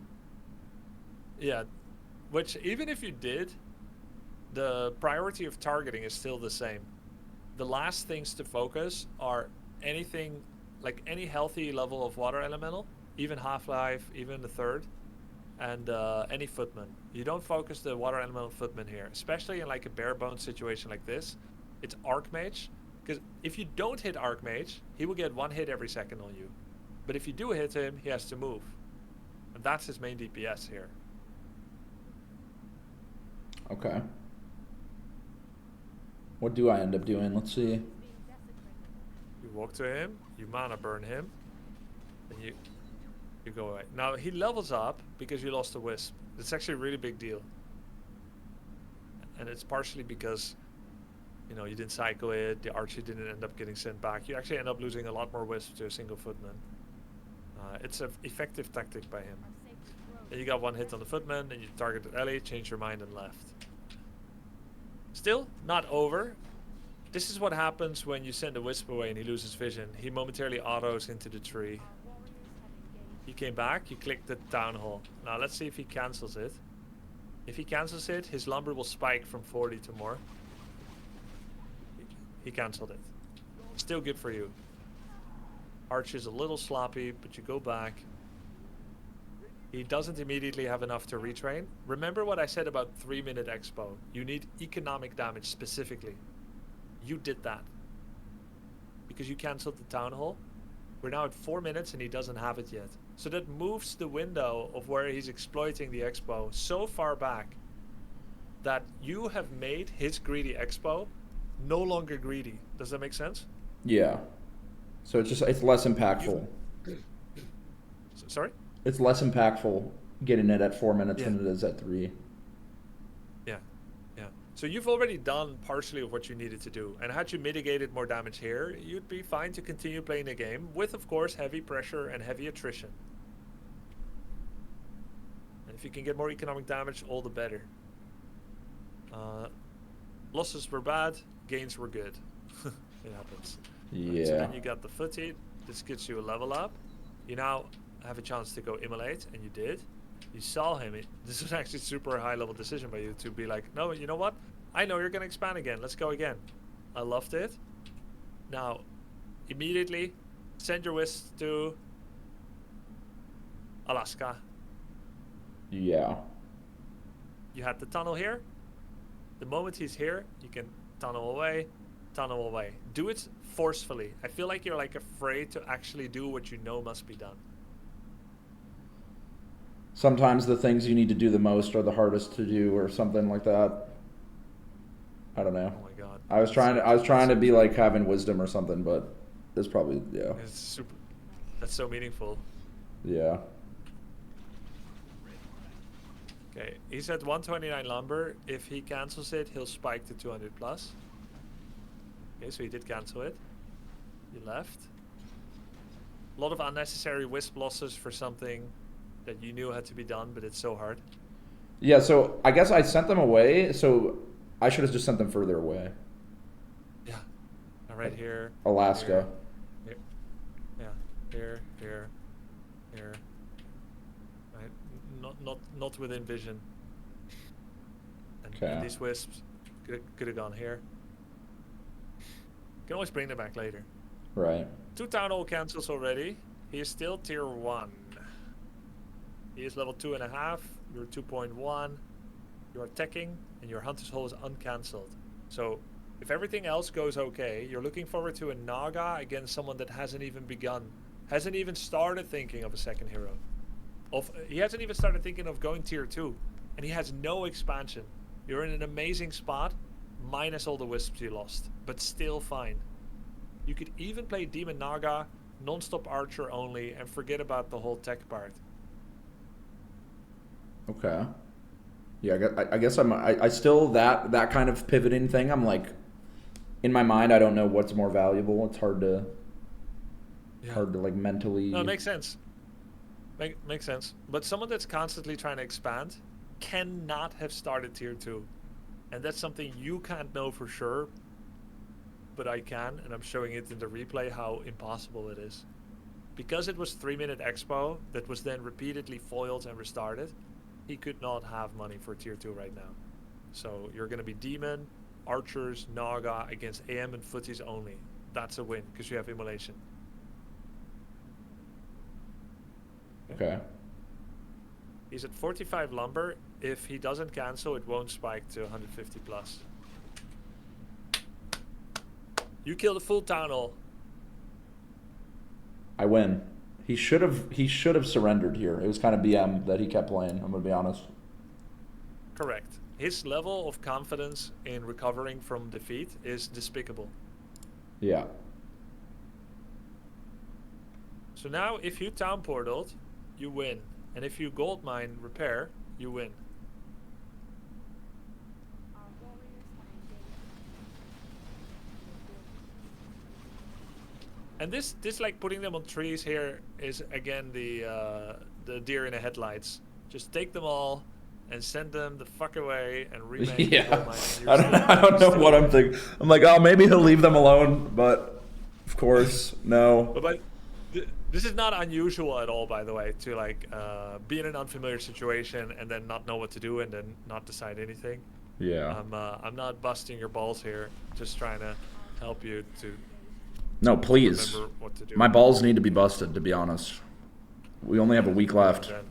Yeah, which even if you did, the priority of targeting is still the same. The last things to focus are anything, like any healthy level of water elemental, even half-life, even the third, and any footman. You don't focus the water elemental footman here, especially in like a bare bones situation like this. It's Archmage, because if you don't hit Archmage, he will get 1 hit every second on you. But if you do hit him, he has to move. And that's his main DPS here. Okay. What do I end up doing? Let's see. You walk to him, you mana burn him, and you go away. Now he levels up because you lost a wisp. It's actually a really big deal. And it's partially because, you know, you didn't cycle it, the archer didn't end up getting sent back. You actually end up losing a lot more wisps to a single footman. It's an effective tactic by him. Then you got 1 hit on the footman, and you targeted Ellie, changed your mind and left. Still, not over. This is what happens when you send a wisp away and he loses vision. He momentarily autos into the tree. He came back, you clicked the town hall. Now let's see if he cancels it. If he cancels it, his lumber will spike from 40 to more. He cancelled it. Still good for you. Arch is a little sloppy, but you go back. He doesn't immediately have enough to retrain. Remember what I said about 3-minute expo. You need economic damage specifically. You did that. Because you cancelled the town hall. We're now at 4 minutes and he doesn't have it yet. So that moves the window of where he's exploiting the expo so far back that you have made his greedy expo no longer greedy. Does that make sense? Yeah. So it's less impactful. Sorry? It's less impactful getting it at 4 minutes than it is at 3. Yeah. So you've already done partially of what you needed to do. And had you mitigated more damage here, you'd be fine to continue playing the game with, of course, heavy pressure and heavy attrition. And if you can get more economic damage, all the better. Losses were bad, gains were good. It happens. Yeah. So then you got the footy. This gets you a level up. You now have a chance to go immolate, and you did. You saw him. This was actually a super high level decision by you to be like, no, you know what? I know you're going to expand again. Let's go again. I loved it. Now, immediately, send your wisp to Alaska. Yeah. You had the tunnel here. The moment he's here, you can tunnel away. Do it forcefully. I feel like you're like afraid to actually do what you know must be done. Sometimes the things you need to do the most are the hardest to do, or something like that. I don't know. Oh my god. I was trying to be like having wisdom or something, but it's probably It's super. That's so meaningful. Yeah. Okay, he's at 129 lumber. If he cancels it, he'll spike to 200 plus. Okay, so he did cancel it. He left. A lot of unnecessary wisp losses for something that you knew had to be done, but it's so hard. Yeah, so I guess I sent them away, so I should have just sent them further away. Yeah. Right here. Alaska. Here. Yeah. Here. Right. Not within vision. And these wisps could have gone here. You can always bring them back later. Right. 2 town hall cancels already. He is still tier 1. He is level 2.5. You're 2.1. You're teching, and your hunter's hall is uncancelled. So if everything else goes okay, you're looking forward to a Naga against someone that hasn't even started thinking of a second hero. He hasn't even started thinking of going tier 2, and he has no expansion. You're in an amazing spot, minus all the wisps you lost, but still fine. You could even play Demon Naga, non-stop archer only, and forget about the whole tech part. Okay. Yeah, I guess I still that kind of pivoting thing. I'm like, in my mind, I don't know what's more valuable. It's hard to like mentally. No, it makes sense. Makes sense. But someone that's constantly trying to expand cannot have started tier 2, and that's something you can't know for sure. But I can, and I'm showing it in the replay how impossible it is. Because it was 3-minute expo that was then repeatedly foiled and restarted, he could not have money for tier 2 right now. So you're going to be demon, archers, naga against AM and footies only. That's a win because you have immolation. Okay. He's at 45 lumber. If he doesn't cancel, it won't spike to 150 plus. You kill the full town hall. I win. He should have surrendered here. It was kind of BM that he kept playing, I'm gonna be honest. Correct. His level of confidence in recovering from defeat is despicable. Yeah. So now, if you town portaled, you win. And if you gold mine repair, you win. Our warriors are engaged. And this like putting them on trees here is again the deer in the headlights. Just take them all and send them the fuck away and remake Yeah. gold mine. I don't know what I'm thinking. I'm like, oh, maybe he'll leave them alone, but of course, no. But this is not unusual at all, by the way, to like be in an unfamiliar situation and then not know what to do and then not decide anything. Yeah. I'm not busting your balls here. Just trying to help you to No, please. remember what to do. My balls need to be busted, to be honest. We only have a week left. Then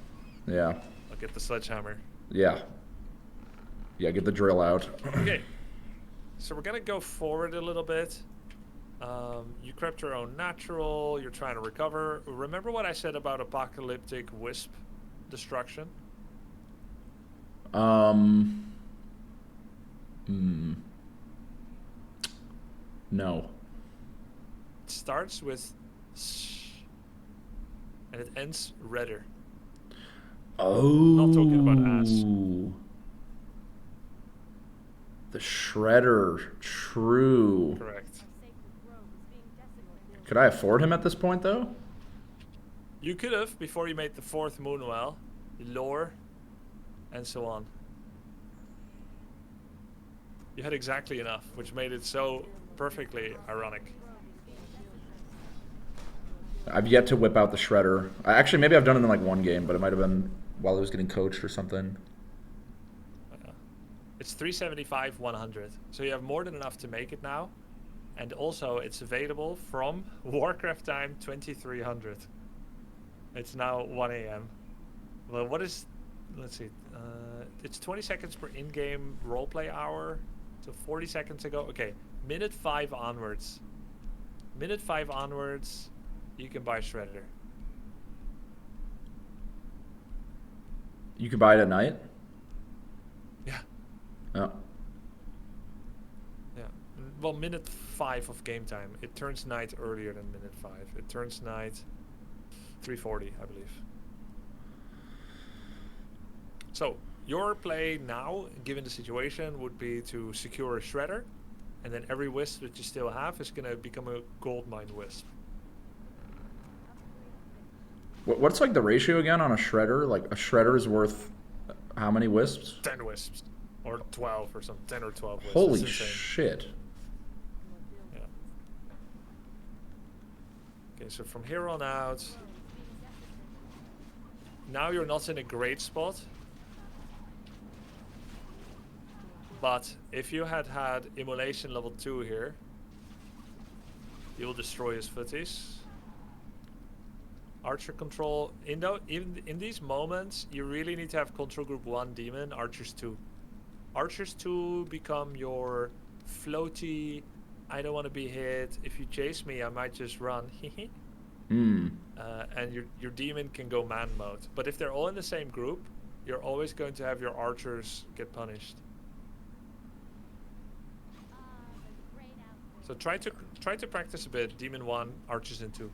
Yeah. I'll get the sledgehammer. Yeah. Yeah, get the drill out. Okay, so we're gonna go forward a little bit. You crept your own natural. You're trying to recover. Remember what I said about apocalyptic wisp destruction? No. It starts with sh, and it ends redder. Oh. Not talking about ass. The shredder. True. Correct. Our sacred grove is being desecrated. Could I afford him at this point, though? You could have before you made the 4th moonwell, lore, and so on. You had exactly enough, which made it so perfectly ironic. I've yet to whip out the shredder. Actually, maybe I've done it in like one game, but it might have been while I was getting coached or something. It's 375, 100. So you have more than enough to make it now. And also, it's available from Warcraft time 2300. It's now 1 a.m. Well, what is... Let's see. It's 20 seconds per in-game roleplay hour. So 40 seconds ago. Okay, minute 5 onwards. Minute 5 onwards, you can buy Shredder. You can buy it at night? Yeah. Oh. Yeah. Well, minute 5 of game time. It turns night earlier than minute 5. It turns night 3:40, I believe. So, your play now, given the situation, would be to secure a shredder, and then every wisp that you still have is going to become a gold mine wisp. What's like the ratio again on a shredder? Like a shredder is worth how many wisps? 10 wisps. Or 12 or something. 10 or 12 wisps. Holy It's insane. shit. Yeah. Okay, so from here on out, now you're not in a great spot. But if you had had immolation level 2 here, you'll destroy his footies. Archer control. In these moments, you really need to have control group 1 demon, archers 2. Archers 2 become your floaty, I don't want to be hit. If you chase me, I might just run. And your demon can go man mode. But if they're all in the same group, you're always going to have your archers get punished. So try to practice a bit. Demon 1, archers in 2.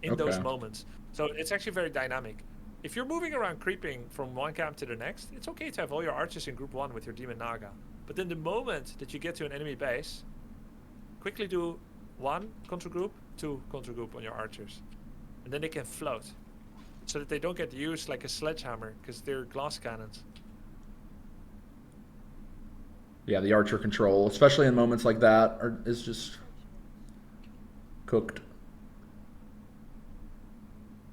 In those Okay. moments. So it's actually very dynamic. If you're moving around creeping from one camp to the next, it's okay to have all your archers in group 1 with your demon naga. But then the moment that you get to an enemy base, quickly do 1 control group, 2 control group on your archers. And then they can float. So that they don't get used like a sledgehammer, because they're glass cannons. Yeah, the archer control, especially in moments like that, is just cooked.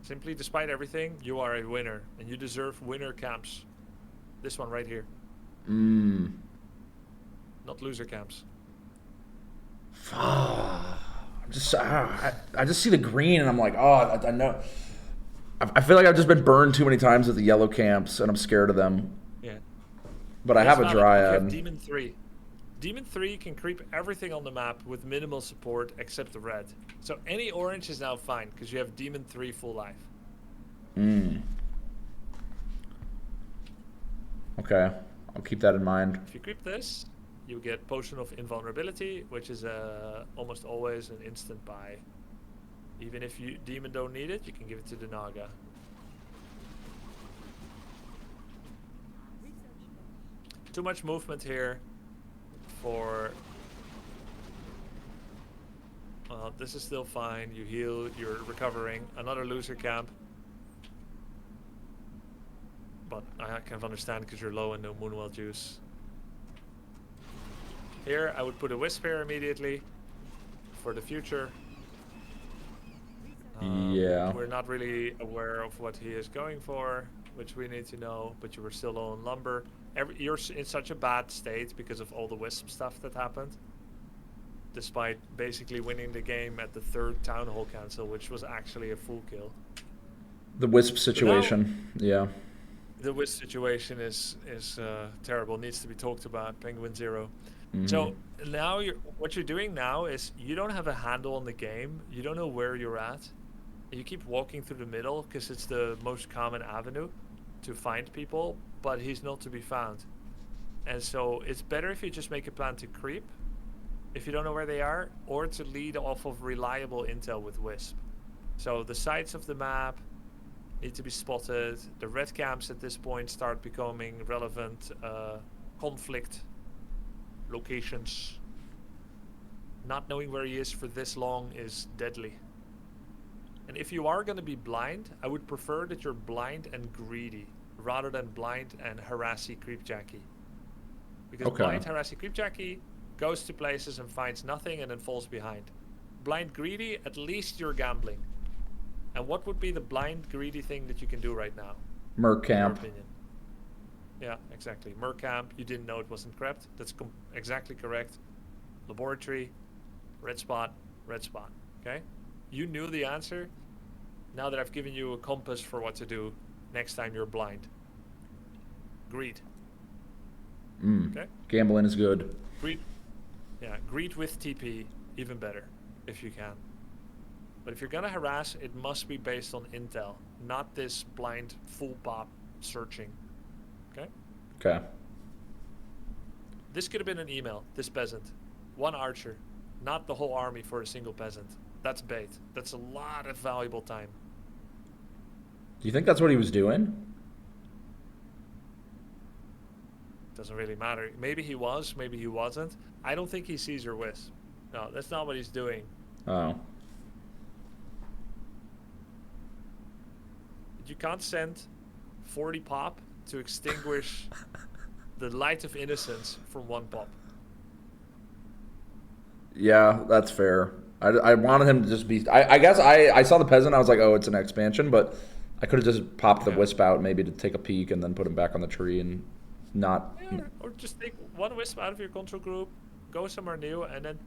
Simply, despite everything, you are a winner. And you deserve winner camps. This one right here. Mm. Not loser camps. I just see the green and I'm like, oh, I know. I feel like I've just been burned too many times with the yellow camps and I'm scared of them. Yeah. But I have a Here's valid. You have Dryad. Demon 3. Demon 3 can creep everything on the map with minimal support except the red. So any orange is now fine because you have Demon 3 full life. Mm. Okay, I'll keep that in mind. If you creep this, you get Potion of Invulnerability, which is almost always an instant buy. Even if you Demon don't need it, you can give it to the Naga. Too much movement here for... Well, this is still fine. You heal, you're recovering. Another loser camp. But I kind of understand because you're low in the Moonwell juice. Here, I would put a Wisp here immediately for the future. Yeah. We're not really aware of what he is going for, which we need to know, but you were still low on lumber. You're in such a bad state because of all the Wisp stuff that happened. Despite basically winning the game at the 3rd Town Hall Council, which was actually a full kill. The Wisp situation, yeah. The Wisp situation is terrible, needs to be talked about, Penguin Zero. Mm-hmm. So now what you're doing now is you don't have a handle on the game, you don't know where you're at. You keep walking through the middle because it's the most common avenue to find people, but he's not to be found. And so it's better if you just make a plan to creep, if you don't know where they are, or to lead off of reliable intel with Wisp. So the sides of the map need to be spotted. The red camps at this point start becoming relevant conflict locations. Not knowing where he is for this long is deadly. And if you are going to be blind, I would prefer that you're blind and greedy rather than blind and harassy creepjacky. Because blind harassy creepjacky goes to places and finds nothing and then falls behind. Blind greedy, at least you're gambling. And what would be the blind greedy thing that you can do right now? Merc camp. In your opinion? Yeah, exactly. Merc camp, you didn't know it wasn't crept. That's exactly correct. Laboratory, red spot, okay? You knew the answer. Now that I've given you a compass for what to do next time you're blind. Greed. Okay? Gambling is good. Greed. Yeah, greed with TP, even better, if you can. But if you're gonna harass, it must be based on intel, not this blind full pop searching. Okay? Okay. This could have been an email, this peasant. One archer, not the whole army for a single peasant. That's bait. That's a lot of valuable time. Do you think that's what he was doing? Doesn't really matter. Maybe he was, maybe he wasn't. I don't think he sees your Wisp. No, that's not what he's doing. Oh. You can't send 40 pop to extinguish the light of innocence from one pop. Yeah, that's fair. I wanted him to just be... I guess I saw the peasant, I was like, oh, it's an expansion, but I could have just popped the Wisp out maybe to take a peek and then put him back on the tree and not... Yeah, or just take one Wisp out of your control group, go somewhere new, and then...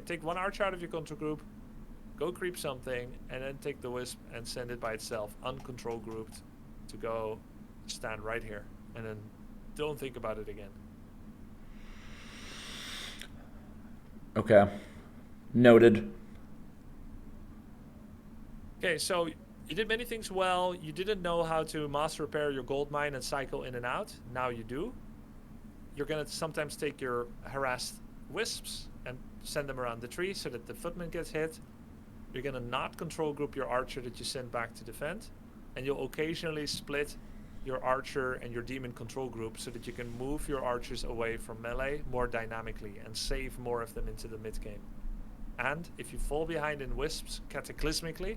take one archer out of your control group, go creep something, and then take the Wisp and send it by itself, uncontrol grouped, to go stand right here. And then don't think about it again. Okay. Noted. Okay, so you did many things well. You didn't know how to master repair your gold mine and cycle in and out. Now you do. You're going to sometimes take your harassed Wisps and send them around the tree so that the footman gets hit. You're going to not control group your archer that you send back to defend. And you'll occasionally split your archer and your demon control group so that you can move your archers away from melee more dynamically and save more of them into the mid game. And if you fall behind in Wisps cataclysmically,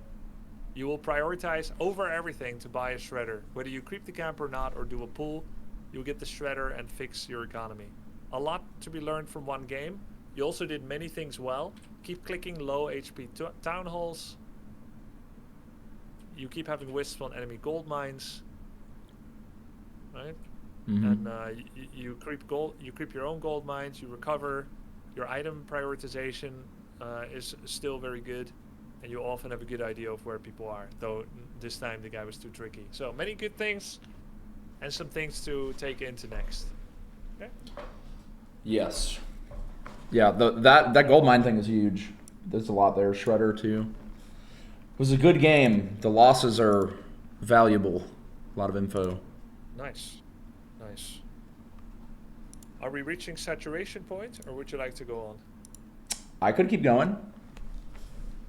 you will prioritize over everything to buy a shredder. Whether you creep the camp or not or do a pull, you'll get the shredder and fix your economy. A lot to be learned from one game. You also did many things well. Keep clicking low HP town halls. You keep having Wisps on enemy gold mines. Right? and you creep gold. You creep your own gold mines. You recover. Your item prioritization is still very good, and you often have a good idea of where people are. Though this time the guy was too tricky. So many good things, and some things to take into next. Okay. Yes. Yeah, that gold mine thing is huge. There's a lot there. Shredder too. It was a good game. The losses are valuable. A lot of info. Nice. Nice. Are we reaching saturation point, or would you like to go on? I could keep going.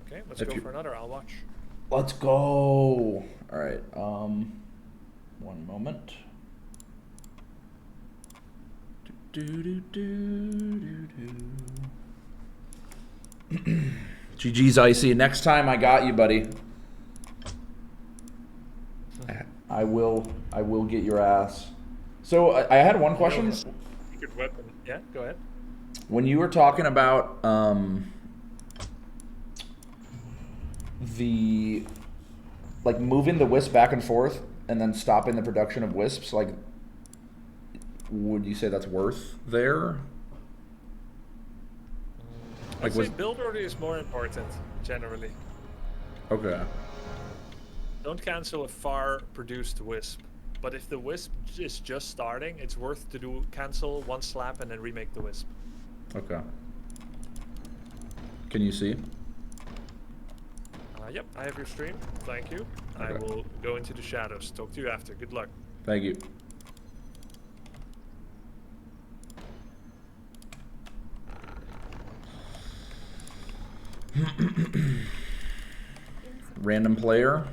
Okay, let's go for another. I'll watch. Let's go. All right. One moment. GG's Icy. Next time I got you, buddy. I will get your ass. So I had one question. Secret weapon. Yeah, go ahead. When you were talking about the like moving the wisp back and forth and then stopping the production of wisps, like would you say that's worth there? I'd say build order is more important generally. Okay. Don't cancel a far produced wisp. But if the wisp is just starting, it's worth to cancel one slap and then remake the wisp. Okay. Can you see? Yep, I have your stream. Thank you. Okay. I will go into the shadows. Talk to you after. Good luck. Thank you. Random player.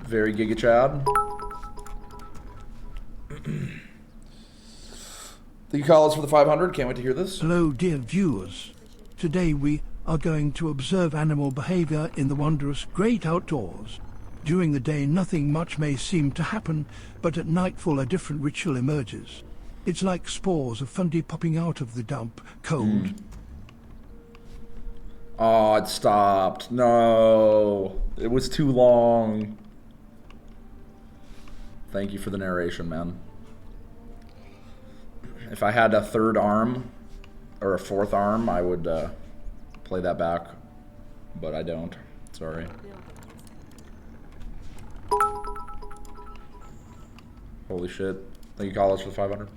Very Giga Chad. Thank you, Collins, for the 500. Can't wait to hear this. Hello, dear viewers. Today we are going to observe animal behavior in the wondrous great outdoors. During the day, nothing much may seem to happen, but at nightfall a different ritual emerges. It's like spores of fungi popping out of the dump, cold. Oh, it stopped. No. It was too long. Thank you for the narration, man. If I had a third arm or a fourth arm, I would play that back, but I don't. Sorry. Holy shit. Thank you, College, for the 500.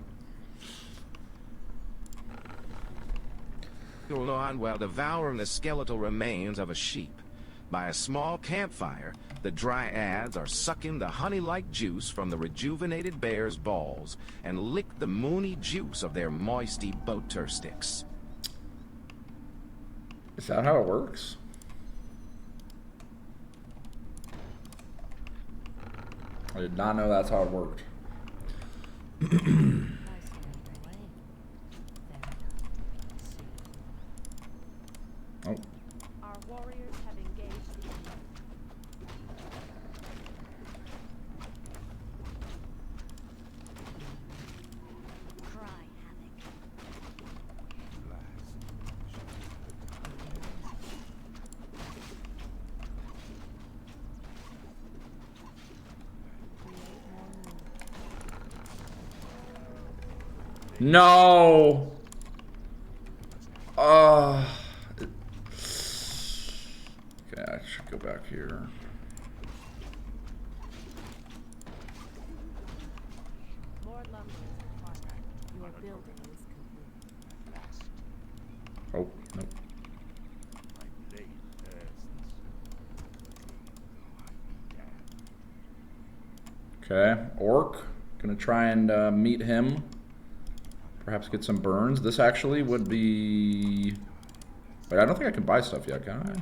Hold on while devouring the skeletal remains of a sheep. By a small campfire, the dryads are sucking the honey-like juice from the rejuvenated bear's balls and lick the moony juice of their moisty boater sticks. Is that how it works? I did not know that's how it worked. Oh. Our warriors have engaged the enemy. Cry havoc. No. Okay, I should go back here. More lumber is required. Your building is complete. Oh, nope. Okay, Orc. Gonna try and meet him. Perhaps get some burns. This actually would be... Wait, I don't think I can buy stuff yet, can I?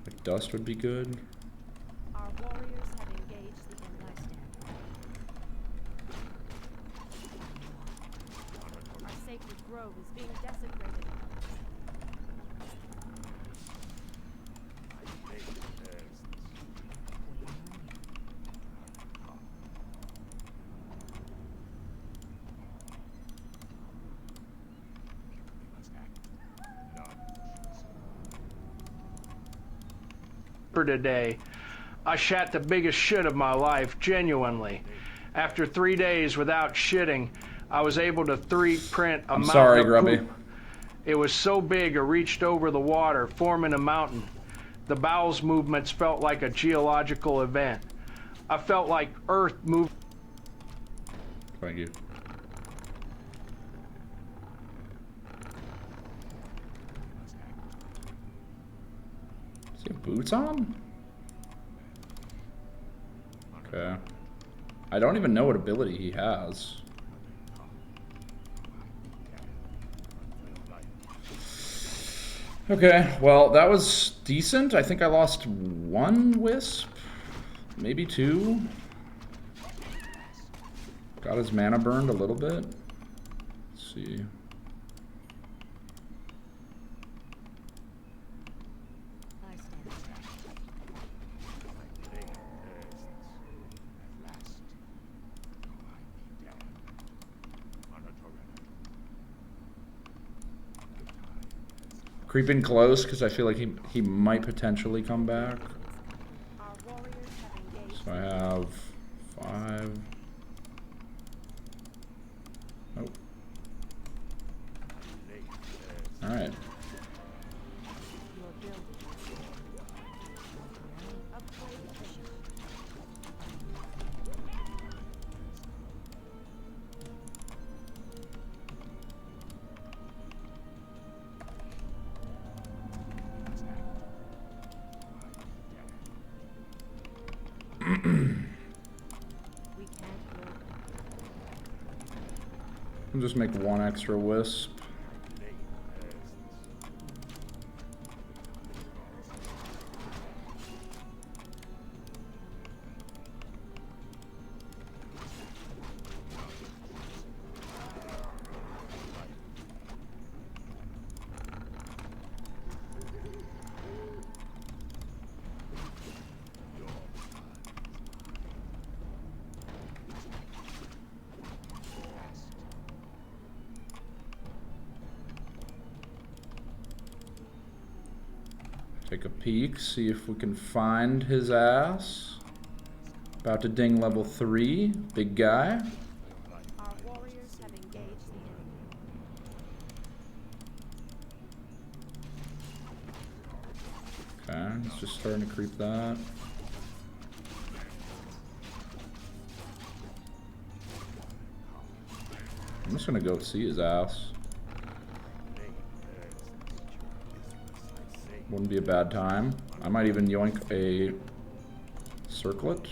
Like dust would be good. Our warriors have engaged the enemy. Our sacred grove is being desecrated. Today. I shat the biggest shit of my life, genuinely. After 3 days without shitting, I was able to 3D print a I'm mountain sorry, of Grubby. poop. It was so big it reached over the water, forming a mountain. The bowels movements felt like a geological event. I felt like Earth moved. Thank you. Does he have boots on? Okay. I don't even know what ability he has. Okay, well, that was decent. I think I lost 1 wisp, maybe 2. Got his mana burned a little bit. Let's see. Creeping close because I feel like he might potentially come back. So I have 5. Oh. All right. I'll just make 1 extra wisp. Take a peek, see if we can find his ass. About to ding level 3, big guy. Our warriors have engaged the enemy. Okay, he's just starting to creep that. I'm just gonna go see his ass. Wouldn't be a bad time. I might even yoink a circlet.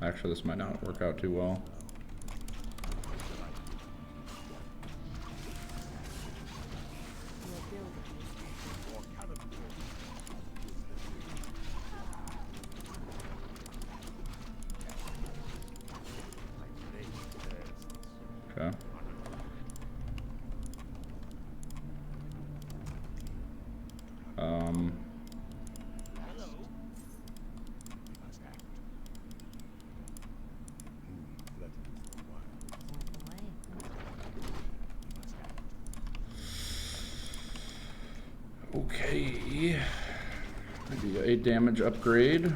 Actually, this might not work out too well. Okay. Okay. Maybe a damage upgrade.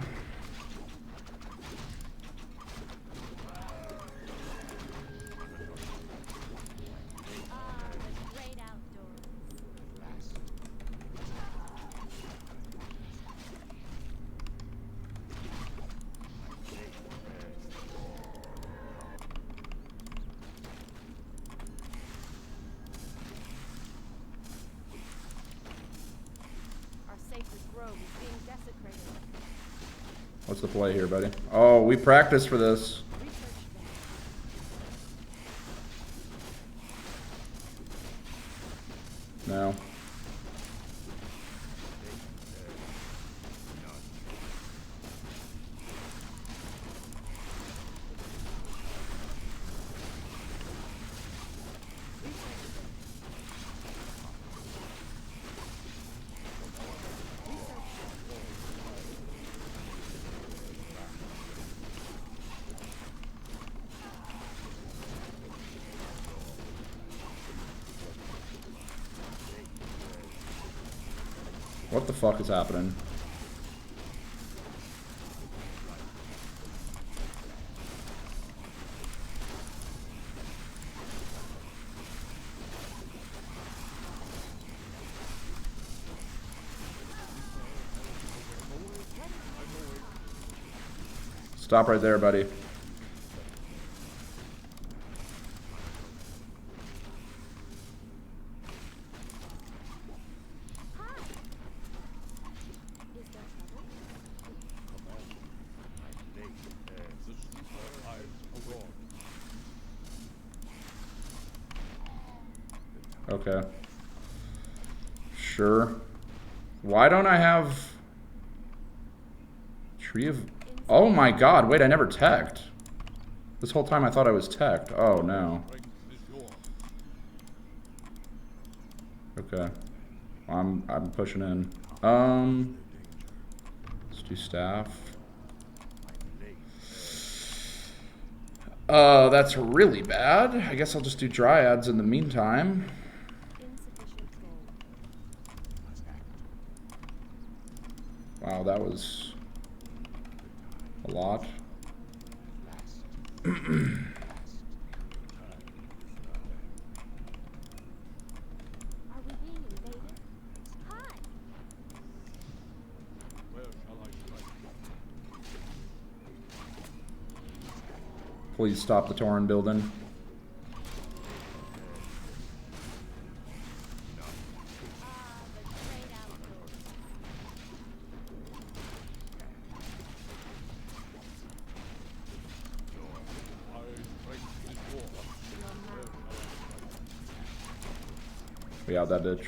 What's the play here, buddy? Oh, we practiced for this. No. What the fuck is happening? Stop right there, buddy. Okay. Sure. Why don't I have... Tree of... Oh my god, wait, I never teched. This whole time I thought I was teched. Oh, no. Okay. I'm pushing in. Let's do staff. That's really bad. I guess I'll just do dryads in the meantime. Wow, that was a lot. Are we being invaded? Hi! Please stop the Tauren building. We out that bitch.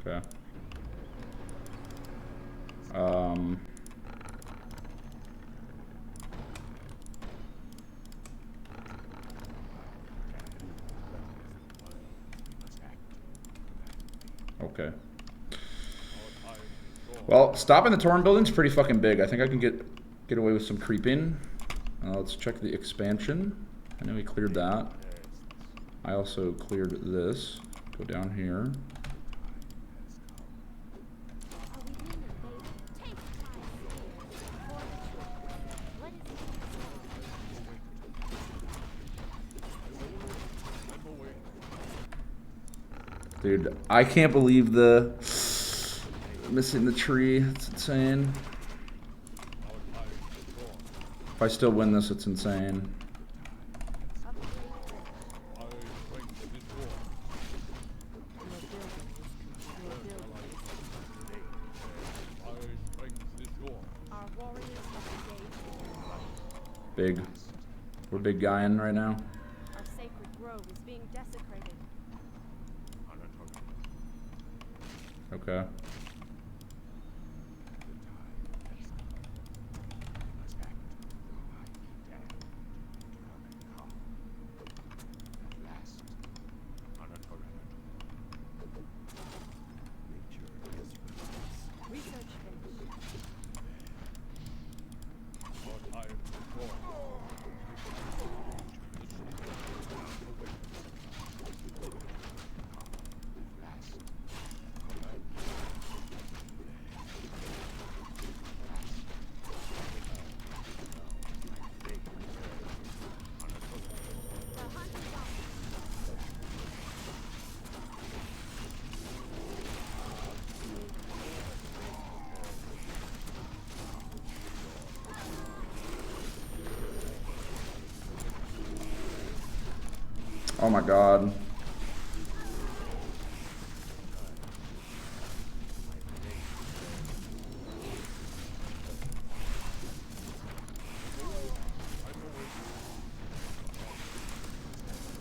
Okay. Okay. Well, stopping the Tauren building's pretty fucking big. I think I can get away with some creeping. Let's check the expansion. I know we cleared that. I also cleared this. Go down here. Dude, I can't believe the missing the tree. It's insane. If I still win this, it's insane. Big. We're big guying right now. Our sacred grove is being desecrated. Okay. Research finished. Oh my god.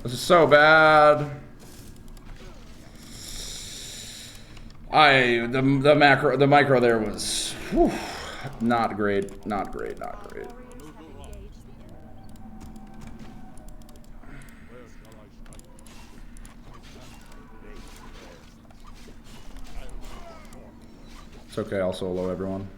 This is so bad. The micro there was whew, not great, not great, not great. It's okay, I'll solo everyone.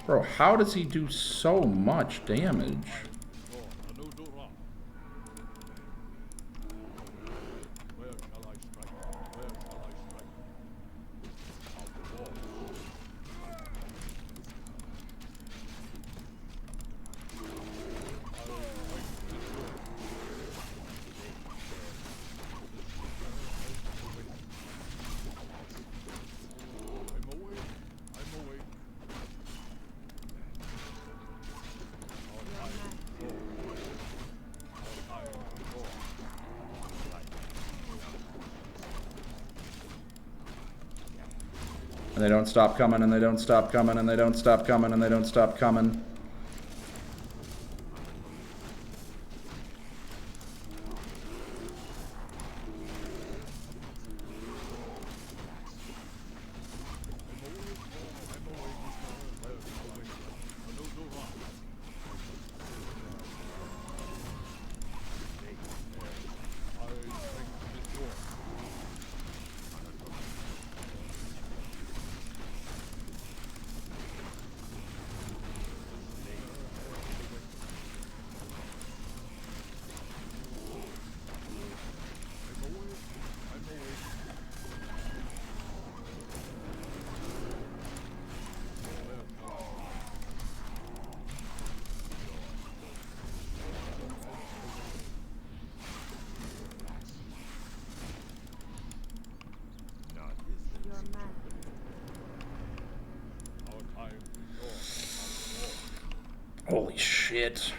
Bro, how does he do so much damage? And they don't stop coming, and they don't stop coming, and they don't stop coming, and they don't stop coming. Holy shit.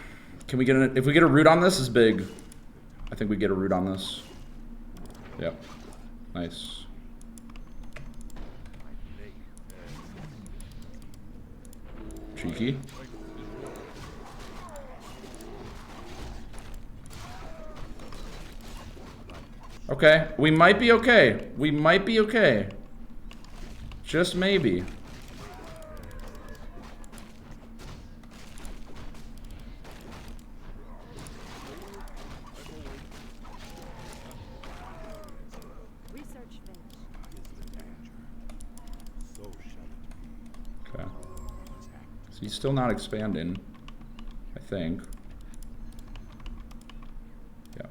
Can we get an, if we get a root on this is big. I think we get a root on this. Yep. Nice. Cheeky. Okay, we might be okay. We might be okay. Just maybe. Okay. So he's still not expanding, I think. Yeah.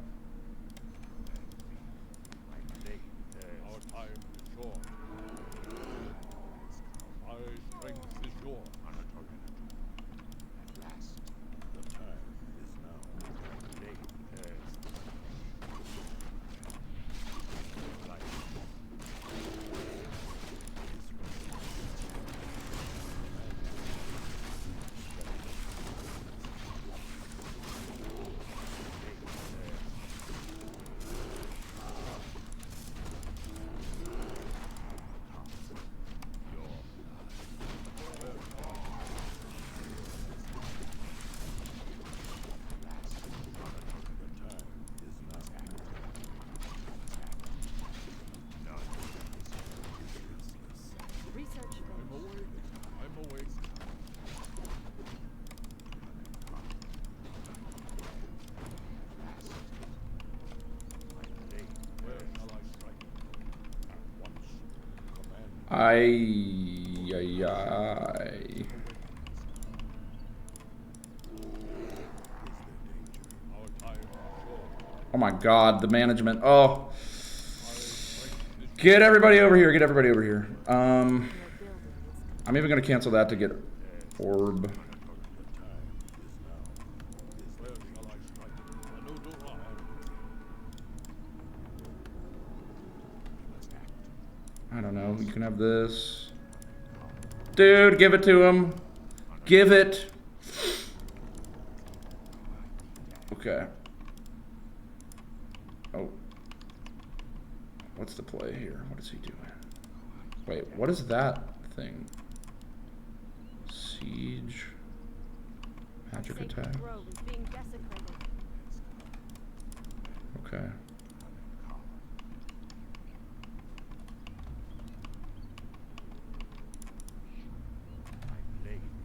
Ay. Oh my god, the management. Oh. Get everybody over here. Get everybody over here. I'm even going to cancel that to get orb. I don't know. You can have this. Dude, give it to him. Give it. Okay. Oh. What's the play here? What is he doing? Wait, what is that thing? Siege. Magic attack. Okay.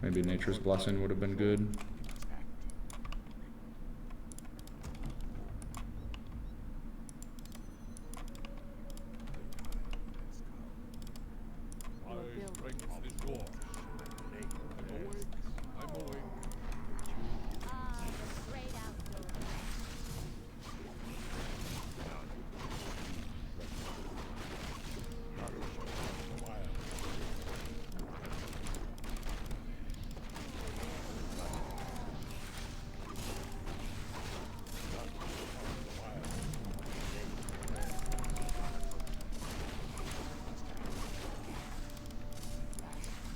Maybe Nature's Blessing would have been good.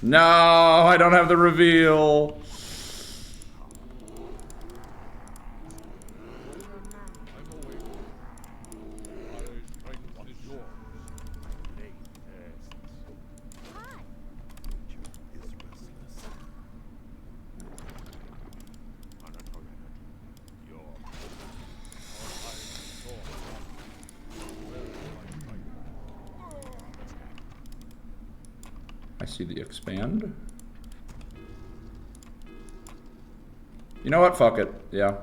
No, I don't have the reveal. I see the expand. You know what? Fuck it. Yeah.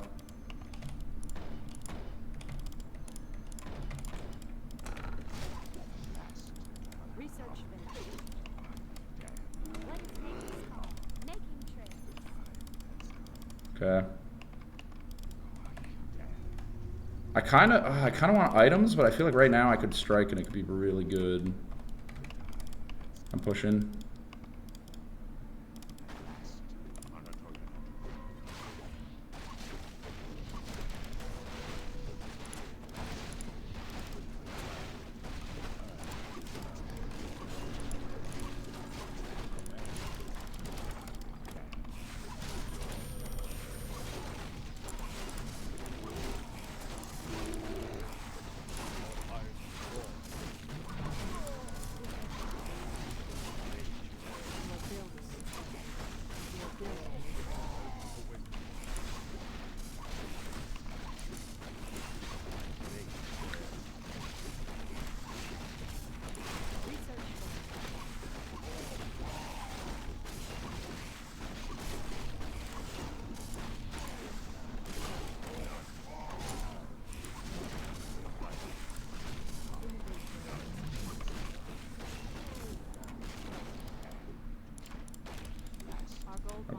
Research finished. Let's take this home. Making trades. Okay. I kind of want items, but I feel like right now I could strike and it could be really good. I'm pushing.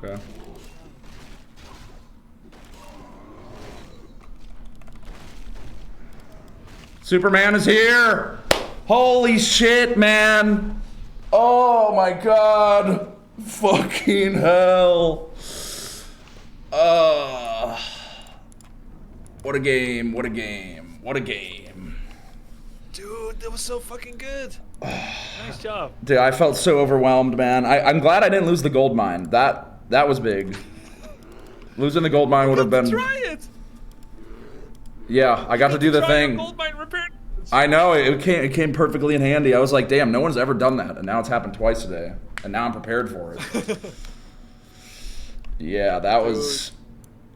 Okay. Superman is here! Holy shit, man! Oh my god! Fucking hell! What a game, what a game, what a game. Dude, that was so fucking good. Nice job. Dude, I felt so overwhelmed, man. I'm glad I didn't lose the gold mine. That was big. Losing the gold mine would have been... Try it! Yeah, I got to do the thing. Gold mine repair. I know, it came perfectly in handy. I was like, damn, no one's ever done that. And now it's happened twice today. And now I'm prepared for it. Yeah, that was...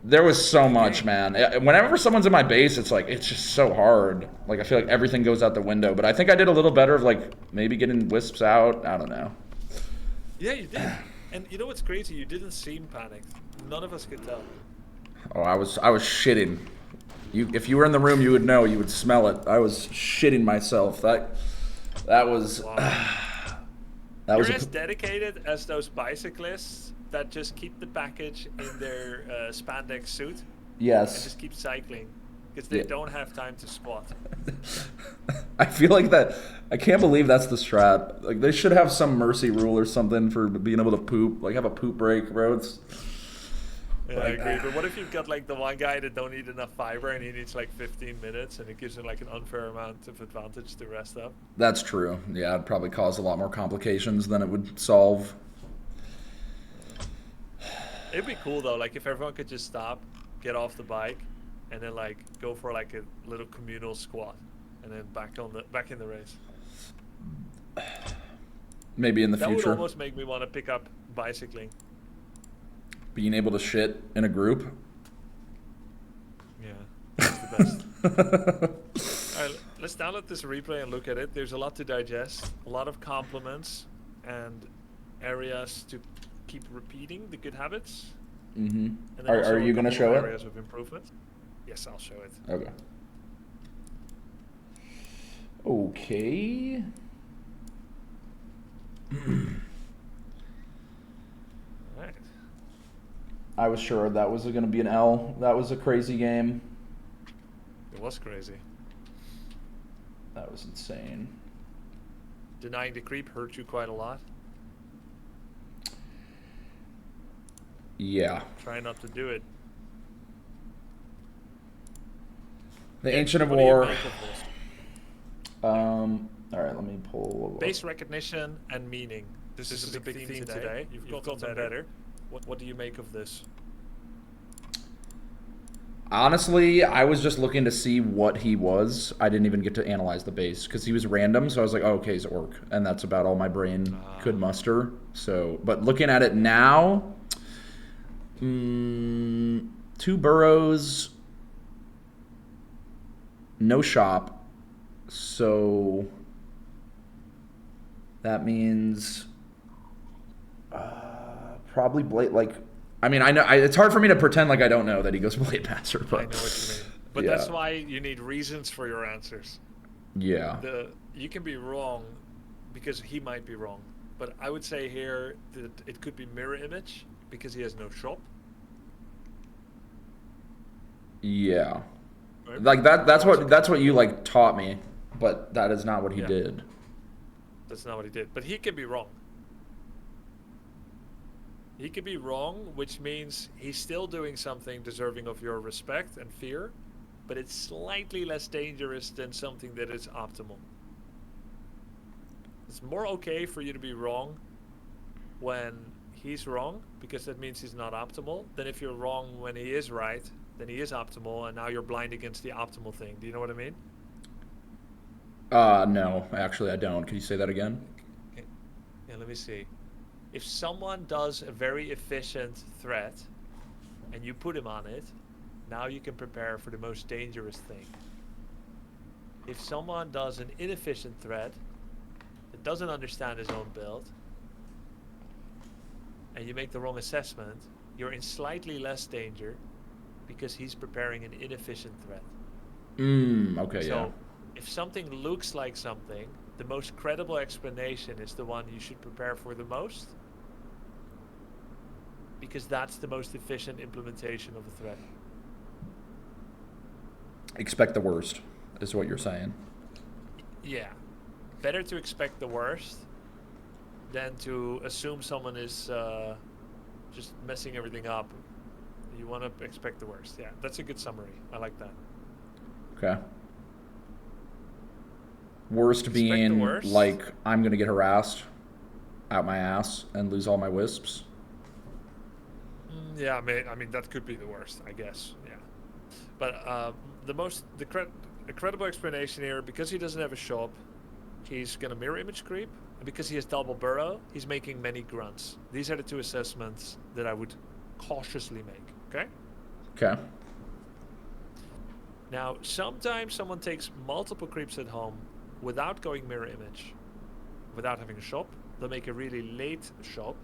There was so much, man. Whenever someone's in my base, it's like, it's just so hard. Like, I feel like everything goes out the window. But I think I did a little better of, like, maybe getting wisps out. I don't know. Yeah, you did. And you know what's crazy? You didn't seem panicked. None of us could tell. Oh, I was shitting. If you were in the room, you would know. You would smell it. I was shitting myself. That was... Wow. That You're was as dedicated as those bicyclists that just keep the package in their spandex suit. Yes. And just keep cycling. Because they don't have time to squat. I feel like that... I can't believe that's the strat. Like, they should have some mercy rule or something for being able to poop. Like, have a poop break, bro. It's... Yeah, I agree. But what if you've got, like, the one guy that don't need enough fiber and he needs, like, 15 minutes and it gives him, like, an unfair amount of advantage to rest up? That's true. Yeah, it'd probably cause a lot more complications than it would solve. It'd be cool, though, like, if everyone could just stop, get off the bike, and then, like, go for, like, a little communal squat. And then back in the race. Maybe in the future. That would almost make me want to pick up bicycling. Being able to shit in a group. Yeah, that's the best. Alright, let's download this replay and look at it. There's a lot to digest, a lot of compliments, and areas to keep repeating the good habits. Mm-hmm. And then Are you going to show it? Areas of improvement. Yes, I'll show it. Okay. Okay. Alright. I was sure that was going to be an L. That was a crazy game. It was crazy. That was insane. Denying the creep hurt you quite a lot. Yeah. Try not to do it. The Ancient of What do you War. make of this? All right, let me pull. Base recognition and meaning. This is a big theme today. You've gotten better. What do you make of this? Honestly, I was just looking to see what he was. I didn't even get to analyze the base because he was random. So I was like, oh, okay, he's orc, and that's about all my brain could muster. So, but looking at it now, 2 burrows, no shop. So that means probably Blade. Like, I mean, I know it's hard for me to pretend like I don't know that he goes Blade Master, but I know what you mean. But that's why you need reasons for your answers. Yeah. You can be wrong because he might be wrong. But I would say here that it could be mirror image because he has no shop. Yeah. Right? Like that's what you like taught me, but that is not what he did. That's not what he did. But he can be wrong. He could be wrong, which means he's still doing something deserving of your respect and fear, but it's slightly less dangerous than something that is optimal. It's more okay for you to be wrong when he's wrong, because that means he's not optimal, than if you're wrong when he is right, then he is optimal, and now you're blind against the optimal thing. Do you know what I mean? No, actually I don't. Can you say that again? Okay. Yeah, let me see. If someone does a very efficient threat and you put him on it, now you can prepare for the most dangerous thing. If someone does an inefficient threat that doesn't understand his own build and you make the wrong assessment, you're in slightly less danger because he's preparing an inefficient threat. Okay, So if something looks like something, the most credible explanation is the one you should prepare for the most, because that's the most efficient implementation of a threat. Expect the worst, is what you're saying. Yeah. Better to expect the worst than to assume someone is just messing everything up. You want to expect the worst. Yeah, that's a good summary. I like that. Okay. Worst Expect being the worst. like I'm gonna get harassed out my ass and lose all my wisps. Yeah, I mean that could be the worst, I guess. Yeah, but the credible explanation here, because he doesn't have a shop, he's gonna mirror image creep, and because he has double burrow, he's making many grunts. These are the 2 assessments that I would cautiously make. Okay. Okay. Now, sometimes someone takes multiple creeps at home without going mirror image, without having a shop. They'll make a really late shop,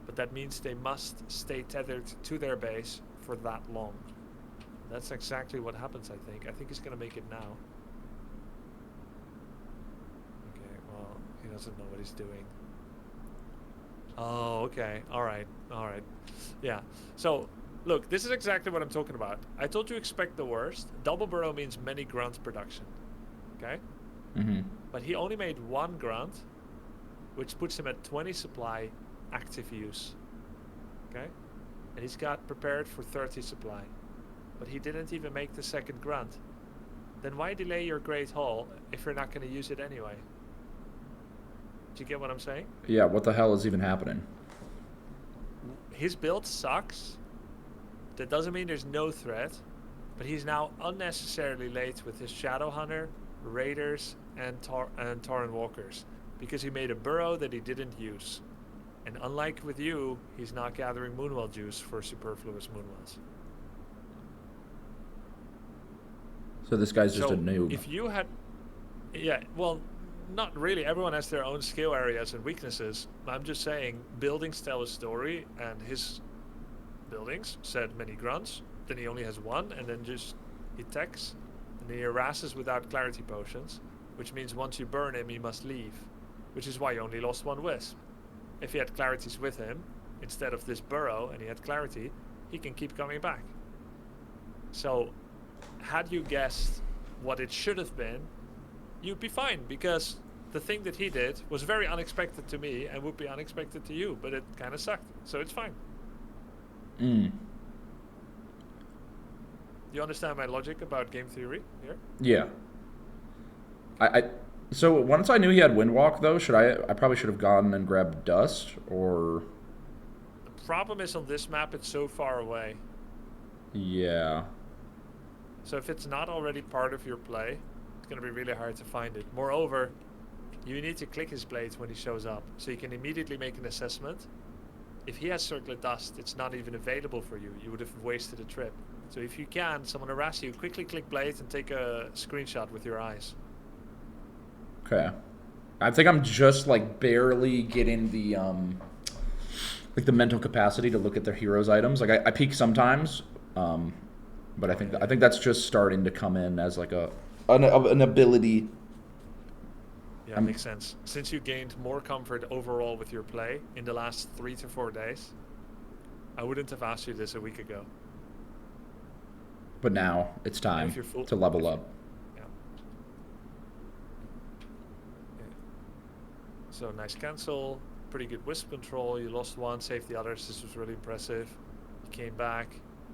but that means they must stay tethered to their base for that long. That's exactly what happens, I think. I think he's going to make it now. Okay, well, he doesn't know what he's doing. Oh, okay. All right. Yeah. So, look, this is exactly what I'm talking about. I told you expect the worst. Double burrow means many grunts production. Okay? But he only made 1 grunt, which puts him at 20 supply active use. Okay? And he's got prepared for 30 supply. But he didn't even make the 2nd grunt. Then why delay your Great Hall if you're not going to use it anyway? Do you get what I'm saying? Yeah, what the hell is even happening? His build sucks. That doesn't mean there's no threat. But he's now unnecessarily late with his Shadow Hunter, Raiders, and Tauren Walkers. Because he made a burrow that he didn't use. And unlike with you, he's not gathering Moonwell juice for superfluous Moonwells. So this guy's just a noob. If you had... Yeah, well, not really. Everyone has their own skill areas and weaknesses. I'm just saying, buildings tell a story, and his buildings said many grunts. Then he only has 1, and then just he attacks. And then he harasses without clarity potions, which means once you burn him, he must leave. Which is why he only lost 1 wisp. If he had clarities with him, instead of this burrow, and he had clarity, he can keep coming back. So, had you guessed what it should have been, you'd be fine, because the thing that he did was very unexpected to me and would be unexpected to you, but it kind of sucked, so it's fine. You understand my logic about game theory here? Yeah. So once I knew he had Windwalk, though, I probably should have gone and grabbed Dust, or... The problem is on this map, it's so far away. Yeah. So if it's not already part of your play, it's going to be really hard to find it. Moreover, you need to click his blades when he shows up, so you can immediately make an assessment. If he has Circlet Dust, it's not even available for you. You would have wasted a trip. So if you can, someone harass you, quickly click blades and take a screenshot with your eyes. Okay. I think I'm just, like, barely getting the, like, the mental capacity to look at their heroes' items. Like, I peek sometimes, but I think that's just starting to come in as, like, an ability. Yeah, makes sense. Since you gained more comfort overall with your play in the last 3 to 4 days, I wouldn't have asked you this a week ago. But now it's time to level up. Yeah. So nice cancel, pretty good wisp control. You lost one, saved the others. This was really impressive. You came back.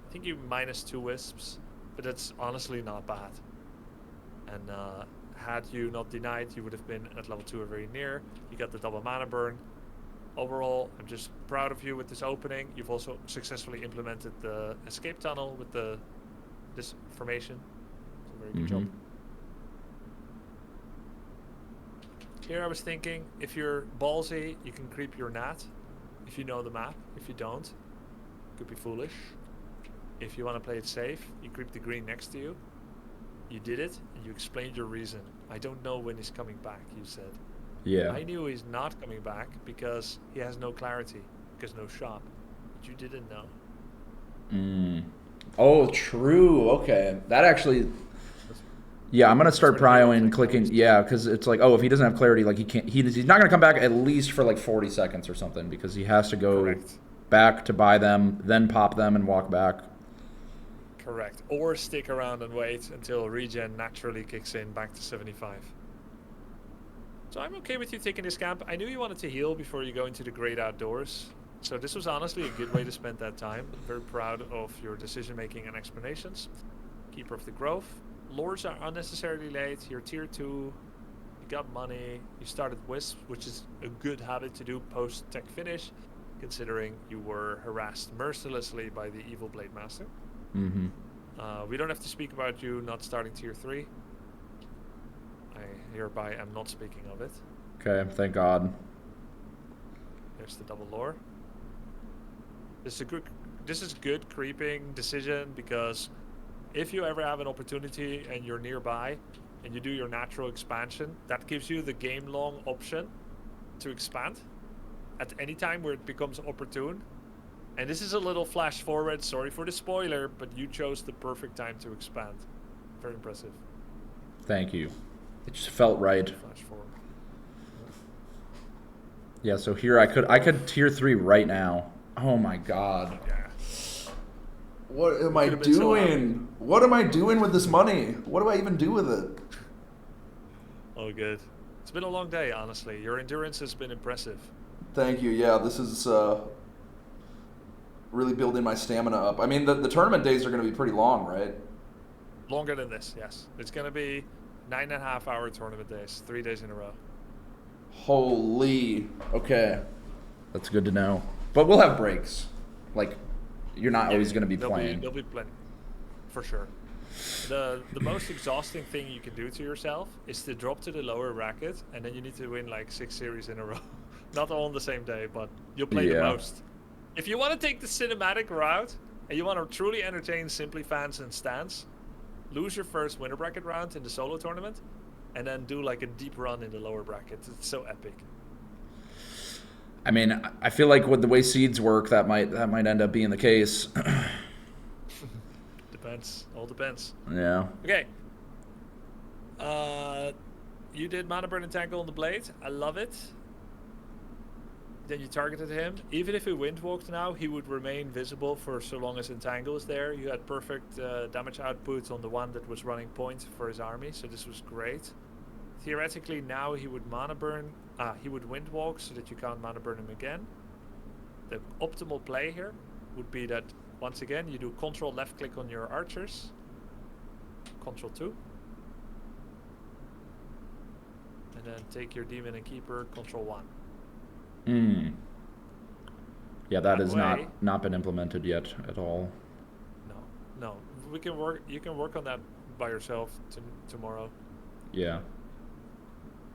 I think you -2 wisps, but that's honestly not bad. And had you not denied, you would have been at level 2 or very near. You got the double mana burn. Overall, I'm just proud of you with this opening. You've also successfully implemented the escape tunnel with this formation. So very good job. Here I was thinking, if you're ballsy, you can creep your nat. If you know the map. If you don't, could be foolish. If you want to play it safe, you creep the green next to you. You did it, and you explained your reason. I don't know when he's coming back, you said. Yeah. I knew he's not coming back because he has no clarity, because no shop. But you didn't know. Oh, true. Okay. That actually... Yeah, I'm going to start prioing, clicking... Yeah, because it's like, oh, if he doesn't have clarity, like, he can't... He's not going to come back at least for, like, 40 seconds or something, because he has to go back to buy them, then pop them, and walk back. Correct. Or stick around and wait until regen naturally kicks in back to 75. So I'm okay with you taking this camp. I knew you wanted to heal before you go into the great outdoors. So this was honestly a good way to spend that time. Very proud of your decision making and explanations. Keeper of the Grove. Lords are unnecessarily late. You're tier 2. You got money. You started Wisp, which is a good habit to do post tech finish, considering you were harassed mercilessly by the evil Blade Master. We don't have to speak about you not starting tier 3. I hereby am not speaking of it. Okay, thank God. There's the double lore. This is good creeping decision, because if you ever have an opportunity and you're nearby and you do your natural expansion, that gives you the game long option to expand at any time where it becomes opportune. And this is a little flash forward, sorry for the spoiler, but you chose the perfect time to expand. Very impressive. Thank you. It just felt right. Flash forward. Yeah, so here I could tier 3 right now. Oh my God. Yeah. What am I doing? What am I doing with this money? What do I even do with it? Oh, good. It's been a long day, honestly. Your endurance has been impressive. Thank you. Yeah, this is really building my stamina up. I mean, the tournament days are going to be pretty long, right? Longer than this, yes. It's going to be 9.5-hour tournament days, 3 days in a row. Holy. Okay. That's good to know. But we'll have breaks. Like, you're not always going to be playing. There'll be plenty. For sure. The most exhausting thing you can do to yourself is to drop to the lower bracket, and then you need to win like 6 series in a row. Not all on the same day, but you'll play the most. If you want to take the cinematic route, and you want to truly entertain Simply fans and stands, lose your first winner bracket round in the solo tournament, and then do like a deep run in the lower bracket. It's so epic. I mean, I feel like with the way seeds work, that might end up being the case. Depends. All depends. Yeah. Okay. You did Mana Burn and Tangle on the blade. I love it. Then you targeted him. Even if he windwalked now, he would remain visible for so long as Entangle is there. You had perfect damage output on the one that was running point for his army, so this was great. Theoretically, now he would Mana Burn. He would windwalk so that you can't Mana Burn him again. The optimal play here would be that, once again, you do Control left click on your archers. Control 2. and then take your demon and keeper, control 1. Yeah, that has way- not been implemented yet at all. No. We can work. You can work on that by yourself tomorrow. Yeah.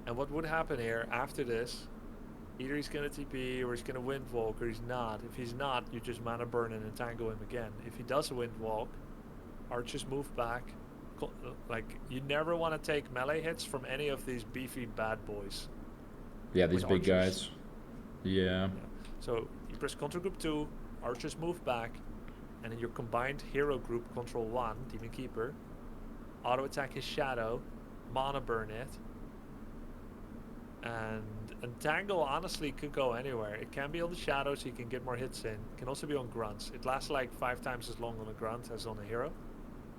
And what would happen here after this? Either he's gonna TP, or he's gonna Windwalk, or he's not. If he's not, you just mana burn and entangle him again. If he does a Windwalk, archers move back. Like, you never want to take melee hits from any of these beefy bad boys. Yeah, these With big archers. guys. Yeah. So you press Control Group 2, archers move back, and then your combined hero group Control 1, Demon Keeper, auto attack his shadow, mana burn it, and entangle honestly could go anywhere. It can be on the shadow so you can get more hits in. It can also be on grunts. It lasts like 5 times as long on a grunt as on a hero.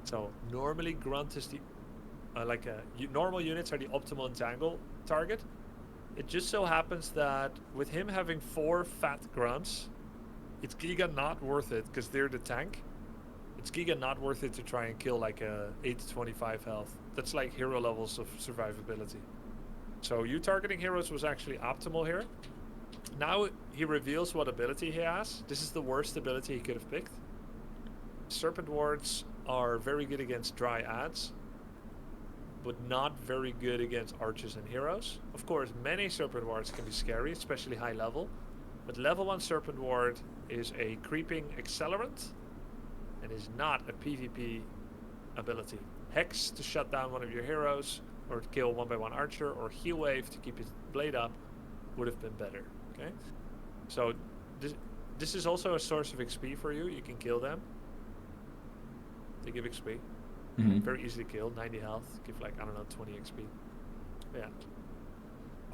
So normally grunt is the normal units are the optimal entangle target. It just so happens that with him having 4 fat grunts, it's giga not worth it because they're the tank. It's giga not worth it to try and kill like a 8 to 25 health. That's like hero levels of survivability. So you targeting heroes was actually optimal here. Now he reveals what ability he has. This is the worst ability he could have picked. Serpent wards are very good against dryads, but not very good against archers and heroes. Of course, many serpent wards can be scary, especially high level. But level 1 serpent ward is a creeping accelerant and is not a PvP ability. Hex to shut down one of your heroes, or to kill 1 by 1 archer, or heal wave to keep his blade up would have been better. Okay, so this is also a source of XP for you. You can kill them. They give XP. Very easily killed, 90 health, give like, I don't know, 20 XP. Yeah.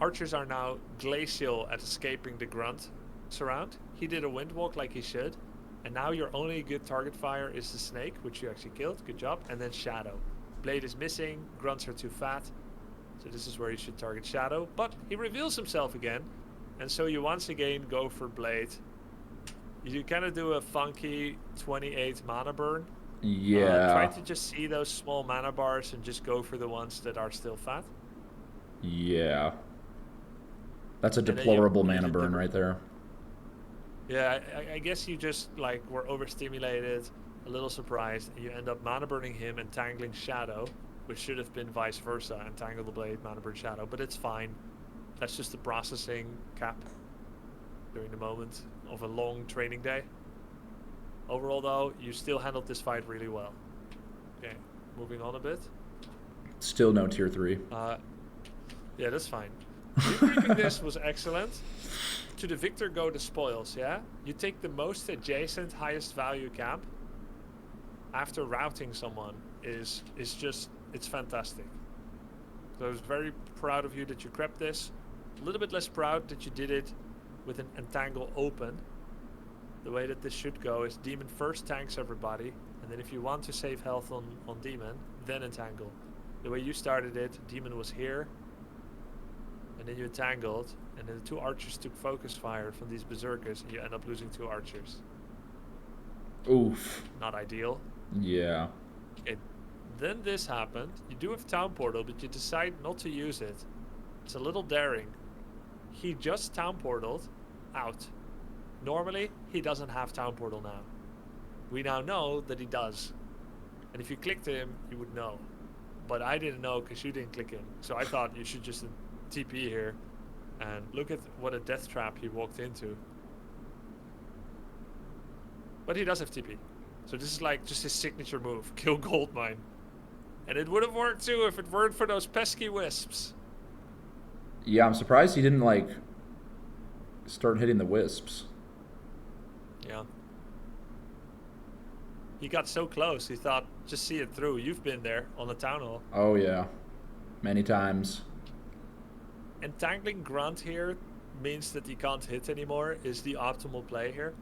Archers are now glacial at escaping the grunt surround. He did a windwalk like he should, and now your only good target fire is the snake, which you actually killed, good job, and then shadow. Blade is missing, grunts are too fat, so this is where you should target shadow, but he reveals himself again, and so you once again go for blade. You kind of do a funky 28 mana burn. Yeah. Try to just see those small mana bars and just go for the ones that are still fat. Yeah. That's a then you- deplorable you mana did burn the- right there. Yeah, I guess you just like were overstimulated, a little surprised, and you end up mana burning him, entangling shadow, which should have been vice versa, entangle the blade, mana burn shadow, but it's fine. That's just the processing cap during the moment of a long training day. Overall though, you still handled this fight really well. Okay, moving on a bit. Still no tier 3. Yeah, that's fine. Regrouping this was excellent. To the victor go the spoils, yeah? You take the most adjacent, highest value camp after routing someone is just, it's fantastic. So I was very proud of you that you crept this. A little bit less proud that you did it with an entangle open. The way that this should go is demon first tanks everybody, and then if you want to save health on demon, then entangle. The way you started it, demon was here, and then you entangled, and then the 2 archers took focus fire from these berserkers, and you end up losing 2 archers. Oof. Not ideal. Yeah. Okay, then this happened. You do have town portal, but you decide not to use it. It's a little daring. He just town portaled out. Normally, he doesn't have town portal now. We now know that he does. And if you clicked him, you would know. But I didn't know because you didn't click him. So I thought you should just TP here. And look at what a death trap he walked into. But he does have TP. So this is like just his signature move. Kill Goldmine. And it would have worked too if it weren't for those pesky wisps. Yeah, I'm surprised he didn't, like, start hitting the wisps. Yeah. He got so close, he thought, just see it through. You've been there on the town hall. Oh, yeah. Many times. Entangling Grunt here means that he can't hit anymore, is the optimal play here.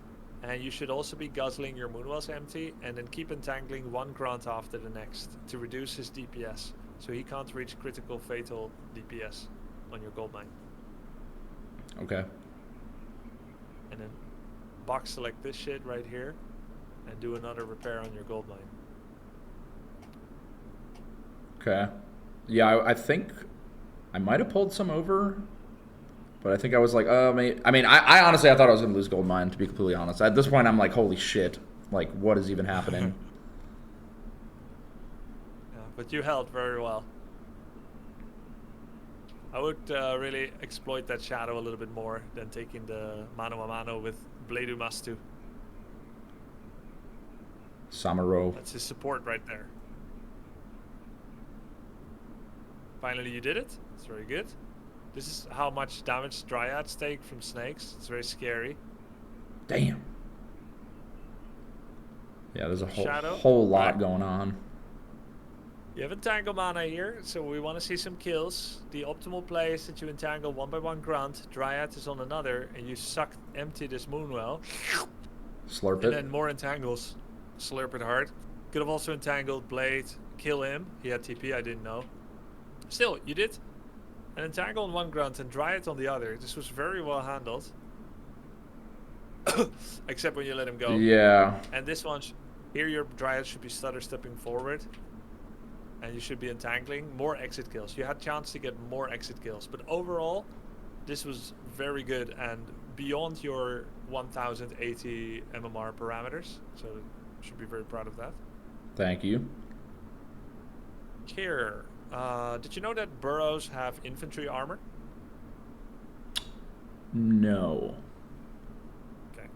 And you should also be guzzling your Moonwells empty, and then keep entangling 1 Grunt after the next to reduce his DPS. So he can't reach critical fatal DPS on your Goldmine. Okay. And then box select this shit right here, and do another repair on your Goldmine. Okay. Yeah, I think I might have pulled some over, but I think I was like, I honestly I thought I was gonna lose gold mine. To be completely honest, at this point I'm like, holy shit, like what is even happening? Yeah, but you held very well. I would really exploit that shadow a little bit more than taking the mano a mano with Bledu Mastu. Samuro. That's his support right there. Finally, you did it. It's very good. This is how much damage Dryads take from snakes. It's very scary. Damn. Yeah, there's a Shadow. whole lot going on. You have Entangle mana here, so we want to see some kills. The optimal play is that you entangle one by one grunt, Dryad is on another, and you empty this Moonwell. Slurp it. And then more entangles. Slurp it hard. Could have also entangled Blade, kill him. He had TP, I didn't know. Still, you did an entangle on one grunt and Dryad on the other. This was very well handled. Except when you let him go. Yeah. And this one, here your Dryad should be stutter stepping forward. And you should be entangling more exit kills. You had chance to get more exit kills. But overall, this was very good and beyond your 1080 MMR parameters. So you should be very proud of that. Thank you. Here, did you know that burrows have infantry armor? No. Okay.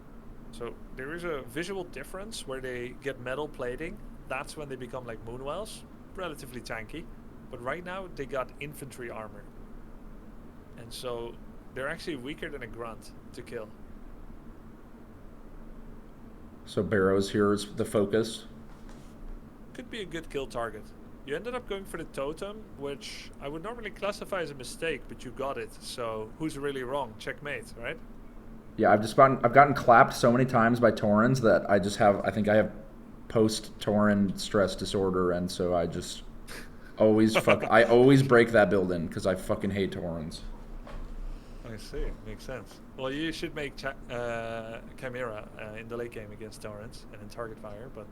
So there is a visual difference where they get metal plating. That's when they become like Moonwells. Relatively tanky, but right now they got infantry armor, and so they're actually weaker than a grunt to kill. So Barrows here is the focus. Could be a good kill target. You ended up going for the totem, which I would normally classify as a mistake, but you got it. So who's really wrong? Checkmate, right? Yeah, I've gotten clapped so many times by Taurens that I think I have post-Tauren stress disorder, and so I just always I always break that building because I fucking hate Taurens. I see, makes sense. Well, you should make Chimera in the late game against Taurens and in target fire, but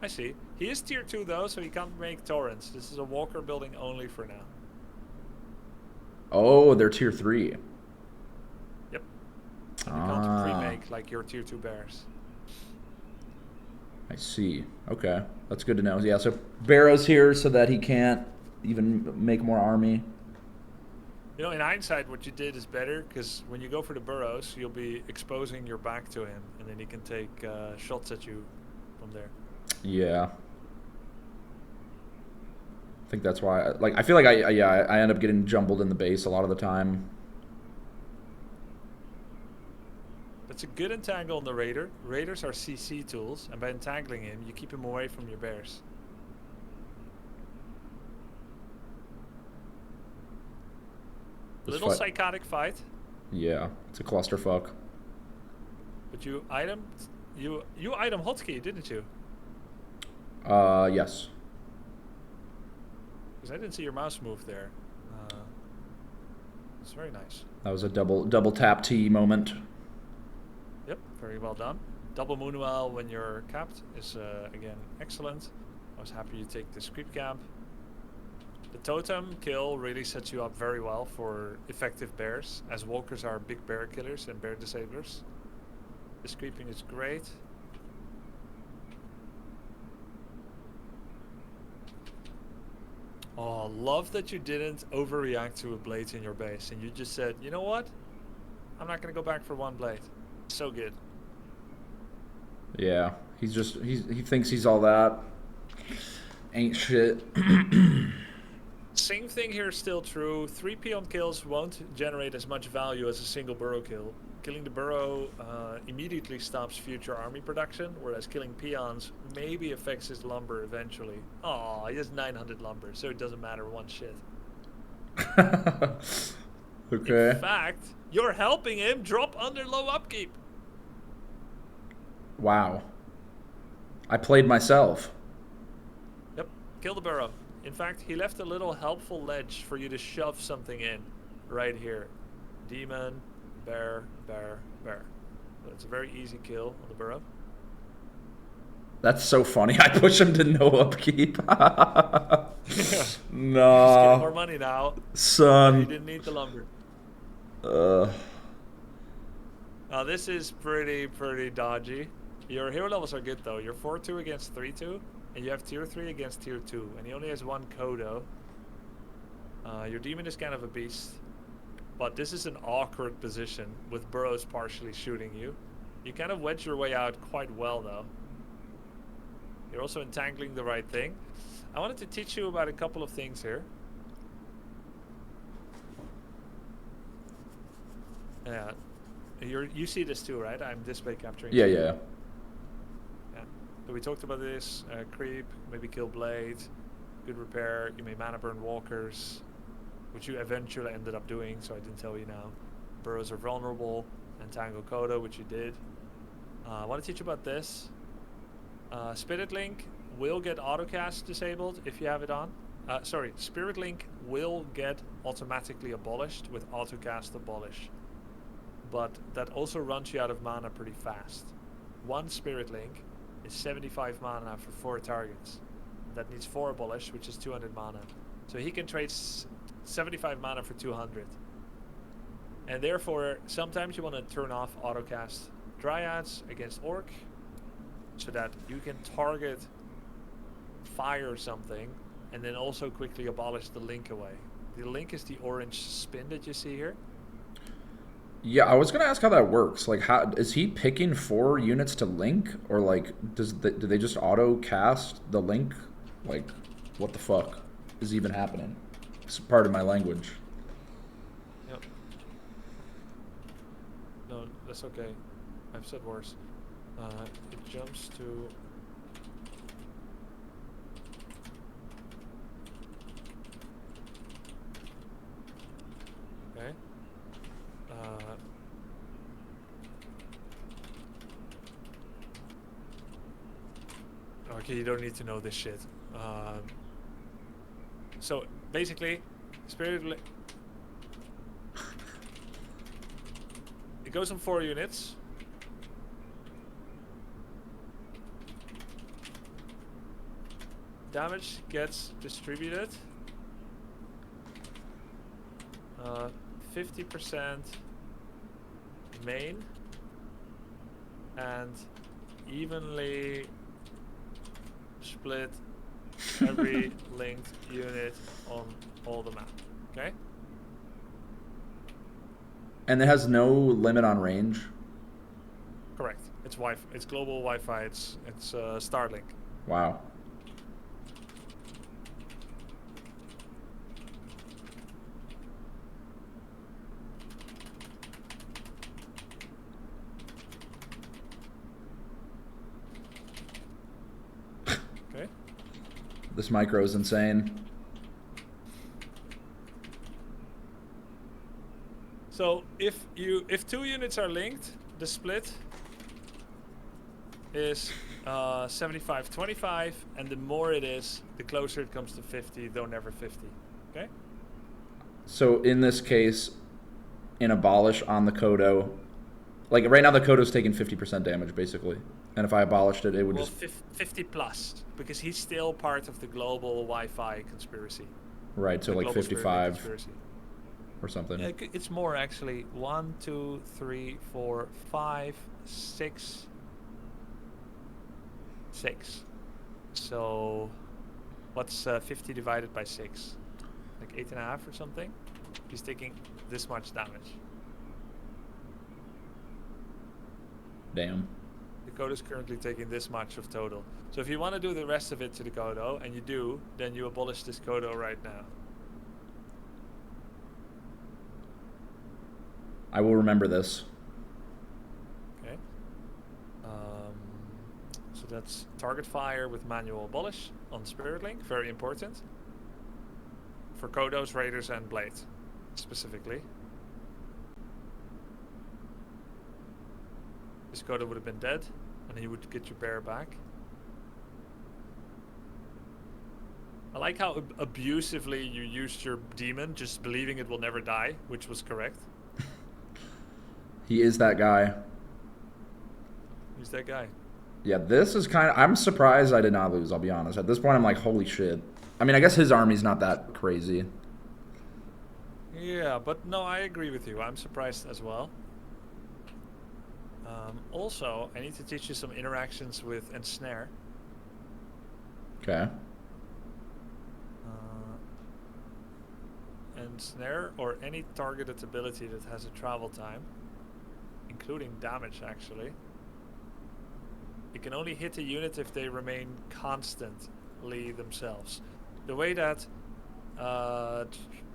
I see. He is tier 2 though, so he can't make Taurens. This is a walker building only for now. Oh, they're tier 3. Yep. And you can't pre-make like your tier 2 bears. I see. Okay. That's good to know. Yeah, so Barrow's here so that he can't even make more army. You know, in hindsight, what you did is better, because when you go for the burrows, you'll be exposing your back to him, and then he can take shots at you from there. Yeah. I think that's why, I feel like I end up getting jumbled in the base a lot of the time. That's a good entangle on the Raider. Raiders are CC tools, and by entangling him, you keep him away from your bears. Little psychotic fight. Yeah, it's a clusterfuck. But you item hotkey, didn't you? Yes. Because I didn't see your mouse move there. It's very nice. That was a double tap T moment. Yep, very well done. Double Moonwell when you're capped is again excellent. I was happy you take this creep camp. The totem kill really sets you up very well for effective bears, as walkers are big bear killers and bear disablers. This creeping is great. Oh, love that you didn't overreact to a blade in your base and you just said, you know what? I'm not going to go back for one blade. So good. Yeah, he thinks he's all that. Ain't shit. Same thing here is still true. 3 peon kills won't generate as much value as a single burrow kill. Killing the burrow immediately stops future army production, whereas killing peons maybe affects his lumber eventually. Oh, he has 900 lumber, so it doesn't matter one shit. Okay. In fact, you're helping him drop under low upkeep. Wow. I played myself. Yep, kill the burrow. In fact, he left a little helpful ledge for you to shove something in right here. Demon, bear, bear, bear. So it's a very easy kill on the burrow. That's so funny. I push him to no upkeep. He's getting Nah, more money now. He son. didn't need the lumber. Uh, This is pretty dodgy. Your hero levels are good though. You're 4-2 against 3-2, and you have tier 3 against tier 2, and he only has 1 Kodo. Your demon is kind of a beast, but this is an awkward position with burrows partially shooting you. You kind of wedge your way out quite well though. You're also entangling the right thing. I wanted to teach you about a couple of things here. Yeah, you see this too, right? I'm display capturing. yeah, too. yeah. Yeah. So we talked about this. Creep, maybe kill blade, good repair. You may mana burn walkers, which you eventually ended up doing, so I didn't tell you now. Burrows are vulnerable. Entangle Kodo, which you did. I want to teach you about this. Spirit Link will get autocast disabled if you have it on. Sorry, Spirit Link will get automatically abolished with autocast abolish. But that also runs you out of mana pretty fast. One Spirit Link is 75 mana for 4 targets. That needs 4 abolish, which is 200 mana. So he can trade 75 mana for 200. And therefore, sometimes you want to turn off autocast Dryads against Orc, so that you can target fire something and then also quickly abolish the link away. The link is the orange spin that you see here. Yeah, I was gonna ask how that works. Like, how is he picking 4 units to link, or like, do they just auto cast the link? Like, what the fuck is even happening? It's part of my language. Yep. No, that's okay. I've said worse. It jumps to... Okay. Okay, you don't need to know this shit. So, basically, Spirit... It goes on 4 units. Damage gets distributed. 50% main and evenly split every linked unit on all the map. Okay? And it has no limit on range. Correct. It's Wi-Fi. It's global Wi-Fi. It's Starlink. Wow. Okay. This micro is insane. So if 2 units are linked, the split is 75-25, and the more it is, the closer it comes to 50, though never 50. Okay? So in this case, in abolish on the Kodo, like right now the Kodo's taking 50% damage basically, and if I abolished it, it would just 50 plus, because he's still part of the global Wi-Fi conspiracy. right. So The like global spirit 55 conspiracy. or something. Yeah, it's more actually. 1, 2, 3, 4, 5, 6. 6. So, what's 50 divided by 6? Like 8.5 or something? He's taking this much damage. Damn. The Kodo's currently taking this much of total. So if you want to do the rest of it to the Kodo, and you do, then you abolish this Kodo right now. I will remember this. Okay. So that's target fire with manual abolish on Spirit Link, very important. For Kodos, Raiders, and Blade, specifically. This Kodo would have been dead, and he would get your bear back. I like how abusively you used your demon, just believing it will never die, which was correct. He is that guy. Who's that guy? Yeah, this is kind of... I'm surprised I did not lose, I'll be honest. At this point, I'm like, holy shit. I mean, I guess his army's not that crazy. Yeah, but no, I agree with you. I'm surprised as well. Also, I need to teach you some interactions with ensnare. Okay. Ensnare, or any targeted ability that has a travel time, including damage actually. It can only hit a unit if they remain constantly themselves. The way that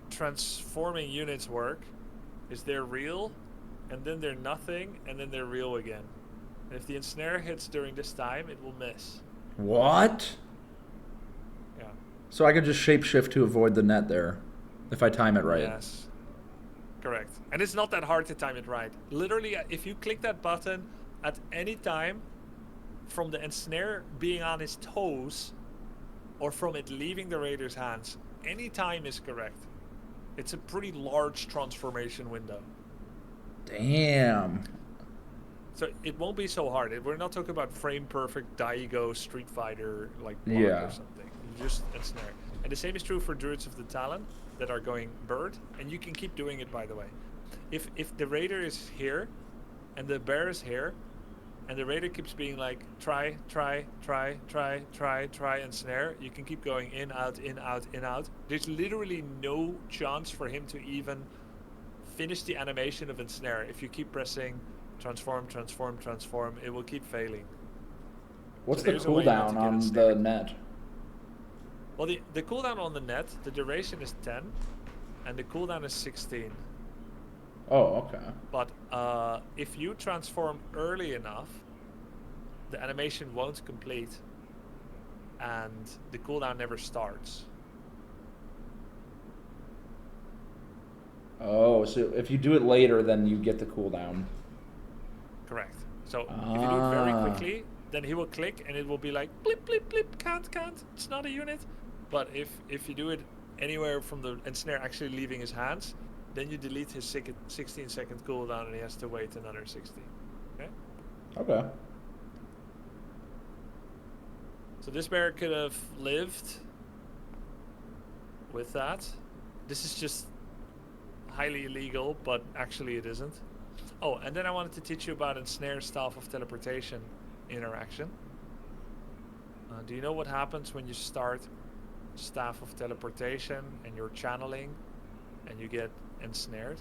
transforming units work is they're real, and then they're nothing, and then they're real again. And if the ensnare hits during this time, it will miss. What? Yeah. So I could just shapeshift to avoid the net there, if I time it right. Yes. Correct. And it's not that hard to time it right. Literally, if you click that button at any time, from the ensnare being on his toes, or from it leaving the raider's hands, any time is correct. It's a pretty large transformation window. Damn. So it won't be so hard. We're not talking about frame perfect Daigo Street Fighter like block Yeah. or something. You just ensnare. And the same is true for Druids of the Talon that are going bird, and you can keep doing it, by the way. If the raider is here and the bear is here, and the raider keeps being like try and snare, you can keep going in, out, in, out, in, out. There's literally no chance for him to even finish the animation of ensnare. If you keep pressing transform, transform, transform, it will keep failing. What's So the there's a way not to cooldown get on ensnared. the net? Well, the cooldown on the net, the duration is 10, and the cooldown is 16. Oh, okay. But if you transform early enough, the animation won't complete, and the cooldown never starts. Oh, so if you do it later, then you get the cooldown. Correct. So if you do it very quickly, then he will click, and it will be like blip, blip, blip, can't, it's not a unit. But if you do it anywhere from the ensnare actually leaving his hands, then you delete his 16-second cooldown, and he has to wait another 60. Okay? Okay. So this bear could have lived with that. This is just highly illegal, but actually it isn't. Oh, and then I wanted to teach you about ensnare staff of teleportation interaction. Do you know what happens when you start staff of teleportation and you're channeling and you get ensnared?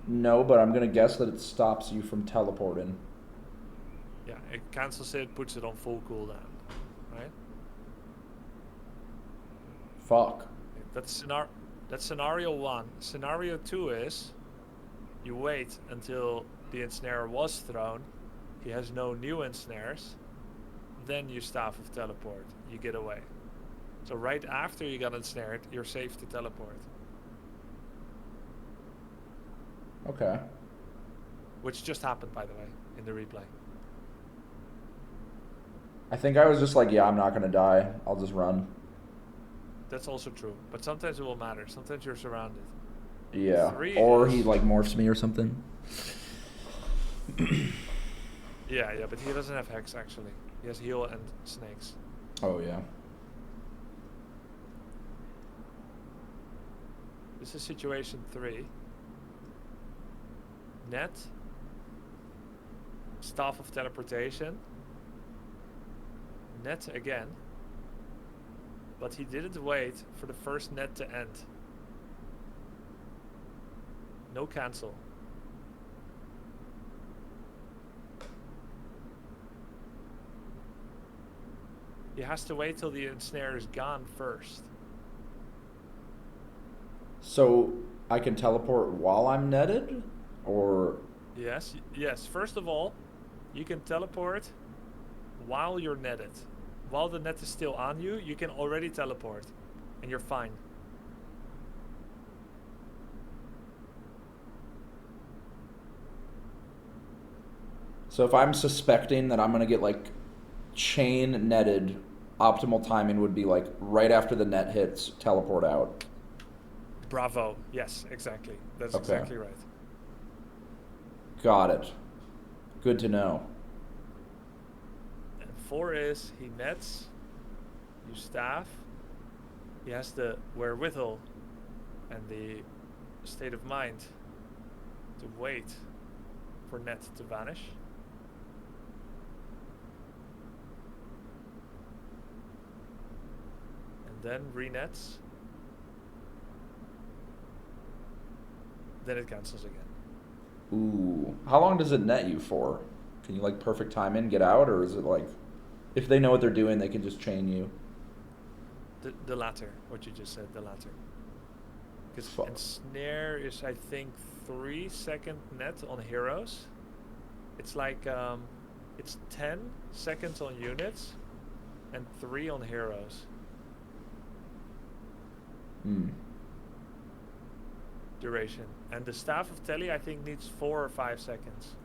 No, but I'm gonna guess that it stops you from teleporting. Yeah, it cancels it, puts it on full cooldown, right? Fuck. That's scenario 1. Scenario 2 is you wait until the ensnare was thrown, he has no new ensnares, then you staff of teleport, you get away. So right after you got ensnared, you're safe to teleport. Okay. Which just happened, by the way, in the replay. I think I was just like, yeah, I'm not gonna die. I'll just run. That's also true, but sometimes it will matter. Sometimes you're surrounded. Yeah. 3 Or is- he like morphs me or something. Yeah, but he doesn't have hex actually. He has heal and snakes. Oh yeah. This is situation 3. Net. Staff of teleportation. Net again. But he didn't wait for the first net to end. No cancel. He has to wait till the ensnare is gone first. So I can teleport while I'm netted? Or... Yes. First of all, you can teleport while you're netted. While the net is still on you, you can already teleport. And you're fine. So if I'm suspecting that I'm gonna get like chain netted, optimal timing would be like right after the net hits, teleport out. Bravo. Yes, exactly. That's Okay. exactly right. Got it. Good to know. 4 is he nets, you staff. He has the wherewithal and the state of mind to wait for net to vanish. And then re-nets. Then it cancels again. Ooh. How long does it net you for? Can you like perfect time in, get out, or is it like if they know what they're doing, they can just chain you? The latter, what you just said, the latter. Because ensnare is, I think, 3-second net on heroes. It's like it's 10 seconds on units and 3 on heroes. Duration. And the Staff of Telly, I think, needs 4 or 5 seconds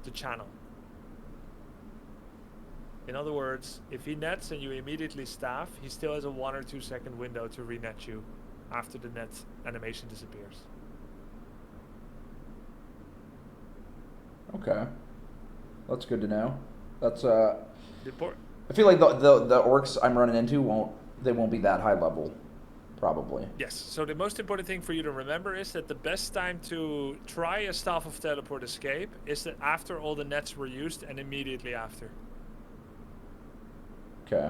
to channel. In other words, if he nets and you immediately staff, he still has a 1 or 2 second window to re-net you after the net animation disappears. Okay. That's good to know. That's I Deport. feel like the orcs I'm running into won't be that high level. Probably. Yes, so the most important thing for you to remember is that the best time to try a Staff of Teleport escape is that after all the nets were used and immediately after. Okay.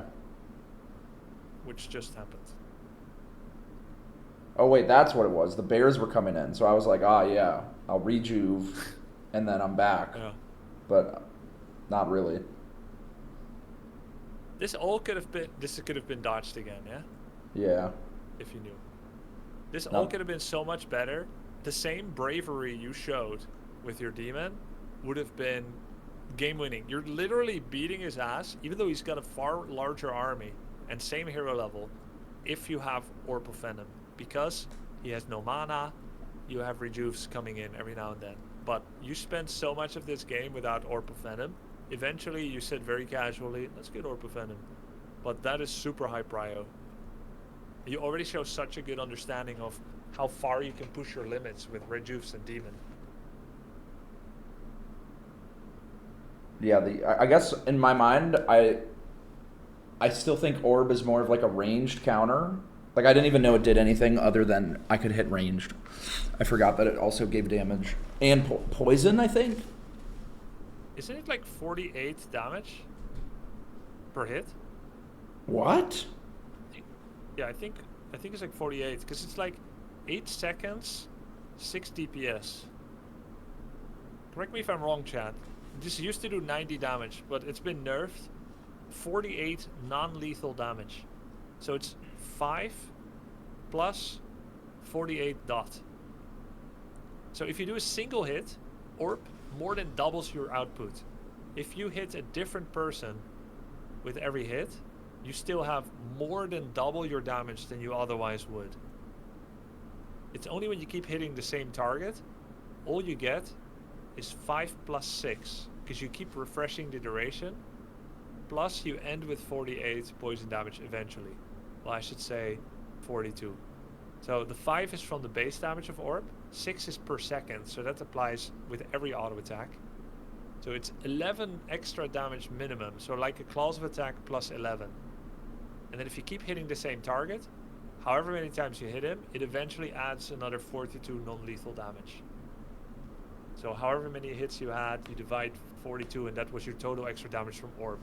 Which just happened. Oh wait, that's what it was. The bears were coming in, so I was like, yeah, I'll rejuve, and then I'm back. Yeah. But not really. This could have been dodged again, yeah? Yeah. If you knew. This all could have been so much better. The same bravery you showed with your demon would have been game winning. You're literally beating his ass, even though he's got a far larger army and same hero level, if you have Orb of Venom. Because he has no mana, you have rejuves coming in every now and then. But you spent so much of this game without Orb of Venom. Eventually you said very casually, let's get Orb of Venom. But that is super high prio. You already show such a good understanding of how far you can push your limits with rejuves and demon. Yeah, I guess in my mind, I still think Orb is more of like a ranged counter. Like I didn't even know it did anything other than I could hit ranged. I forgot that it also gave damage and poison. I think. Isn't it like 48 damage per hit? What? Yeah, I think it's like 48 because it's like 8 seconds, 6 DPS. Correct me if I'm wrong, Chad. This used to do 90 damage, but it's been nerfed. 48 non-lethal damage. So it's 5 plus 48 dot. So if you do a single hit, Orb more than doubles your output. If you hit a different person with every hit, you still have more than double your damage than you otherwise would. It's only when you keep hitting the same target, all you get is 5 plus 6, because you keep refreshing the duration, plus you end with 48 poison damage eventually. Well, I should say 42. So the 5 is from the base damage of Orb, 6 is per second, so that applies with every auto attack. So it's 11 extra damage minimum, so like a claws of attack plus 11. And then if you keep hitting the same target, however many times you hit him, it eventually adds another 42 non-lethal damage. So however many hits you had, you divide 42 and that was your total extra damage from Orb.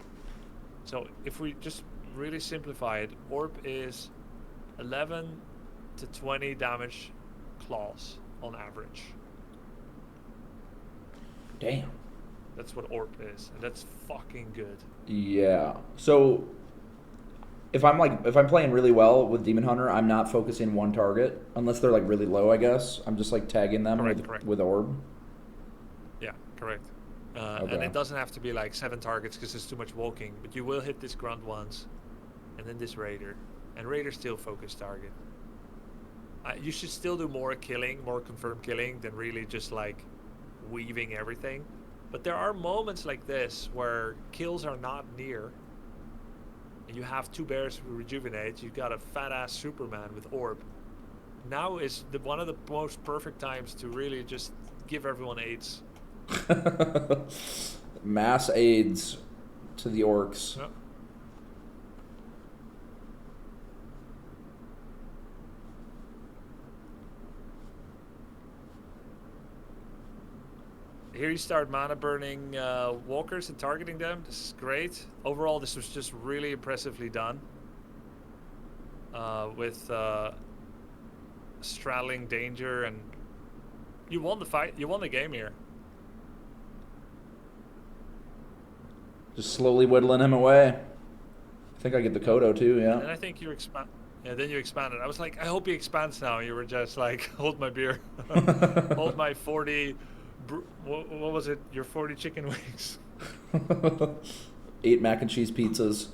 So if we just really simplify it, Orb is 11 to 20 damage claws on average. Damn. That's what Orb is, and that's fucking good. Yeah. So if I'm playing really well with Demon Hunter, I'm not focusing one target unless they're like really low. I guess I'm just like tagging them Correct. with Orb. Yeah, correct. Okay. And it doesn't have to be like 7 targets because it's too much walking, but you will hit this grunt once, and then this raider, and raider's still focus target. You should still do more killing, more confirmed killing than really just like weaving everything. But there are moments like this where kills are not near. And you have 2 bears who rejuvenate. You've got a fat ass Superman with Orb. Now is one of the most perfect times to really just give everyone aids Mass aids to the orcs. Yep. Here you start mana burning walkers and targeting them. This is great. Overall, this was just really impressively done. With straddling danger, and you won the fight. You won the game here. Just slowly whittling him away. I think I get the Kodo too, yeah. And I think you expand. Yeah, then you expanded. I was like, I hope he expands now. You were just like, hold my beer, hold my 40. What was it? Your 40 chicken wings. 8 mac and cheese pizzas.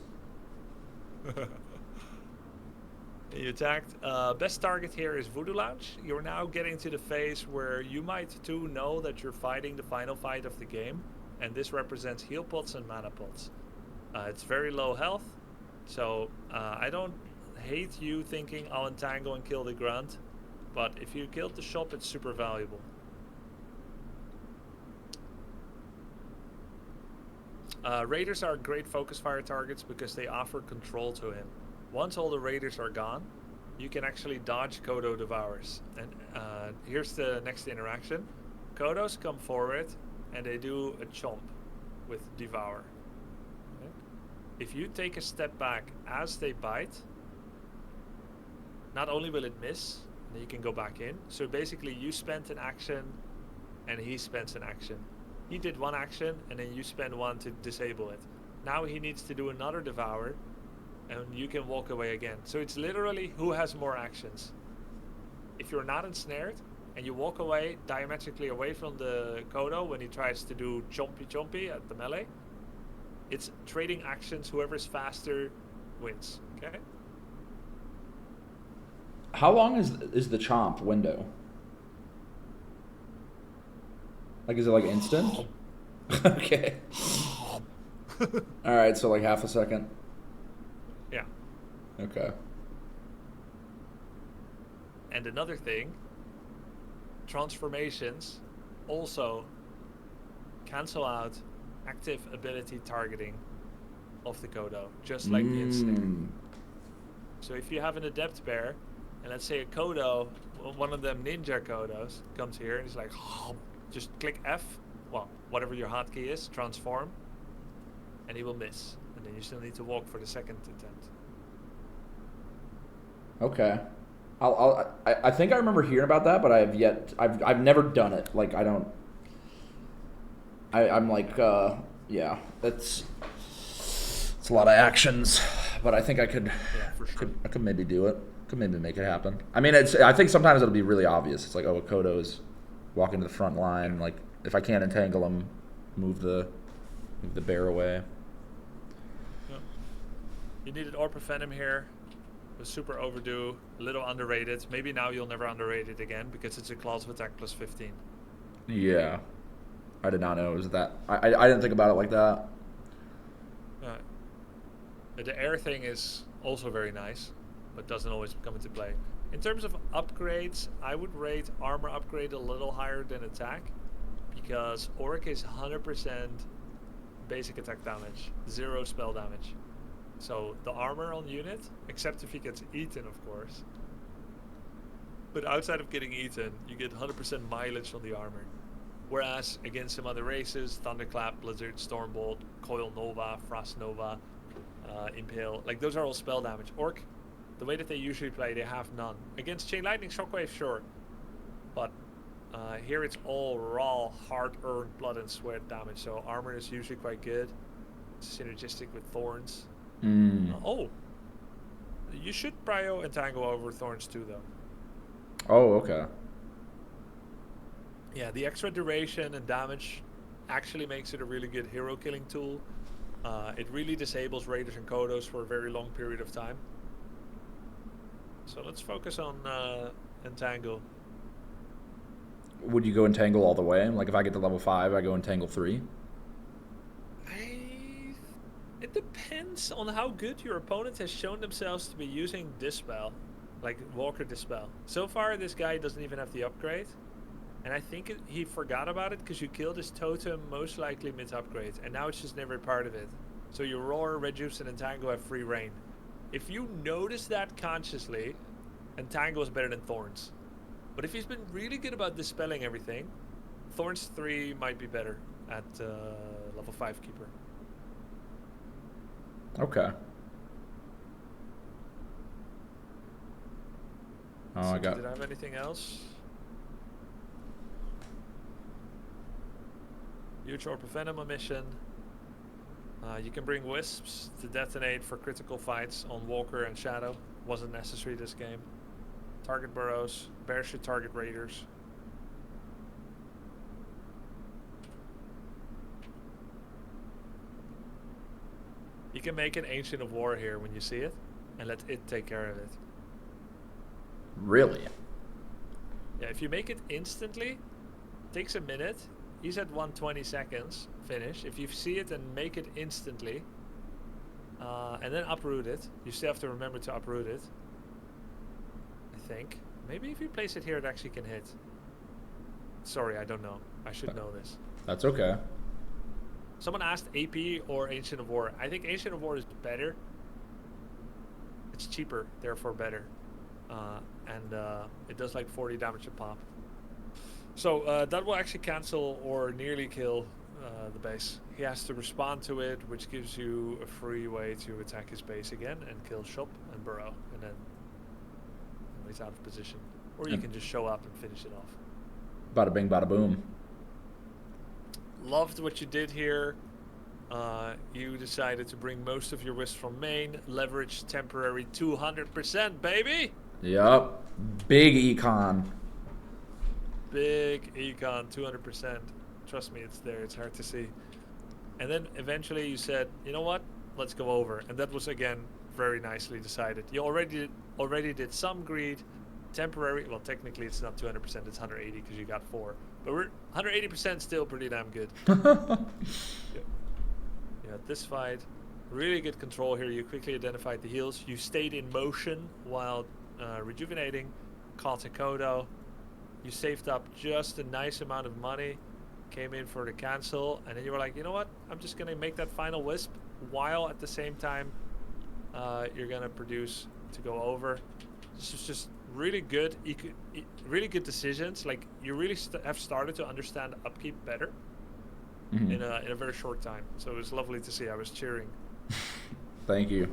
You attacked. Best target here is Voodoo Lounge. You're now getting to the phase where you might too know that you're fighting the final fight of the game, and this represents heal pots and mana pots. It's very low health, so I don't hate you thinking I'll entangle and kill the grunt, but if you killed the shop, it's super valuable. Raiders are great focus fire targets because they offer control to him. Once all the raiders are gone, you can actually dodge Kodo Devours. And here's the next interaction. Kodos come forward and they do a chomp with Devour. Okay. If you take a step back as they bite, not only will it miss, then you can go back in. So basically you spent an action and he spends an action. He did one action and then you spend one to disable it. Now he needs to do another Devour and you can walk away again. So it's literally who has more actions. If you're not ensnared and you walk away diametrically away from the Kodo when he tries to do chompy at the melee, it's trading actions. Whoever's faster wins. Okay. How long is the chomp window? Like, is it like instant? Okay. Alright, so like half a second. Yeah. Okay. And another thing, transformations also cancel out active ability targeting of the Kodo, just like the ensnare. So if you have an adept bear, and let's say a Kodo, one of them ninja Kodos, comes here and he's like, just click F, well, whatever your hotkey is, transform, and he will miss. And then you still need to walk for the second attempt. Okay. I think I remember hearing about that, but I've never done it. Like, I'm like, yeah, it's a lot of actions, but I think I could, Yeah, for sure. I could maybe do it. Could maybe make it happen. I mean, I think sometimes it'll be really obvious. It's like, oh, a Kodo is walking to the front line. Like, if I can't entangle him, move the bear away. Yep. You needed Orb of Venom here. It was super overdue, a little underrated. Maybe now you'll never underrate it again because it's a class of attack plus 15. Yeah. I did not know it was that. I didn't think about it like that. The air thing is also very nice, but doesn't always come into play. In terms of upgrades, I would rate armor upgrade a little higher than attack, because Orc is 100% basic attack damage, 0 spell damage. So the armor on unit, except if he gets eaten, of course. But outside of getting eaten, you get 100% mileage on the armor. Whereas against some other races, Thunderclap, Blizzard, Stormbolt, Coil Nova, Frost Nova, Impale, like those are all spell damage. Orc, the way that they usually play, they have none. Against Chain Lightning, Shockwave, sure. But here it's all raw, hard-earned blood and sweat damage. So armor is usually quite good. It's synergistic with Thorns. Oh, you should prio Entangle over Thorns too, though. Oh, okay. Yeah, the extra duration and damage actually makes it a really good hero killing tool. It really disables Raiders and Kodos for a very long period of time. So let's focus on Entangle. Would you go Entangle all the way? Like, if I get to level 5, I go Entangle 3? It depends on how good your opponent has shown themselves to be using Dispel, like Walker Dispel. So far, this guy doesn't even have the upgrade, And I think he forgot about it because you killed his totem most likely mid-upgrade, and now it's just never part of it. So your Roar, Reduce, and Entangle have free reign. If you notice that consciously, Entangle is better than Thorns. But if he's been really good about dispelling everything, Thorns 3 might be better at level 5 Keeper. Okay. Oh, So I got... Did I have anything else? Huge Orb of Venom mission. You can bring Wisps to detonate for critical fights on Walker and Shadow. Wasn't necessary this game. Target burrows. Bears should target raiders. You can make an Ancient of War here when you see it, and let it take care of it. Really? Yeah, if you make it instantly, takes a minute. He's at 120 seconds finish. If you see it and make it instantly, and then uproot it, you still have to remember to uproot it. I think. Maybe if you place it here, it actually can hit. Sorry, I don't know. I should know this. That's okay. Someone asked AP or Ancient of War. I think Ancient of War is better. It's cheaper, therefore better. And it does like 40 damage a pop. So that will actually cancel or nearly kill the base. He has to respond to it, which gives you a free way to attack his base again and kill Shop and Burrow. And then he's out of position. Or you can just show up and finish it off. Bada bing, bada boom. Loved what you did here. You decided to bring most of your wisps from main. Leverage temporary 200%, baby! Yup. Big econ. Big econ, 200%. Trust me, it's there. It's hard to see. And then eventually you said, you know what? Let's go over. And that was, again, very nicely decided. You already did some greed. Temporary. Well, technically it's not 200%. It's 180 because you got 4. But we're 180% still pretty damn good. Yeah, this fight, really good control here. You quickly identified the heals. You stayed in motion while rejuvenating. Caught a Kodo. You saved up just a nice amount of money. Came in for the cancel. And then you were like, you know what? I'm just going to make that final wisp while at the same time you're going to produce to go over. This is just really good. Really good decisions. Like, you really have started to understand upkeep better. Mm-hmm. In a very short time. So it was lovely to see. I was cheering. Thank you.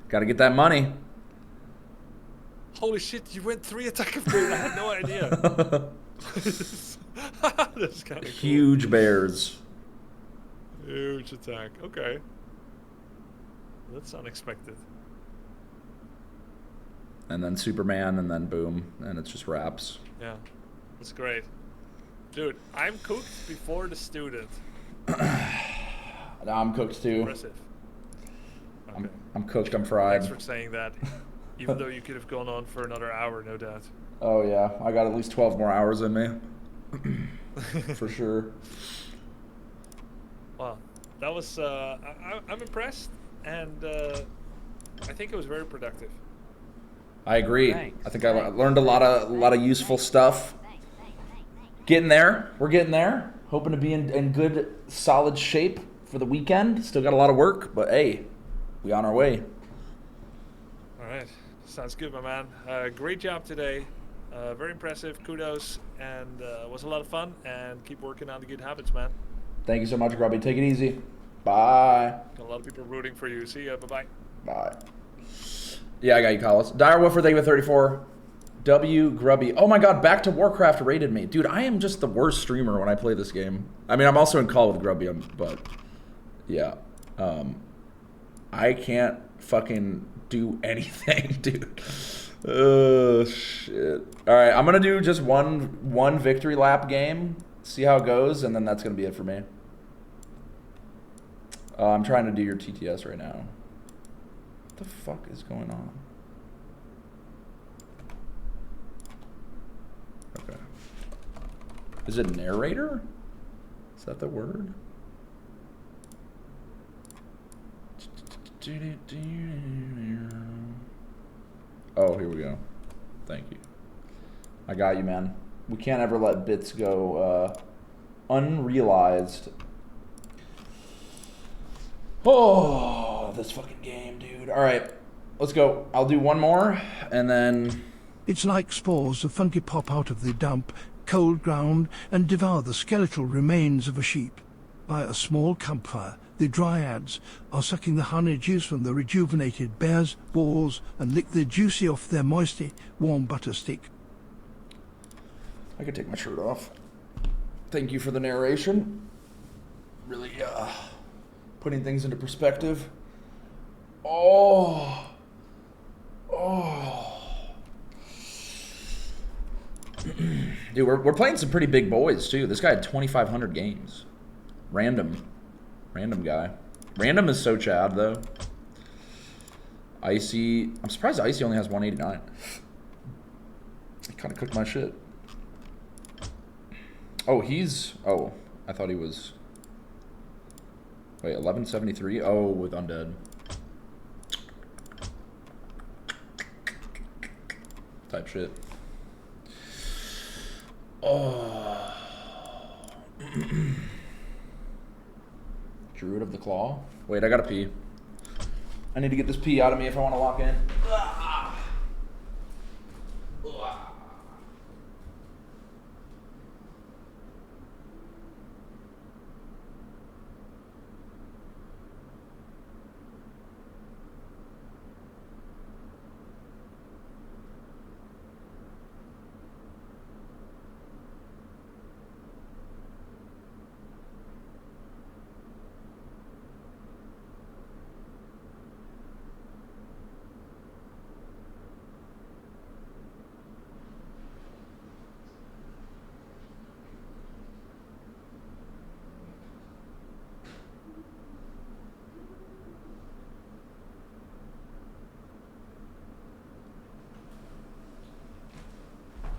Got to get that money. Holy shit, you went 3 attack of greed. I had no idea. That's kind of Huge cool. bears. Huge attack. Okay. That's unexpected. And then Superman, and then boom, and it's just wraps. Yeah, that's great. Dude, I'm cooked before the student. I'm cooked too. Impressive. Okay. I'm cooked, I'm fried. Thanks for saying that. Even though you could have gone on for another hour, no doubt. Oh yeah, I got at least 12 more hours in me. For sure. Wow, that was, I'm impressed, and I think it was very productive. I agree. Thanks. I think I learned a lot of useful stuff. Getting there. We're getting there. Hoping to be in good, solid shape for the weekend. Still got a lot of work, but hey, we on our way. All right. Sounds good, my man. Great job today. Very impressive. Kudos. And was a lot of fun. And keep working on the good habits, man. Thank you so much, Grubby. Take it easy. Bye. Got a lot of people rooting for you. See ya. Bye-bye. Bye. Yeah, I got you, Carlos. Dire Wolfer, thank you for 34. W Grubby. Oh my god, Back to Warcraft rated me. Dude, I am just the worst streamer when I play this game. I mean, I'm also in call with Grubby, but yeah. I can't fucking do anything, dude. Oh, shit. Alright, I'm gonna do just one victory lap game, see how it goes, and then that's gonna be it for me. I'm trying to do your TTS right now. What the fuck is going on? Okay. Is it narrator? Is that the word? Oh, here we go. Thank you. I got you, man. We can't ever let bits go unrealized. Oh, this fucking game, dude. All right, let's go. I'll do one more, and then... It's like spores of fungi pop out of the damp, cold ground and devour the skeletal remains of a sheep. By a small campfire, the dryads are sucking the honey juice from the rejuvenated bear's balls and lick the juicy off their moisty, warm butter stick. I could take my shirt off. Thank you for the narration. Really, putting things into perspective. Oh. Dude, we're playing some pretty big boys, too. This guy had 2,500 games. Random guy. Random is so Chad, though. Icy. I'm surprised Icy only has 189. He kind of cooked my shit. Oh, I thought he was... Wait, 1173? Oh, with Undead. Type shit. Oh. Druid of the Claw? Wait, I gotta pee. I need to get this pee out of me if I want to lock in.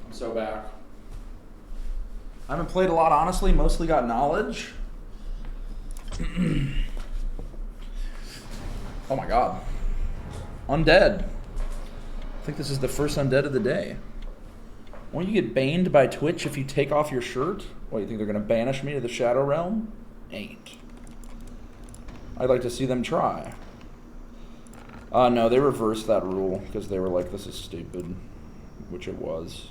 So back. I haven't played a lot, honestly. Mostly got knowledge. Oh my god. Undead. I think this is the first undead of the day. Won't you get banned by Twitch if you take off your shirt? What, you think they're going to banish me to the Shadow Realm? Ain't. I'd like to see them try. No, they reversed that rule because they were like, this is stupid. Which it was.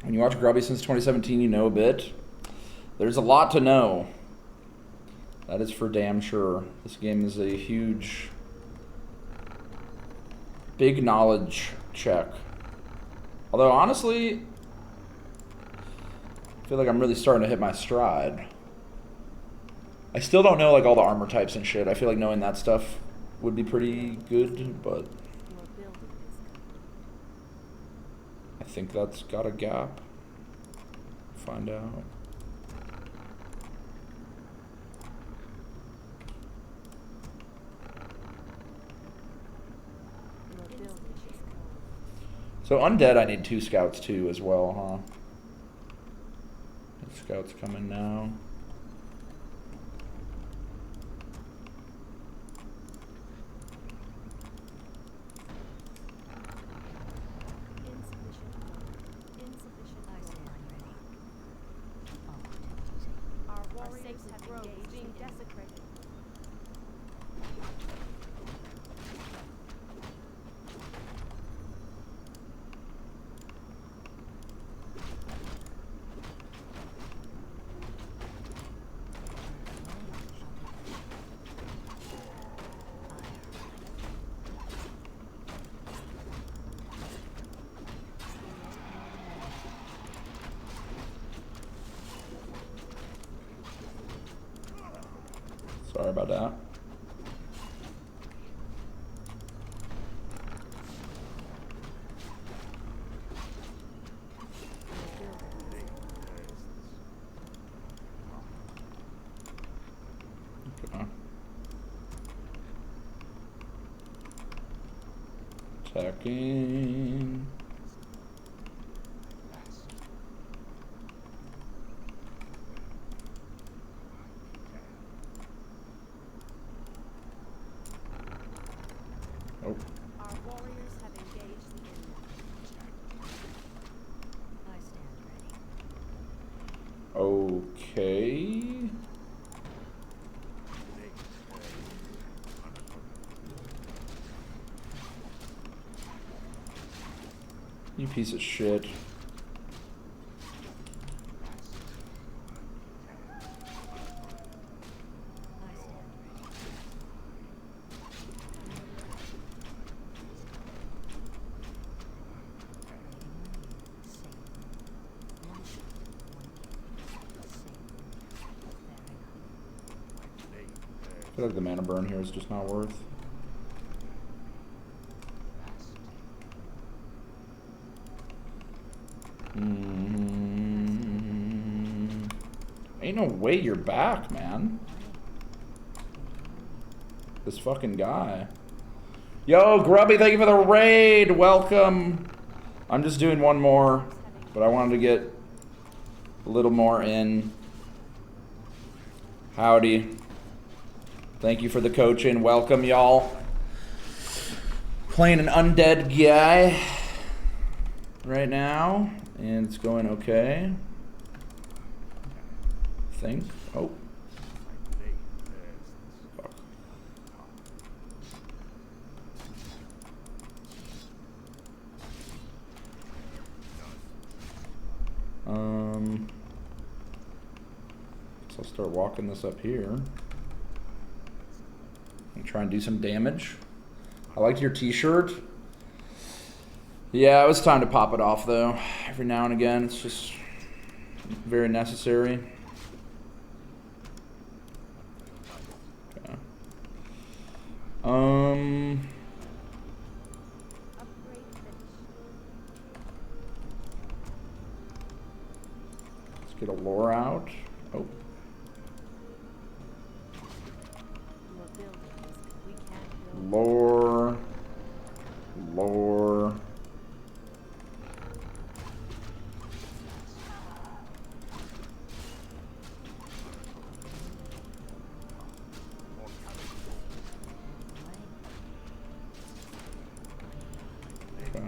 When you watch Grubby since 2017, you know a bit. There's a lot to know. That is for damn sure. This game is a huge, big knowledge check. Although, honestly, I feel like I'm really starting to hit my stride. I still don't know, like, all the armor types and shit. I feel like knowing that stuff would be pretty good, but... I think that's got a gap. Find out. So undead, I need 2 scouts too as well, huh? Scouts coming now. Sorry about that. Attacking. Oh. Our warriors have engaged the enemy. I stand ready. Okay. You piece of shit. I feel like the mana burn here is just not worth. Ain't no way you're back, man. This fucking guy. Yo, Grubby, thank you for the raid. Welcome. I'm just doing one more, but I wanted to get a little more in. Howdy. Thank you for the coaching. Welcome, y'all. Playing an undead guy right now, and it's going okay. I think. Oh. Fuck. Guess I'll start walking this up here. And try and do some damage. I liked your t-shirt. Yeah, it was time to pop it off though. Every now and again, it's just very necessary. Okay. Let's get a lore out. Oh. Lore. Lore. Okay.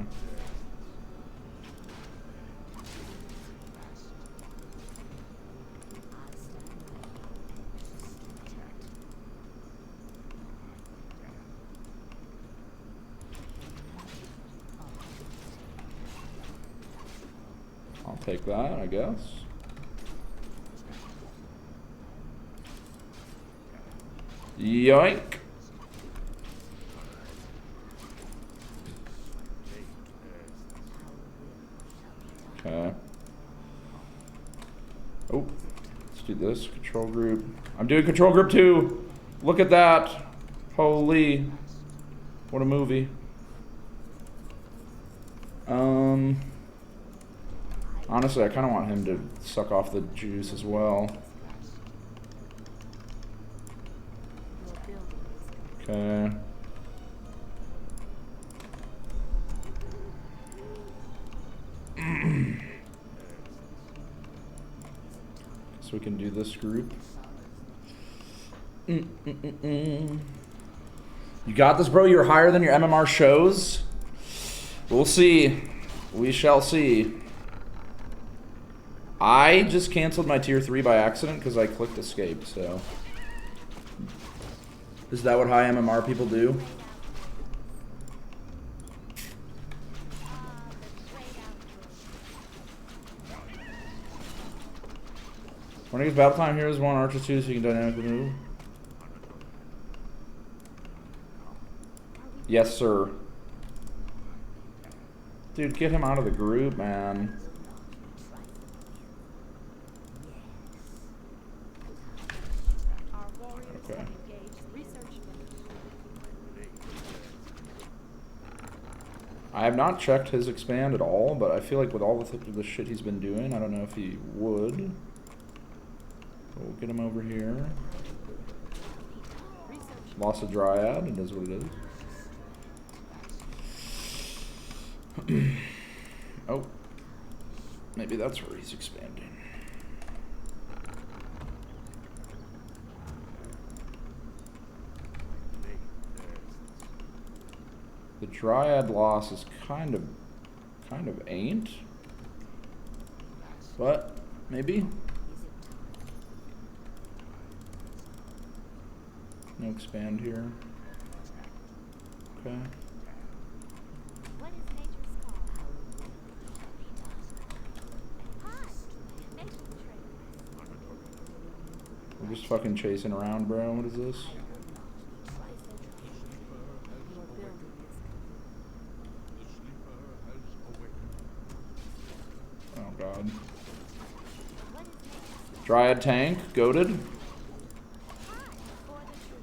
I'll take that, I guess. Yoink. Okay. Oh, let's do this. Control group. I'm doing control group 2. Look at that. Holy. What a movie. Honestly, I kind of want him to suck off the juice as well. Okay. So we can do this group. You got this, bro? You're higher than your MMR shows? We'll see. We shall see. I just canceled my tier 3 by accident because I clicked escape, so. Is that what high MMR people do? When I get battle time, heroes 1, archer 2, so you can dynamically move. Yes, sir. Dude, get him out of the group, man. Okay. I have not checked his expand at all, but I feel like with all the shit he's been doing, I don't know if he would. We'll get him over here. Lost a dryad, it is what it is. Oh. Maybe that's where he's expanding. The Dryad loss is kind of ain't. But maybe. No expand here. Okay. What is nature's call? Hi, nature's trail. We're just fucking chasing around, bro. What is this? Your building is Oh god. what is nature's Dryad tank, goated. hi for the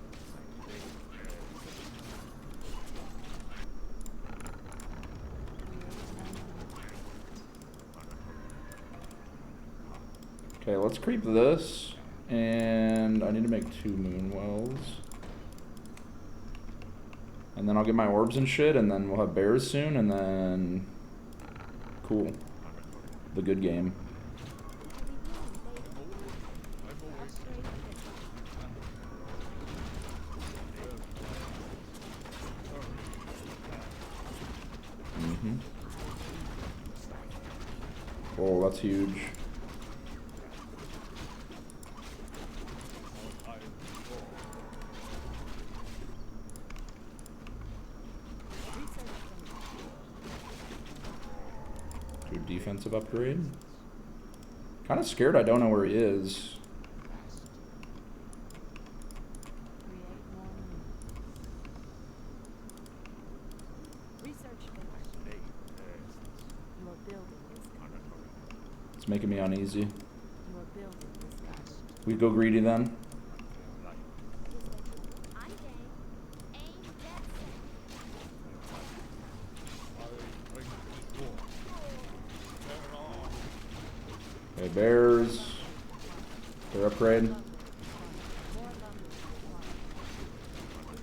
Okay, let's creep this. And I need to make 2 moon wells. And then I'll get my orbs and shit, and then we'll have bears soon, and then... Cool. The good game. Oh, that's huge. Do defensive upgrade. Kind of scared I don't know where he is. research finished. Your building is done. It's making me uneasy. Your building is done. We go greedy then. I'm game. Aim dead set. Okay, bears. Their upgrade. More lumber required.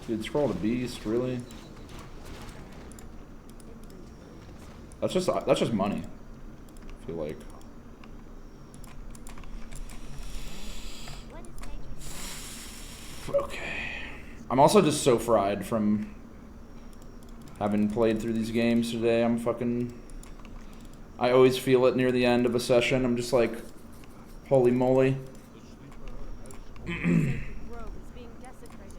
Dude, scroll to beast, really? That's just money. I feel like. What is nature's Okay. I'm also just so fried from having played through these games today. I'm fucking... I always feel it near the end of a session. I'm just like, holy moly. grove is being desecrated.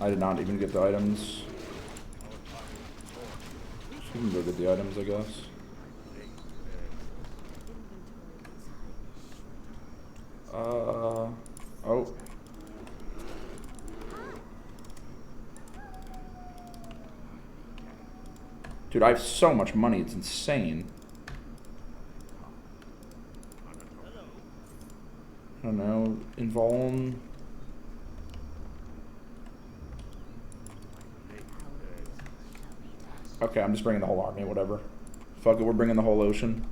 I did not even get the items. Just can go get the items, I guess. Oh. Dude, I have so much money, it's insane. I don't know, invuln. Okay, I'm just bringing the whole army, whatever. Fuck it, we're bringing the whole ocean.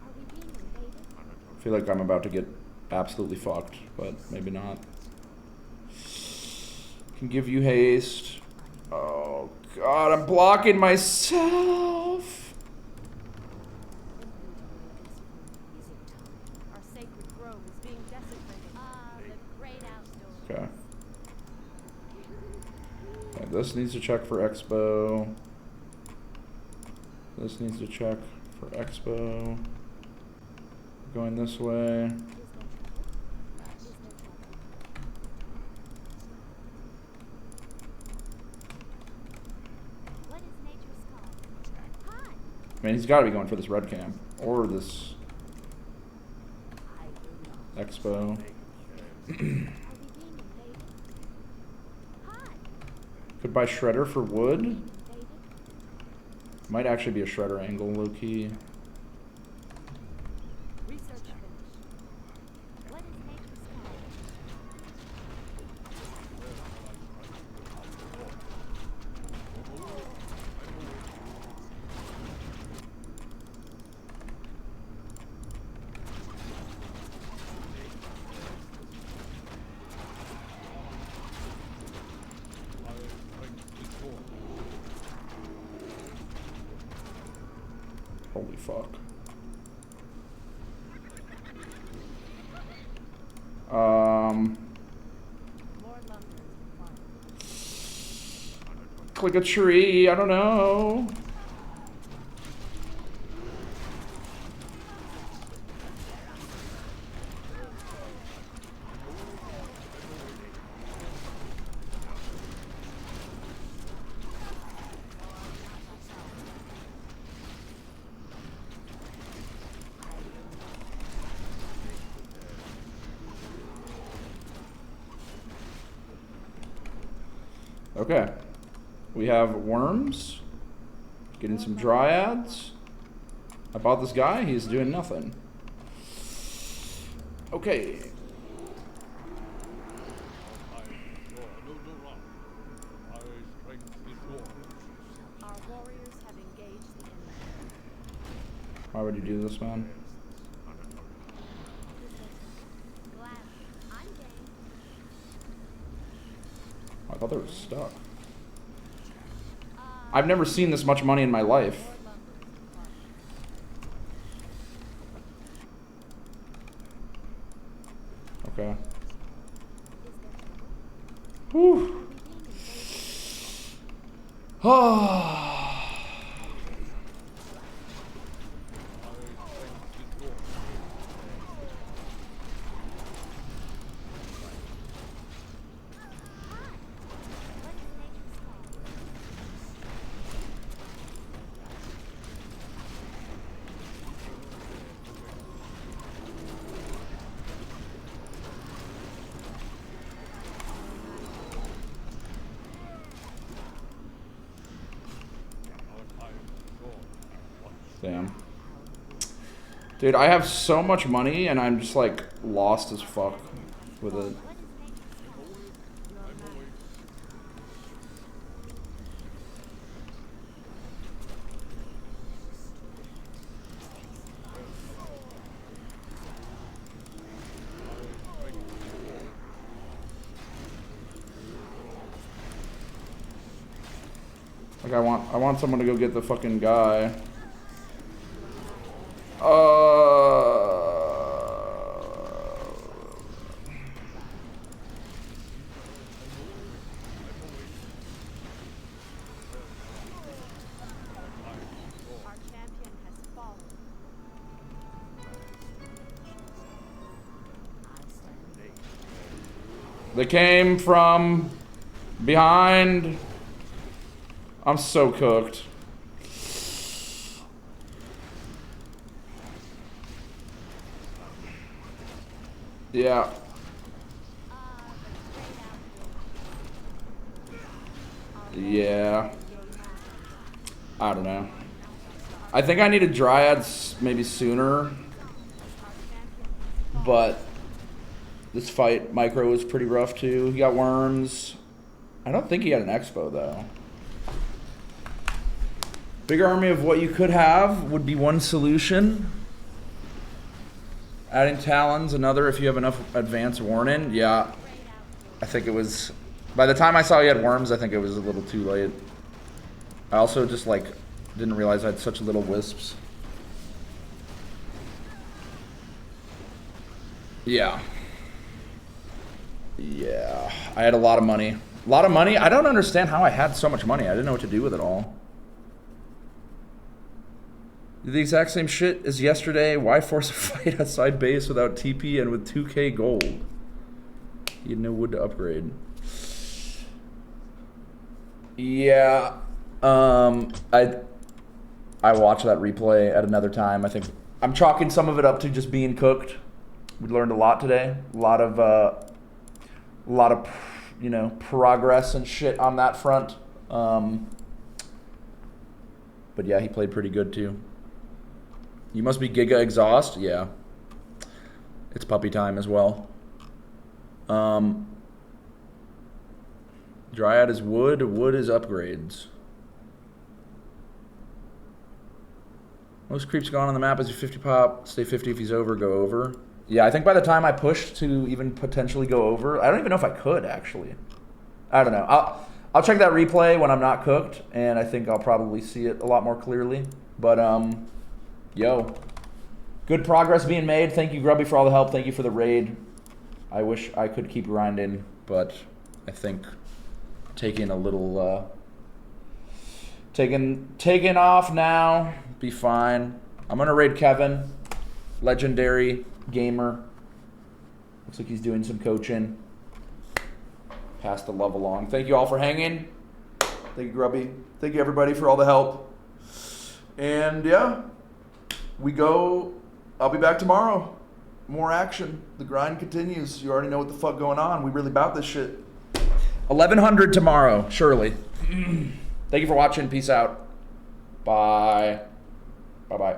Are we being invaded? I feel like I'm about to get absolutely fucked, but maybe not. Can give you haste. Oh god, I'm blocking myself. Our sacred grove is being desecrated. Ah, the great outdoors. Okay. Okay, this needs to check for Expo. This needs to check for Expo. Going this way. What is nature's call? Hi. I mean, he's got to be going for this red cam or this Expo. Are we being invaded? Hi. Could buy Shredder for wood. Invaded? Might actually be a Shredder angle, low key. Research finished. What is nature's call? Holy fuck. More lumber is required. Click a tree, I don't know. Okay. We have worms. Getting some dryads. I bought this guy, he's doing nothing. Okay. Our warriors have engaged the enemy. Why would you do this, man? Glad. I'm game. I thought they were stuck. I've never seen this much money in my life. More lumber is required. Okay. Is there trouble? Whew. Oh. Damn. Dude, I have so much money and I'm just like lost as fuck with it. Like I want someone to go get the fucking guy. Our champion has fallen. They came from behind. I'm so cooked. Yeah. Yeah. I don't know. I think I needed dryads maybe sooner. But this fight, Micro was pretty rough too. He got worms. I don't think he had an expo though. Bigger army of what you could have would be one solution. Adding talons, another if you have enough advance warning. Yeah, I think it was, by the time I saw he had worms, I think it was a little too late. I also just like, didn't realize I had such little wisps. Yeah. Yeah, I had a lot of money. A lot of money? I don't understand how I had so much money. I didn't know what to do with it all. The exact same shit as yesterday. Why force a fight outside base without TP and with 2k gold? He had no wood to upgrade. Yeah. I watched that replay at another time. I think I'm chalking some of it up to just being cooked. We learned a lot today. A lot of you know, progress and shit on that front. But yeah, he played pretty good too. You must be Giga Exhaust? Yeah. It's puppy time as well. Dryad is wood. Wood is upgrades. Most creeps gone on the map as your 50 pop. Stay 50 if he's over, go over. Yeah, I think by the time I pushed to even potentially go over, I don't even know if I could actually. I don't know. I'll check that replay when I'm not cooked, and I think I'll probably see it a lot more clearly. But Yo. Good progress being made. Thank you, Grubby, for all the help. Thank you for the raid. I wish I could keep grinding, but I think taking a little, taking off now. Be fine. I'm going to raid Kevin. Legendary gamer. Looks like he's doing some coaching. Pass the love along. Thank you all for hanging. Thank you, Grubby. Thank you, everybody, for all the help. And, yeah, we go. I'll be back tomorrow. More action. The grind continues. You already know what the fuck going on. We really bout this shit. 1100 tomorrow, surely. Thank you for watching. Peace out. Bye. Bye-bye.